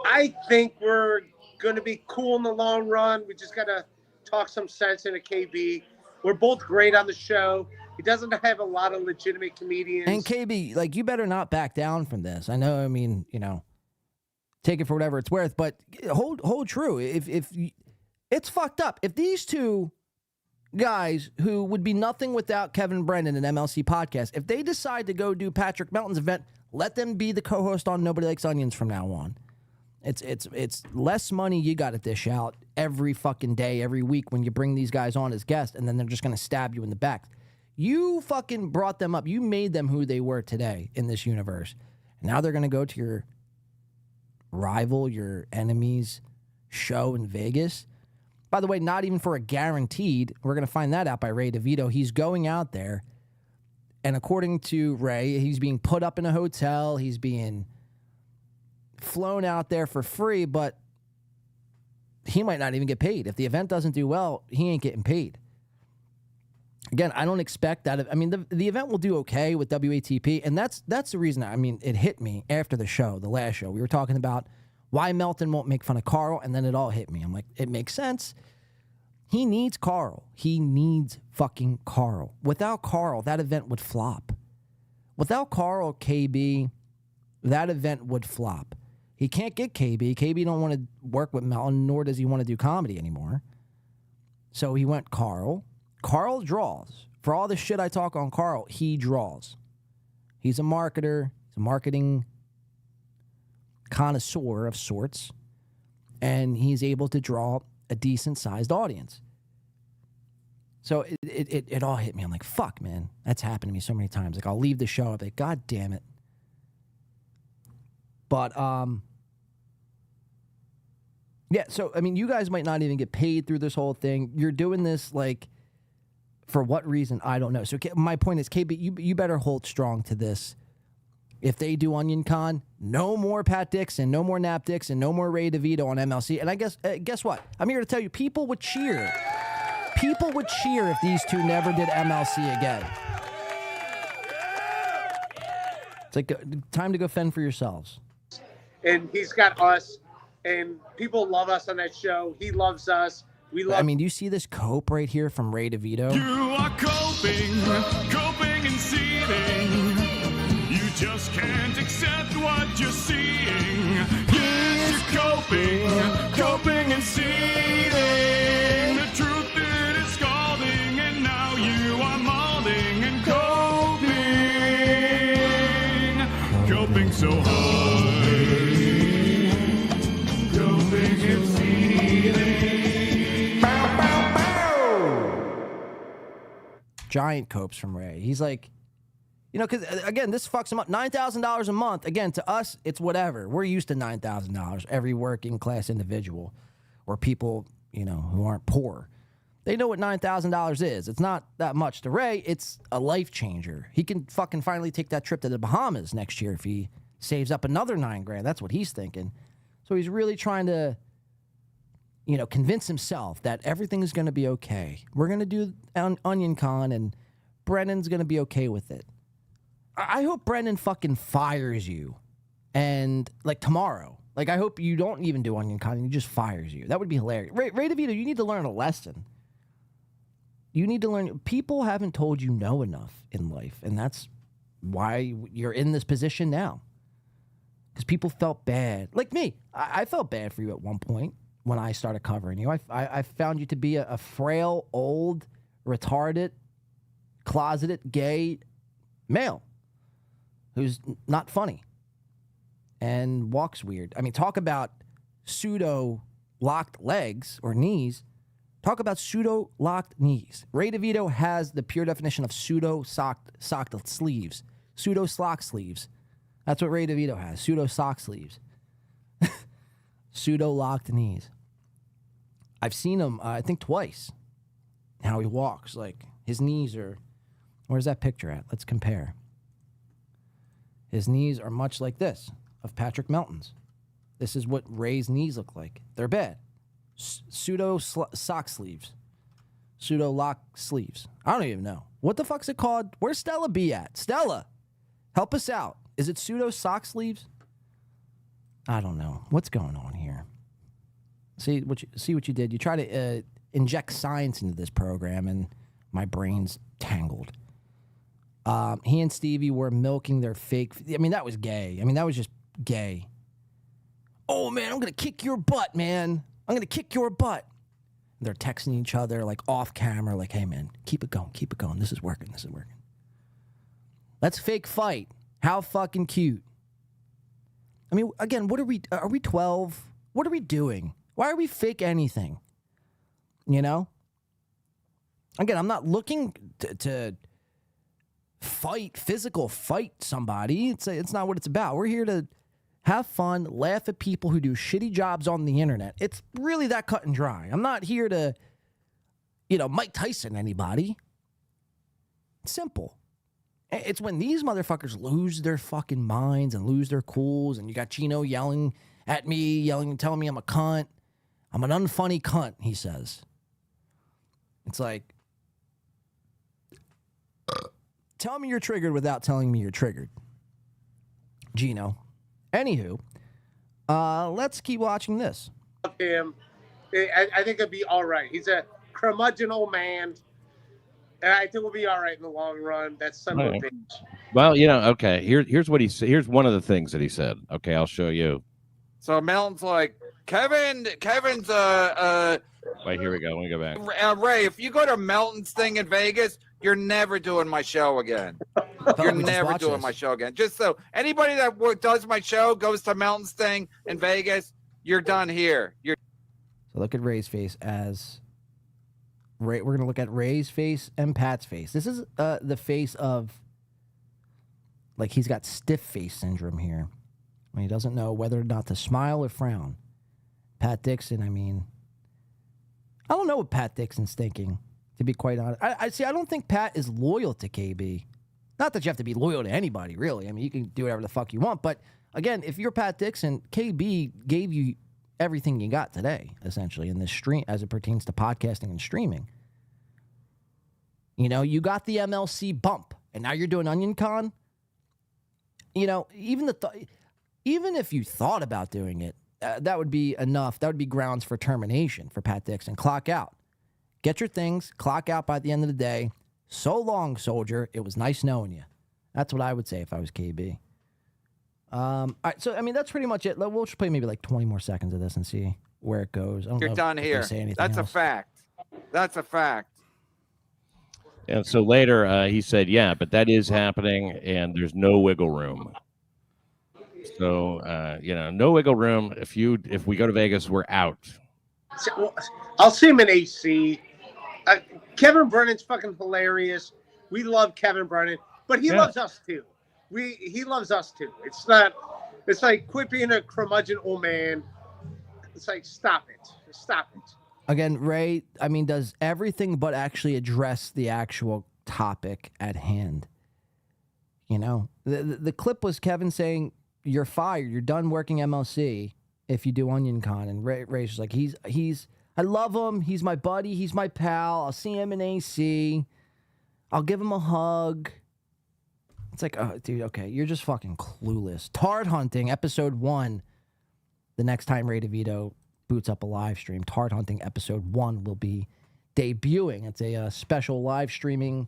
[SPEAKER 9] I think we're going to be cool in the long run. We just got to talk some sense into KB. We're both great on the show. He doesn't have a lot of legitimate comedians.
[SPEAKER 6] And KB, like, you better not back down from this. I know, I mean, you know, take it for whatever it's worth, but hold true. If it's fucked up. If these two guys who would be nothing without Kevin Brennan and MLC podcast, if they decide to go do Patrick Melton's event, let them be the co-host on Nobody Likes Onions from now on. It's less money you got to dish out every fucking day, every week when you bring these guys on as guests, and then they're just going to stab you in the back. You fucking brought them up. You made them who they were today in this universe. Now they're going to go to your rival, your enemy's show in Vegas. By the way, not even for a guaranteed. We're going to find that out by Ray DeVito. He's going out there, and according to Ray, he's being put up in a hotel. He's being flown out there for free, but he might not even get paid. If the event doesn't do well, he ain't getting paid. Again, I don't expect that. I mean, the event will do okay with WATP, and that's the reason. I mean, it hit me after the show, the last show. We were talking about why Melton won't make fun of Carl, and then it all hit me. I'm like, it makes sense. He needs Carl. He needs fucking Carl. Without Carl, that event would flop. Without Carl, KB, that event would flop. He can't get KB. KB don't want to work with Melton, nor does he want to do comedy anymore. So he went Carl. Carl draws. For all the shit I talk on Carl, he draws. He's a marketer. He's a marketing connoisseur of sorts. And he's able to draw a decent-sized audience. So it all hit me. I'm like, fuck, man. That's happened to me so many times. Like, I'll leave the show. I'll be like, God damn it. But, yeah, so, I mean, you guys might not even get paid through this whole thing. You're doing this, like, for what reason? I don't know. So my point is, KB, you better hold strong to this. If they do Onion Con, no more Pat Dixon, no more Nap Dixon, no more Ray DeVito on MLC. And I guess what? I'm here to tell you, people would cheer. People would cheer if these two never did MLC again. It's like time to go fend for yourselves.
[SPEAKER 9] And he's got us, and people love us on that show. He loves us. We love.
[SPEAKER 6] I mean, do you see this cope right here from Ray DeVito?
[SPEAKER 8] You are coping and seething. You just can't accept what you're seeing. Yes, you're coping and seething. The truth it is scalding, and now you are molding and coping so hard. Coping and seething.
[SPEAKER 6] Giant copes from Ray. He's like, you know, because, again, this fucks him up. $9,000 a month. Again, to us, it's whatever. We're used to $9,000. Every working class individual or people, you know, who aren't poor, they know what $9,000 is. It's not that much to Ray. It's a life changer. He can fucking finally take that trip to the Bahamas next year if he saves up another $9,000. That's what he's thinking. So he's really trying to, you know, convince himself that everything is going to be okay. We're going to do Onion Con, and Brennan's going to be okay with it. I hope Brennan fucking fires you, and, like, tomorrow. Like, I hope you don't even do Onion Con and he just fires you. That would be hilarious. Ray DeVito, you need to learn a lesson. You need to learn. People haven't told you no enough in life, and that's why you're in this position now. because people felt bad. Like me, I felt bad for you at one point when I started covering you. I found you to be a frail, old, retarded, closeted, gay male who's not funny and walks weird. I mean, talk about pseudo locked legs or knees. Talk about pseudo locked knees. Ray DeVito has the pure definition of pseudo socked sleeves. Pseudo sock sleeves. That's what Ray DeVito has. Pseudo sock sleeves. Pseudo locked knees. I've seen him, I think, twice. How he walks. Like, his knees are... Where's that picture at? Let's compare. His knees are much like this, of Patrick Melton's. This is what Ray's knees look like. They're bad. Pseudo sock sleeves. Pseudo lock sleeves. I don't even know. What the fuck's it called? Where's Stella B at? Stella, help us out. Is it pseudo sock sleeves? I don't know. What's going on here? See what you did. You try to inject science into this program, and my brain's tangled. He and Stevie were milking their fake... I mean, that was gay. I mean, that was just gay. Oh, man, I'm going to kick your butt, man. I'm going to kick your butt. And they're texting each other, like, off camera, like, hey, man, keep it going, keep it going. This is working, this is working. Let's fake fight. How fucking cute. I mean, again, what are we 12? What are we doing? Why are we fake anything? You know? Again, I'm not looking to physical fight somebody. It's not what it's about. We're here to have fun, laugh at people who do shitty jobs on the internet. It's really that cut and dry. I'm not here to, Mike Tyson anybody. It's simple. It's when these motherfuckers lose their fucking minds and lose their cools, and you got Gino yelling at me, telling me I'm a cunt. I'm an unfunny cunt, he says. It's like, tell me you're triggered without telling me you're triggered. Gino. Anywho, let's keep watching this.
[SPEAKER 9] Love him. I think it'll be all right. He's a curmudgeon old man. And I think we'll be all right in the long run. That's son of a bitch.
[SPEAKER 14] Well, okay. Here's what he said. Here's one of the things that he said. Okay, I'll show you.
[SPEAKER 17] So Melton's like, Kevin's
[SPEAKER 14] Wait, here we go. Let me go back.
[SPEAKER 17] Ray, if you go to Melton's thing in Vegas, you're never doing my show again. You're never doing my show again. Just so anybody that does my show goes to Melton's thing in Vegas, you're done here.
[SPEAKER 6] So look at Ray's face as Ray. We're gonna look at Ray's face and Pat's face. This is the face of, like, he's got stiff face syndrome here, when he doesn't know whether or not to smile or frown. Pat Dixon, I mean, I don't know what Pat Dixon's thinking, to be quite honest. I don't think Pat is loyal to KB. Not that you have to be loyal to anybody, really. I mean, you can do whatever the fuck you want. But, again, if you're Pat Dixon, KB gave you everything you got today, essentially, in this stream, as it pertains to podcasting and streaming. You got the MLC bump, and now you're doing Onion Con. Even if you thought about doing it, that would be enough. That would be grounds for termination for Pat Dixon. Clock out. Get your things. Clock out by the end of the day. So long, soldier. It was nice knowing you. That's what I would say if I was KB. All right, so, I mean, that's pretty much it. We'll just play maybe like 20 more seconds of this and see where it goes.
[SPEAKER 17] You're done here. That's a fact. That's a fact.
[SPEAKER 14] And so later he said, yeah, but that is happening, and there's no wiggle room. So, no wiggle room. If we go to Vegas, we're out.
[SPEAKER 9] I'll see him in AC. Kevin Brennan's fucking hilarious. We love Kevin Brennan, but he loves us too. He loves us too. It's like quit being a curmudgeon old man. It's like, stop it. Stop it.
[SPEAKER 6] Again, Ray, I mean, does everything but actually address the actual topic at hand. The clip was Kevin saying, you're fired. You're done working MLC if you do Onion Con. And Ray's just like, I love him. He's my buddy. He's my pal. I'll see him in AC. I'll give him a hug. It's like, oh, dude, okay, you're just fucking clueless. Tard Hunting, episode 1. The next time Ray DeVito boots up a live stream, Tard Hunting episode 1 will be debuting. It's a special live streaming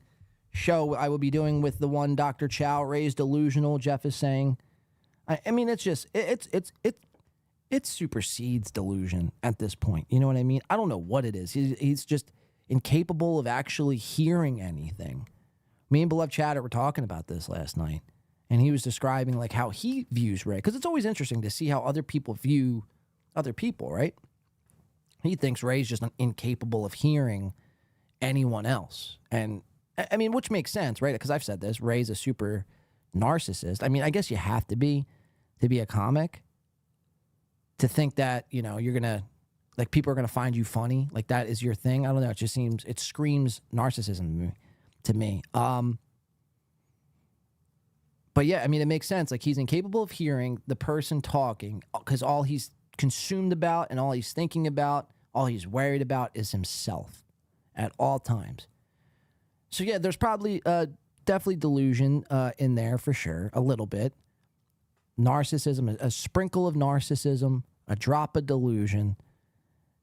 [SPEAKER 6] show I will be doing with the one Dr. Chow, Ray's Delusional, Jeff is saying. I mean, it's just it supersedes delusion at this point. You know what I mean? I don't know what it is. He's just incapable of actually hearing anything. Me and beloved Chatter were talking about this last night, and he was describing like how he views Ray, because it's always interesting to see how other people view other people, right? He thinks Ray's just incapable of hearing anyone else, and I mean, which makes sense, right? Because I've said this, Ray's a super narcissist. I mean, I guess you have to be a comic to think that, you know, you're gonna, like, people are gonna find you funny, like that is your thing. I don't know. It just it screams narcissism to me. But yeah, I mean, it makes sense. Like, he's incapable of hearing the person talking because all he's consumed about and all he's thinking about, all he's worried about is himself at all times. So yeah, there's probably definitely delusion in there for sure, a little bit. Narcissism, a sprinkle of narcissism, a drop of delusion,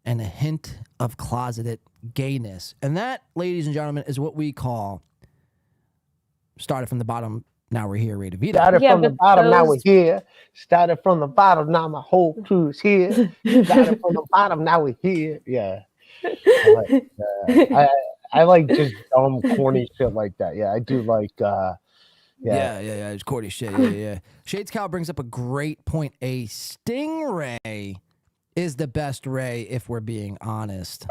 [SPEAKER 6] and a hint of closeted gayness. And that, ladies and gentlemen, is what we call started from the bottom, now we're here, Rita Vita.
[SPEAKER 9] Started from the bottom, now we're here. Started from the bottom, now my whole crew is here. Started from the bottom, now we're here. Yeah. I like just dumb, corny shit like that. Yeah, I do like
[SPEAKER 6] Yeah, it's corny shit. Yeah. Shades Cow brings up a great point. A stingray is the best ray, if we're being honest.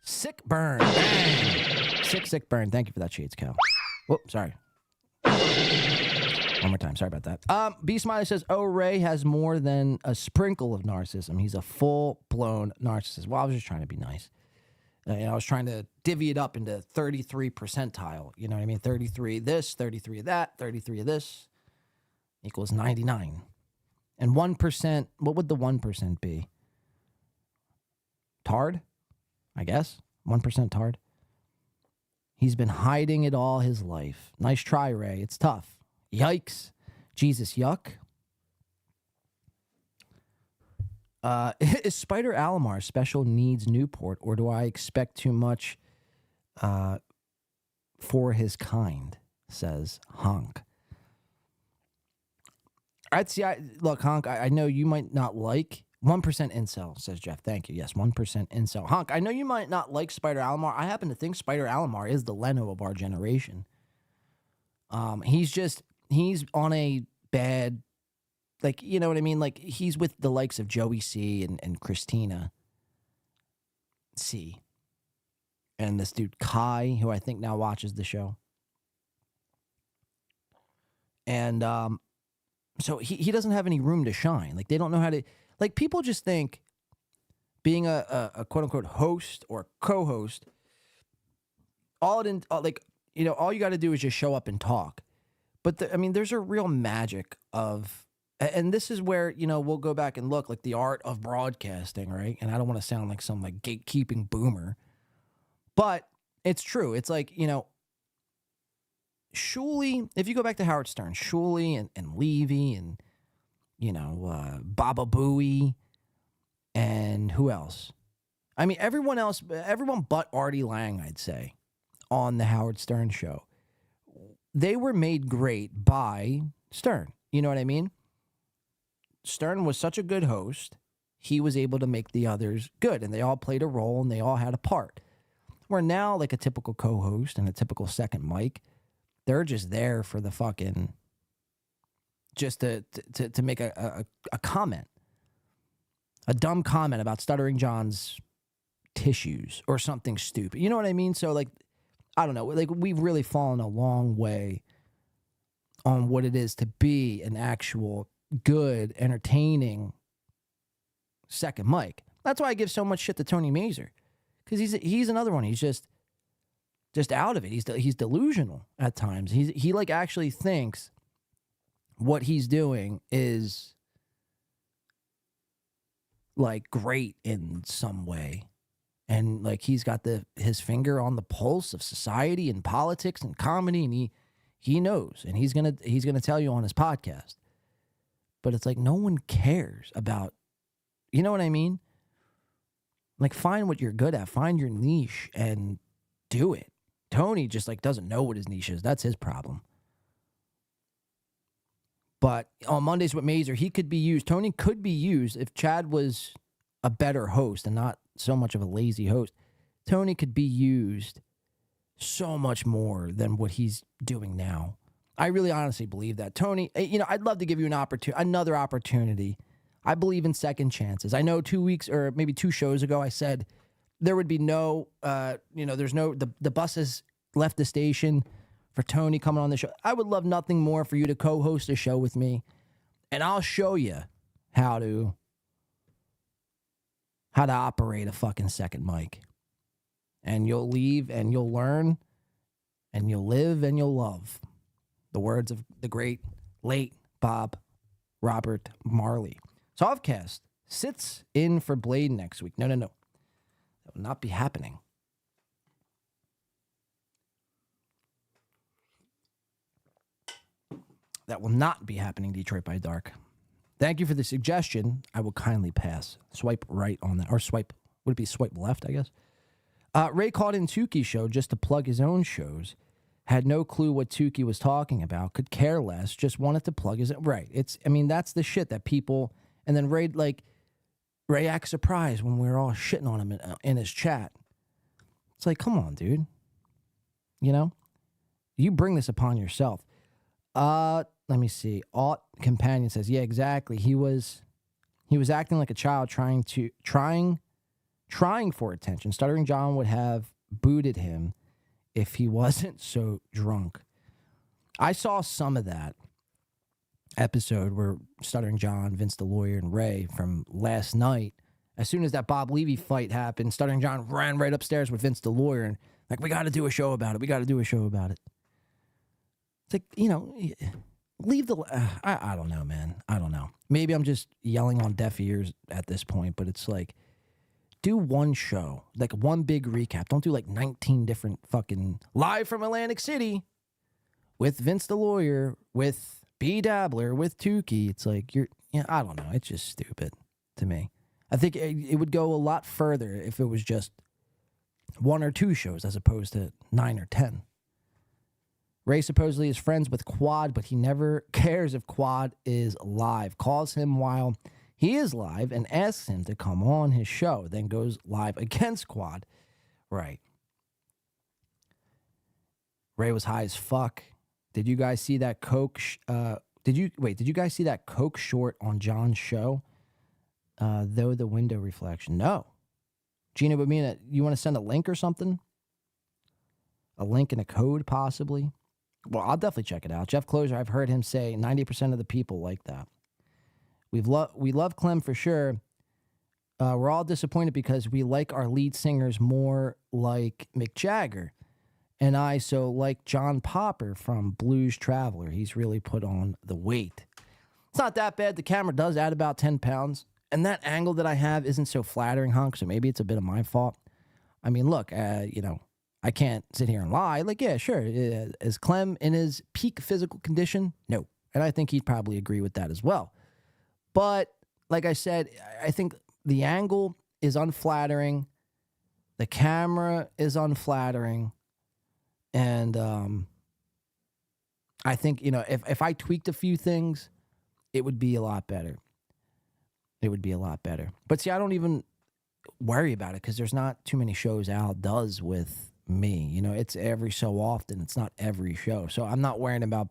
[SPEAKER 6] Sick burn. Bang. Sick burn. Thank you for that, Shades Cow. Whoop, sorry. One more time. Sorry about that. B Smiley says, "Oh, Ray has more than a sprinkle of narcissism. He's a full-blown narcissist." Well, I was just trying to be nice. I was trying to divvy it up into 33 percentile. You know what I mean? 33 this, 33 of that, 33 of this equals 99. And 1%, what would the 1% be? Tard, I guess. 1% tard. He's been hiding it all his life. Nice try, Ray. It's tough. Yikes. Jesus, yuck. Is Spider Alomar special needs Newport, or do I expect too much for his kind? Says Honk. I'd see. Look, Honk. I know you might not like 1% incel. Says Jeff. Thank you. Yes, 1% incel. Honk. I know you might not like Spider Alomar. I happen to think Spider Alomar is the Leno of our generation. He's on a bad. Like, you know what I mean? Like, he's with the likes of Joey C and Christina C. And this dude Kai, who I think now watches the show. And so he doesn't have any room to shine. Like, they don't know how to... Like, people just think being a quote-unquote host or co-host, all you got to do is just show up and talk. But, there's a real magic of... And this is where, we'll go back and look, like, the art of broadcasting, right? And I don't want to sound like some, like, gatekeeping boomer. But it's true. It's like, Shuley, if you go back to Howard Stern, Shuley and Levy and, Baba Booey and who else? I mean, everyone but Artie Lang, I'd say, on the Howard Stern show. They were made great by Stern. You know what I mean? Stern was such a good host, he was able to make the others good, and they all played a role, and they all had a part. Where now, like a typical co-host and a typical second mic, they're just there for the fucking, just to make a comment, a dumb comment about Stuttering John's tissues or something stupid. You know what I mean? So, like, I don't know, like, we've really fallen a long way on what it is to be an actual good, entertaining second mic. That's why I give so much shit to Tony Mazer, because he's another one. He's just out of it. He's delusional at times. He like actually thinks what he's doing is like great in some way, and like he's got his finger on the pulse of society and politics and comedy, and he knows, and he's gonna tell you on his podcast. But it's like no one cares about, you know what I mean? Like, find what you're good at, find your niche and do it. Tony just like doesn't know what his niche is. That's his problem. But on Mondays with Mazer, he could be used. Tony could be used if Chad was a better host and not so much of a lazy host. Tony could be used so much more than what he's doing now. I really honestly believe that. Tony, I'd love to give you another opportunity. I believe in second chances. I know 2 weeks or maybe 2 shows ago I said there would be no, there's no, the bus has left the station for Tony coming on the show. I would love nothing more for you to co-host a show with me, and I'll show you how to operate a fucking second mic. And you'll leave and you'll learn and you'll live and you'll love. The words of the great late Bob Robert Marley. Softcast sits in for Blade next week. No. That will not be happening. That will not be happening, Detroit by Dark. Thank you for the suggestion. I will kindly pass. Swipe right on that. Or would it be swipe left, I guess? Ray called in Tukey's show just to plug his own shows. Had no clue what Tukey was talking about. Could care less. Just wanted to plug his... Right. That's the shit that people... And then Ray acts surprised when we were all shitting on him in his chat. It's like, come on, dude. You bring this upon yourself. Let me see. Alt Companion says, yeah, exactly. He was acting like a child trying for attention. Stuttering John would have booted him if he wasn't so drunk. I saw some of that episode where Stuttering John, Vince the Lawyer, and Ray from last night, as soon as that Bob Levy fight happened, Stuttering John ran right upstairs with Vince the Lawyer and we got to do a show about it. It's like, leave the... I don't know, man. I don't know. Maybe I'm just yelling on deaf ears at this point, but it's like, do one show, like one big recap. Don't do like 19 different fucking live from Atlantic City with Vince the Lawyer, with B Dabbler, with Tukey. It's like, I don't know. It's just stupid to me. I think it would go a lot further if it was just 1 or 2 shows as opposed to 9 or 10. Ray supposedly is friends with Quad, but he never cares if Quad is live. Calls him while he is live and asks him to come on his show, then goes live against Quad. Right. Ray was high as fuck. Did you guys see that Coke? Did you guys see that Coke short on John's show? Though the window reflection. No. Gina, you want to send a link or something? A link and a code, possibly? Well, I'll definitely check it out. Jeff Closer, I've heard him say 90% of the people like that. We love Clem for sure. We're all disappointed because we like our lead singers more like Mick Jagger. And I so like John Popper from Blues Traveler. He's really put on the weight. It's not that bad. The camera does add about 10 pounds. And that angle that I have isn't so flattering, Hunk, so maybe it's a bit of my fault. I mean, look, I can't sit here and lie. Like, yeah, sure. Is Clem in his peak physical condition? No. And I think he'd probably agree with that as well. But like I said, I think the angle is unflattering. The camera is unflattering. And I think, if I tweaked a few things, it would be a lot better. But see, I don't even worry about it because there's not too many shows Al does with me. It's every so often. It's not every show. So I'm not worrying about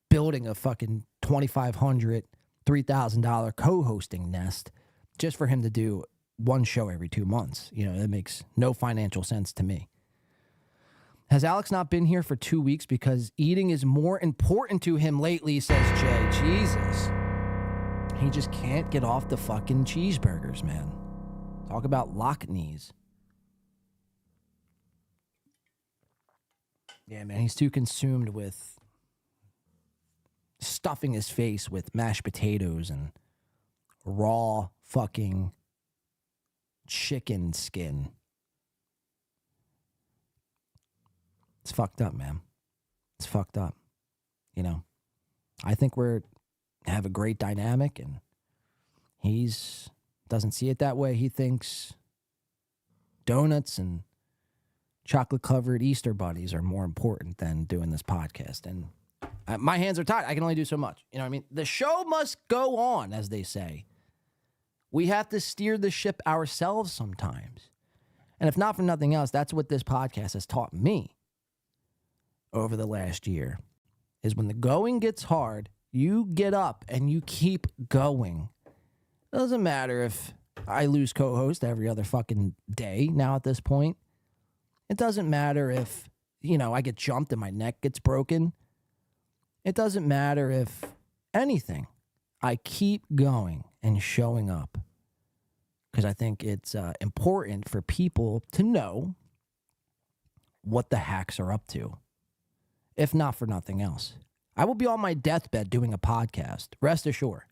[SPEAKER 6] building a fucking $2,500, $3,000 co-hosting nest just for him to do one show every 2 months. That makes no financial sense to me. Has Alex not been here for 2 weeks because eating is more important to him lately, says Jay. Jesus. He just can't get off the fucking cheeseburgers, man. Talk about lock knees. Yeah, man, he's too consumed with stuffing his face with mashed potatoes and raw fucking chicken skin. It's fucked up, man. It's fucked up. I think we're have a great dynamic, and he's doesn't see it that way. He thinks donuts and chocolate-covered Easter bunnies are more important than doing this podcast, and My hands are tied. I can only do so much. You know what I mean? The show must go on, as they say. We have to steer the ship ourselves sometimes. And if not for nothing else, that's what this podcast has taught me over the last year, is when the going gets hard, you get up and you keep going. Doesn't matter if I lose co-host every other fucking day now at this point. It doesn't matter if, I get jumped and my neck gets broken. It doesn't matter if anything. I keep going and showing up because I think it's important for people to know what the hacks are up to, if not for nothing else. I will be on my deathbed doing a podcast. Rest assured.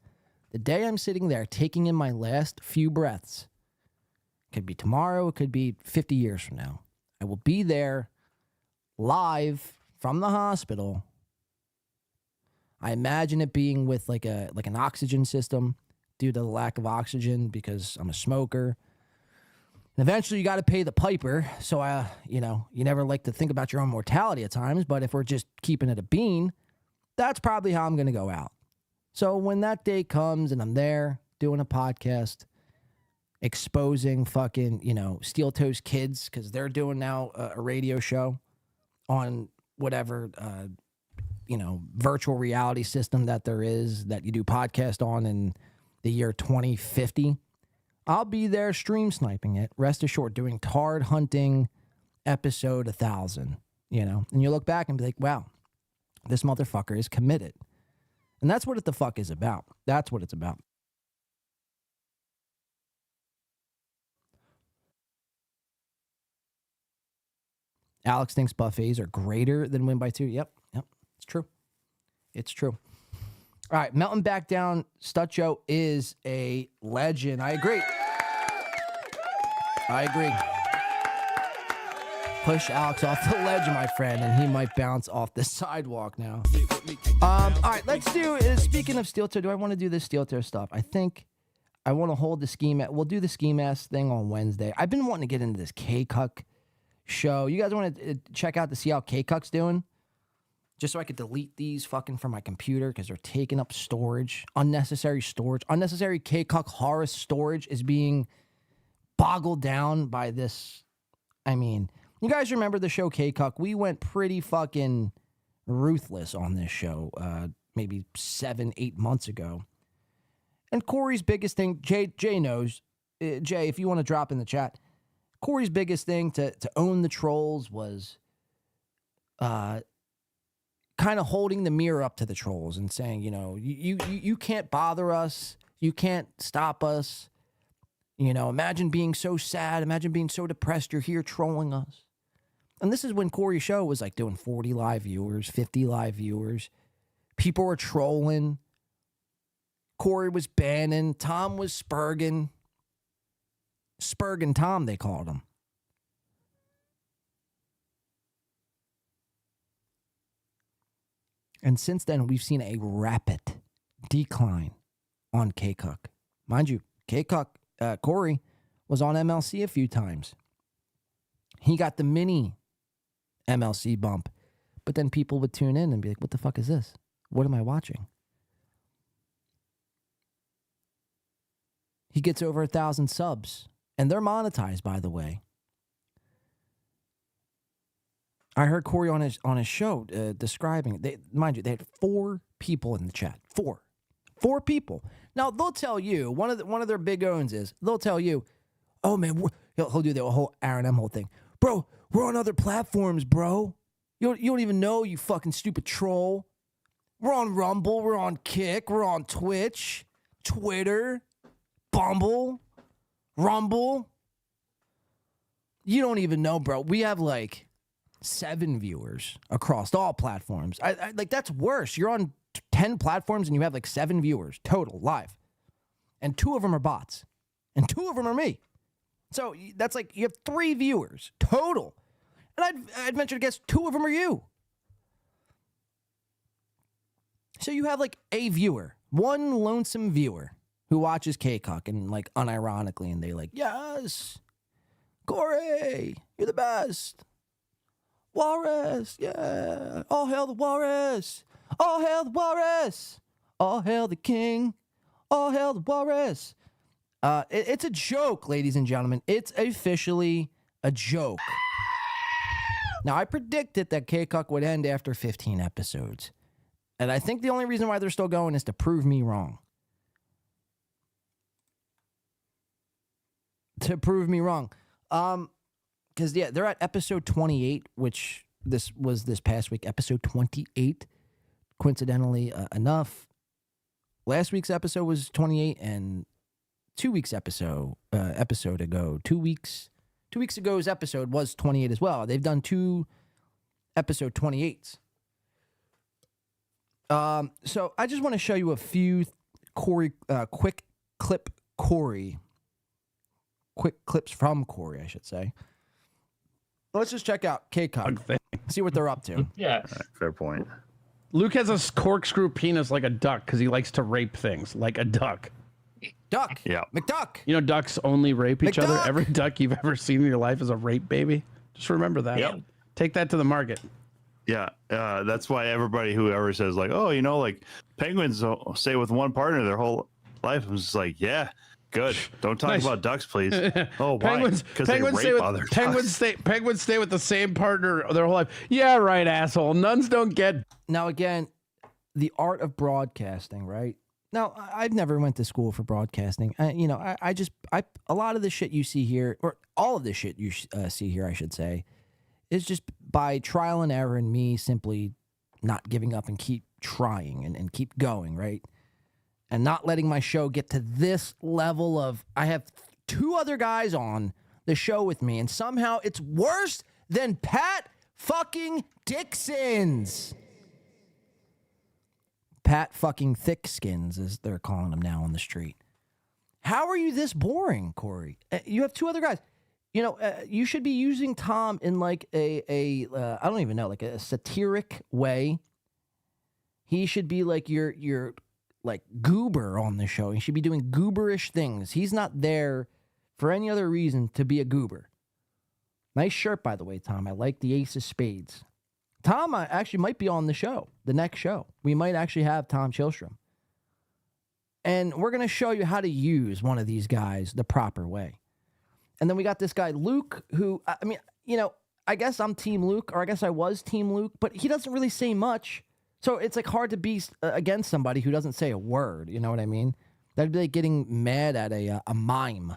[SPEAKER 6] The day I'm sitting there taking in my last few breaths, could be tomorrow, it could be 50 years from now. I will be there live from the hospital. I imagine it being with like an oxygen system due to the lack of oxygen because I'm a smoker. And eventually you got to pay the piper. So, you never like to think about your own mortality at times, but if we're just keeping it a bean, that's probably how I'm going to go out. So when that day comes and I'm there doing a podcast, exposing fucking, Steel Toes Kids, because they're doing now a radio show on whatever, virtual reality system that there is that you do podcast on in the year 2050. I'll be there stream sniping it, rest assured, doing Tard Hunting episode 1000, and you look back and be like, wow, this motherfucker is committed. And that's what it the fuck is about. That's what it's about. Alex thinks buffets are greater than win by 2. Yep, it's true. It's true. All right, melting back down. Stutcho is a legend. I agree. Push Alex off the ledge, my friend, and he might bounce off the sidewalk now. All right, let's do, speaking of Steel Toe, do I want to do this Steel Toe stuff? I think I want to hold the ski mask. We'll do the ski mask thing on Wednesday. I've been wanting to get into this K-Cuck show. You guys want to check out to see how K-Cuck's doing? Just so I could delete these fucking from my computer because they're taking up storage. Unnecessary storage. Unnecessary K-Cuck horror storage is being boggled down by this. I mean, you guys remember the show K-Cuck? We went pretty fucking ruthless on this show maybe 7-8 months ago. And Corey's biggest thing, Jay knows. Jay, if you want to drop in the chat, Corey's biggest thing to own the trolls was kind of holding the mirror up to the trolls and saying, you can't bother us. You can't stop us. Imagine being so sad. Imagine being so depressed. You're here trolling us. And this is when Corey's show was like doing 40 live viewers, 50 live viewers. People were trolling. Corey was banning. Tom was spurging. Spurging Tom, they called him. And since then, we've seen a rapid decline on K-Cuck. Mind you, K-Cuck, Corey, was on MLC a few times. He got the mini MLC bump. But then people would tune in and be like, what the fuck is this? What am I watching? He gets over 1,000 subs. And they're monetized, by the way. I heard Corey on his show describing it. Mind you, they had 4 people in the chat. 4 people. Now they'll tell you one of their big owns is they'll tell you, oh man, he'll do the whole Aaron M whole thing, bro. We're on other platforms, bro. You don't even know, you fucking stupid troll. We're on Rumble. We're on Kick. We're on Twitch, Twitter, Bumble, Rumble. You don't even know, bro. We have like 7 viewers across all platforms. I like that's worse. You're on 10 platforms and you have like 7 viewers total live. And 2 of them are bots. And 2 of them are me. So that's like you have 3 viewers total. And I'd venture to guess 2 of them are you. So you have like a viewer, one lonesome viewer who watches K-Cuck and like unironically and they like, yes, Corey, you're the best. Walrus, yeah. All hail the walrus. All hail the walrus! All hail the king! All hail the walrus! It's a joke, ladies and gentlemen. It's officially a joke. Now, I predicted that K-Cuck would end after 15 episodes. And I think the only reason why they're still going is to prove me wrong. To prove me wrong. Because, yeah, they're at episode 28, which this was this past week. Episode 28, coincidentally enough. Last week's episode was 28, and 2 weeks episode ago, 2 weeks ago's episode was 28 as well. They've done 2 episode 28s. So I just want to show you a few quick clips from Corey, I should say. Let's just check out K-Cuck. See what they're up to.
[SPEAKER 19] Yeah.
[SPEAKER 20] Fair point.
[SPEAKER 19] Luke has a corkscrew penis like a duck because he likes to rape things like a duck.
[SPEAKER 6] Duck.
[SPEAKER 20] Yeah.
[SPEAKER 6] McDuck.
[SPEAKER 19] You know, ducks only rape each other.
[SPEAKER 6] McDuck.
[SPEAKER 19] Every duck you've ever seen in your life is a rape baby. Just remember that.
[SPEAKER 20] Yep.
[SPEAKER 19] Take that to the market.
[SPEAKER 20] Yeah, that's why everybody who ever says like, oh, like penguins stay with one partner their whole life, I'm just like, yeah, good. Don't talk about ducks, please. Oh, why?
[SPEAKER 19] Penguins
[SPEAKER 20] Because they rape other ducks.
[SPEAKER 19] Penguins stay with the same partner their whole life. Yeah, right, asshole. Nuns don't get.
[SPEAKER 6] Now, again, the art of broadcasting, right? Now, I've never went to school for broadcasting. A lot of the shit you see here, or all of the shit you see here, I should say, is just by trial and error and me simply not giving up and keep trying and keep going, right? And not letting my show get to this level of, I have 2 other guys on the show with me, and somehow it's worse than Pat fucking Dixon's. Pat fucking Thickskins, as they're calling him now on the street. How are you this boring, Corey? You have 2 other guys. You know, you should be using Tom in like I don't even know, like a satiric way. He should be like your like goober on the show. He should be doing gooberish things. He's not there for any other reason to be a goober. Nice shirt, by the way, Tom. I like the ace of spades. Tom actually might be on the show, the next show. We might actually have Tom Chilstrom. And we're going to show you how to use one of these guys the proper way. And then we got this guy, Luke, who, I mean, you know, I guess I'm Team Luke, or I guess I was Team Luke, but he doesn't really say much. So it's like hard to be against somebody who doesn't say a word. You know what I mean? That'd be like getting mad at a mime.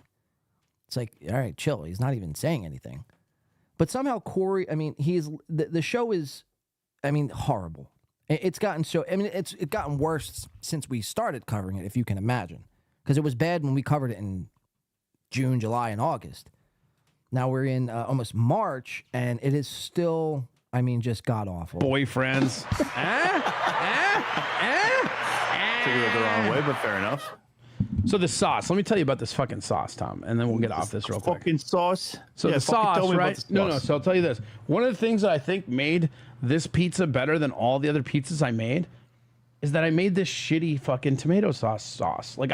[SPEAKER 6] It's like, all right, chill. He's not even saying anything. But somehow Corey, I mean, the show is, I mean, horrible. It's gotten it's gotten worse since we started covering it, if you can imagine. Because it was bad when we covered it in June, July, and August. Now we're in almost March, and it is still, I mean, just god-awful.
[SPEAKER 19] Boyfriends.
[SPEAKER 20] Took it the wrong way, but fair enough.
[SPEAKER 19] So the sauce. Let me tell you about this fucking sauce, Tom, and then we'll get off this real quick.
[SPEAKER 20] Fucking sauce.
[SPEAKER 19] So
[SPEAKER 20] Yeah,
[SPEAKER 19] the
[SPEAKER 20] fucking
[SPEAKER 19] sauce,
[SPEAKER 20] tell me about
[SPEAKER 19] right?
[SPEAKER 20] the sauce.
[SPEAKER 19] No. So I'll tell you this. One of the things that I think made this pizza better than all the other pizzas I made is that I made this shitty fucking tomato sauce. Like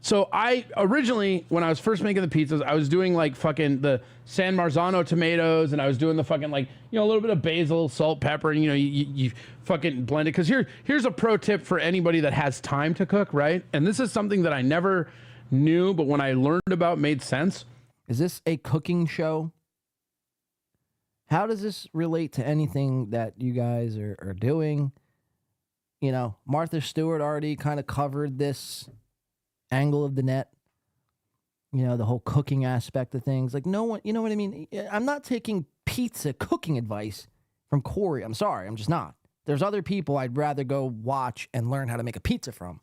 [SPEAKER 19] So I originally, when I was first making the pizzas, I was doing like fucking the San Marzano tomatoes, and I was doing the fucking like, you know, a little bit of basil, salt, pepper, and you fucking blend it. Because here's a pro tip for anybody that has time to cook, right? And this is something that I never knew, but when I learned about, made sense.
[SPEAKER 6] Is this a cooking show? How does this relate to anything that you guys are doing? You know, Martha Stewart already kind of covered this angle of the net, you know, the whole cooking aspect of things. Like, no one, you know what I mean? I'm not taking pizza cooking advice from Corey. I'm sorry, I'm just not. There's other people I'd rather go watch and learn how to make a pizza from.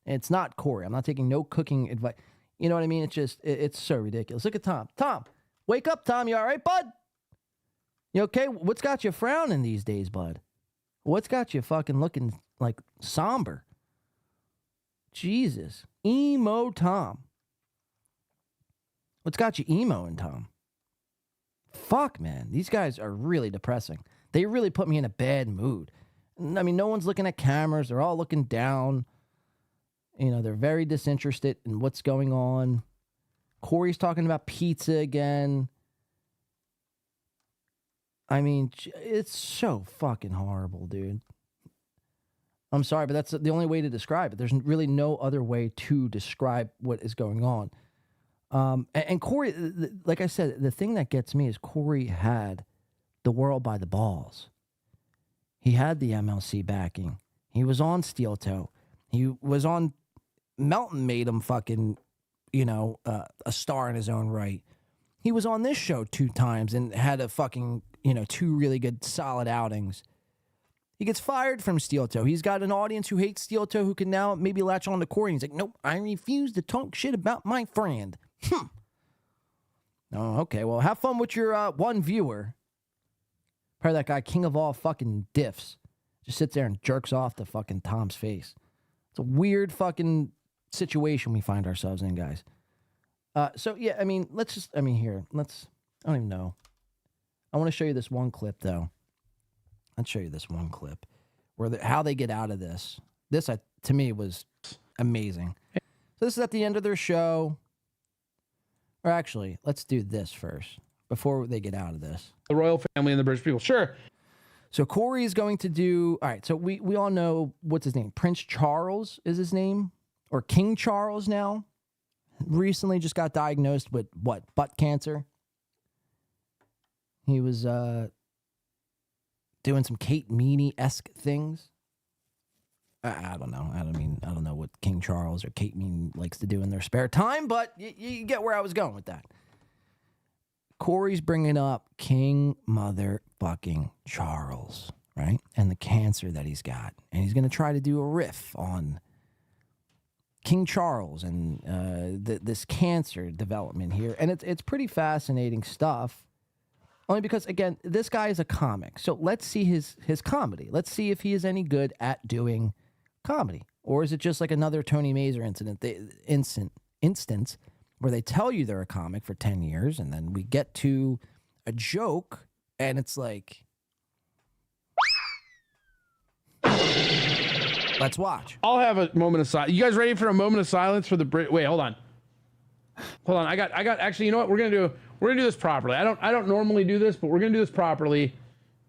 [SPEAKER 6] It's not Corey. I'm not taking no cooking advice. You know what I mean? It's just, it's so ridiculous. Look at Tom. Tom, wake up, Tom. You all right, bud? You okay? What's got you frowning these days, bud? What's got you fucking looking like somber? Jesus. Emo Tom. What's got you emoing, Tom? Fuck, man. These guys are really depressing. They really put me in a bad mood. I mean, no one's looking at cameras. They're all looking down. You know, they're very disinterested in what's going on. Corey's talking about pizza again. I mean, it's so fucking horrible, dude. I'm sorry, but that's the only way to describe it. There's really no other way to describe what is going on. And Corey, like I said, the thing that gets me is Corey had the world by the balls. He had the MLC backing. He was on Steel Toe. He was on Melton made him fucking, a star in his own right. He was on this show 2 times and had a fucking, 2 really good solid outings. He gets fired from Steel Toe. He's got an audience who hates Steel Toe who can now maybe latch on to Corey. He's like, nope, I refuse to talk shit about my friend. Oh, okay. Well, have fun with your one viewer. Probably that guy, king of all fucking diffs, just sits there and jerks off to fucking Tom's face. It's a weird fucking situation we find ourselves in, guys. So, yeah, I mean, I don't even know. I want to show you this one clip, though. Let's show you this one clip where how they get out of this. This, to me, was amazing. So this is at the end of their show. Or actually, let's do this first before they get out of this.
[SPEAKER 19] The royal family and the British people. Sure.
[SPEAKER 6] So Corey is going to do... All right, so we all know... What's his name? Prince Charles is his name? Or King Charles now? Recently just got diagnosed with, what, butt cancer? He was doing some Kate Meany-esque things. I don't know. I don't know what King Charles or Kate Meany likes to do in their spare time, but you get where I was going with that. Corey's bringing up King motherfucking Charles, right? And the cancer that he's got. And he's going to try to do a riff on King Charles and this cancer development here. And it's pretty fascinating stuff. Only because, again, this guy is a comic. So let's see his comedy. Let's see if he is any good at doing comedy. Or is it just like another Tony Mazur instance where they tell you they're a comic for 10 years and then we get to a joke and it's like, let's watch.
[SPEAKER 19] I'll have a moment of silence. You guys ready for a moment of silence for the Brit? Wait, hold on. I got actually, you know what? We're going to do this properly. I don't normally do this, but we're going to do this properly.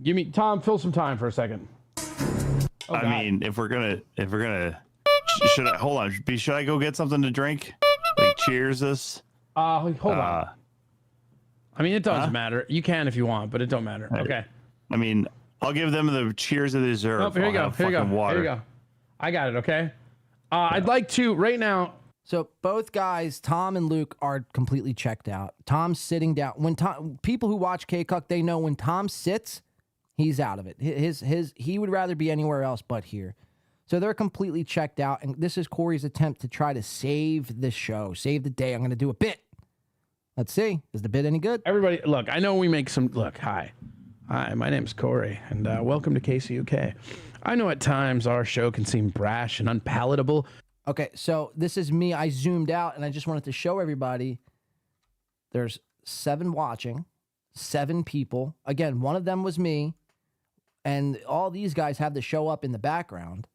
[SPEAKER 19] Give me Tom, fill some time for a second. Oh,
[SPEAKER 20] I mean, if we're gonna should I go get something to drink? Like cheers this?
[SPEAKER 19] Hold on. I mean, it doesn't matter. You can if you want, but it don't matter. Okay.
[SPEAKER 20] I mean, I'll give them the cheers that they deserve.
[SPEAKER 19] Oh, here you go. Here you go.
[SPEAKER 20] Water.
[SPEAKER 19] Here you go. I got it. Okay. I'd like to right now.
[SPEAKER 6] So both guys, Tom and Luke, are completely checked out. Tom's sitting down. When people who watch K-Cuck, they know when Tom sits, he's out of it. He would rather be anywhere else but here. So they're completely checked out. And this is Corey's attempt to try to save the show, save the day. I'm going to do a bit. Let's see. Is the bit any good?
[SPEAKER 19] Everybody, look, I know we make some... Look, hi. Hi, my name's Corey, and welcome to KCUK. I know at times our show can seem brash and unpalatable.
[SPEAKER 6] Okay, so this is me. I zoomed out, and I just wanted to show everybody there's 7 watching, 7 people. Again, one of them was me, and all these guys have the show up in the background.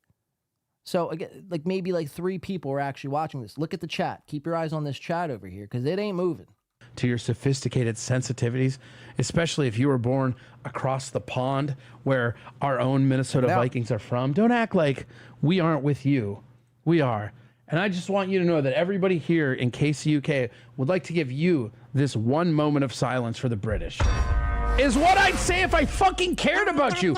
[SPEAKER 6] So, again, maybe 3 people are actually watching this. Look at the chat. Keep your eyes on this chat over here, because it ain't moving.
[SPEAKER 19] To your sophisticated sensitivities, especially if you were born across the pond where our own Minnesota Vikings are from. Don't act like we aren't with you. We are. And I just want you to know that everybody here in KCUK would like to give you this one moment of silence for the British. Is what I'd say if I fucking cared about you.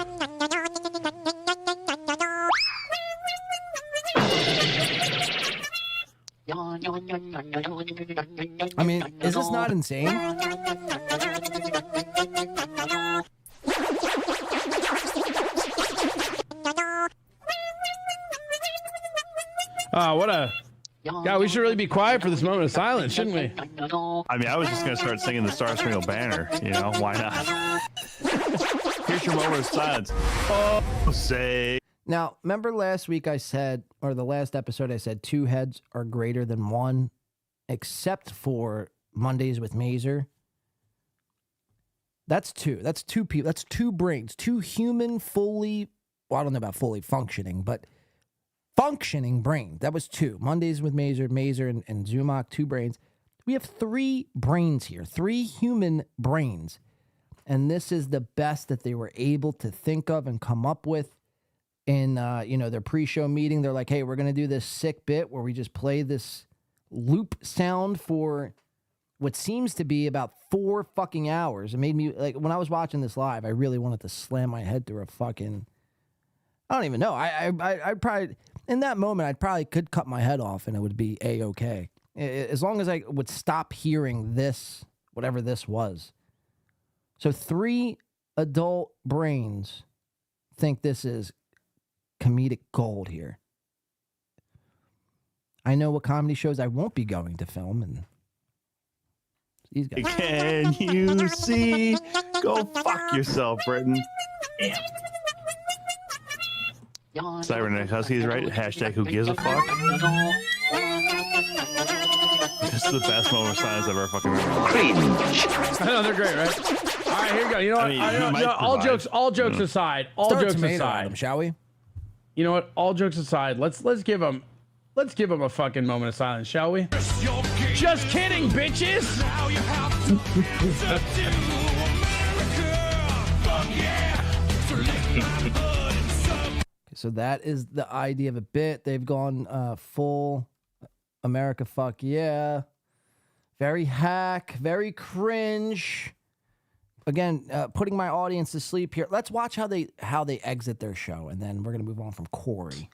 [SPEAKER 6] I mean, is this not insane?
[SPEAKER 19] What a... God, we should really be quiet for this moment of silence, shouldn't we?
[SPEAKER 20] I mean, I was just going to start singing the Star Spangled Banner, why not? Here's your moment of silence. Oh, say...
[SPEAKER 6] Now, remember last week I said, or the last episode I said, 2 heads are greater than 1, except for Mondays with Mazur. That's 2. That's 2 people. That's 2 brains. 2 human, fully, well, I don't know about fully functioning, but functioning brains. That was 2. Mondays with Mazur and Zumach, 2 brains. We have 3 brains here, 3 human brains. And this is the best that they were able to think of and come up with. in their pre-show meeting. They're like, hey, we're going to do this sick bit where we just play this loop sound for what seems to be about 4 fucking hours. It made me, like, when I was watching this live, I really wanted to slam my head through a fucking, I don't even know. I'd probably, in that moment, I'd probably could cut my head off and it would be A-okay. As long as I would stop hearing this, whatever this was. So 3 adult brains think this is comedic gold here. I know what comedy shows I won't be going to film, and these guys.
[SPEAKER 20] Can you see? Go fuck yourself, Britain. Siren Husky's right. Hashtag who gives a fuck. This is the best moment of silence I've ever fucking remembered.
[SPEAKER 19] I know, they're great, right? All right, here you go. You know what?
[SPEAKER 20] I mean, he might
[SPEAKER 19] all jokes
[SPEAKER 20] provide.
[SPEAKER 19] aside. All
[SPEAKER 6] Start
[SPEAKER 19] jokes
[SPEAKER 6] tomato
[SPEAKER 19] aside.
[SPEAKER 6] on him, shall we?
[SPEAKER 19] You know what? All jokes aside, let's give him a fucking moment of silence, shall we? Just kidding, bitches.
[SPEAKER 6] So that is the idea of a bit. They've gone full America fuck yeah. Very hack, very cringe. Again, putting my audience to sleep here. Let's watch how they exit their show, and then we're gonna move on from Corey.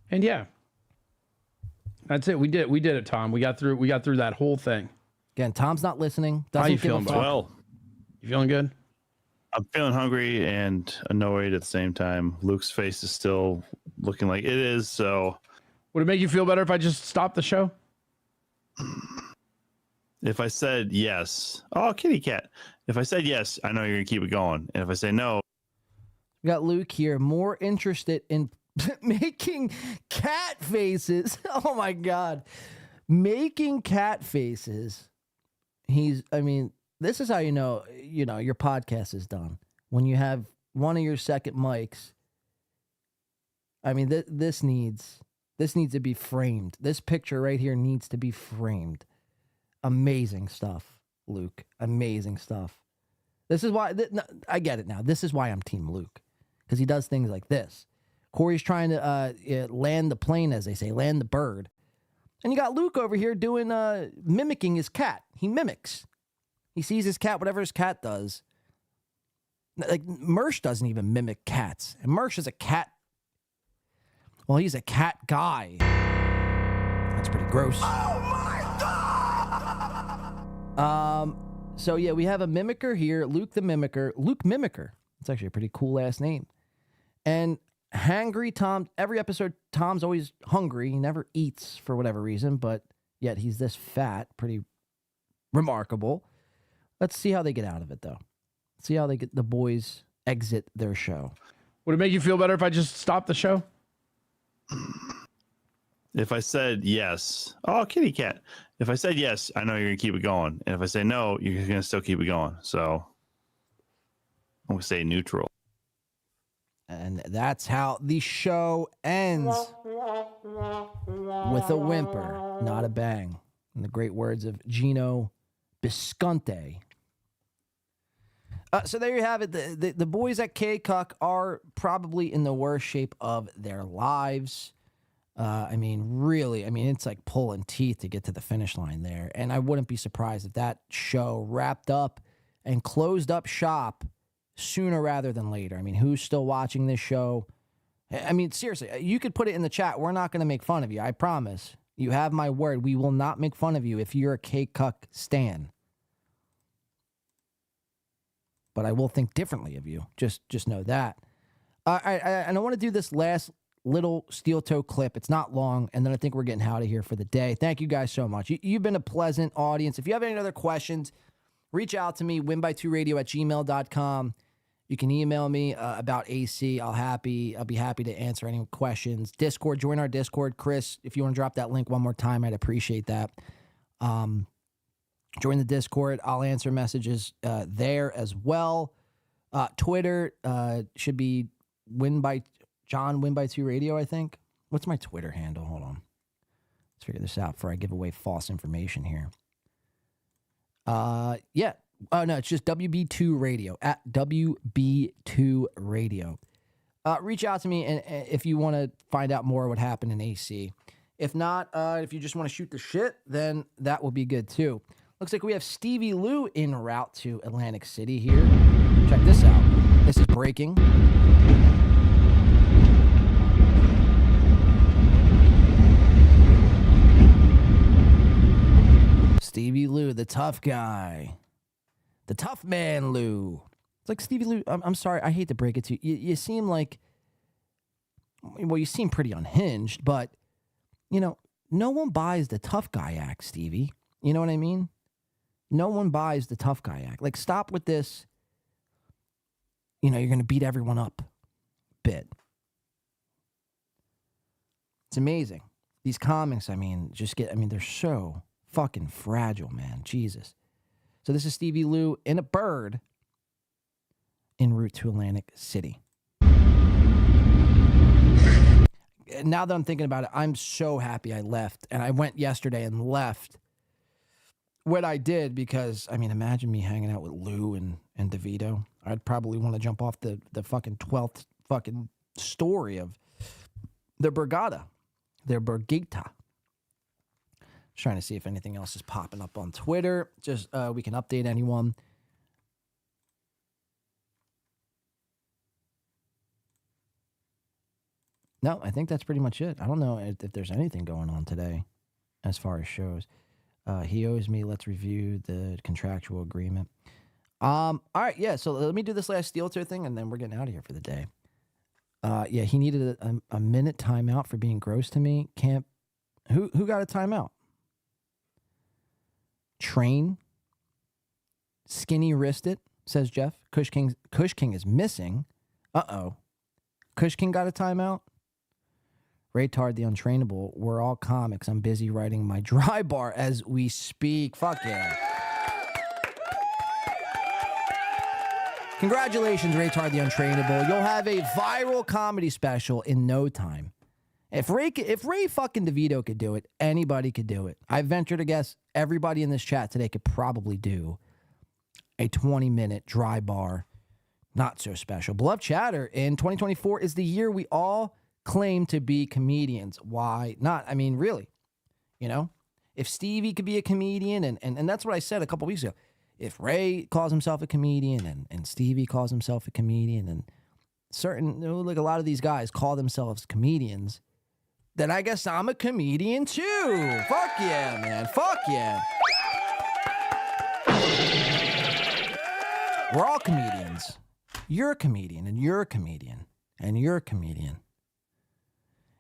[SPEAKER 19] And yeah, that's it. We did it, Tom. We got through that whole thing.
[SPEAKER 6] Again, Tom's not listening.
[SPEAKER 19] How
[SPEAKER 6] Doesn't
[SPEAKER 19] you
[SPEAKER 6] give a
[SPEAKER 19] feeling,
[SPEAKER 6] fuck.
[SPEAKER 19] bud?
[SPEAKER 20] Well,
[SPEAKER 19] You feeling good?
[SPEAKER 20] I'm feeling hungry and annoyed at the same time. Luke's face is still looking like it is, so.
[SPEAKER 19] Would it make you feel better if I just stopped the show?
[SPEAKER 20] If I said yes, oh, kitty cat. If I said yes, I know you're going to keep it going. And if I say no,
[SPEAKER 6] We got Luke here, more interested in making cat faces. Oh my God. Making cat faces. This is how you know your podcast is done. When you have one of your second mics. I mean, this needs to be framed. This picture right here needs to be framed. Amazing stuff, Luke. Amazing stuff. This is why I get it now. This is why I'm Team Luke, because he does things like this. Corey's trying to land the plane, as they say, land the bird, and you got Luke over here doing mimicking his cat. He mimics. He sees his cat, whatever his cat does. Like Mersh doesn't even mimic cats, and Mersh is a cat. Well, he's a cat guy. That's pretty gross. Oh my God! So yeah, we have a mimicker here, Luke the Mimicker. Luke Mimicker. It's actually a pretty cool ass name. And Hangry Tom. Every episode, Tom's always hungry. He never eats for whatever reason, but yet he's this fat. Pretty remarkable. Let's see how they get out of it, though. See how the boys exit their show.
[SPEAKER 19] Would it make you feel better if I just stopped the show?
[SPEAKER 20] if I said yes, oh, kitty cat. If I said yes, I know you're going to keep it going. And if I say no, you're going to still keep it going. So I'm going to say neutral.
[SPEAKER 6] And that's how the show ends. With a whimper, not a bang. In the great words of Gino Bisconte. So there you have it. The boys at K-Cuck are probably in the worst shape of their lives. Really, it's like pulling teeth to get to the finish line there. And I wouldn't be surprised if that show wrapped up and closed up shop sooner rather than later. Who's still watching this show? Seriously, you could put it in the chat. We're not going to make fun of you. I promise. You have my word. We will not make fun of you if you're a K-Cuck stan. But I will think differently of you. Just know that. I want to do this last little steel toe clip. It's not long, and then I think we're getting out of here for the day. Thank you guys so much. You've been a pleasant audience. If you have any other questions, reach out to me, winby2radio@gmail.com. You can email me about AC. I'll be happy to answer any questions. Discord, join our Discord. Chris, if you want to drop that link one more time, I'd appreciate that. Join the Discord. I'll answer messages there as well. Twitter should be Win by 2 Radio, I think. What's my Twitter handle? Hold on. Let's figure this out before I give away false information here. Yeah. Oh, no, it's just WB2 Radio, at WB2 Radio. reach out to me and if you want to find out more what happened in AC. If not, if you just want to shoot the shit, then that will be good too. Looks like we have Stevie Lou en route to Atlantic City here. Check this out. This is breaking. Stevie Lou, the tough guy. The tough man Lou. It's like Stevie Lou, I'm sorry, I hate to break it to you. You seem like, well, you seem pretty unhinged, but, you know, no one buys the tough guy act, Stevie. You know what I mean? No one buys the tough guy act. Like, stop with this, you know, you're going to beat everyone up bit. It's amazing. These comics, I mean, they're so fucking fragile, man. Jesus. So this is Stevie Lou in a bird en route to Atlantic City. Now that I'm thinking about it, I'm so happy I left. And I went yesterday and left what I did because, I mean, imagine me hanging out with Lou and DeVito. I'd probably want to jump off the fucking 12th fucking story of their Borgata. Their Borgata. Trying to see if anything else is popping up on Twitter. Just we can update anyone. No, I think that's pretty much it. I don't know if there's anything going on today as far as shows. He owes me. Let's review the contractual agreement. All right, yeah, so let me do this last steel toe thing, and then we're getting out of here for the day. Yeah, he needed a minute timeout for being gross to me. Who got a timeout? Train. Skinny wristed, says Jeff. Kush King is missing. Uh-oh. Kush King got a timeout? Raytard the Untrainable. We're all comics. I'm busy writing my dry bar as we speak. Fuck yeah. Congratulations, Raytard the Untrainable. You'll have a viral comedy special in no time. If Ray fucking DeVito could do it, anybody could do it. I venture to guess everybody in this chat today could probably do a 20-minute dry bar. Not so special. Beloved chatter, in 2024 is the year we all claim to be comedians. Why not? I mean, really, you know, if Stevie could be a comedian, and that's what I said a couple weeks ago. If Ray calls himself a comedian and Stevie calls himself a comedian and like a lot of these guys call themselves comedians, then I guess I'm a comedian too. Fuck yeah, man. Fuck yeah. We're all comedians. You're a comedian, and you're a comedian, and you're a comedian.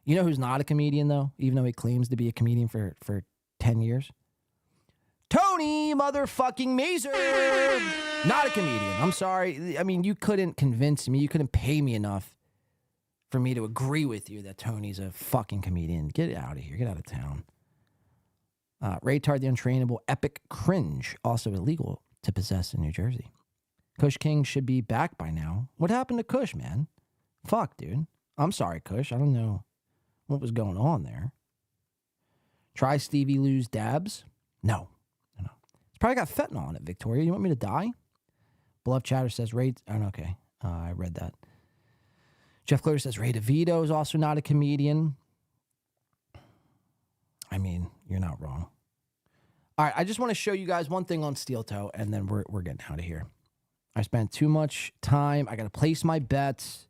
[SPEAKER 6] You know who's not a comedian, though, even though he claims to be a comedian for 10 years? Tony motherfucking Mazer! Not a comedian. I'm sorry. I mean, you couldn't convince me. You couldn't pay me enough for me to agree with you that Tony's a fucking comedian. Get out of here. Get out of town. Raytard the Untrainable. Epic cringe. Also illegal to possess in New Jersey. Kush King should be back by now. What happened to Kush, man? Fuck, dude. I'm sorry, Kush. I don't know what was going on there. Try Stevie Lou's dabs? No. It's probably got fentanyl on it, Victoria. You want me to die? Beloved chatter says Ray. Oh, okay. I read that. Jeff Clear says Ray DeVito is also not a comedian. I mean, you're not wrong. All right, I just want to show you guys one thing on Steel Toe, and then we're getting out of here. I spent too much time. I got to place my bets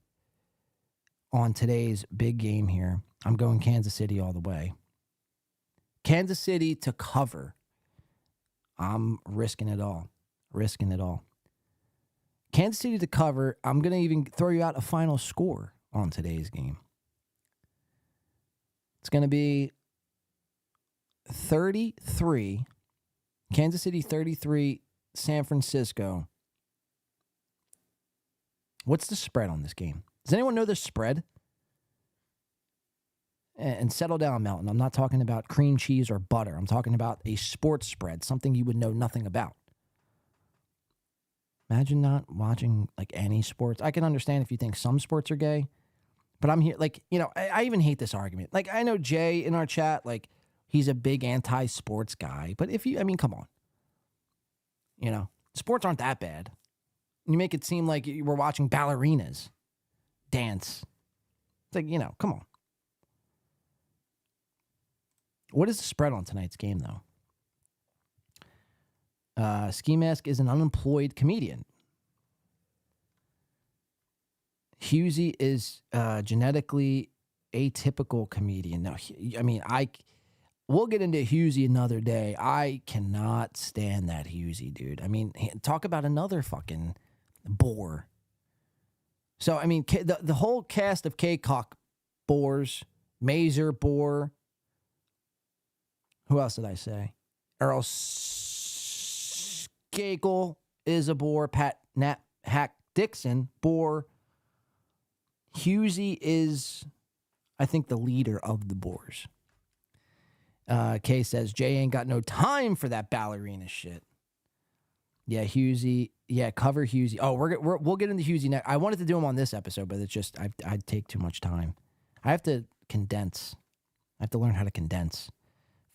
[SPEAKER 6] on today's big game here. I'm going Kansas City all the way. Kansas City to cover. I'm risking it all. Risking it all. Kansas City to cover. I'm going to even throw you out a final score on today's game. It's going to be 33. Kansas City 33, San Francisco. What's the spread on this game? Does anyone know the spread? And settle down, Melton. I'm not talking about cream cheese or butter. I'm talking about a sports spread, something you would know nothing about. Imagine not watching like any sports. I can understand if you think some sports are gay, but I'm here, like, you know, I even hate this argument. Like, I know Jay in our chat, like, he's a big anti-sports guy, but I mean, come on. You know, sports aren't that bad. You make it seem like we're watching ballerinas. dance. It's like, come on. What is the spread on tonight's game, though? Ski Mask is an unemployed comedian. Husey is genetically atypical comedian. No, we'll get into Husey another day. I cannot stand that Husey, dude. Talk about another fucking bore. So, the whole cast of K-Cock bores, Mazer bore. Who else did I say? Earl Skakel is a bore. Pat Nat Hack Dixon bore. Husey is, I think, the leader of the bores. Kay says, Jay ain't got no time for that ballerina shit. Yeah, Husey. Yeah, cover Husey. Oh, we'll get into Husey next. I wanted to do him on this episode, but it's just, I'd take too much time. I have to condense. I have to learn how to condense.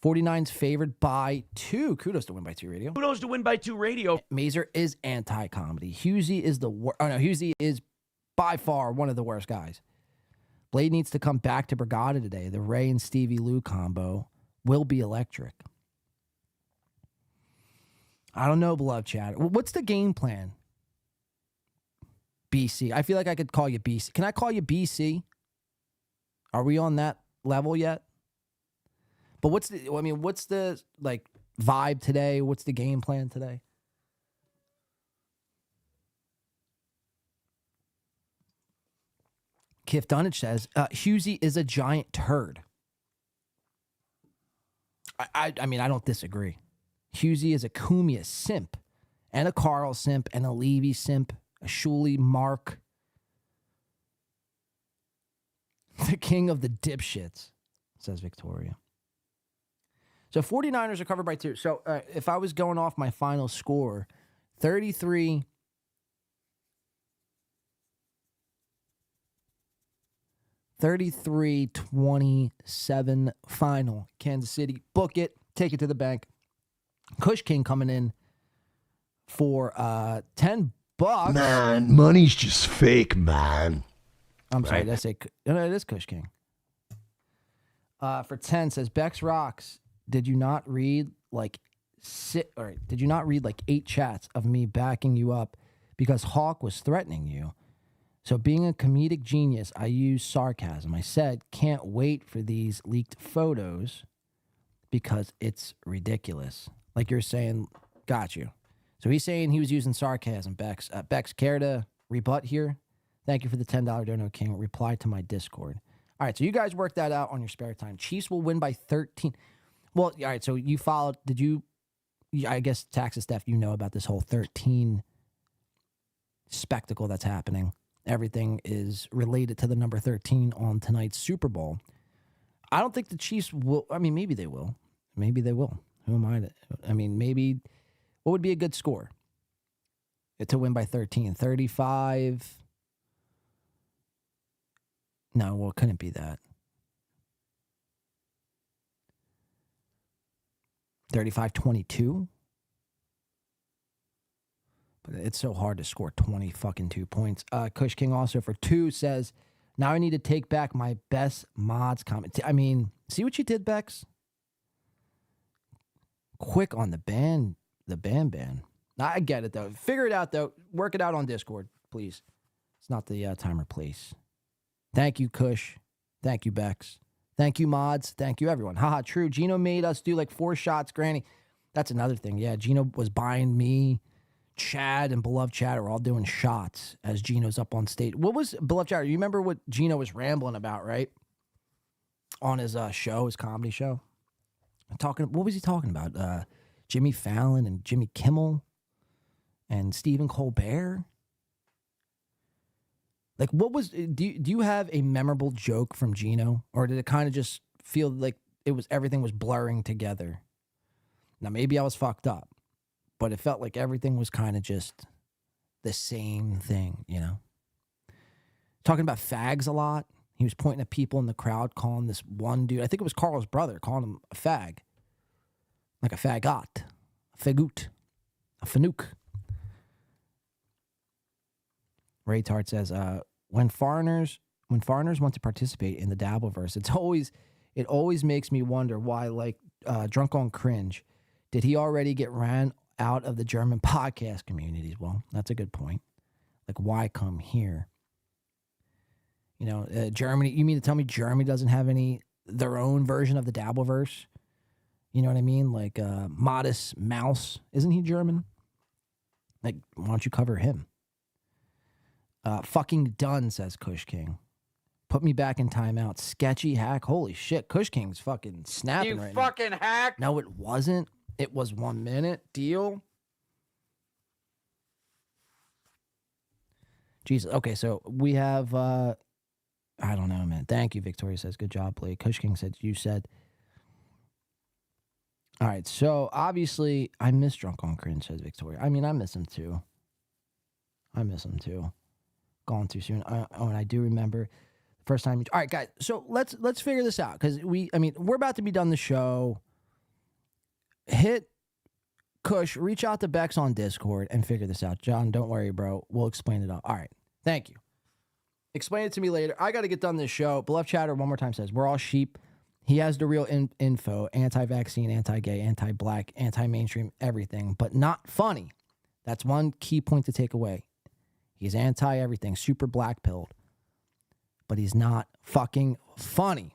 [SPEAKER 6] 49's favored by 2. Kudos to Win by 2 Radio.
[SPEAKER 21] Kudos to Win by 2 Radio.
[SPEAKER 6] Mazer is anti-comedy. Husey is Husey is by far one of the worst guys. Blade needs to come back to Brigada today. The Ray and Stevie Lou combo will be electric. I don't know, beloved chat. What's the game plan? BC. I feel like I could call you BC. Can I call you BC? Are we on that level yet? But what's the vibe today? What's the game plan today? Kif Dunnage says, Husey is a giant turd. I don't disagree. Husey is a Kumia simp, and a Carl simp, and a Levy simp, a Shuley Mark. The king of the dipshits, says Victoria. So 49ers are covered by 2. So if I was going off my final score, 33 27 final. Kansas City, book it, take it to the bank. Kush King coming in for $10.
[SPEAKER 22] Man, money's just fake, man.
[SPEAKER 6] I'm sorry, did I say? No, it is Kush King. For 10 says Bex Rocks. Did you not read like 8 chats of me backing you up because Hawk was threatening you? So being a comedic genius, I use sarcasm. I said, can't wait for these leaked photos because it's ridiculous. Like you're saying, got you. So he's saying he was using sarcasm, Bex. Bex, care to rebut here? Thank you for the $10 dono, King. Reply to my Discord. All right, so you guys work that out on your spare time. Chiefs will win by 13. Well, all right, so you followed. Did you, I guess, Taxes Steph, you know about this whole 13 spectacle that's happening. Everything is related to the number 13 on tonight's Super Bowl. I don't think the Chiefs will. Maybe they will. Maybe they will. Who am I to? Maybe. What would be a good score? To win by 13. 35. No, well, it couldn't be that. 35-22. But it's so hard to score 2 points. Kush King also for 2 says, now I need to take back my best mods comment. See what you did, Bex? Quick on the ban. I get it, though. Figure it out, though. Work it out on Discord, please. It's not the time or place. Thank you, Kush. Thank you, Bex. Thank you, mods. Thank you, everyone. Haha, true. Gino made us do like 4 shots, Granny. That's another thing. Yeah, Gino was buying me. Chad and Beloved Chad are all doing shots as Gino's up on stage. What was Beloved Chad? You remember what Gino was rambling about, right? On his show, his comedy show. What was he talking about? Jimmy Fallon and Jimmy Kimmel and Stephen Colbert. Like, what was? Do you have a memorable joke from Gino, or did it kind of just feel like everything was blurring together? Now maybe I was fucked up, but it felt like everything was kind of just the same thing, you know? Talking about fags a lot. He was pointing at people in the crowd, calling this one dude, I think it was Carl's brother, calling him a fag. Like a fagot, a fagoot, a fanook. Ray Tart says,
[SPEAKER 2] when foreigners want to participate in the Dabbleverse, it always makes me wonder why, like Drunk on Cringe, did he already get ran out of the German podcast communities? Well, that's a good point. Like, why come here? You know, Germany, you mean to tell me Germany doesn't have their own version of the Dabbleverse? You know what I mean? Like Modest Mouse, isn't he German? Like, why don't you cover him? Fucking done, says Kush King. Put me back in timeout. Sketchy hack. Holy shit, Kush King's fucking snapping
[SPEAKER 17] You
[SPEAKER 2] right
[SPEAKER 17] fucking hack.
[SPEAKER 2] now. No, it wasn't. It was 1 minute. Deal. Jesus. Okay, so we have, I don't know, man. Thank you, Victoria says. Good job, Blake. Kush King said, you said. All right, so obviously I miss Drunk on Cringe, says Victoria. I mean, I miss him too. Gone too soon. And I do remember the first time. All right, guys. So let's figure this out because we're about to be done the show. Hit Kush, reach out to Bex on Discord and figure this out. John, don't worry, bro. We'll explain it all. All right, thank you. Explain it to me later. I got to get done this show. Beloved Chatter one more time says we're all sheep. He has the real info: anti-vaccine, anti-gay, anti-black, anti-mainstream, everything, but not funny. That's one key point to take away. He's anti-everything, super black-pilled, but he's not fucking funny.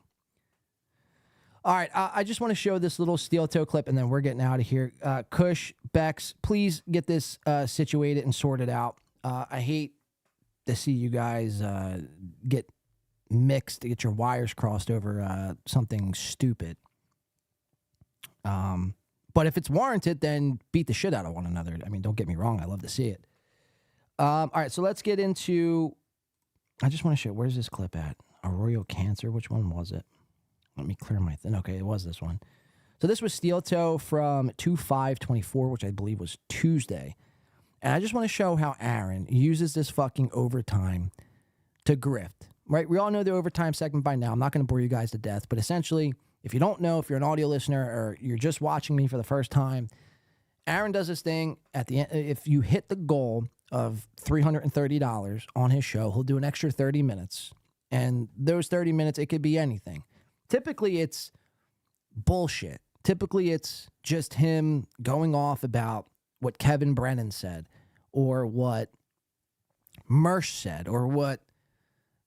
[SPEAKER 2] All right, I just want to show this little steel toe clip, and then we're getting out of here. Kush, Bex, please get this situated and sorted out. I hate to see you guys get mixed, to get your wires crossed over something stupid. But if it's warranted, then beat the shit out of one another. I mean, don't get me wrong. I love to see it. All right, so let's get into... I just want to show... Where's this clip at? Arroyo Cancer? Which one was it? Let me clear my thing. Okay, it was this one. So this was Steel Toe from 2/5/24, which I believe was Tuesday. And I just want to show how Aaron uses this fucking overtime to grift. Right? We all know the overtime segment by now. I'm not going to bore you guys to death, but essentially, if you don't know, if you're an audio listener or you're just watching me for the first time, Aaron does this thing at the end. If you hit the goal of $330 on his show, he'll do an extra 30 minutes. And those 30 minutes, it could be anything. Typically, it's bullshit. Typically, it's just him going off about what Kevin Brennan said or what Mersh said or what...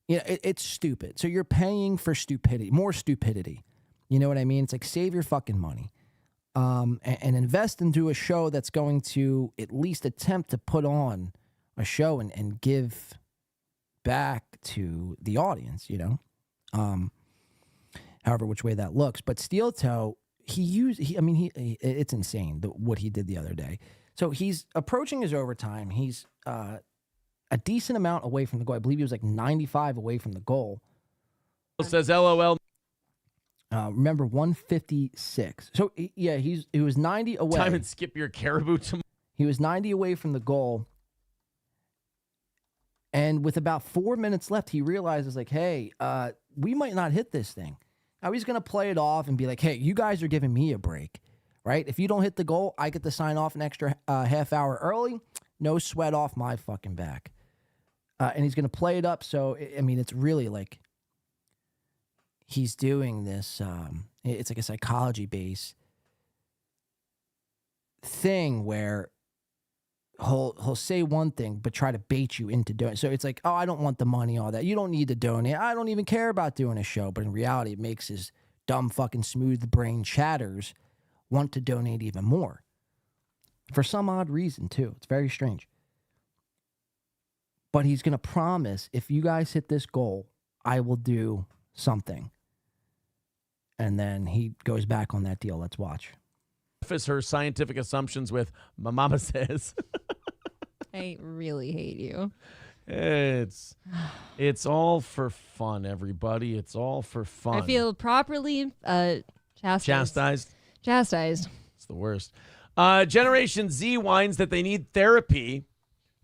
[SPEAKER 2] You know, it's stupid. So you're paying for stupidity, more stupidity. You know what I mean? It's like, save your fucking money and invest into a show that's going to at least attempt to put on a show and give back to the audience, you know? However which way that looks. But Steel Toe, it's insane what he did the other day. So he's approaching his overtime. He's a decent amount away from the goal. I believe he was like 95 away from the goal.
[SPEAKER 5] Says LOL.
[SPEAKER 2] Remember 156. So yeah, he was 90 away.
[SPEAKER 5] Time and skip your caribou tomorrow.
[SPEAKER 2] He was 90 away from the goal. And with about 4 minutes left, he realizes like, hey, we might not hit this thing. Now he's going to play it off and be like, hey, you guys are giving me a break, right? If you don't hit the goal, I get to sign off an extra half hour early. No sweat off my fucking back. And he's going to play it up. So, I mean, it's really like he's doing this. It's like a psychology-based thing where he'll say one thing but try to bait you into doing it. So it's like, oh, I don't want the money, all that. You don't need to donate. I don't even care about doing a show. But in reality, it makes his dumb fucking smooth brain chatters want to donate even more. For some odd reason, too. It's very strange. But he's going to promise, if you guys hit this goal, I will do something. And then he goes back on that deal. Let's watch.
[SPEAKER 5] Her scientific assumptions with my mama says.
[SPEAKER 12] I really hate you.
[SPEAKER 5] It's all for fun, everybody. It's all for fun.
[SPEAKER 12] I feel properly chastised. Chastised.
[SPEAKER 5] It's the worst. Generation Z whines that they need therapy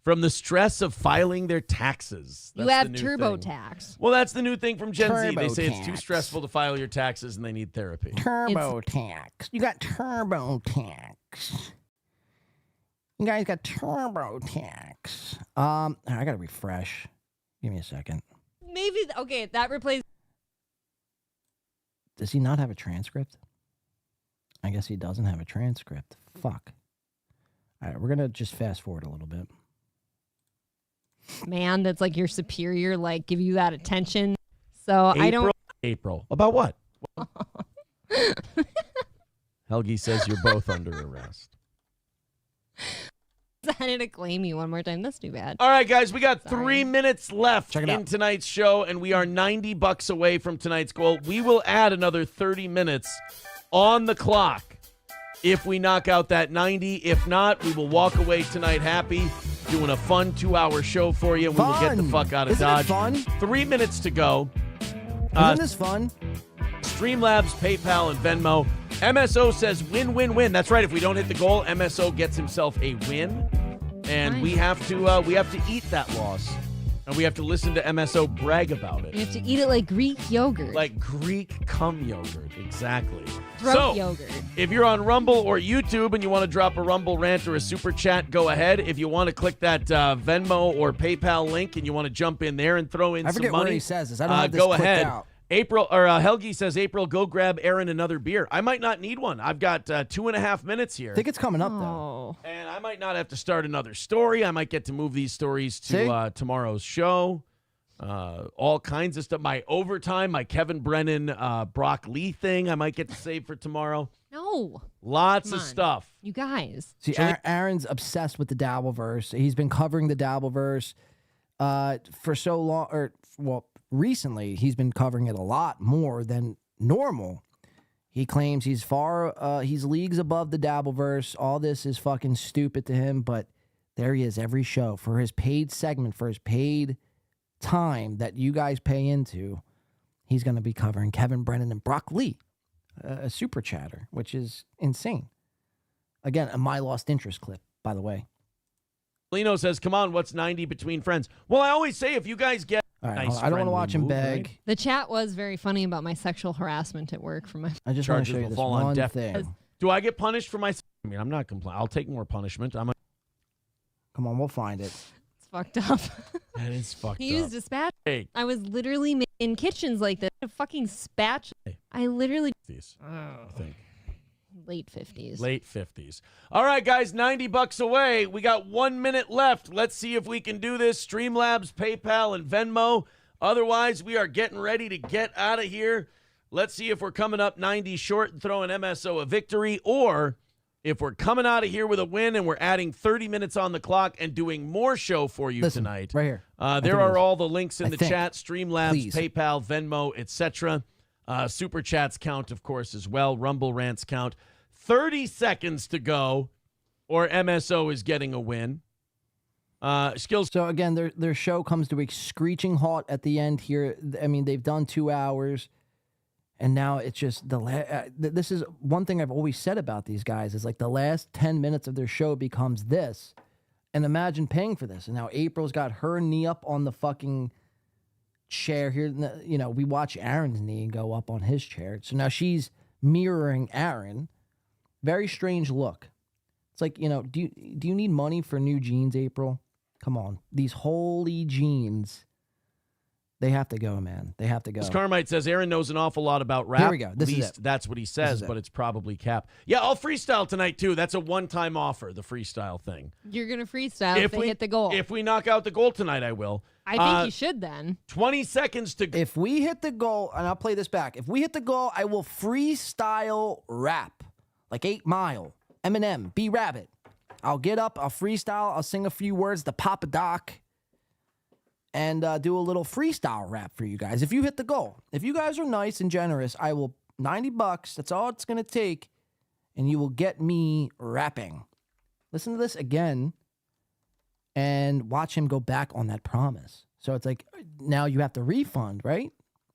[SPEAKER 5] from the stress of filing their taxes.
[SPEAKER 12] You have TurboTax.
[SPEAKER 5] Well, that's the new thing from Gen Z. They say it's too
[SPEAKER 2] TurboTax.
[SPEAKER 5] stressed to file your taxes and they need therapy.
[SPEAKER 2] TurboTax. You got TurboTax. You guys got TurboTax. I got to refresh. Give me a second.
[SPEAKER 12] Maybe okay. That replaces.
[SPEAKER 2] Does he not have a transcript? I guess he doesn't have a transcript. Fuck. All right, we're gonna just fast forward a little bit.
[SPEAKER 12] Man, that's like your superior, like give you that attention. So I don't.
[SPEAKER 5] April. About what? Helgi says you're both under arrest.
[SPEAKER 12] I need to claim you one more time. That's too bad.
[SPEAKER 5] All right, guys, we got 3 minutes left
[SPEAKER 2] Check it
[SPEAKER 5] in
[SPEAKER 2] out.
[SPEAKER 5] tonight's show, and we are $90 away from tonight's goal. We will add another 30 minutes on the clock if we knock out that 90. If not, we will walk away tonight happy, doing a fun 2-hour show for you, and we will get the fuck out of
[SPEAKER 2] Isn't
[SPEAKER 5] Dodge.
[SPEAKER 2] it fun?
[SPEAKER 5] 3 minutes to go.
[SPEAKER 2] Isn't this fun?
[SPEAKER 5] Streamlabs, PayPal, and Venmo. MSO says win, win, win. That's right. If we don't hit the goal, MSO gets himself a win, and we have to eat that loss, and we have to listen to MSO brag about it.
[SPEAKER 12] You have to eat it like Greek yogurt.
[SPEAKER 5] Like Greek cum yogurt, exactly.
[SPEAKER 12] Throat yogurt.
[SPEAKER 5] If you're on Rumble or YouTube and you want to drop a Rumble rant or a super chat, go ahead. If you want to click that Venmo or PayPal link and you want to jump in there and throw in
[SPEAKER 2] I
[SPEAKER 5] some
[SPEAKER 2] forget
[SPEAKER 5] money,
[SPEAKER 2] where he says this. I don't have this
[SPEAKER 5] go
[SPEAKER 2] clicked
[SPEAKER 5] ahead.
[SPEAKER 2] out.
[SPEAKER 5] April or Helgi says, April, go grab Aaron another beer. I might not need one. I've got 2.5 minutes here.
[SPEAKER 2] I think it's coming up though.
[SPEAKER 5] And I might not have to start another story. I might get to move these stories to tomorrow's show. All kinds of stuff. My overtime, my Kevin Brennan, Brock Lee thing, I might get to save for tomorrow.
[SPEAKER 12] No.
[SPEAKER 5] Lots
[SPEAKER 12] Come
[SPEAKER 5] of
[SPEAKER 12] on.
[SPEAKER 5] stuff.
[SPEAKER 12] You guys.
[SPEAKER 2] See, Aaron's obsessed with the Dabbleverse. He's been covering the Dabbleverse for so long, recently he's been covering it a lot more than normal. He claims he's leagues above the Dabbleverse. All this is fucking stupid to him, but there he is every show for his paid segment, for his paid time that you guys pay into. He's going to be covering Kevin Brennan and Brock Lee, a super chatter, which is insane. Again, a My Lost Interest clip, by the way.
[SPEAKER 5] Lino says, come on, what's 90 between friends? Well, I always say if you guys get
[SPEAKER 2] All right,
[SPEAKER 5] nice
[SPEAKER 2] I don't want to watch him
[SPEAKER 5] move,
[SPEAKER 2] beg.
[SPEAKER 5] right?
[SPEAKER 12] The chat was very funny about my sexual harassment at work from my.
[SPEAKER 2] I just want to
[SPEAKER 5] Charges
[SPEAKER 2] show you
[SPEAKER 5] will
[SPEAKER 2] this
[SPEAKER 5] fall on
[SPEAKER 2] one
[SPEAKER 5] deaf.
[SPEAKER 2] thing.
[SPEAKER 5] Do I get punished for my? I mean, I'm not complaining. I'll take more punishment.
[SPEAKER 2] Come on, we'll find it.
[SPEAKER 12] It's fucked up.
[SPEAKER 5] That is fucked
[SPEAKER 12] He
[SPEAKER 5] up.
[SPEAKER 12] used a spatula.
[SPEAKER 5] Hey.
[SPEAKER 12] I was literally in kitchens like this. A fucking spatula. I literally.
[SPEAKER 5] I think.
[SPEAKER 12] Late 50s.
[SPEAKER 5] Late 50s. All right, guys, $90 away. We got 1 minute left. Let's see if we can do this. Streamlabs, PayPal, and Venmo. Otherwise, we are getting ready to get out of here. Let's see if we're coming up 90 short and throwing MSO a victory, or if we're coming out of here with a win and we're adding 30 minutes on the clock and doing more show for you tonight.
[SPEAKER 2] Right here.
[SPEAKER 5] There are all the links in
[SPEAKER 2] I
[SPEAKER 5] the
[SPEAKER 2] think.
[SPEAKER 5] chat, Streamlabs,
[SPEAKER 2] Please.
[SPEAKER 5] PayPal, Venmo, etc. Super chats count, of course, as well. Rumble rants count. 30 seconds to go, or MSO is getting a win. Skills.
[SPEAKER 2] So again, their show comes to a screeching halt at the end here. I mean, they've done 2 hours, and now it's just this is one thing I've always said about these guys is like the last 10 minutes of their show becomes this, and imagine paying for this. And now April's got her knee up on the fucking chair here. You know, we watch Aaron's knee go up on his chair, so now she's mirroring Aaron. Very strange look. It's like, you know, do you need money for new jeans, April? Come on. These holy jeans, they have to go, man. They have to go.
[SPEAKER 5] Carmite says Aaron knows an awful lot about rap.
[SPEAKER 2] Here we go. This
[SPEAKER 5] At
[SPEAKER 2] is
[SPEAKER 5] least
[SPEAKER 2] it.
[SPEAKER 5] that's what he says, but it's probably cap. Yeah, I'll freestyle tonight, too. That's a one-time offer, the freestyle thing.
[SPEAKER 12] You're going to freestyle if they hit the goal.
[SPEAKER 5] If we knock out the goal tonight, I will.
[SPEAKER 12] I think you should then.
[SPEAKER 5] 20 seconds to go.
[SPEAKER 2] If we hit the goal, and I'll play this back. If we hit the goal, I will freestyle rap. Like 8 Mile, Eminem, B-Rabbit. I'll get up, I'll freestyle, I'll sing a few words to Papa Doc, and do a little freestyle rap for you guys. If you hit the goal, if you guys are nice and generous, I will $90. That's all it's gonna take, and you will get me rapping. Listen to this again, and watch him go back on that promise. So it's like now you have to refund, right?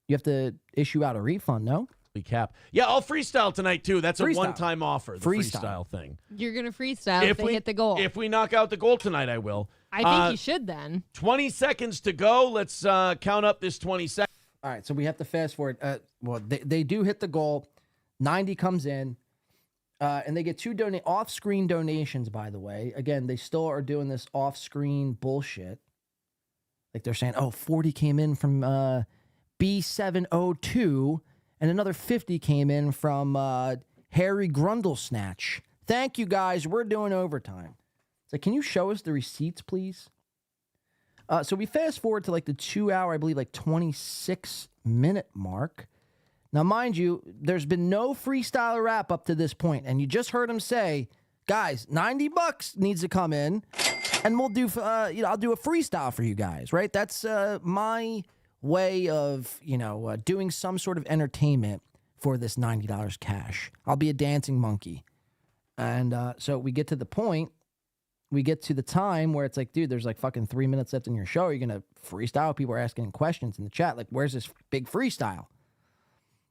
[SPEAKER 2] You have to issue out a refund, no?
[SPEAKER 5] Cap. Yeah, I'll freestyle tonight, too. That's a
[SPEAKER 2] Freestyle.
[SPEAKER 5] one-time offer, the freestyle thing.
[SPEAKER 12] You're going to freestyle if they hit the goal.
[SPEAKER 5] If we knock out the goal tonight, I will.
[SPEAKER 12] I think you should then.
[SPEAKER 5] 20 seconds to go. Let's count up this 20 seconds.
[SPEAKER 2] All right, so we have to fast forward. Well, they do hit the goal. 90 comes in, and they get 2 off-screen donations, by the way. Again, they still are doing this off-screen bullshit. Like they're saying, oh, 40 came in from B702 and another 50 came in from Harry Grundlesnatch. Thank you, guys. We're doing overtime. It's like, can you show us the receipts, please? So we fast forward to like the 2 hour, I believe, like 26-minute mark. Now, mind you, there's been no freestyle rap up to this point, and you just heard him say, guys, $90 needs to come in, and we'll do, I'll do a freestyle for you guys, right? That's my way of, doing some sort of entertainment for this $90 cash. I'll be a dancing monkey. And so we get to the point, we get to the time where it's like, dude, there's like fucking 3 minutes left in your show. You're going to freestyle. People are asking questions in the chat. Like, where's this big freestyle?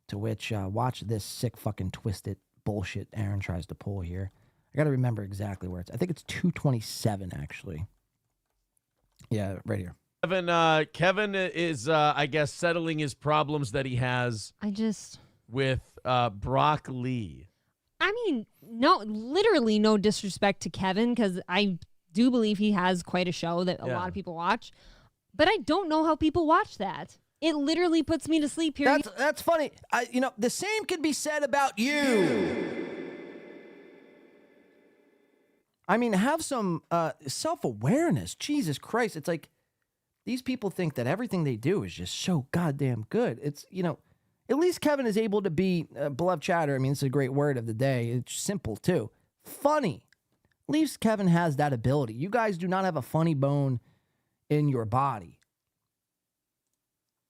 [SPEAKER 2] To which, watch this sick fucking twisted bullshit Aaron tries to pull here. I got to remember exactly where it's. I think it's 227, actually. Yeah, right here.
[SPEAKER 5] Kevin is, I guess, settling his problems that he has with Brock Lee.
[SPEAKER 12] I mean, literally no disrespect to Kevin, because I do believe he has quite a show that a lot of people watch. But I don't know how people watch that. It literally puts me to sleep here.
[SPEAKER 2] That's funny. The same could be said about you. I mean, have some self-awareness. Jesus Christ. It's like these people think that everything they do is just so goddamn good. It's, at least Kevin is able to be beloved chatter. I mean, it's a great word of the day. It's simple, too. Funny. At least Kevin has that ability. You guys do not have a funny bone in your body.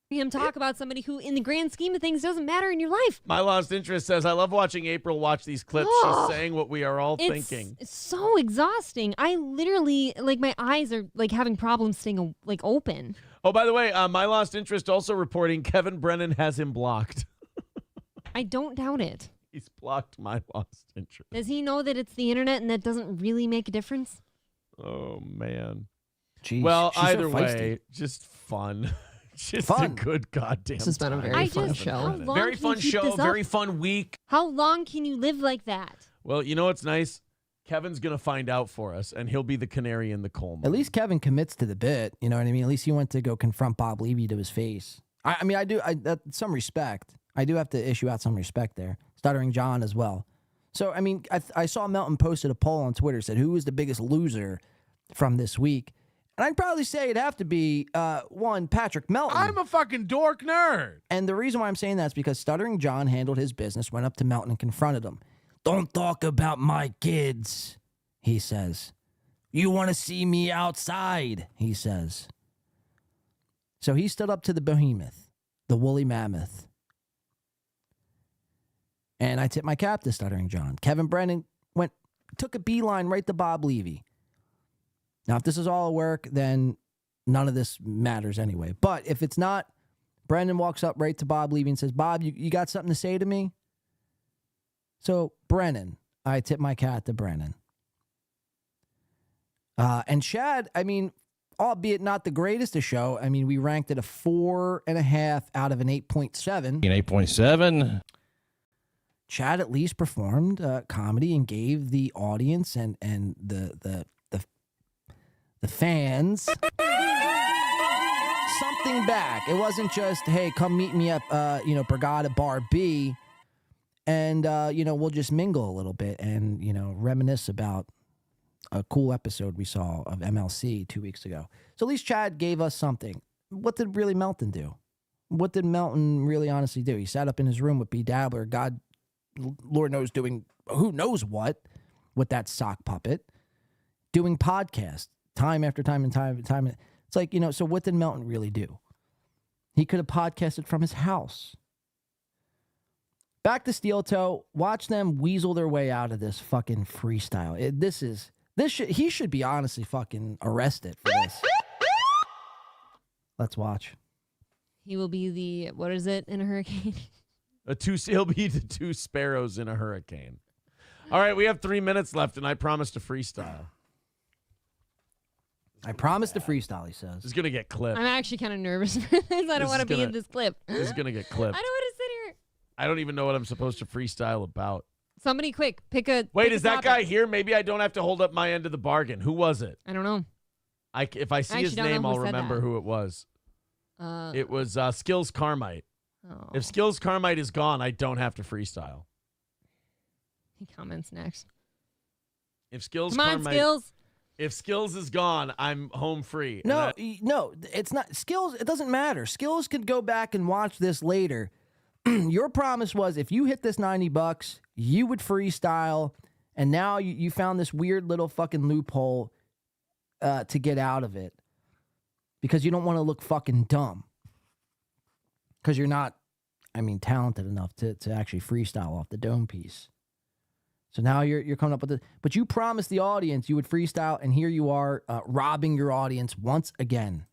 [SPEAKER 12] Him talk about somebody who, in the grand scheme of things, doesn't matter in your life.
[SPEAKER 5] My Lost Interest says, I love watching April watch these clips. She's saying what we are all thinking.
[SPEAKER 12] It's so exhausting. I literally, my eyes are, having problems staying, open.
[SPEAKER 5] Oh, by the way, My Lost Interest also reporting Kevin Brennan has him blocked.
[SPEAKER 12] I don't doubt it.
[SPEAKER 5] He's blocked My Lost Interest.
[SPEAKER 12] Does he know that it's the internet and that doesn't really make a difference?
[SPEAKER 5] Oh, man.
[SPEAKER 2] Jeez,
[SPEAKER 5] well,
[SPEAKER 2] she's
[SPEAKER 5] either
[SPEAKER 2] so
[SPEAKER 5] way, just fun. Just
[SPEAKER 2] fun.
[SPEAKER 5] a good goddamn
[SPEAKER 1] This has been a
[SPEAKER 5] time.
[SPEAKER 1] very fun show.
[SPEAKER 12] How long
[SPEAKER 5] Very
[SPEAKER 12] can
[SPEAKER 5] fun
[SPEAKER 12] you keep
[SPEAKER 5] show,
[SPEAKER 12] this up?
[SPEAKER 5] very fun week.
[SPEAKER 12] How long can you live like that?
[SPEAKER 5] Well, you know what's nice? Kevin's going to find out for us, and he'll be the canary in the coal mine.
[SPEAKER 2] At least Kevin commits to the bit. You know what I mean? At least he went to go confront Bob Levy to his face. I mean, some respect. I do have to issue out some respect there. Stuttering John as well. So, I mean, I saw Melton posted a poll on Twitter, said, who was the biggest loser from this week? And I'd probably say it'd have to be, one, Patrick Melton.
[SPEAKER 10] I'm a fucking dork nerd.
[SPEAKER 2] And the reason why I'm saying that is because Stuttering John handled his business, went up to Melton and confronted him. Don't talk about my kids, he says. You want to see me outside, he says. So he stood up to the behemoth, the woolly mammoth. And I tip my cap to Stuttering John. Kevin Brennan took a beeline right to Bob Levy. Now, if this is all work, then none of this matters anyway. But if it's not, Brendan walks up right to Bob Levy and says, Bob, you got something to say to me? So, Brennan, I tip my cap to Brennan. And Chad, I mean, albeit not the greatest of show, I mean, we ranked it a 4.5 out of an 8.7.
[SPEAKER 14] An 8.7.
[SPEAKER 2] Chad at least performed comedy and gave the audience and the fans something back. It wasn't just, hey, come meet me up, Brigada Bar B, and, we'll just mingle a little bit and, reminisce about a cool episode we saw of MLC 2 weeks ago. So at least Chad gave us something. What did really Melton do? What did Melton really honestly do? He sat up in his room with B. Dabbler, God, Lord knows, doing who knows what with that sock puppet, doing podcasts. Time after time and time and time. It's like, so what did Melton really do? He could have podcasted from his house. Back to Steel Toe. Watch them weasel their way out of this fucking freestyle. He should be honestly fucking arrested for this. Let's watch.
[SPEAKER 12] He will be what is it in a hurricane?
[SPEAKER 5] He'll be the two sparrows in a hurricane. All right, we have 3 minutes left, and I promised a freestyle.
[SPEAKER 2] I promised to freestyle, he says.
[SPEAKER 5] It's going to get clipped.
[SPEAKER 12] I'm actually kind of nervous for this. I don't want to be in this clip.
[SPEAKER 5] This is going to get clipped.
[SPEAKER 12] I don't want to sit here.
[SPEAKER 5] I don't even know what I'm supposed to freestyle about.
[SPEAKER 12] Somebody quick, pick a
[SPEAKER 5] Wait,
[SPEAKER 12] pick
[SPEAKER 5] is
[SPEAKER 12] a
[SPEAKER 5] that
[SPEAKER 12] topic.
[SPEAKER 5] guy here? Maybe I don't have to hold up my end of the bargain. Who was it?
[SPEAKER 12] I don't know.
[SPEAKER 5] If I see his
[SPEAKER 12] don't know
[SPEAKER 5] name,
[SPEAKER 12] who
[SPEAKER 5] I'll
[SPEAKER 12] said
[SPEAKER 5] remember
[SPEAKER 12] that.
[SPEAKER 5] who it was.
[SPEAKER 12] Uh,
[SPEAKER 5] It was Skills Carmite.
[SPEAKER 12] Oh.
[SPEAKER 5] If Skills Carmite is gone, I don't have to freestyle.
[SPEAKER 12] He comments next.
[SPEAKER 5] If Skills
[SPEAKER 12] Come on,
[SPEAKER 5] Carmite,
[SPEAKER 12] Skills.
[SPEAKER 5] If Skills is gone, I'm home free.
[SPEAKER 2] No, no, it's not. Skills, it doesn't matter. Skills could go back and watch this later. Your promise was if you hit this $90, you would freestyle, and now you found this weird little fucking loophole to get out of it because you don't want to look fucking dumb. Because you're not, talented enough to actually freestyle off the dome piece. So now you're coming up with it. But you promised the audience you would freestyle, and here you are robbing your audience once again.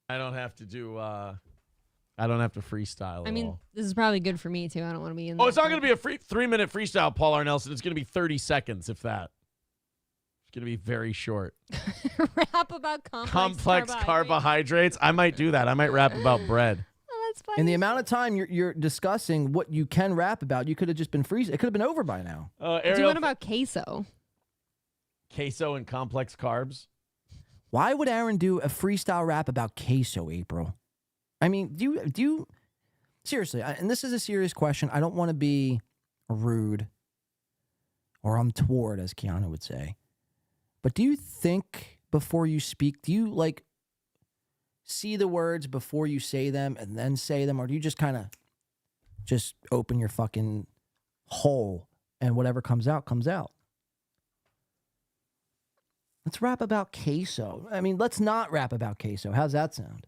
[SPEAKER 5] I don't have to do. I don't have to freestyle.
[SPEAKER 12] I
[SPEAKER 5] at
[SPEAKER 12] mean,
[SPEAKER 5] all.
[SPEAKER 12] this is probably good for me too. I don't want to be in.
[SPEAKER 5] Oh, it's not going to be a 3-minute freestyle, Paul R. Nelson. It's going to be 30 seconds, if that. It's going to be very short.
[SPEAKER 12] Rap about
[SPEAKER 5] Complex carbohydrates. I might do that. I might rap about bread.
[SPEAKER 12] That's funny.
[SPEAKER 2] In the amount of time you're discussing what you can rap about, you could have just been freeze. It could have been over by now.
[SPEAKER 12] Do one about queso.
[SPEAKER 5] Queso and complex carbs.
[SPEAKER 2] Why would Aaron do a freestyle rap about queso, April? I mean, do you seriously? And this is a serious question. I don't want to be rude or untoward, as Keanu would say. But do you think before you speak? Do you see the words before you say them and then say them, or do you just kind of just open your fucking hole and whatever comes out comes out? Let's rap about queso. I mean, let's not rap about queso. How's that sound?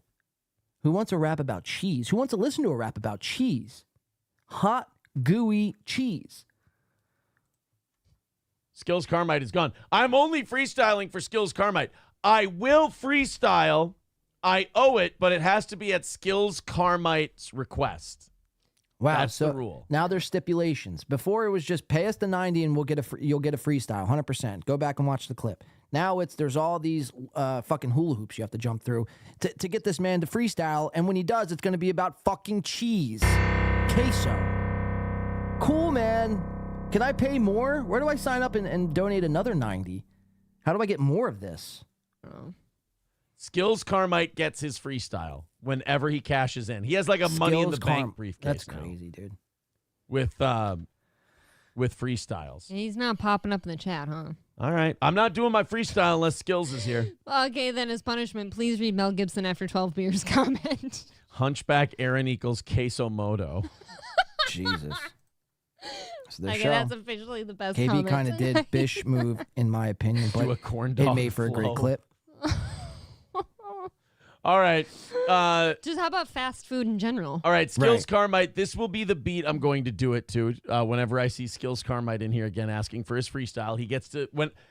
[SPEAKER 2] Who wants a rap about cheese? Who wants to listen to a rap about cheese? Hot, gooey cheese.
[SPEAKER 5] Skills Carmite is gone. I'm only freestyling for Skills Carmite. I will freestyle. I owe it, but it has to be at Skills Carmite's request.
[SPEAKER 2] Wow,
[SPEAKER 5] That's
[SPEAKER 2] so
[SPEAKER 5] the rule.
[SPEAKER 2] Now there's stipulations. Before it was just pay us the 90 and you'll get a freestyle, 100%. Go back and watch the clip. Now there's all these fucking hula hoops you have to jump through to get this man to freestyle, and when he does, it's going to be about fucking cheese. Queso. Cool, man. Can I pay more? Where do I sign up and donate another 90? How do I get more of this?
[SPEAKER 5] Skills Carmite gets his freestyle whenever he cashes in. He has like a Money in the Bank briefcase.
[SPEAKER 2] That's
[SPEAKER 5] now
[SPEAKER 2] crazy, dude.
[SPEAKER 5] With freestyles.
[SPEAKER 12] He's not popping up in the chat, huh?
[SPEAKER 5] All right. I'm not doing my freestyle unless Skills is here.
[SPEAKER 12] Okay, then as punishment, please read Mel Gibson after 12 beers comment.
[SPEAKER 5] Hunchback Aaron equals Queso Moto.
[SPEAKER 2] Jesus. So
[SPEAKER 12] Okay, that's officially the best
[SPEAKER 2] KB
[SPEAKER 12] comment.
[SPEAKER 2] kind of did Bish move, in my opinion, but
[SPEAKER 5] Do a corn
[SPEAKER 2] it
[SPEAKER 5] dog
[SPEAKER 2] made for a great
[SPEAKER 5] flow.
[SPEAKER 2] clip.
[SPEAKER 5] All right.
[SPEAKER 12] Just how about fast food in general?
[SPEAKER 5] All right, Skills Carmite, this will be the beat I'm going to do it to. Whenever I see Skills Carmite in here again asking for his freestyle, he gets to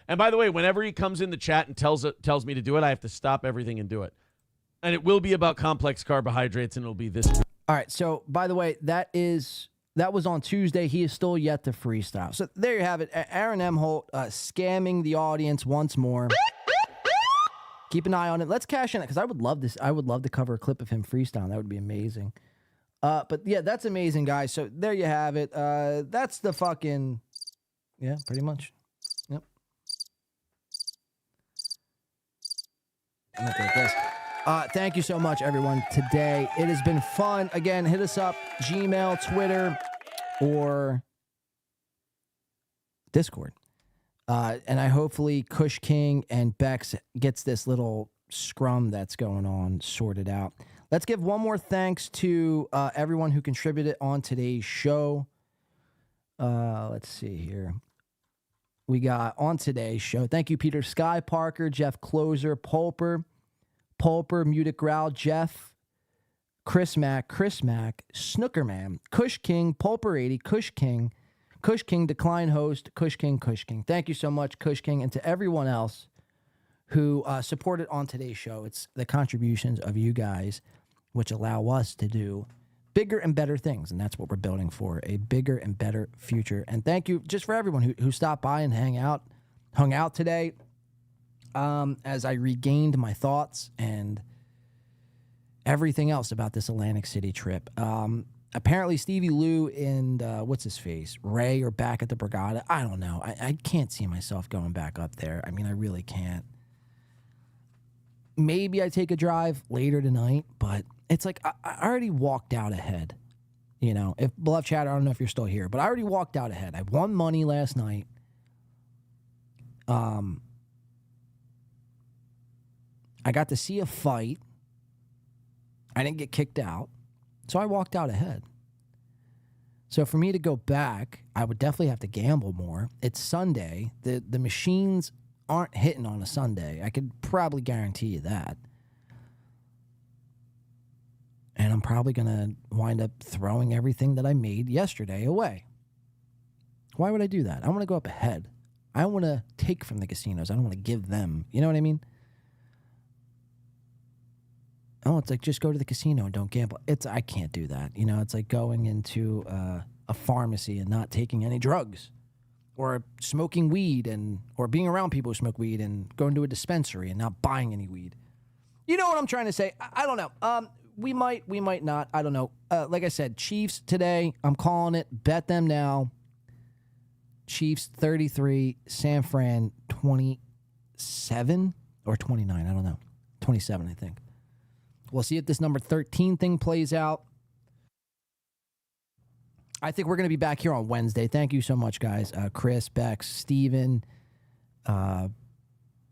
[SPEAKER 5] and by the way, whenever he comes in the chat and tells me to do it, I have to stop everything and do it. And it will be about complex carbohydrates, and it'll be this.
[SPEAKER 2] All right, so by the way, that was on Tuesday. He is still yet to freestyle. So there you have it. Aaron M. Holt scamming the audience once more. Keep an eye on it. Let's cash in it because I would love this. I would love to cover a clip of him freestyling. That would be amazing. But yeah, that's amazing, guys. So there you have it. That's the fucking, yeah, pretty much. Yep. I'm not good at this. Thank you so much, everyone, today. It has been fun. Again, hit us up, Gmail, Twitter, or Discord. And I hopefully Kush King and Bex gets this little scrum that's going on sorted out. Let's give one more thanks to everyone who contributed on today's show. Let's see here. We got on today's show. Thank you, Peter Sky Parker, Jeff Closer, Pulper, Mutic Growl, Jeff, Chris Mack, Snookerman, Kush King, Pulper80, Kush King, Decline Host, Kush King. Thank you so much, Kush King, and to everyone else who supported on today's show. It's the contributions of you guys which allow us to do bigger and better things, and that's what we're building for, a bigger and better future. And thank you just for everyone who stopped by and hung out today. As I regained my thoughts and everything else about this Atlantic City trip. Apparently Stevie Lou and what's his face, Ray, are back at the Brigada. I don't know. I can't see myself going back up there. I mean, I really can't. maybe I take a drive later tonight, but it's like I already walked out ahead. You know, if Bluff Chat, I don't know if you're still here, but I already walked out ahead. I won money last night. I got to see a fight. I didn't get kicked out, so I walked out ahead. So for me to go back, I would definitely have to gamble more. It's Sunday. The machines aren't hitting on a Sunday. I could probably guarantee you that. And I'm probably going to wind up throwing everything that I made yesterday away. Why would I do that? I want to go up ahead. I want to take from the casinos. I don't want to give them. You know what I mean? Oh, it's like just go to the casino and don't gamble. I can't do that. You know, it's like going into a pharmacy and not taking any drugs, or smoking weed or being around people who smoke weed and going to a dispensary and not buying any weed. You know what I'm trying to say? I don't know. We might not. I don't know. Like I said, Chiefs today. I'm calling it. Bet them now. Chiefs 33, San Fran 27 or 29. I don't know. 27, I think. We'll see if this number 13 thing plays out. I think we're going to be back here on Wednesday. Thank you so much, guys. Chris, Bex, Steven,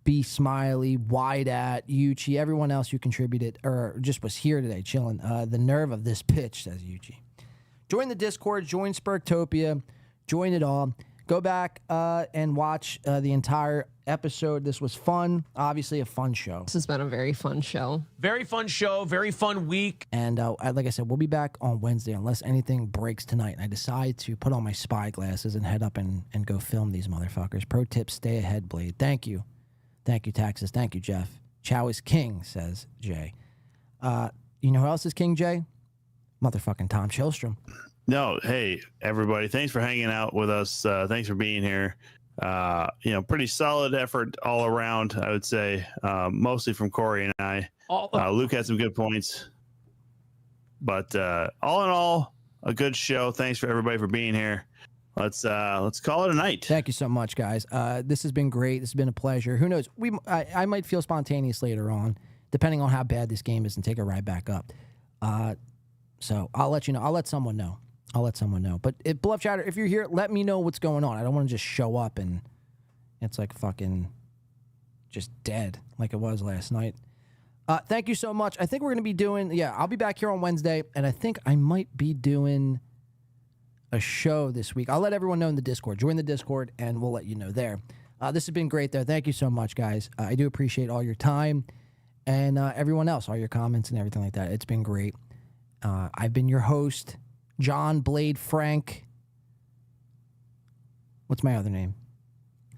[SPEAKER 2] B. Smiley, Wide at, Yuchi, everyone else who contributed or just was here today chilling. The nerve of this pitch, says Yuchi. Join the Discord. Join Spurktopia. Join it all. Go back and watch the entire episode. This was fun. Obviously, a fun show.
[SPEAKER 12] This has been a very fun show.
[SPEAKER 5] Very fun show. Very fun week.
[SPEAKER 2] And like I said, we'll be back on Wednesday unless anything breaks tonight. And I decide to put on my spy glasses and head up and go film these motherfuckers. Pro tip, stay ahead, Blade. Thank you. Thank you, Taxes. Thank you, Jeff. Chow is king, says Jay. You know who else is king, Jay? Motherfucking Tom Chilstrom.
[SPEAKER 20] No, hey, everybody. Thanks for hanging out with us. Thanks for being here. Pretty solid effort all around, I would say, mostly from Corey and I. Luke had some good points. But all in all, a good show. Thanks for everybody for being here. Let's call it a night.
[SPEAKER 2] Thank you so much, guys. This has been great. This has been a pleasure. Who knows? I might feel spontaneous later on, depending on how bad this game is, and take a ride back up. So I'll let you know. I'll let someone know. But Bluff Chatter, if you're here, let me know what's going on. I don't want to just show up and it's like fucking just dead like it was last night. Thank you so much. I think we're going to be doing, I'll be back here on Wednesday, and I think I might be doing a show this week. I'll let everyone know in the Discord. Join the Discord, and we'll let you know there. This has been great, though. Thank you so much, guys. I do appreciate all your time and everyone else, all your comments and everything like that. It's been great. I've been your host, John Blade Frank. What's my other name?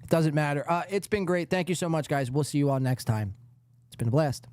[SPEAKER 2] It doesn't matter. It's been great. Thank you so much, guys. We'll see you all next time. It's been a blast.